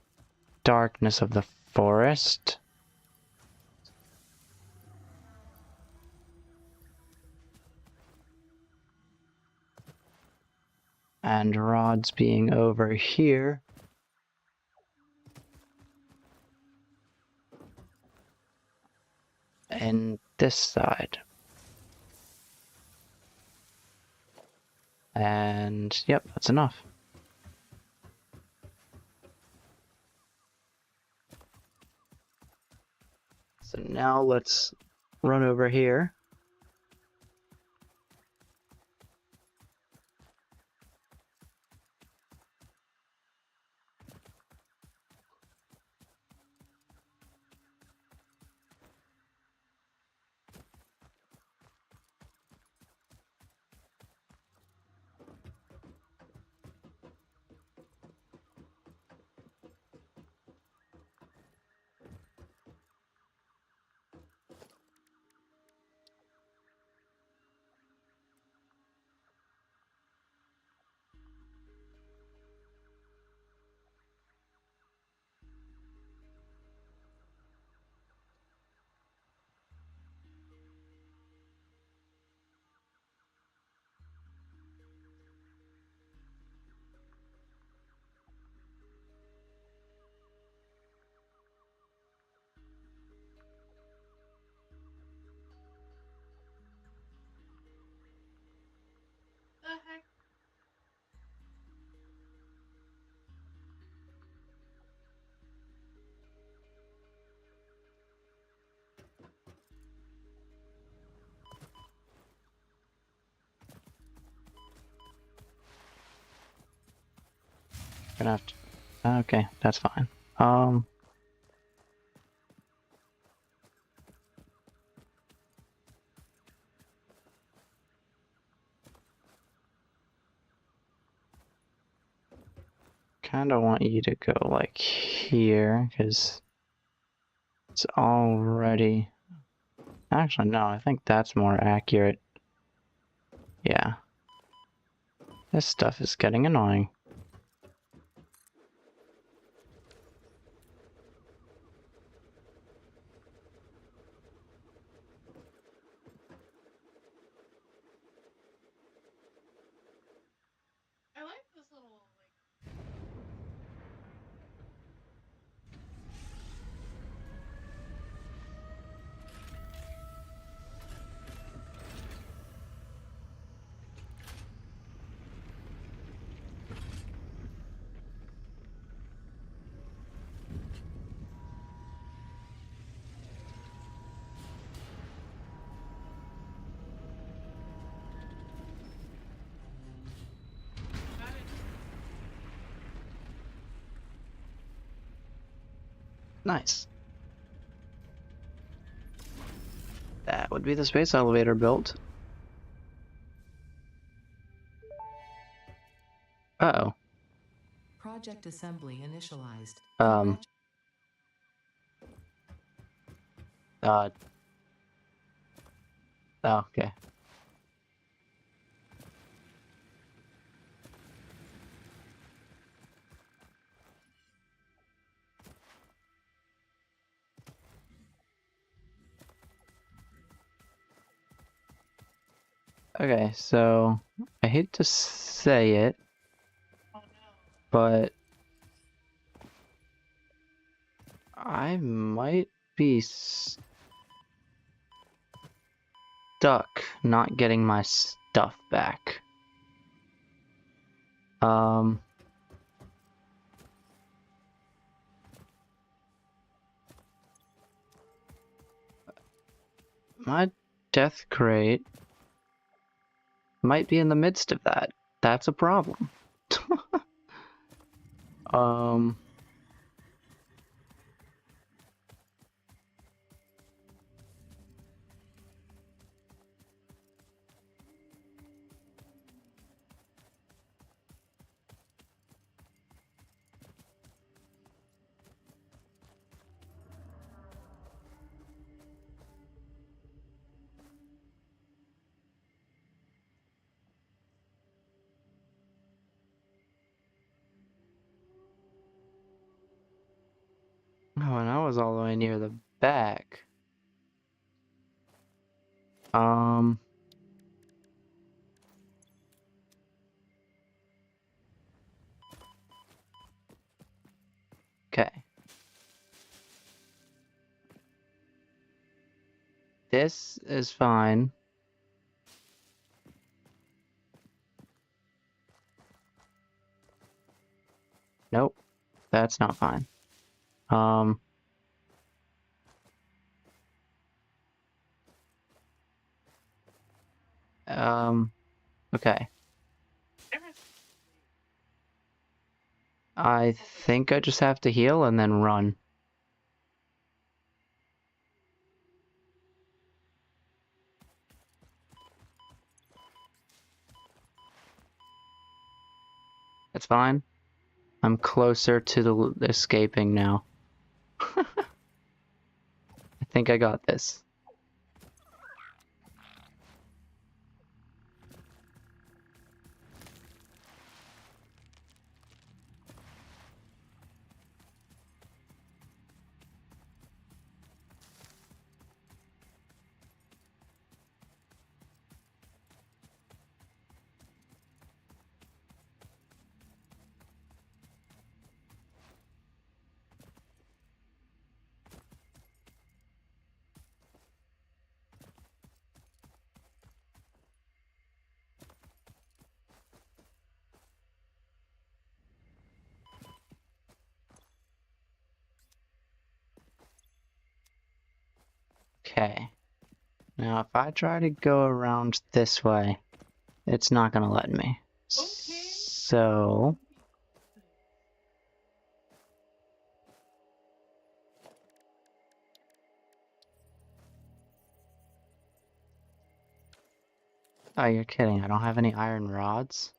darkness of the forest. And rods being over here. And this side. And yep, that's enough. So now let's run over here. The heck? Gonna have to... Okay, that's fine. Kinda want you to go like here, because it's already... Actually, no, I think that's more accurate. Yeah. This stuff is getting annoying. I like this little, like... Got it. Nice. That would be the space elevator built. Uh-oh. Project assembly initialized. Oh, okay. Okay, so I hate to say it, Oh no. but I might be stuck not getting my stuff back. My death crate might be in the midst of that. That's a problem. um... Oh, and I was all the way near the back. Okay. This is fine. Nope, that's not fine. Um... Okay. I think I just have to heal and then run. It's fine. I'm closer to the escaping now. I think I got this. Okay. Now, if I try to go around this way, it's not gonna let me. Okay. So... Oh, you're kidding. I don't have any iron rods?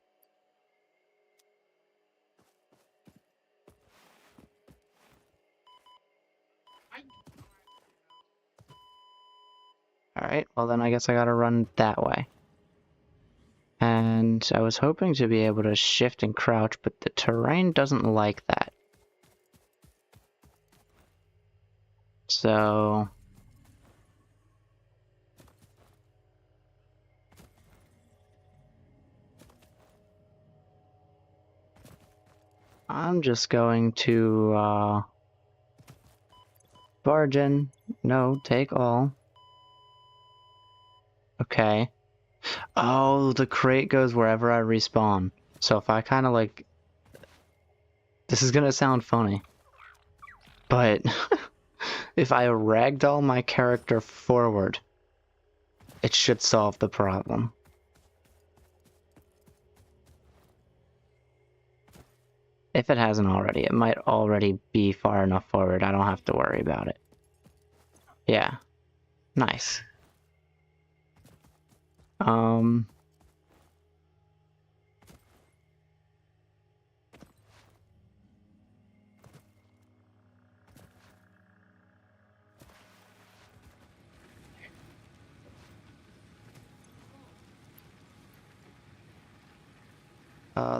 Alright, well then I guess I gotta run that way. And I was hoping to be able to shift and crouch, but the terrain doesn't like that. So... I'm just going to, barge in. No, take all. Okay. Oh, the crate goes wherever I respawn. So if I kind of like... This is gonna sound funny. But if I ragdoll my character forward, it should solve the problem. If it hasn't already, it might already be far enough forward. I don't have to worry about it. Yeah. Nice.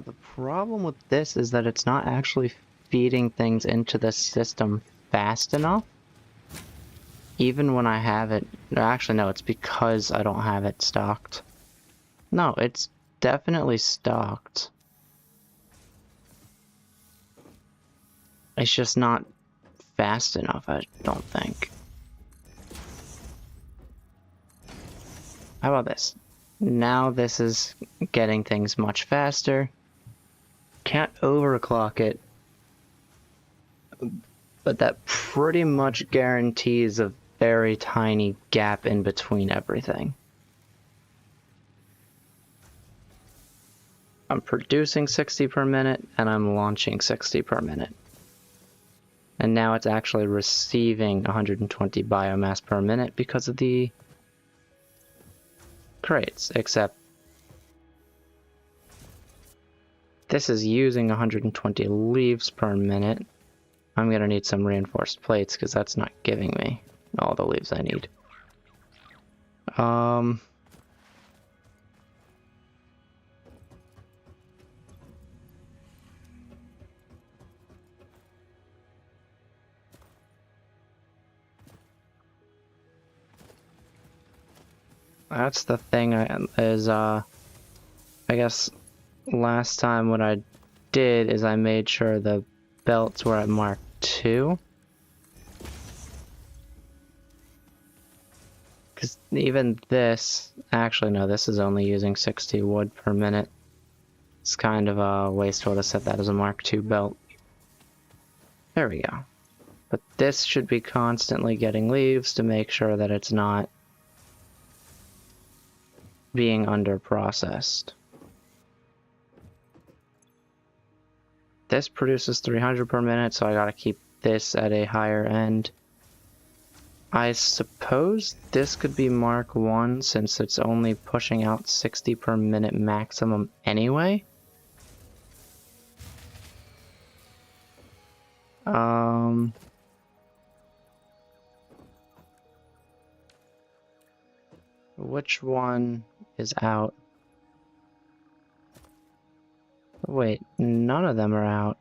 The problem with this is that it's not actually feeding things into the system fast enough. Even when I have it... Actually, no, it's because I don't have it stocked. No, it's definitely stocked. It's just not fast enough, I don't think. How about this? Now this is getting things much faster. Can't overclock it. But that pretty much guarantees a very tiny gap in between everything. I'm producing 60 per minute, and I'm launching 60 per minute. And now it's actually receiving 120 biomass per minute because of the crates, except this is using 120 leaves per minute. I'm gonna need some reinforced plates because that's not giving me all the leaves I need. That's the thing I guess last time what I did is I made sure the belts were at Mark 2. Because even this, actually no, this is only using 60 wood per minute. It's kind of wasteful to set that as a Mark 2 belt. There we go. But this should be constantly getting leaves to make sure that it's not being under-processed. This produces 300 per minute, so I gotta keep this at a higher end. I suppose this could be Mark 1 since it's only pushing out 60 per minute maximum anyway. Which one is out? Wait, none of them are out.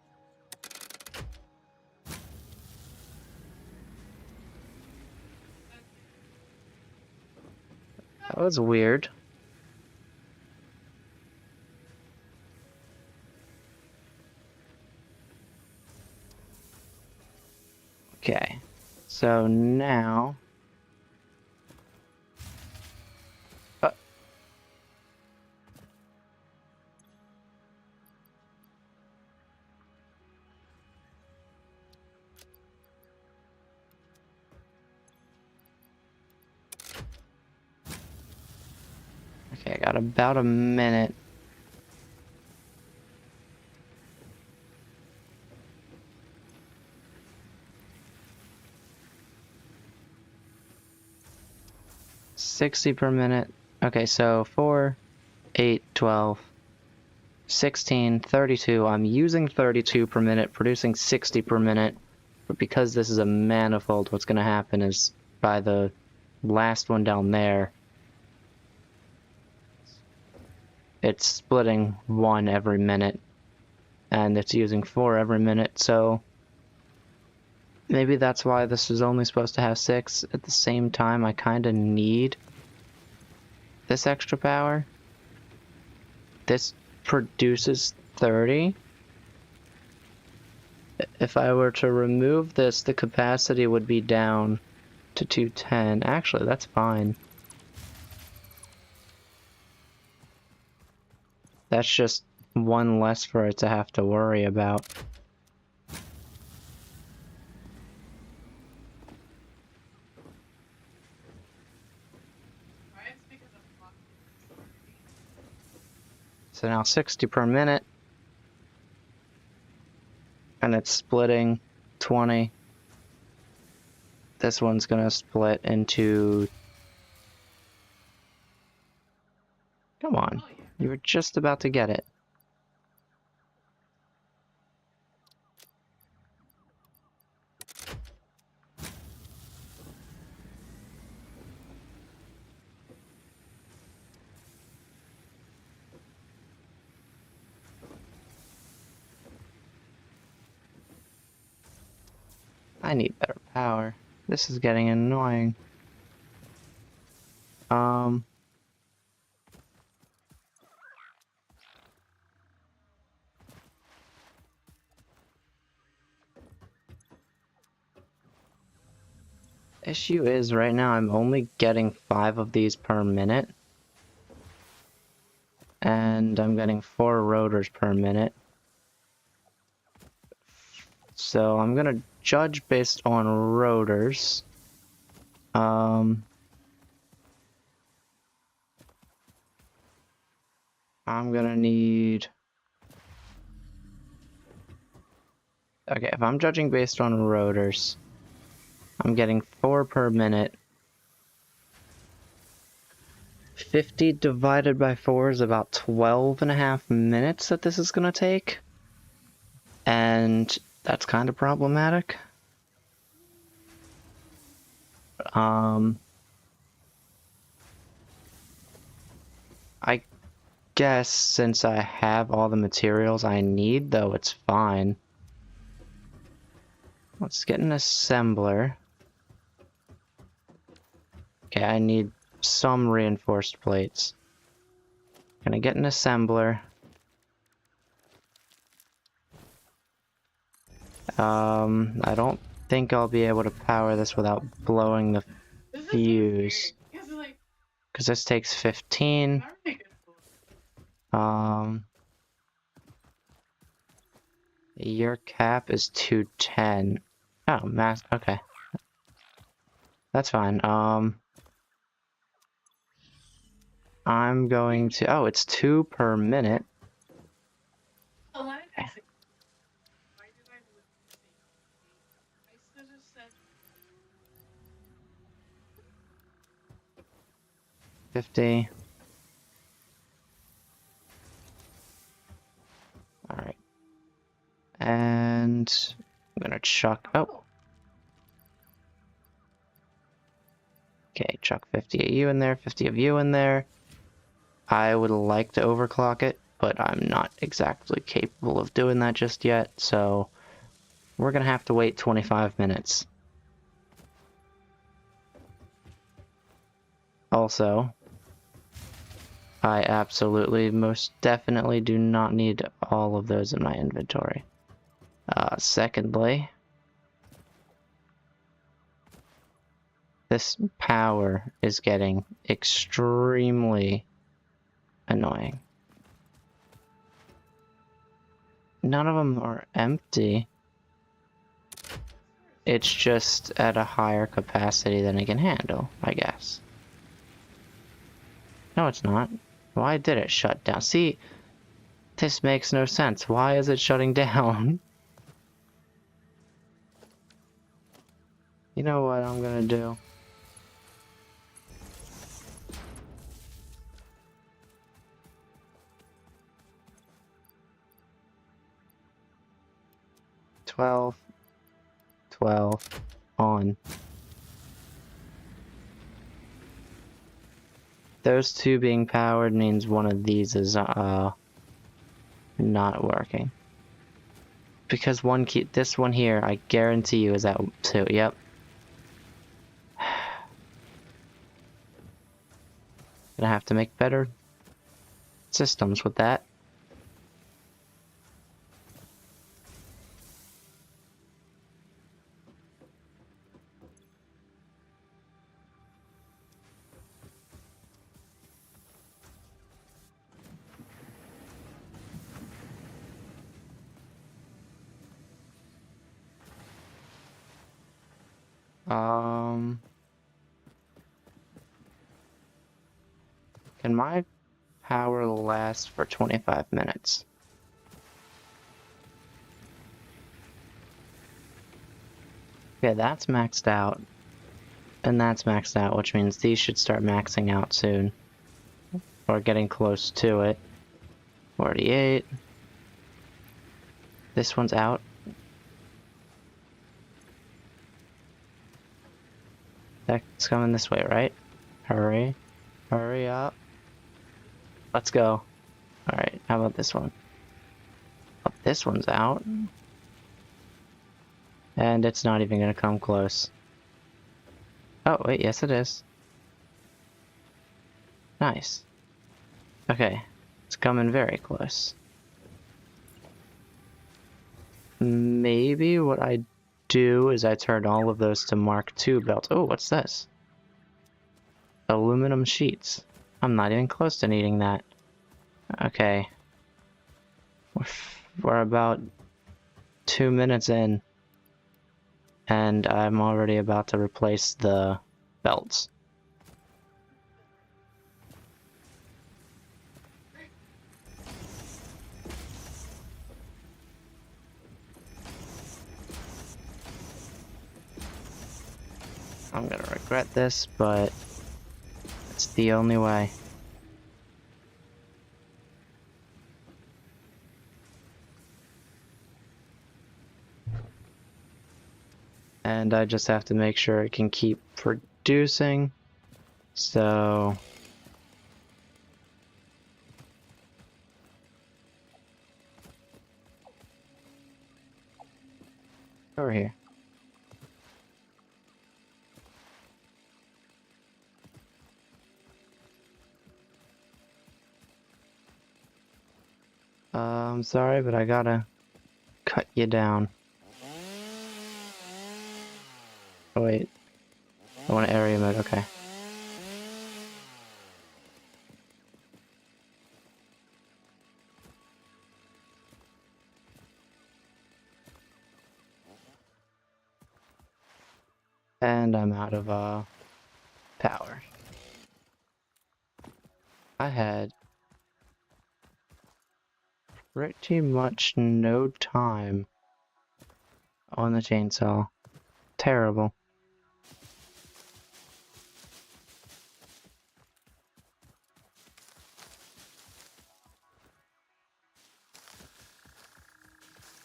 That was weird. Okay, so now... Okay, I got about a minute. $60 per minute. Okay, so 4, 8, 12, 16, 32. I'm using 32 per minute, producing 60 per minute. But because this is a manifold, what's going to happen is by the last one down there, it's splitting 1 every minute. And it's using 4 every minute, so maybe that's why this is only supposed to have 6. At the same time, I kind of need this extra power. This produces 30. If I were to remove this, the capacity would be down to 210. Actually, that's fine. That's just 1 less for it to have to worry about. So now 60 per minute. And it's splitting 20. This one's gonna split into... Come on, you were just about to get it. I need better power. This is getting annoying. Issue is right now I'm only getting 5 of these per minute. And I'm getting 4 rotors per minute. So I'm gonna judge based on rotors. I'm gonna need... Okay, if I'm judging based on rotors, I'm getting 4 per minute. 50 divided by 4 is about 12.5 minutes that this is gonna take. And that's kind of problematic. I guess since I have all the materials I need, though, it's fine. Let's get an assembler. Okay, I need some reinforced plates. Can I get an assembler? I don't think I'll be able to power this without blowing the fuse. Because this takes 15. Your cap is 210. Oh, max. Okay. That's fine. I'm going to... Oh, it's 2 per minute. Oh, why did I do it? I should have said 50. Alright. And I'm gonna chuck... Oh. Okay, chuck 50 of you in there, 50 of you in there. I would like to overclock it, but I'm not exactly capable of doing that just yet, so we're gonna have to wait 25 minutes. Also, I absolutely, most definitely do not need all of those in my inventory. Secondly, this power is getting extremely annoying. None of them are empty. It's just at a higher capacity than it can handle, I guess. No, it's not. Why did it shut down? See, this makes no sense. Why is it shutting down? You know what I'm gonna do? Twelve, on. Those two being powered means one of these is not working. Because this one here, I guarantee you is at 2. Yep. Gonna have to make better systems with that. Can my power last for 25 minutes? Yeah, that's maxed out. And that's maxed out, which means these should start maxing out soon. Or getting close to it. 48. This one's out. That's coming this way, right? Hurry. Hurry up. Let's go. Alright, how about this one? Oh, this one's out. And it's not even gonna come close. Oh, wait, yes it is. Nice. Okay, it's coming very close. Maybe what I do is I turn all of those to Mark II belts. Oh, what's this? Aluminum sheets. I'm not even close to needing that. Okay. We're about 2 minutes in. And I'm already about to replace the belts. I'm gonna regret this, but it's the only way. And I just have to make sure it can keep producing. So over here. I'm sorry, but I gotta cut you down. Oh wait, I want area mode, okay. And I'm out of power. I had pretty much no time on the chainsaw. Terrible.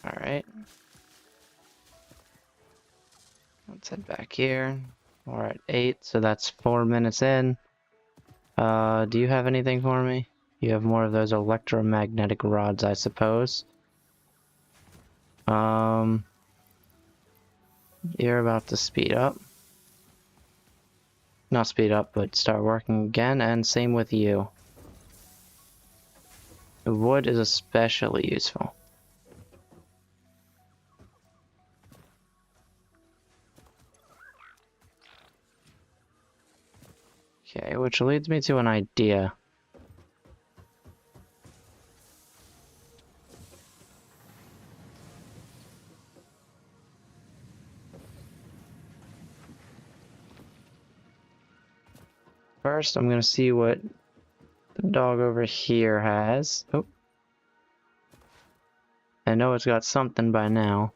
Alright. Let's head back here. We're at 8, so that's 4 minutes in. Do you have anything for me? You have more of those electromagnetic rods, I suppose. You're about to speed up. Not speed up, but start working again, and same with you. Wood is especially useful. Okay, which leads me to an idea. First, I'm gonna see what the dog over here has. Oh. I know it's got something by now.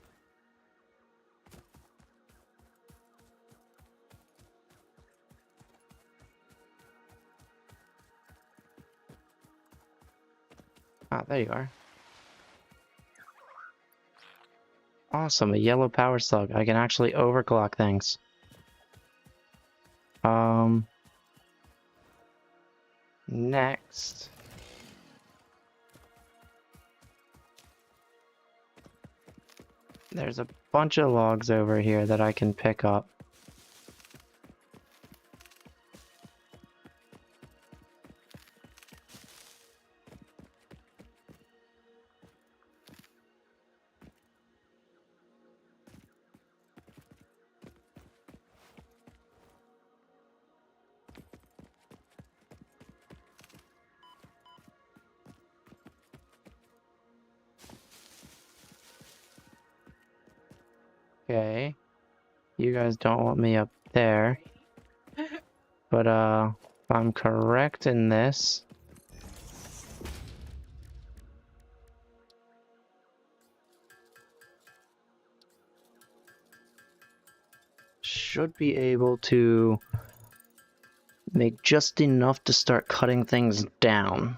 Ah, there you are. Awesome, a yellow power slug. I can actually overclock things. Next. There's a bunch of logs over here that I can pick up. Okay. You guys don't want me up there. But, if I'm correct in this, should be able to make just enough to start cutting things down.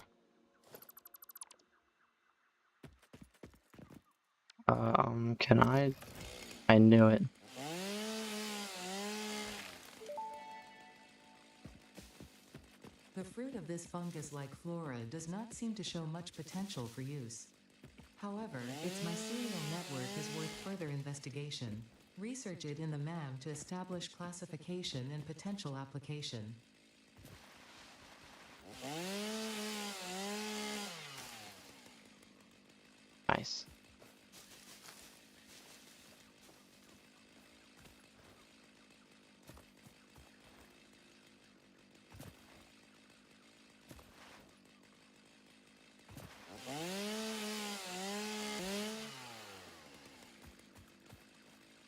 Can I? I knew it. The fruit of this fungus-like flora does not seem to show much potential for use. However, its mycelial network is worth further investigation. Research it in the MAM to establish classification and potential application. Nice.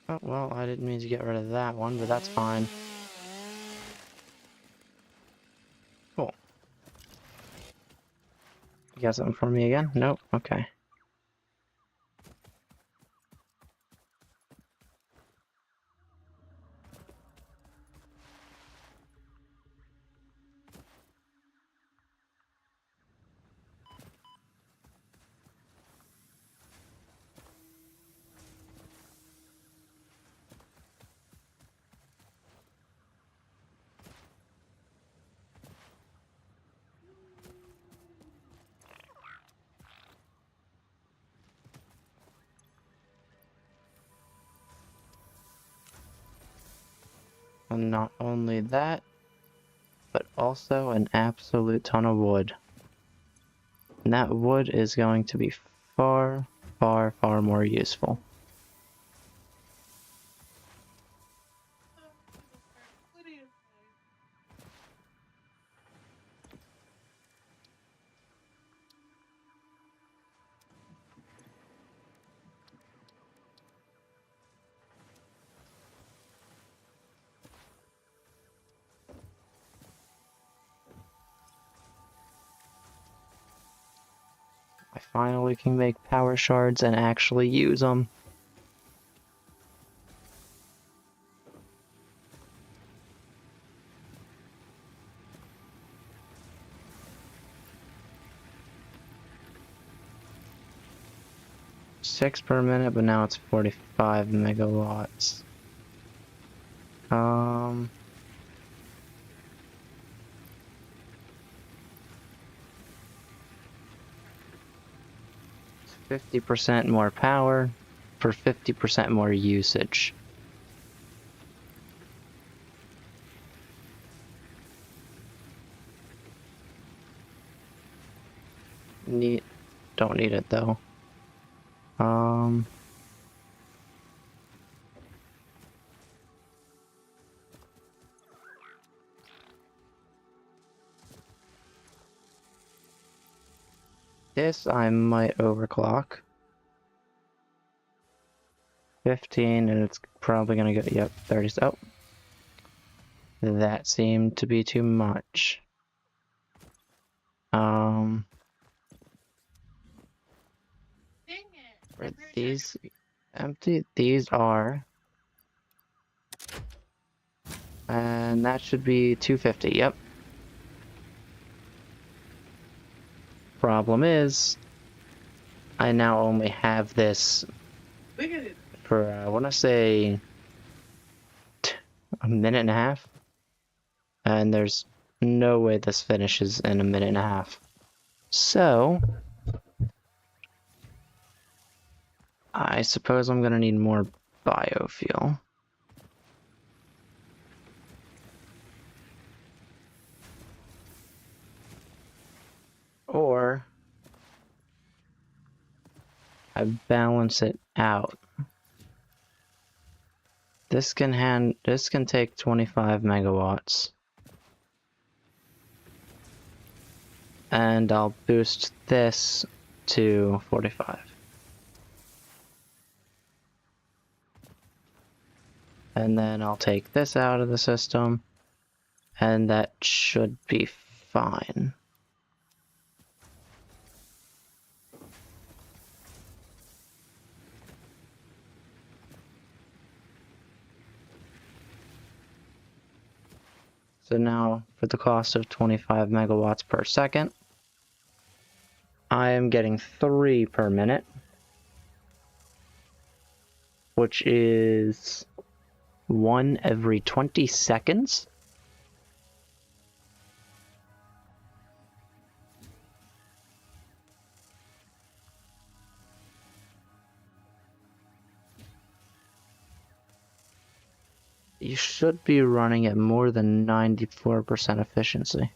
Oh, well, I didn't mean to get rid of that one, but that's fine. got something for me again? Nope. Okay. And not only that, but also an absolute ton of wood. And that wood is going to be far, far, far more useful. Plenty of time. I finally can make power shards and actually use them. Six per minute, but now it's 45 megawatts. 50% more power for 50% more usage. Don't need it though. This I might overclock. 15, and it's probably gonna go, yep, 30. Oh. That seemed to be too much. Dang it. Are these empty? These are. And that should be 250, yep. Problem is, I now only have this Look at it. for, I want to say, a minute and a half. And there's no way this finishes in a minute and a half. So, I suppose I'm gonna need more biofuel. Or I balance it out. This can take 25 megawatts. And I'll boost this to 45. And then I'll take this out of the system, and that should be fine. So now, for the cost of 25 megawatts per second, I am getting 3 per minute, which is 1 every 20 seconds. You should be running at more than 94% efficiency.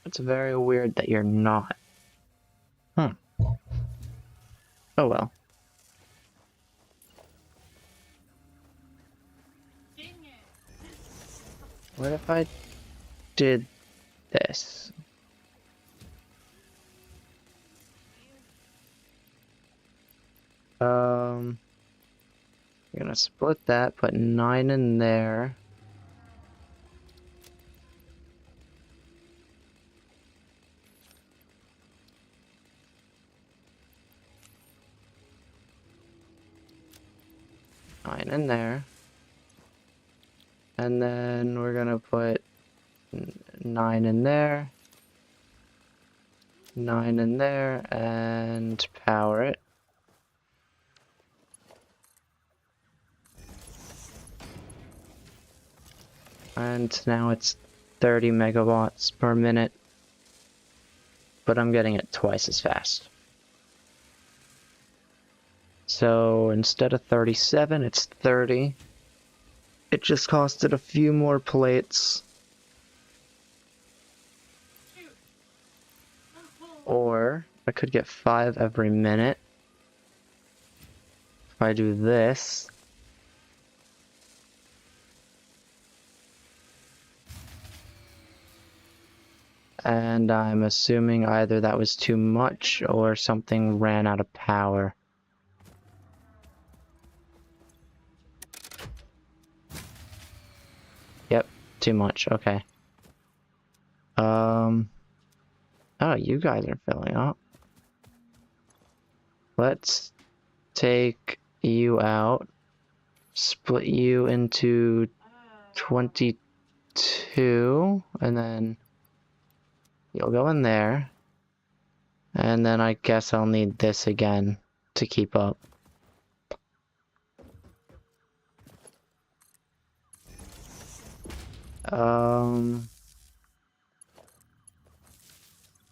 It's very weird that you're not. Oh well. What if I did this? I'm gonna split that, put 9 in there. Nine in there. And then we're gonna put 9 in there. 9 in there, and power it. And now it's 30 megawatts per minute. But I'm getting it twice as fast. So instead of 37, it's 30. It just costed a few more plates. Shoot. Or I could get 5 every minute. If I do this. And I'm assuming either that was too much or something ran out of power. Yep, too much, okay. Oh, you guys are filling up. Let's take you out, split you into 22, and then you'll go in there. And then I guess I'll need this again to keep up.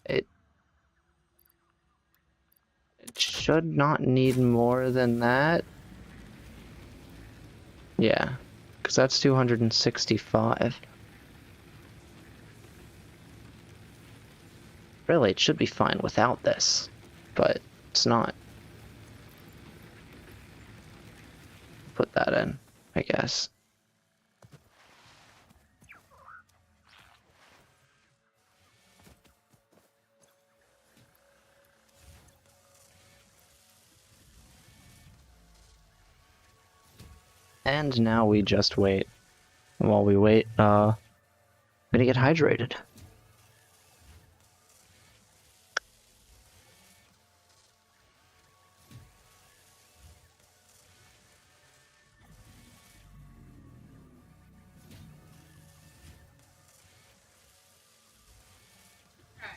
It should not need more than that. Yeah, because that's 265. Really, it should be fine without this, but it's not. Put that in, I guess. And now we just wait. And while we wait, I'm gonna get hydrated. Right.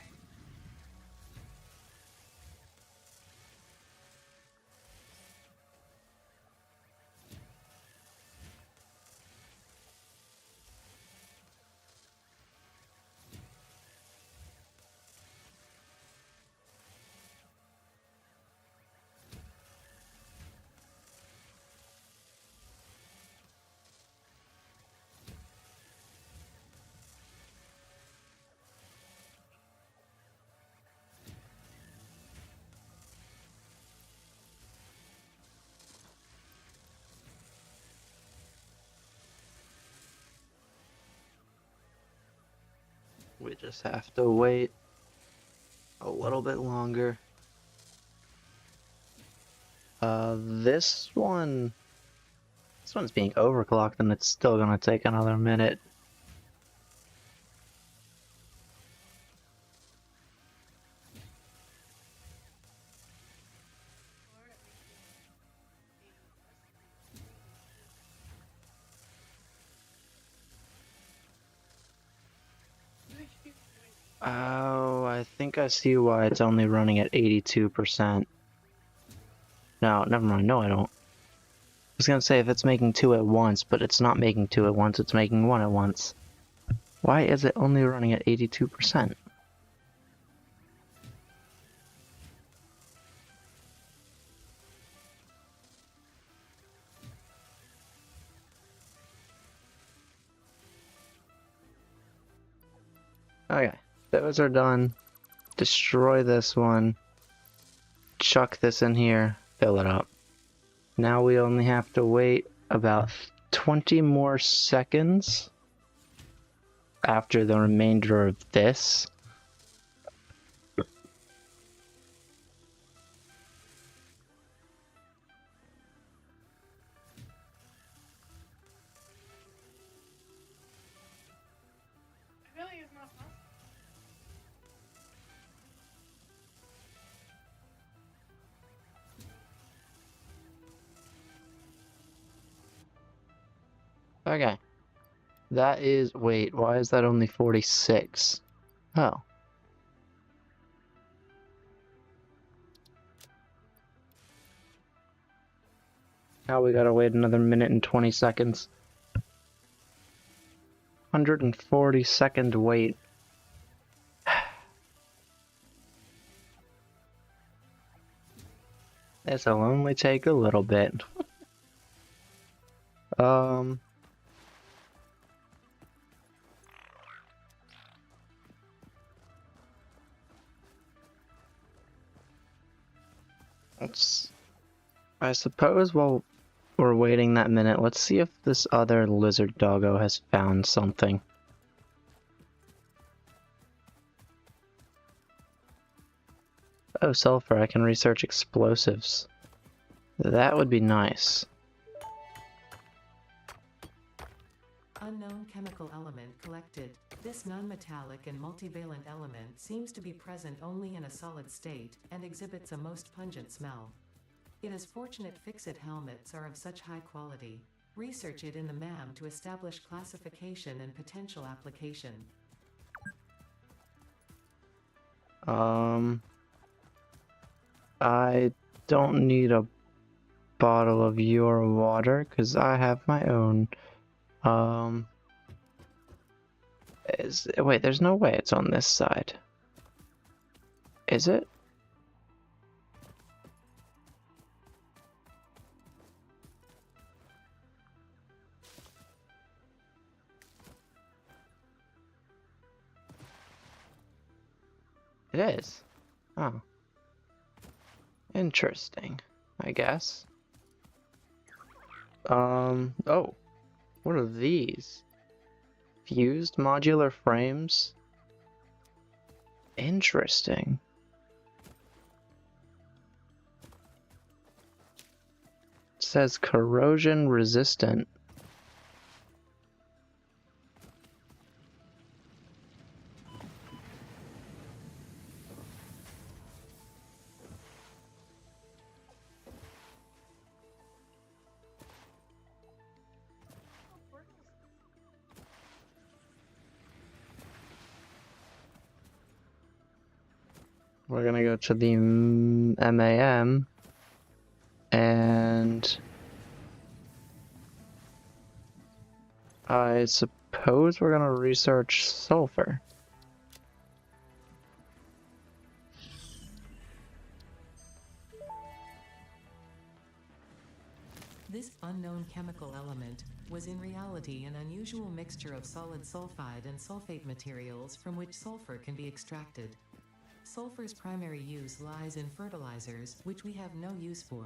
We just have to wait a little bit longer. This one's being overclocked and it's still gonna take another minute. Oh, I think I see why it's only running at 82%. No, never mind. No, I don't. I was gonna say if it's making 2 at once, but it's not making 2 at once, it's making 1 at once. Why is it only running at 82%? Okay, those are done. Destroy this one. Chuck this in here. Fill it up. Now we only have to wait about 20 more seconds. after the remainder of this. I feel like it's not possible. Okay. That is, wait, why is that only 46? Oh. Now we gotta wait another minute and 20 seconds. 140-second wait. This'll only take a little bit. I suppose while we're waiting that minute, let's see if this other lizard doggo has found something. Oh, sulfur, I can research explosives. That would be nice. Unknown chemical element collected. This non-metallic and multivalent element seems to be present only in a solid state, and exhibits a most pungent smell. It is fortunate fixit helmets are of such high quality. Research it in the MAM to establish classification and potential application. I don't need a bottle of your water, because I have my own. Wait, there's no way it's on this side. Is it? It is. Oh. Interesting, I guess. Oh. What are these? Fused modular frames? Interesting. It says corrosion resistant. We're gonna go to the MAM and I suppose we're gonna research sulfur. This unknown chemical element was in reality an unusual mixture of solid sulfide and sulfate materials from which sulfur can be extracted. Sulfur's primary use lies in fertilizers, which we have no use for.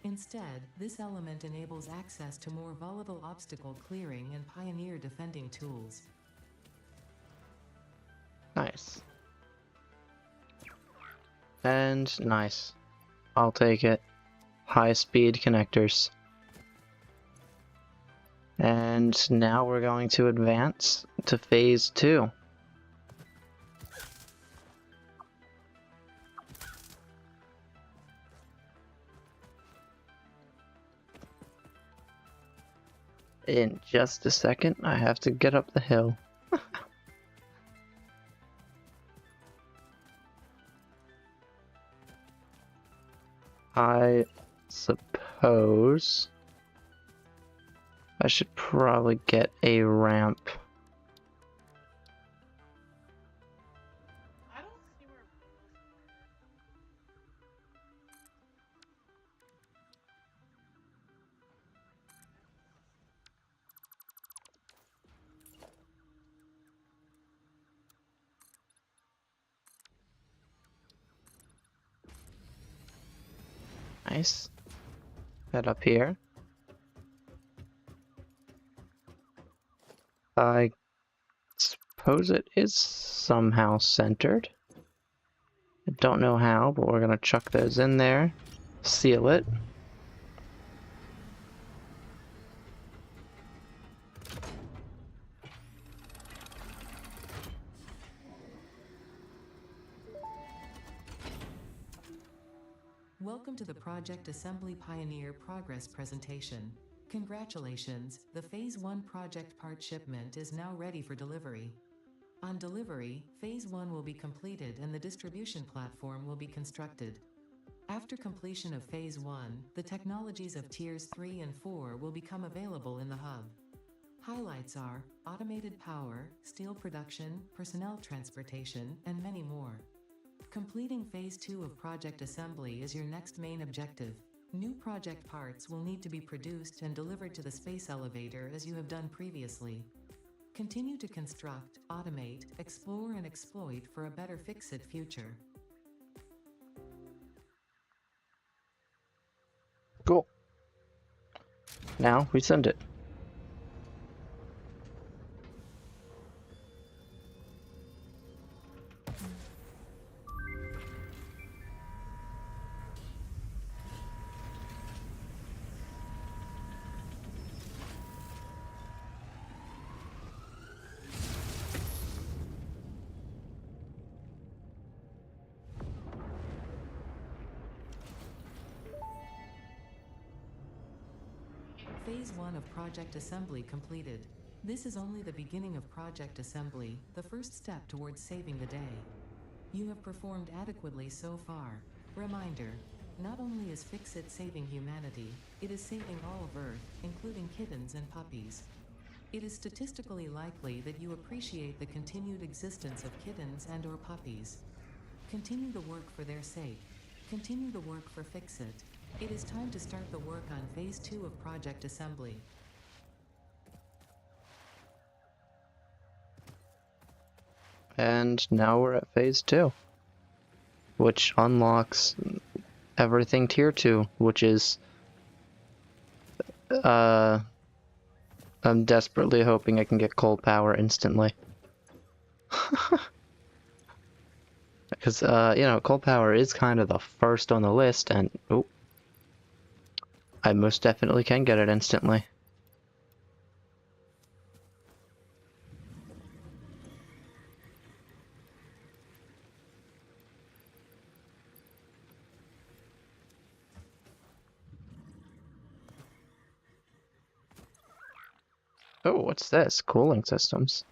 Instead, this element enables access to more volatile obstacle clearing and pioneer defending tools. Nice. And nice. I'll take it. High-speed connectors. And now we're going to advance to phase 2. In just a second, I have to get up the hill. I suppose I should probably get a ramp. I don't see where. Nice. Head up here. I suppose it is somehow centered. I don't know how, but we're gonna chuck those in there, seal it. Welcome to the Project Assembly Pioneer Progress presentation. Congratulations, the Phase 1 project part shipment is now ready for delivery. On delivery, Phase 1 will be completed and the distribution platform will be constructed. After completion of Phase 1, the technologies of Tiers 3 and 4 will become available in the hub. Highlights are automated power, steel production, personnel transportation, and many more. Completing Phase 2 of Project Assembly is your next main objective. New project parts will need to be produced and delivered to the space elevator as you have done previously. Continue to construct, automate, explore and exploit for a better Fix-It future. Cool. Now we send it. Phase 1 of Project Assembly completed. This is only the beginning of Project Assembly, the first step towards saving the day. You have performed adequately so far. Reminder, not only is Fix-It saving humanity, it is saving all of Earth, including kittens and puppies. It is statistically likely that you appreciate the continued existence of kittens and/or puppies. Continue the work for their sake. Continue the work for Fix-It. It is time to start the work on Phase 2 of Project Assembly. And now we're at Phase 2, which unlocks everything Tier 2, which is I'm desperately hoping I can get coal power instantly. Because, coal power is kind of the first on the list, and I most definitely can get it instantly. Oh, what's this? Cooling systems.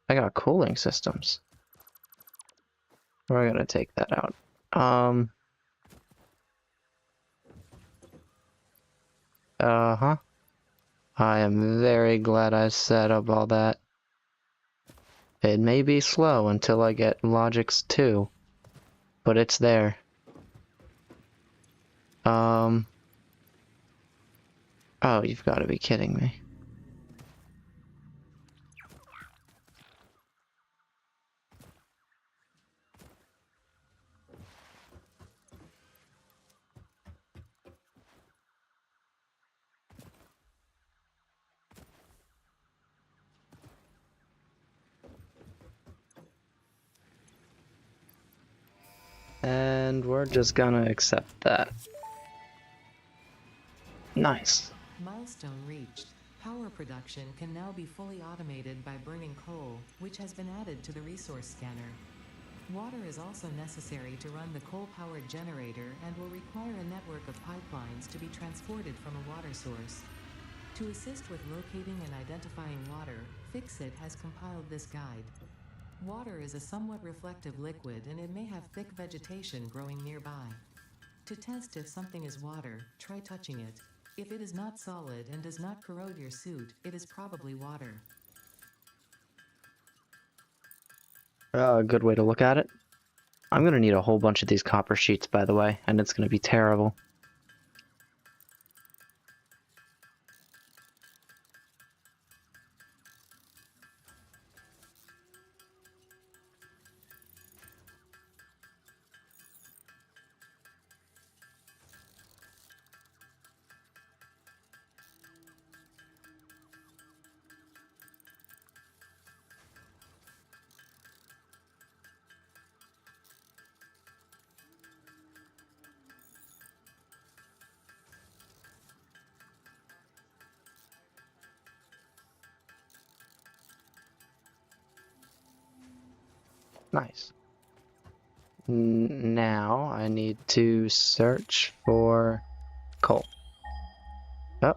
I got cooling systems. We're gonna take that out. Uh-huh. I am very glad I set up all that. It may be slow until I get Logix 2, but it's there. Oh, you've got to be kidding me. And we're just gonna accept that. Nice. Milestone reached. Power production can now be fully automated by burning coal, which has been added to the resource scanner. Water is also necessary to run the coal-powered generator and will require a network of pipelines to be transported from a water source. To assist with locating and identifying water, Fix-It has compiled this guide. Water is a somewhat reflective liquid and it may have thick vegetation growing nearby. To test if something is water, try touching it. If it is not solid and does not corrode your suit, it is probably water. A good way to look at it. I'm gonna need a whole bunch of these copper sheets, by the way, and it's gonna be terrible. Nice. Now I need to search for coal. Oh.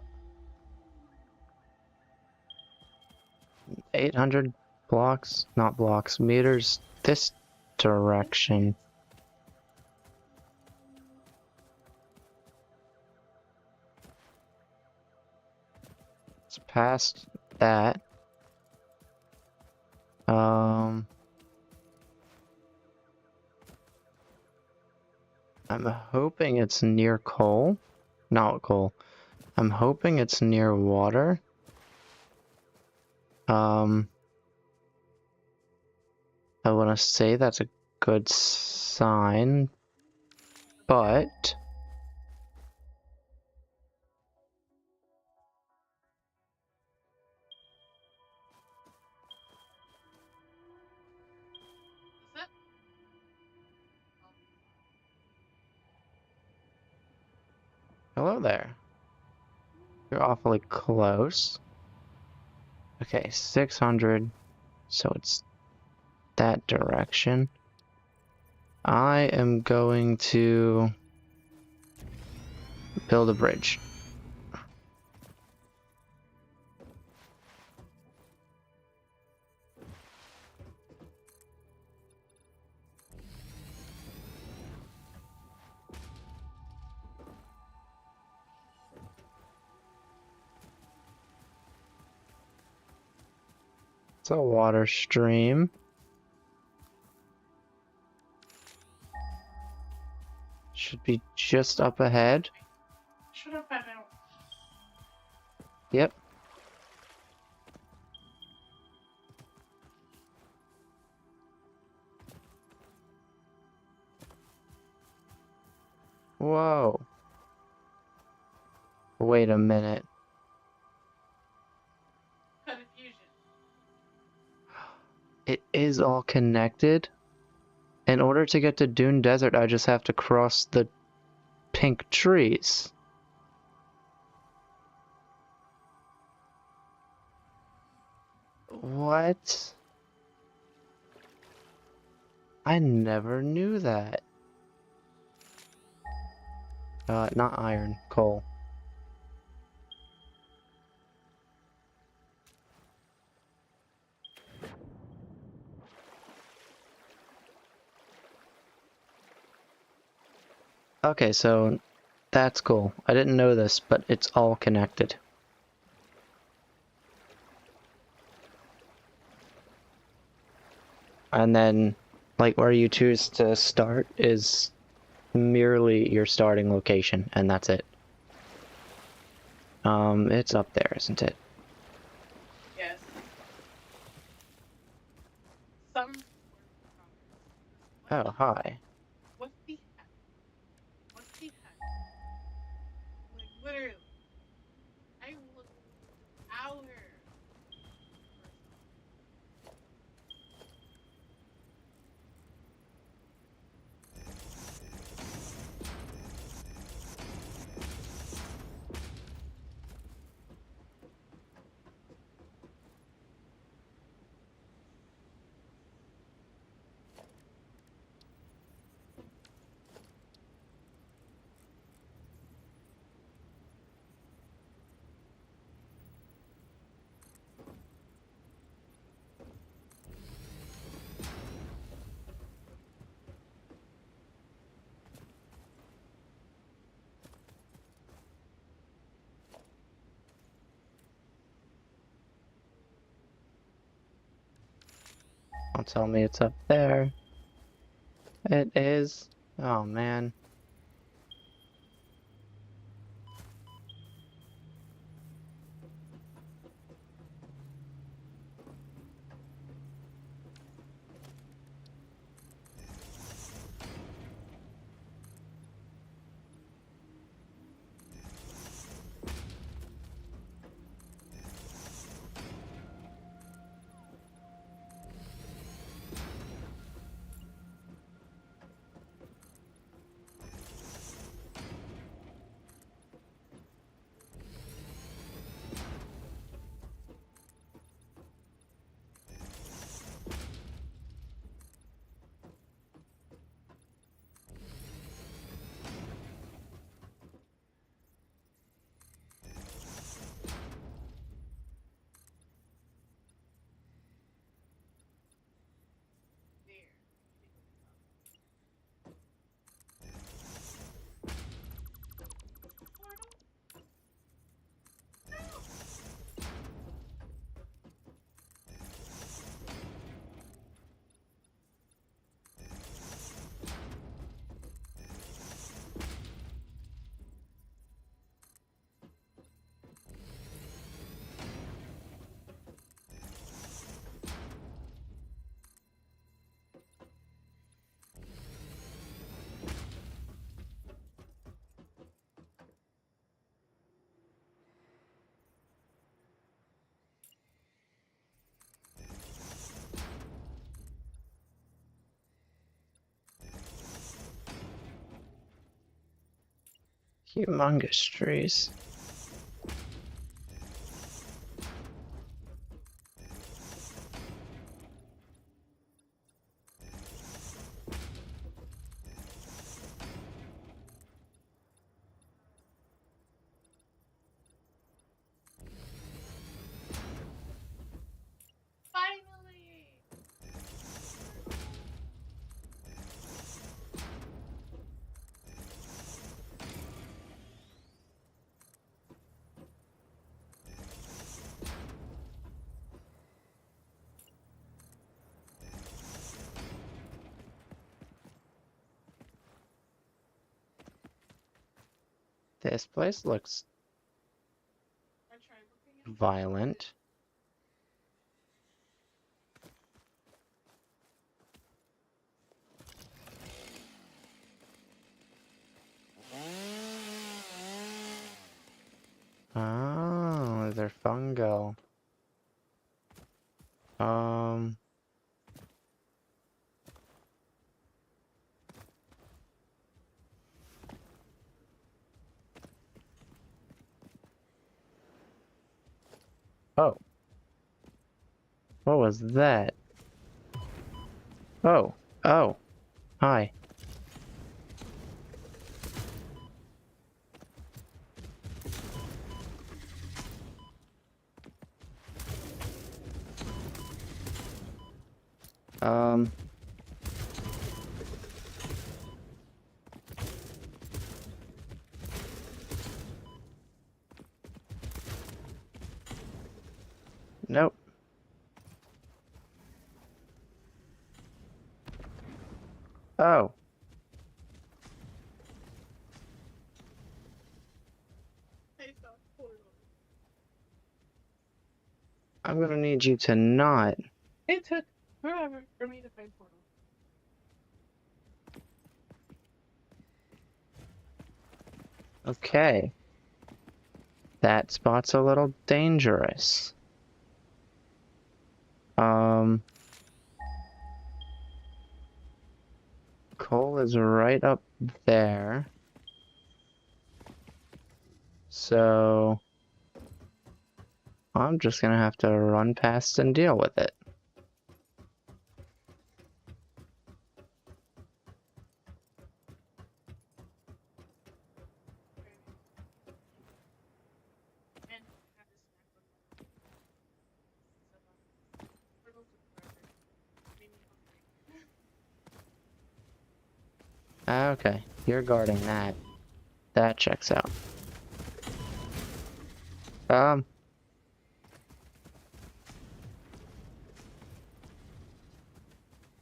800 blocks, not blocks, meters this direction. It's past that. I'm hoping it's near coal. Not coal. I'm hoping it's near water. I want to say that's a good sign, but Is that? hello there. You're awfully close. Okay, 600, so it's that direction. I am going to build a bridge. It's a water stream. Should be just up ahead. Should have been out. Yep. Whoa. Wait a minute. Confusion. It is all connected. In order to get to Dune Desert, I just have to cross the pink trees. What? I never knew that. Not iron, coal. Okay, so that's cool. I didn't know this, but it's all connected. And then, like, where you choose to start is merely your starting location, and that's it. It's up there, isn't it? Yes. Some. Oh, hi. What's the heck? What's the heck? Like literally, I looked hours. Don't tell me it's up there. It is. Oh, man. Humongous trees. Finally! This place looks I tried looking at violent. Oh, they're fungal. Um, oh. What was that? Oh, oh, hi. Um, nope. Oh, Face off portal. I'm gonna need you to not. It took forever for me to find portal. Okay. That spot's a little dangerous. Coal is right up there. So I'm just gonna have to run past and deal with it. And have this snack on my portal took forever. Made me hungry. Okay, you're guarding that. That checks out.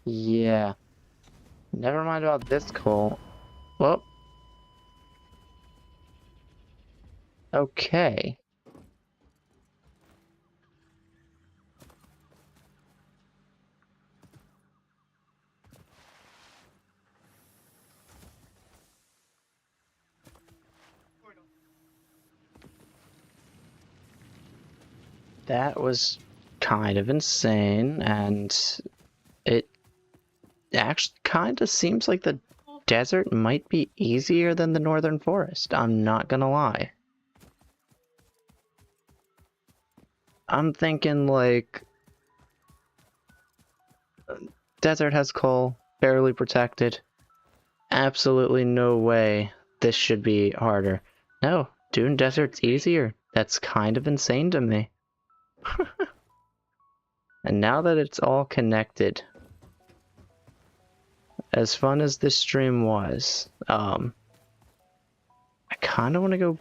Yeah. Never mind about this coal. Well, okay. Portal. That was kind of insane, and it actually kind of seems like the Oh, desert might be easier than the northern forest. I'm not gonna lie. I'm thinking like desert has coal, barely protected. Absolutely no way this should be harder. No, Dune Desert's easier. That's kind of insane to me. And now that it's all connected, as fun as this stream was, I kind of want to go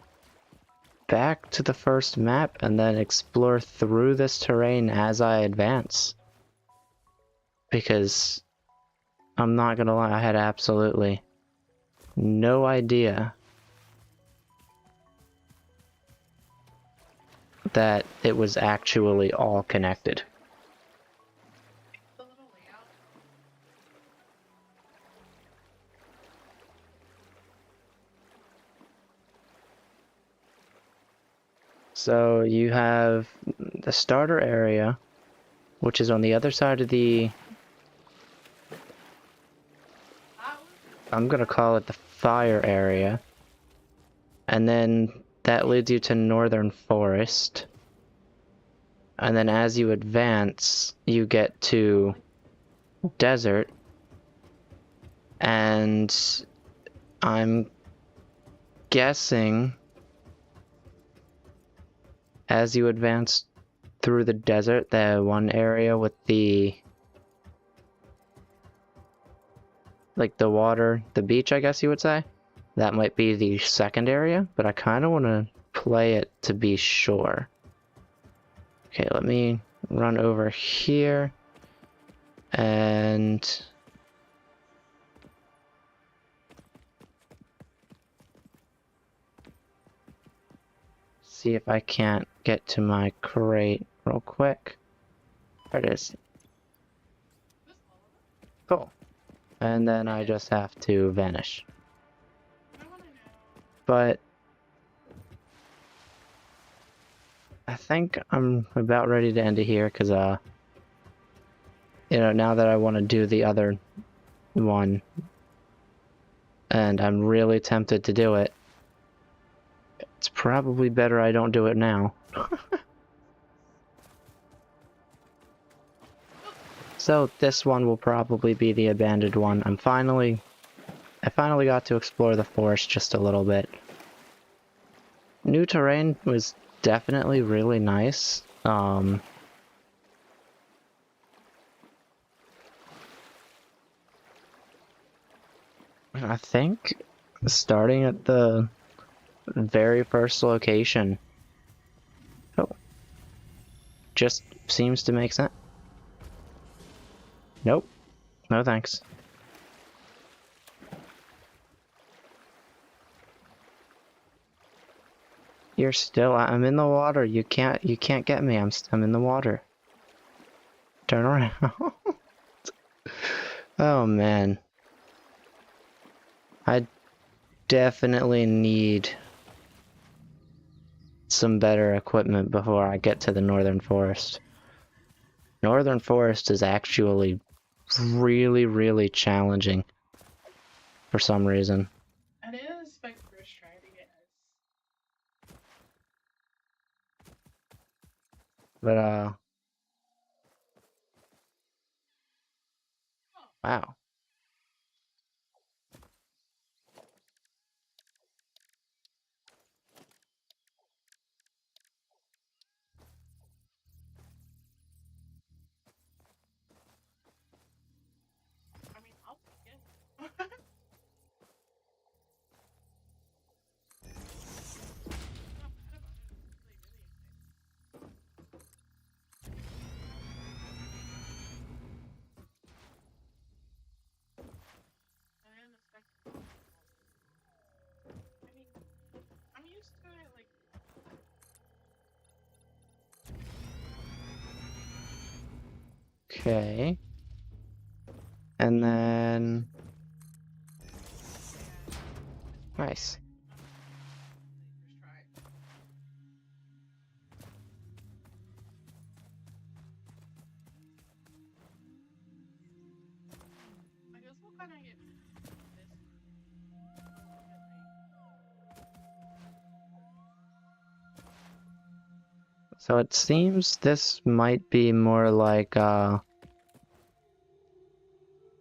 back to the first map and then explore through this terrain as I advance. Because I'm not gonna lie, I had absolutely no idea that it was actually all connected. the little layout. So you have the starter area, which is on the other side of the, That was I'm gonna call it the fire area. And then that leads you to Northern Forest. And then as you advance, you get to Desert. And I'm guessing as you advance through the desert, the one area with the the water, the beach, I guess you would say, that might be the second area, but I kind of want to play it to be sure. Okay, let me run over here and see if I can't get to my crate real quick. There it is. Cool. And then I just have to vanish. But I think I'm about ready to end it here because, you know, now that I want to do the other one, and I'm really tempted to do it, it's probably better I don't do it now. So this one will probably be the abandoned one. I finally got to explore the forest just a little bit. New terrain was definitely really nice. I think starting at the very first location, just seems to make sense. Nope. No thanks. You're still, I'm in the water. You can't get me. I'm in the water. Turn around. Oh man. I definitely need some better equipment before I get to the Northern Forest. Northern Forest is actually really, really challenging for some reason. And it is like first try to get us. But wow. I mean, I'll take it. I'm used to it, like. Okay. And then nice. I guess we'll kind of get this. So it seems this might be more like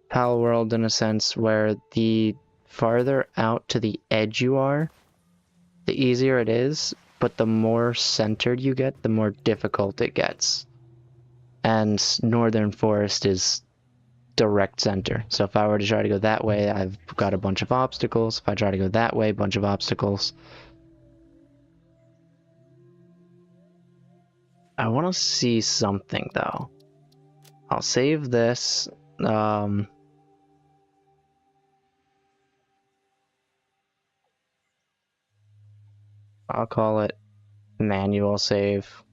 Pal World in a sense where the farther out to the edge you are, the easier it is, but the more centered you get, the more difficult it gets. And Northern Forest is direct center. So if I were to try to go that way, I've got a bunch of obstacles. If I try to go that way, bunch of obstacles. I want to see something though. I'll save this. I'll call it manual save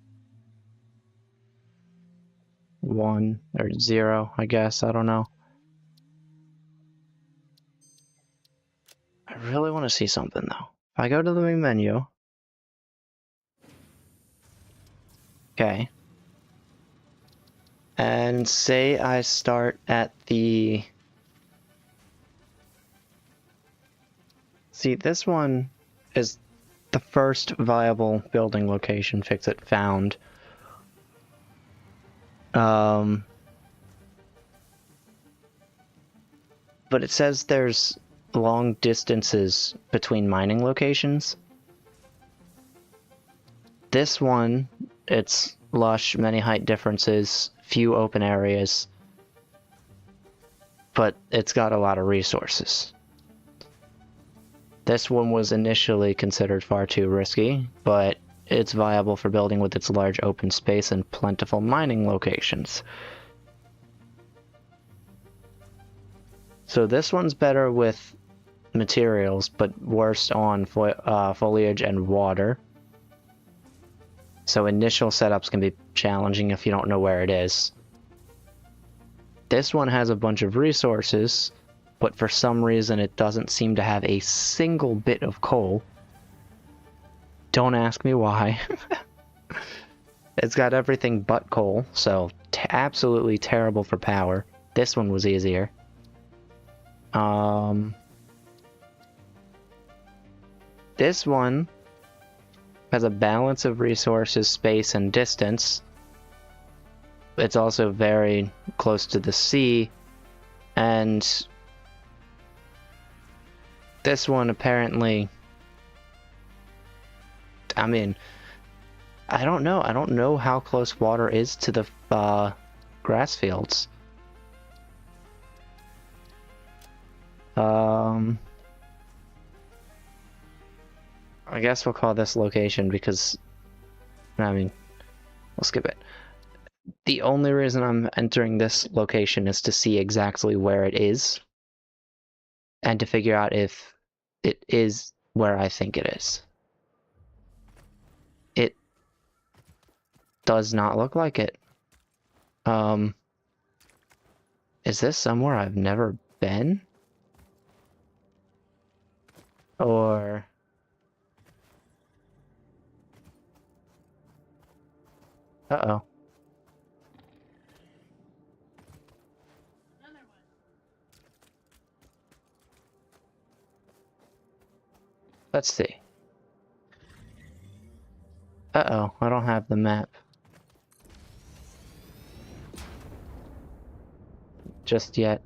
1 or 0, I guess. I don't know. I really want to see something though. If I go to the main menu. Okay. And say I start at the... See, this one is the first viable building location Fixit found. But it says there's long distances between mining locations. This one, it's lush, many height differences, few open areas, but it's got a lot of resources. This one was initially considered far too risky, but it's viable for building with its large open space and plentiful mining locations. So this one's better with materials, but worse on foliage and water. So initial setups can be challenging if you don't know where it is. This one has a bunch of resources, but for some reason it doesn't seem to have a single bit of coal. Don't ask me why. It's got everything but coal, so absolutely terrible for power. This one was easier. This one has a balance of resources, space, and distance. It's also very close to the sea, and this one apparently, I mean, I don't know. I don't know how close water is to the grass fields. I guess we'll call this location because, I mean, we'll skip it. The only reason I'm entering this location is to see exactly where it is and to figure out if it is where I think it is. It does not look like it. Is this somewhere I've never been? Or... Uh-oh. Another one. Let's see. Uh-oh, I don't have the map. Just yet.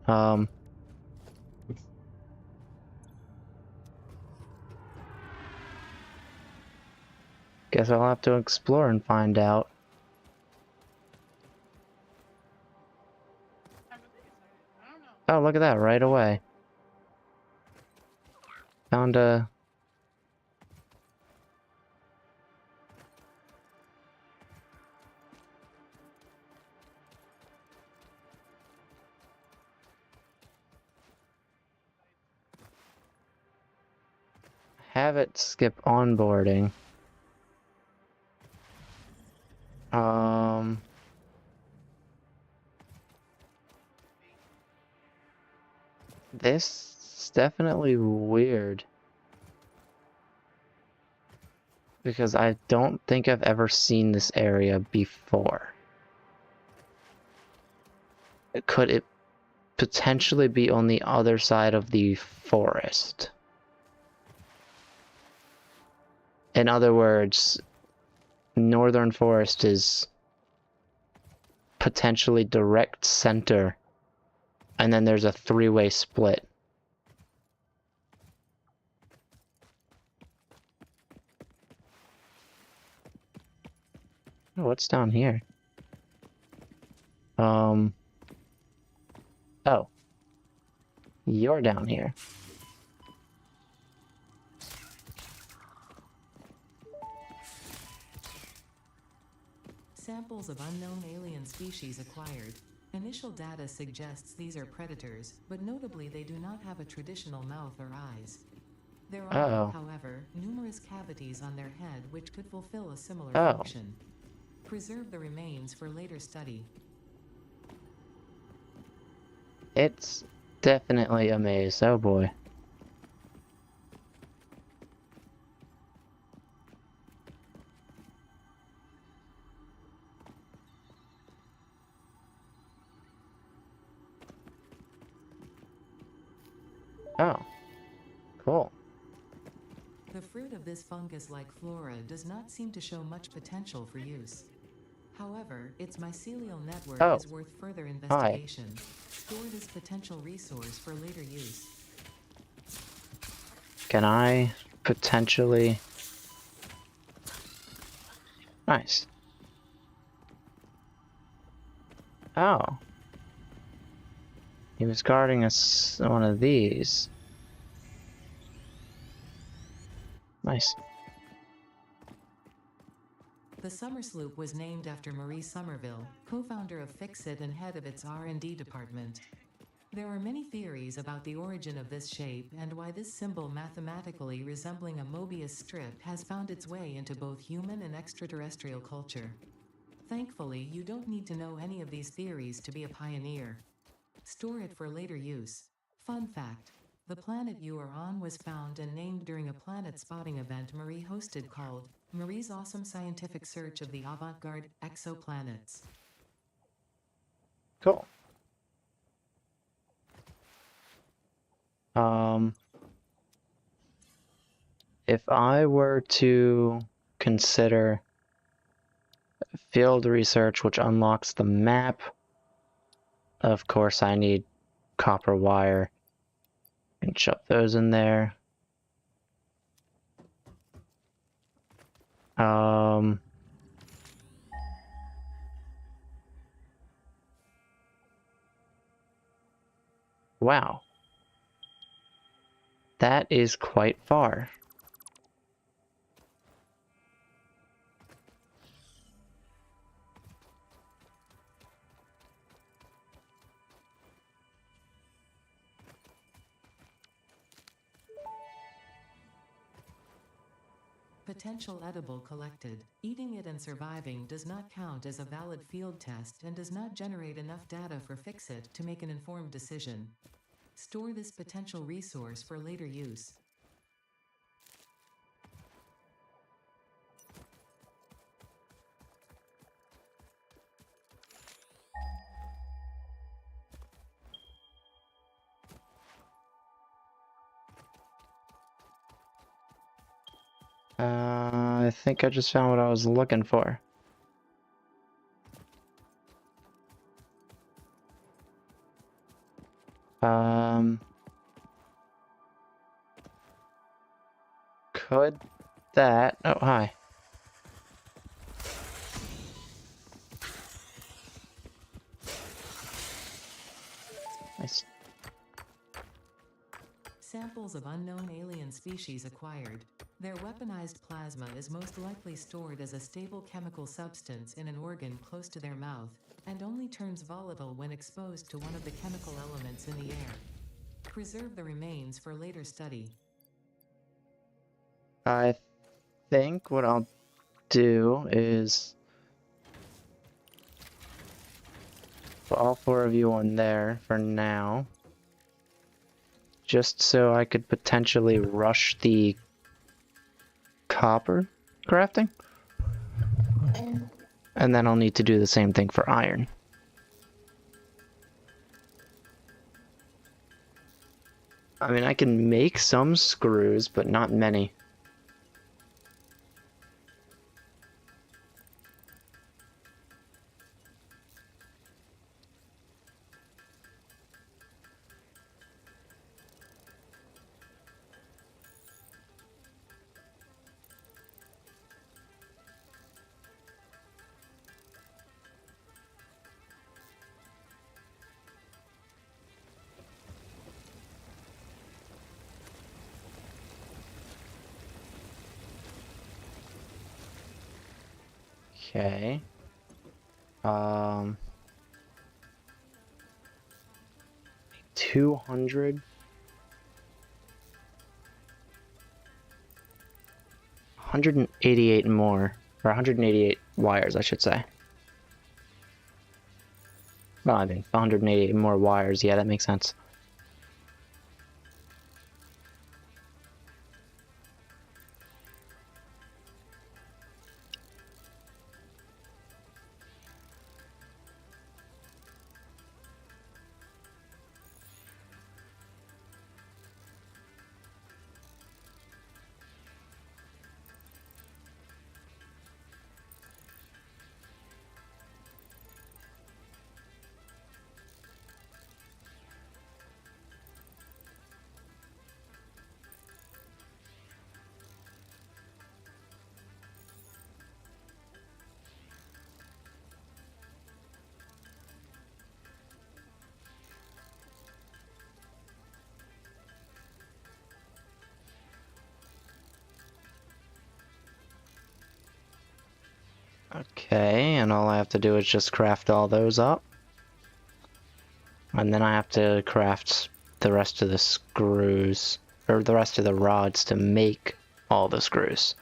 Guess I'll have to explore and find out. I believe it's like, I don't know. Oh, look at that, right away. Found a... Have it skip onboarding. This is definitely weird. Because I don't think I've ever seen this area before. Could it potentially be on the other side of the forest? In other words, Northern Forest is potentially direct center, and then there's a three-way split. Oh, what's down here? Oh. You're down here. Samples of unknown alien species acquired. Initial data suggests these are predators, but notably they do not have a traditional mouth or eyes. There are, however, numerous cavities on their head which could fulfill a similar function. Preserve the remains for later study. It's definitely a maze. Oh boy. Oh. Cool. The fruit fluid of this fungus-like flora does not seem to show much potential for use. However, its mycelial network Oh. is worth further Hi. investigation. Store this potential resource for later use. Can I potentially... Nice. Oh. He was guarding us one of these. Nice. The Summer Sloop was named after Marie Somerville, co-founder of Fixit and head of its R&D department. There are many theories about the origin of this shape and why this symbol mathematically resembling a Mobius strip has found its way into both human and extraterrestrial culture. Thankfully, you don't need to know any of these theories to be a pioneer. Store it for later use. Fun fact: the planet you are on was found and named during a planet spotting event Marie hosted called Marie's Awesome Scientific Search of the Avant-Garde Exoplanets. Cool. If I were to consider field research, which unlocks the map, of course I need copper wire and shove those in there. Wow. That is quite far. Potential edible collected. Eating it and surviving does not count as a valid field test and does not generate enough data for Fixit to make an informed decision. Store this potential resource for later use. I think I just found what I was looking for. Could that... Oh, hi. Nice. Samples of unknown alien species acquired. Their weaponized plasma is most likely stored as a stable chemical substance in an organ close to their mouth, and only turns volatile when exposed to one of the chemical elements in the air. Preserve the remains for later study. I think what I'll do is put all 4 of you on there for now. Just so I could potentially rush the copper crafting. And then I'll need to do the same thing for iron. I mean, I can make some screws, but not many. Okay. 200. 188 more, or 188 wires, I should say. Well, I mean, 188 more wires, yeah, that makes sense. Okay, and all I have to do is just craft all those up. And then I have to craft the rest of the screws, or the rest of the rods to make all the screws.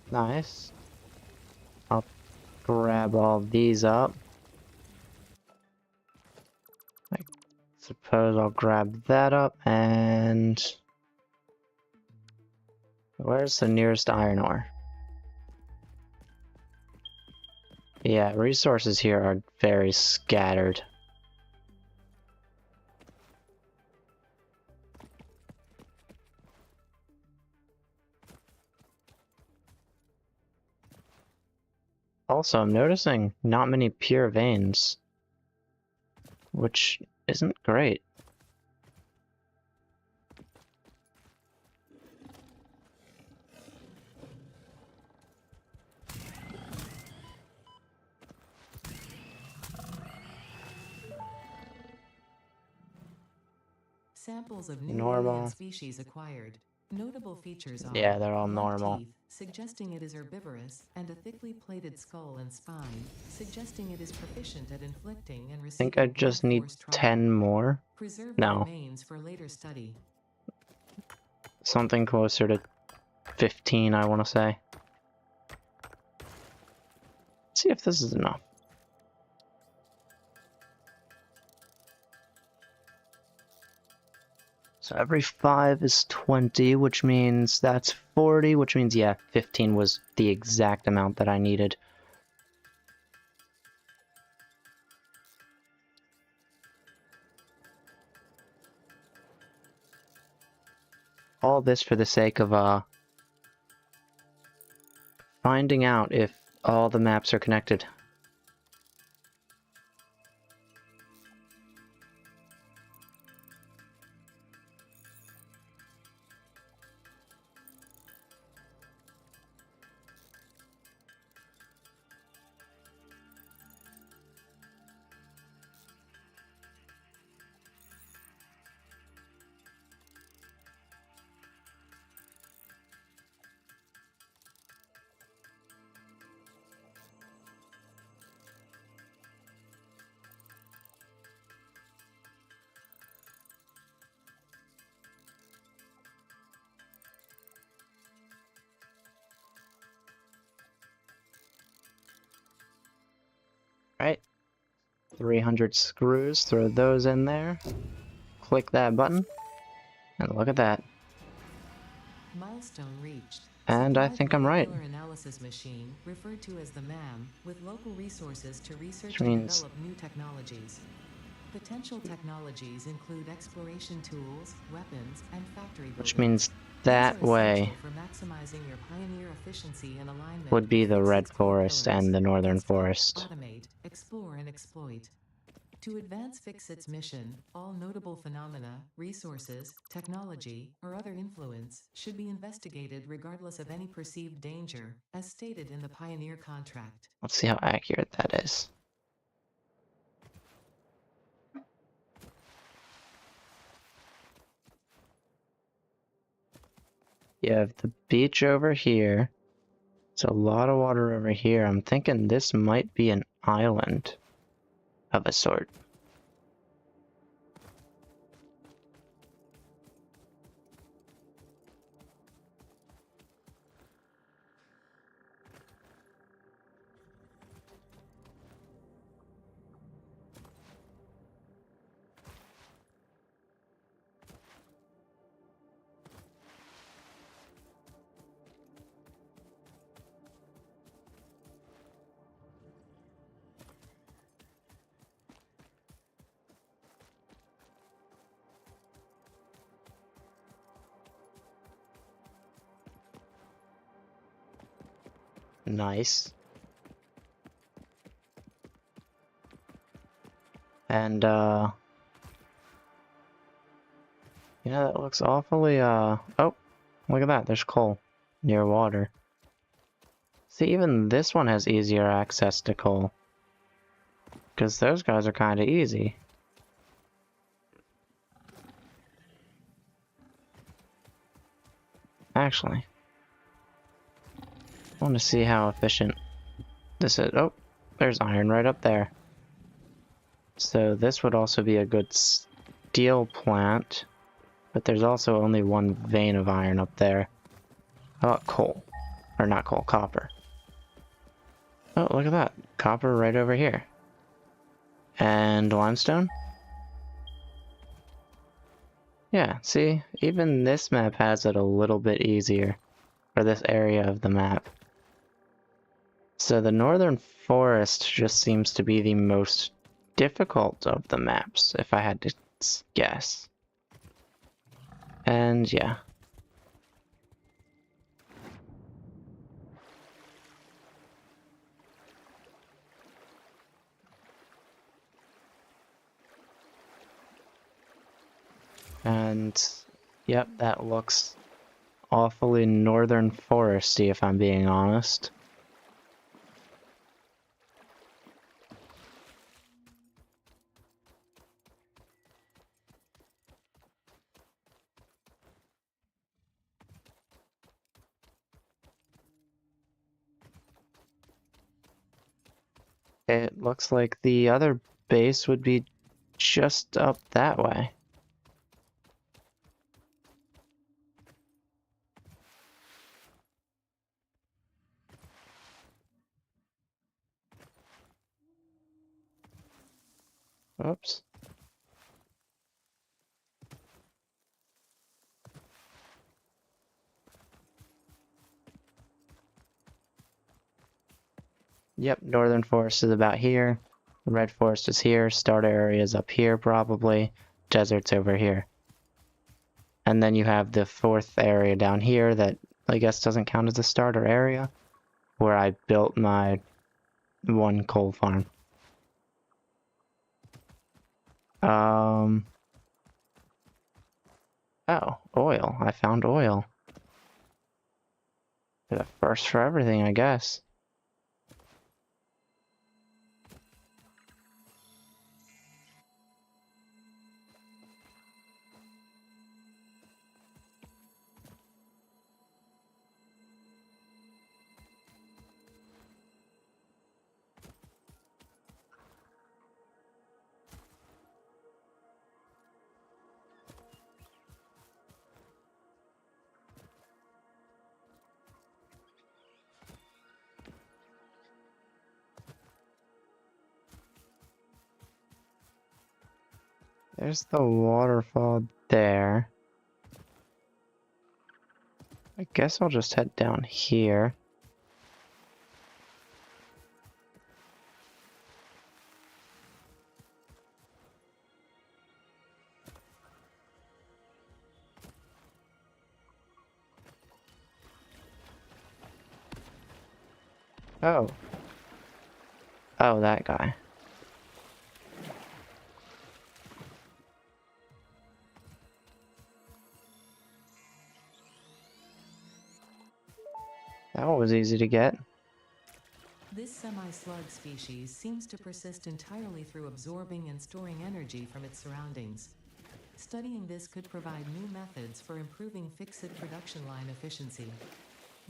Nice. I'll grab all these up. I suppose I'll grab that up and... Where's the nearest iron ore? Yeah, resources here are very scattered. Also, I'm noticing not many pure veins, which isn't great. Samples of new Normal. alien species acquired. Notable features are Yeah, they're all blunt normal. teeth, suggesting it is herbivorous, and a thickly plated skull and spine, suggesting it is proficient at inflicting and I receiving think I just blunt need force trauma. 10 more. Preserve the No. remains for later study. Something closer to 15, I want to say. Let's see if this is enough. So every 5 is 20, which means that's 40, which means, yeah, 15 was the exact amount that I needed. All this for the sake of, finding out if all the maps are connected. Right? 300 screws, throw those in there. Click that button, and look at that. Milestone reached. And I Supply the think I'm right. molecular analysis machine, referred to as the MAM, with local resources to research Which and means develop new technologies. Potential technologies include exploration tools, weapons, and factory buildings. Which means These that are way essential for maximizing your pioneer efficiency and alignment would be with the Red Fixit's core Forest pillars. and the Northern Construct, Forest. automate, explore, and exploit. To advance Fixit's mission, all notable phenomena, resources, technology, or other influence should be investigated regardless of any perceived danger, as stated in the Pioneer contract. Let's see how accurate that is. You have the beach over here. It's a lot of water over here. I'm thinking this might be an island of a sort. Nice. And, yeah, that looks awfully, oh, look at that, there's coal near water. See, even this one has easier access to coal. Because those guys are kind of easy. Actually, I want to see how efficient this is. Oh, there's iron right up there. So this would also be a good steel plant. But there's also only one vein of iron up there. How about coal? Or not coal, copper. Oh, look at that. Copper right over here. And limestone? Yeah, see? Even this map has it a little bit easier. For this area of the map. So the northern forest just seems to be the most difficult of the maps, if I had to guess. And yeah. And yep, that looks awfully northern foresty, if I'm being honest. It looks like the other base would be just up that way. Oops. Yep, northern forest is about here. Red forest is here. Starter area is up here, probably. Desert's over here. And then you have the fourth area down here that I guess doesn't count as a starter area, where I built my one coal farm. Oh, oil. I found oil. The first for everything, I guess. There's the waterfall there. I guess I'll just head down here. Oh. Oh, that guy. That one was easy to get. This semi-slug species seems to persist entirely through absorbing and storing energy from its surroundings. Studying this could provide new methods for improving fixed production line efficiency.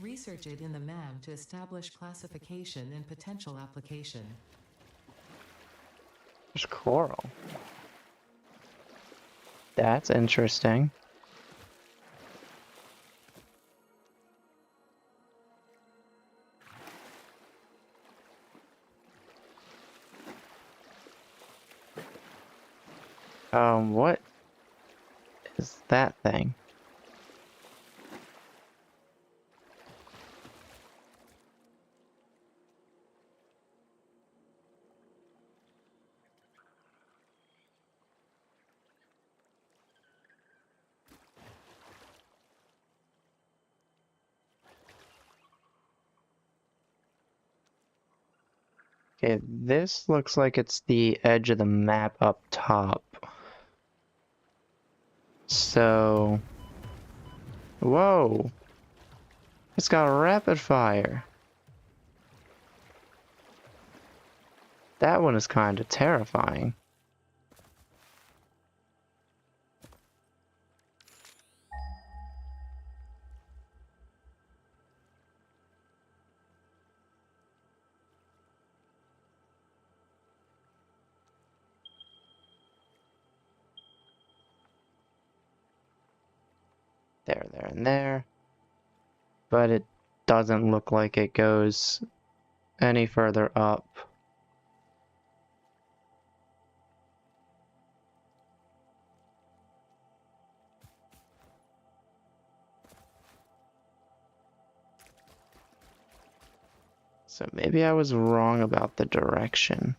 Research it in the MAM to establish classification and potential application. There's coral. That's interesting. What is that thing? Okay, this looks like it's the edge of the map up top. So... Whoa! It's got rapid fire. That one is kind of terrifying. There, and there. But it doesn't look like it goes any further up. So maybe I was wrong about the direction.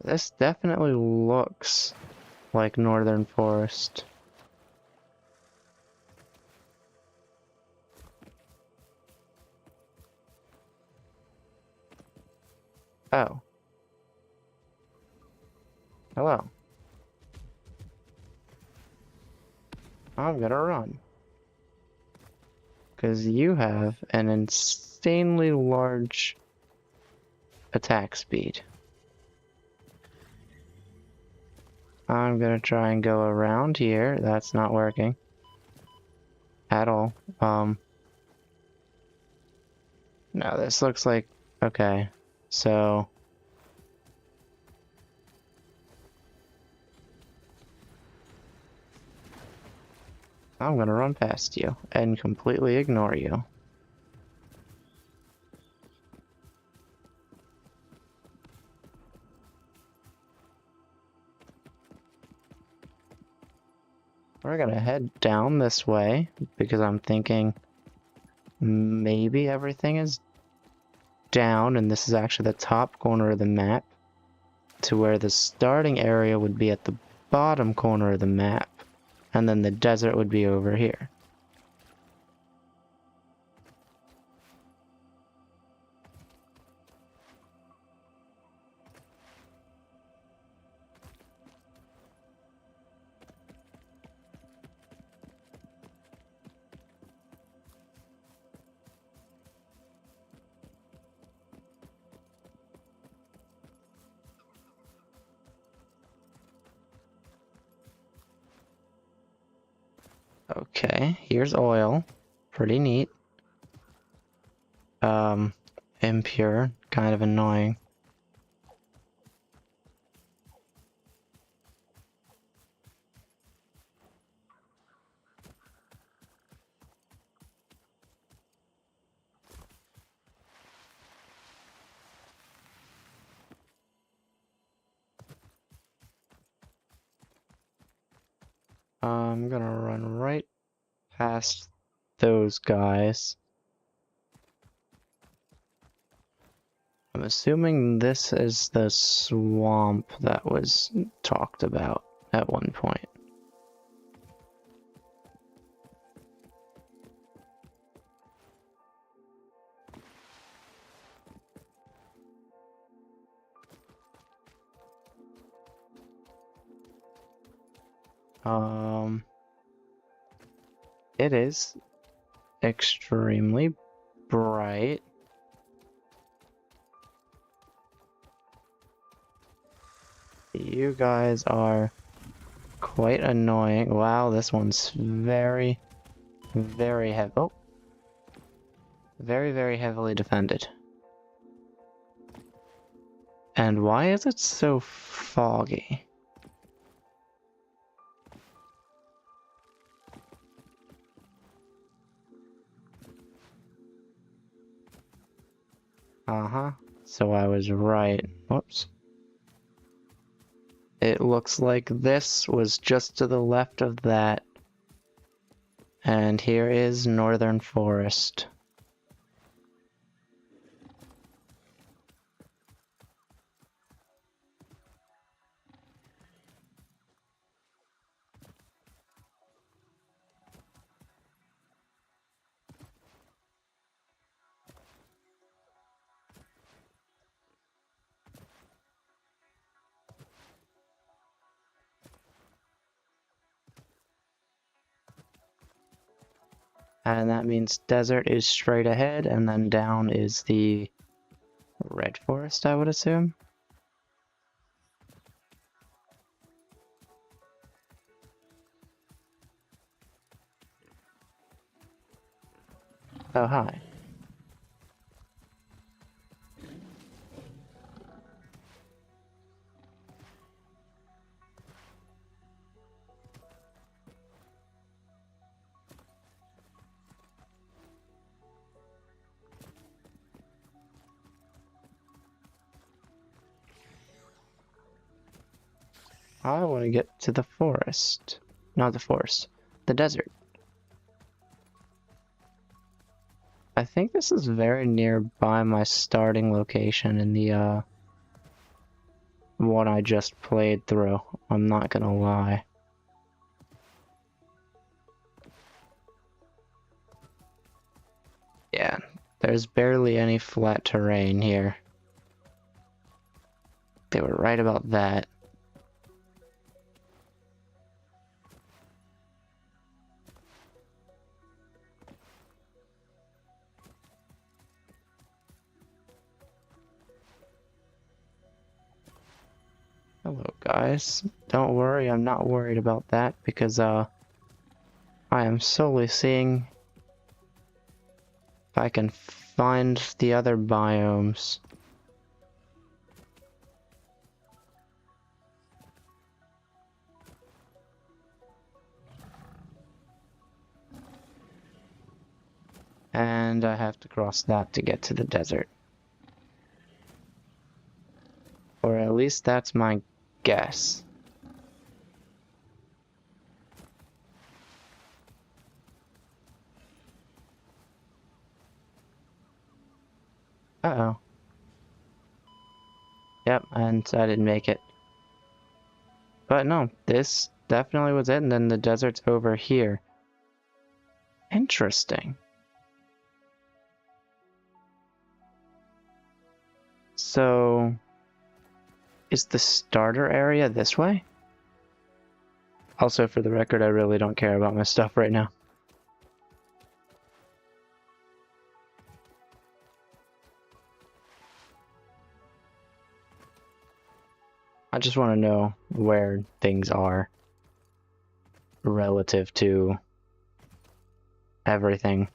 This definitely looks like Northern Forest. Oh. Hello. I'm gonna run. Because you have an insanely large attack speed. I'm gonna try and go around here. That's not working. At all. No, this looks like... Okay. So... I'm gonna run past you and completely ignore you. We're gonna head down this way because I'm thinking maybe everything is down and this is actually the top corner of the map to where the starting area would be at the bottom corner of the map and then the desert would be over here. Okay, here's oil. Pretty neat. Impure, kind of annoying. I'm gonna run right past those guys. I'm assuming this is the swamp that was talked about at one point. It is extremely bright. You guys are quite annoying. Wow, this one's very, very heavy. Oh. Very, very heavily defended. And why is it so foggy? Uh-huh. So I was right. Whoops. It looks like this was just to the left of that. And here is Northern Forest. And that means desert is straight ahead, and then down is the red forest, I would assume. Oh, hi. I want to get to the forest. Not the forest. The desert. I think this is very nearby my starting location in the, one I just played through. I'm not gonna lie. Yeah, there's barely any flat terrain here. They were right about that. Hello, guys. Don't worry, I'm not worried about that because, I am solely seeing if I can find the other biomes. And I have to cross that to get to the desert. Or at least that's my guess. Uh-oh. Yep, and I didn't make it. But no, this definitely was it, and then the desert's over here. Interesting. So, is the starter area this way? Also, for the record, I really don't care about my stuff right now. I just want to know where things are relative to everything.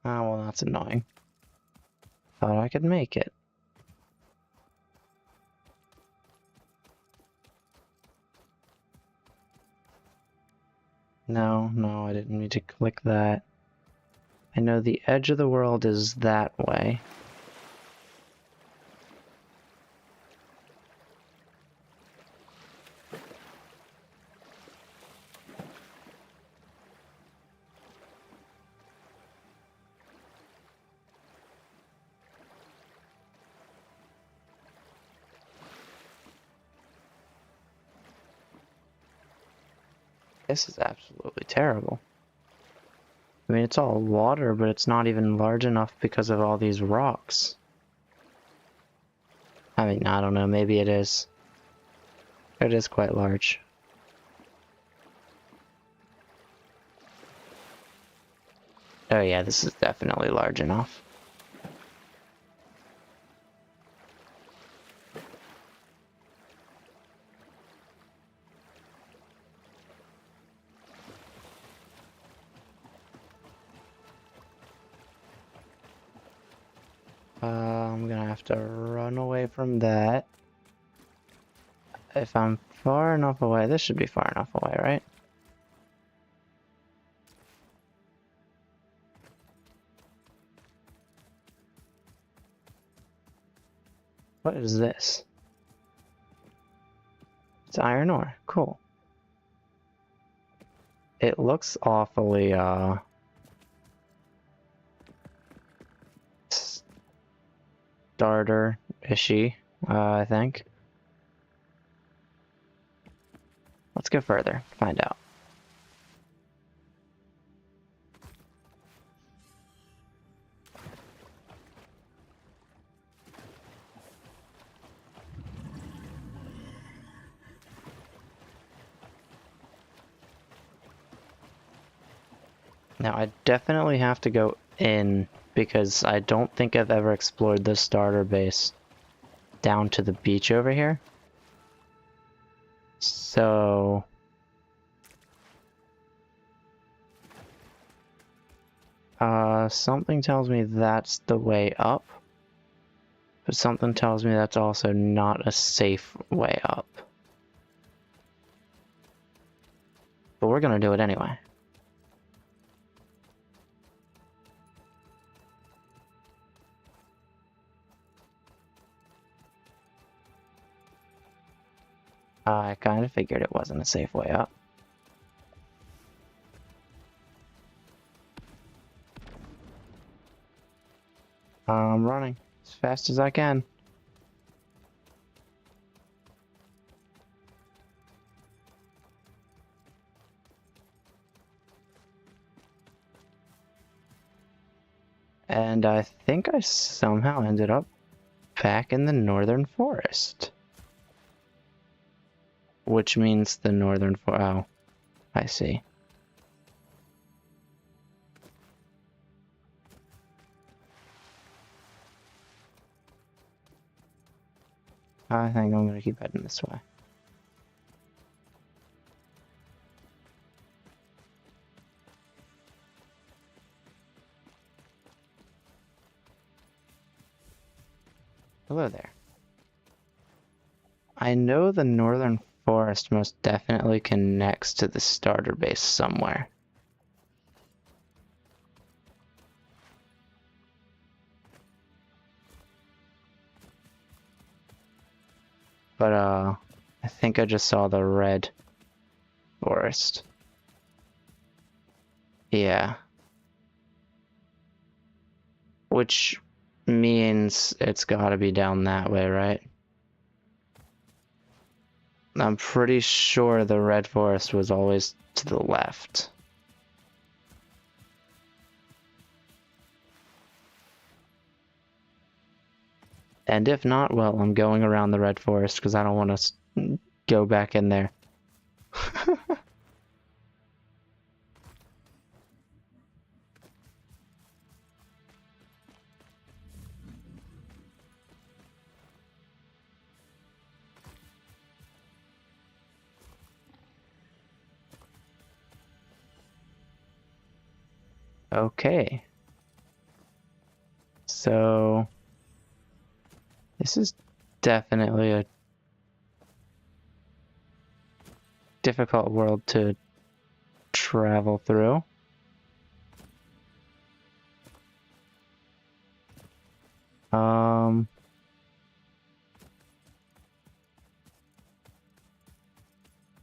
Oh, well, that's annoying. Thought I could make it. No, no, I didn't need to click that. I know the edge of the world is that way. This is absolutely terrible. I mean, it's all water, but it's not even large enough because of all these rocks. I mean, I don't know, maybe it is. It is quite large. Oh yeah, this is definitely large enough. I'm gonna have to run away from that. If I'm far enough away, this should be far enough away, right? What is this? It's iron ore. Cool. It looks awfully, starter-ishy, I think. Let's go further, find out. Now, I definitely have to go in because I don't think I've ever explored the starter base down to the beach over here. So... something tells me that's the way up, but something tells me that's also not a safe way up. But we're gonna do it anyway. I kind of figured it wasn't a safe way up. I'm running as fast as I can. And I think I somehow ended up back in the northern forest. Which means the northern oh, I see. I think I'm gonna keep heading this way. Hello there. I know the northern forest most definitely connects to the starter base somewhere. But, I think I just saw the red forest. Yeah. Which means it's gotta be down that way, right? I'm pretty sure the red forest was always to the left. And if not, well, I'm going around the red forest because I don't want to go back in there. Okay. So this is definitely a difficult world to travel through.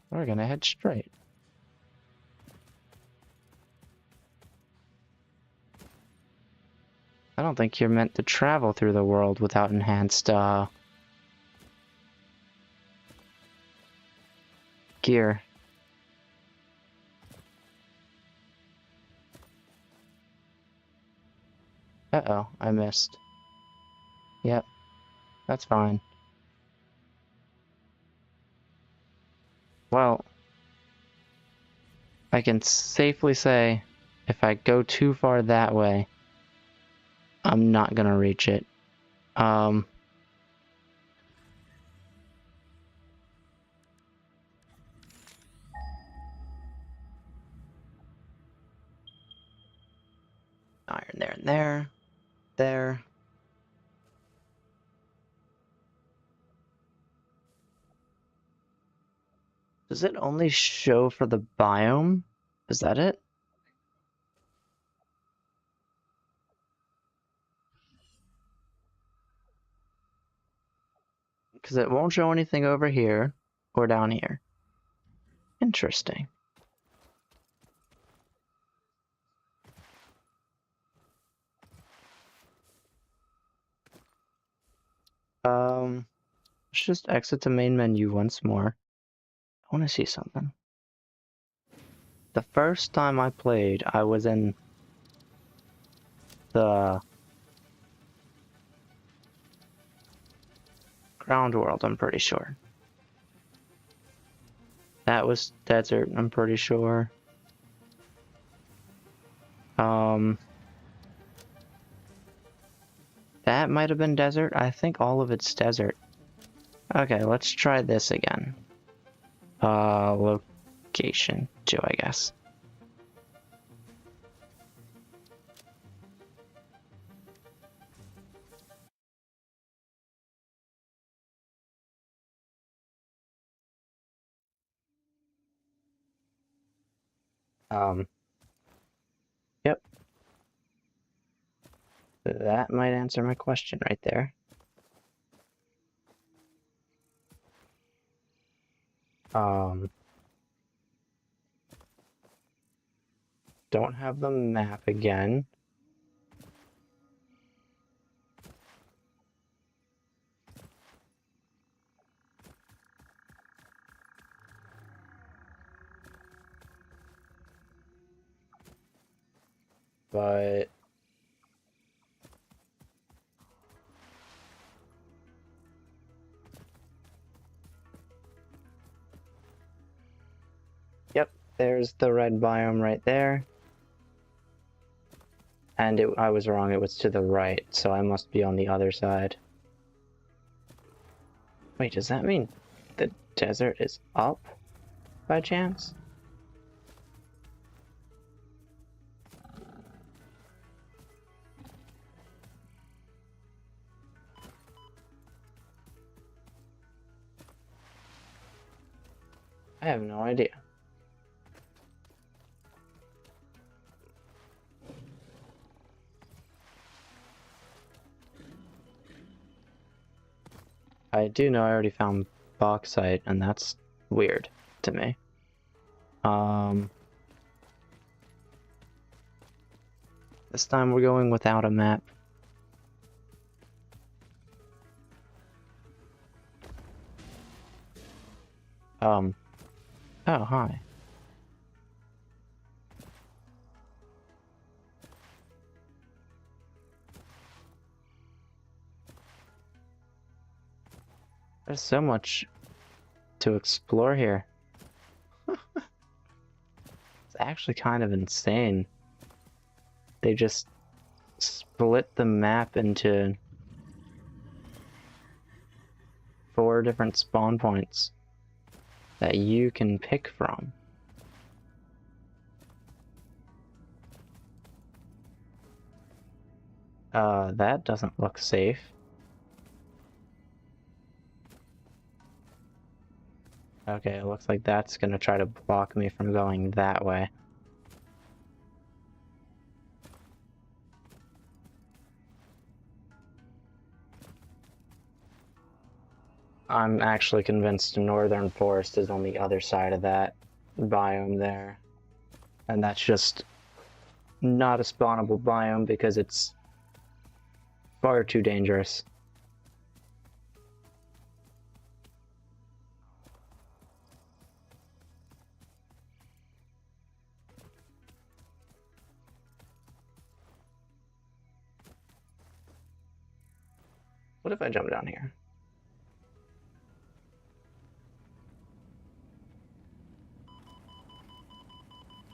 We're gonna head straight. I don't think you're meant to travel through the world without enhanced, gear. Uh-oh, I missed. Yep, that's fine. Well, I can safely say if I go too far that way, I'm not gonna reach it. Iron there and there. There. Does it only show for the biome? Is that it? Because it won't show anything over here or down here. Interesting. Let's just exit the main menu once more. I want to see something. The first time I played, I was in the ground world, I'm pretty sure. That was desert, I'm pretty sure. That might have been desert. I think all of it's desert. Okay, let's try this again. Location 2, I guess. Yep. That might answer my question right there. Don't have the map again. But yep, there's the red biome right there. And I was wrong, it was to the right, so I must be on the other side. Wait, does that mean the desert is up by chance? I have no idea. I do know I already found bauxite, and that's weird to me. This time we're going without a map. Oh, hi. There's so much to explore here. It's actually kind of insane. They just split the map into 4 different spawn points that you can pick from. That doesn't look safe. Okay, it looks like that's gonna try to block me from going that way. I'm actually convinced Northern Forest is on the other side of that biome there. And that's just not a spawnable biome because it's far too dangerous. What if I jump down here?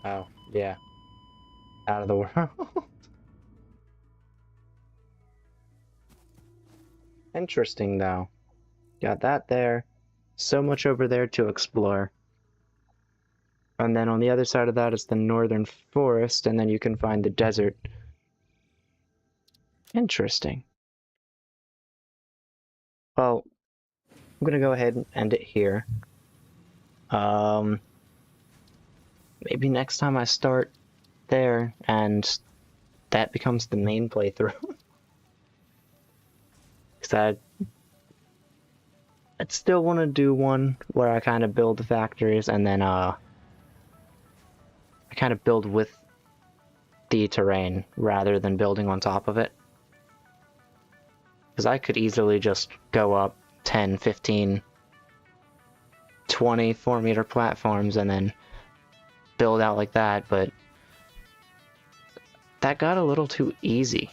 Oh, yeah. Out of the world. Interesting, though. Got that there. So much over there to explore. And then on the other side of that is the Northern Forest, and then you can find the desert. Interesting. Well, I'm gonna go ahead and end it here. Maybe next time I start there, and that becomes the main playthrough. Because I'd still want to do one where I kind of build the factories, and then I kind of build with the terrain rather than building on top of it. Because I could easily just go up 10, 15, 20 4-meter platforms and then build out like that, but that got a little too easy,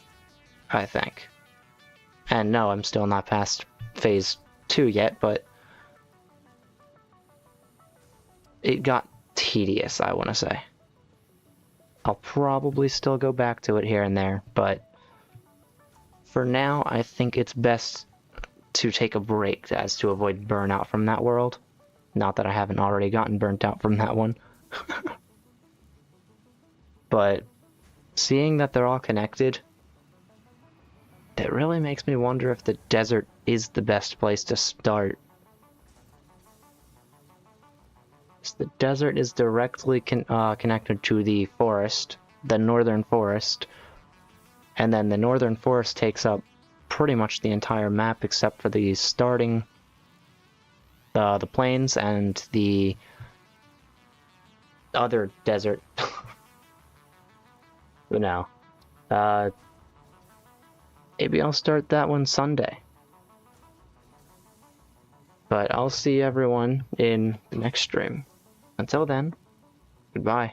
I think. And no, I'm still not past phase 2 yet, but it got tedious, I want to say. I'll probably still go back to it here and there, but for now, I think it's best to take a break as to avoid burnout from that world. Not that I haven't already gotten burnt out from that one. But seeing that they're all connected, it really makes me wonder if the desert is the best place to start. The desert is directly connected to the forest, the northern forest, and then the northern forest takes up pretty much the entire map except for the starting, the plains and the other desert. But no. Maybe I'll start that one Sunday. But I'll see everyone in the next stream. Until then, goodbye.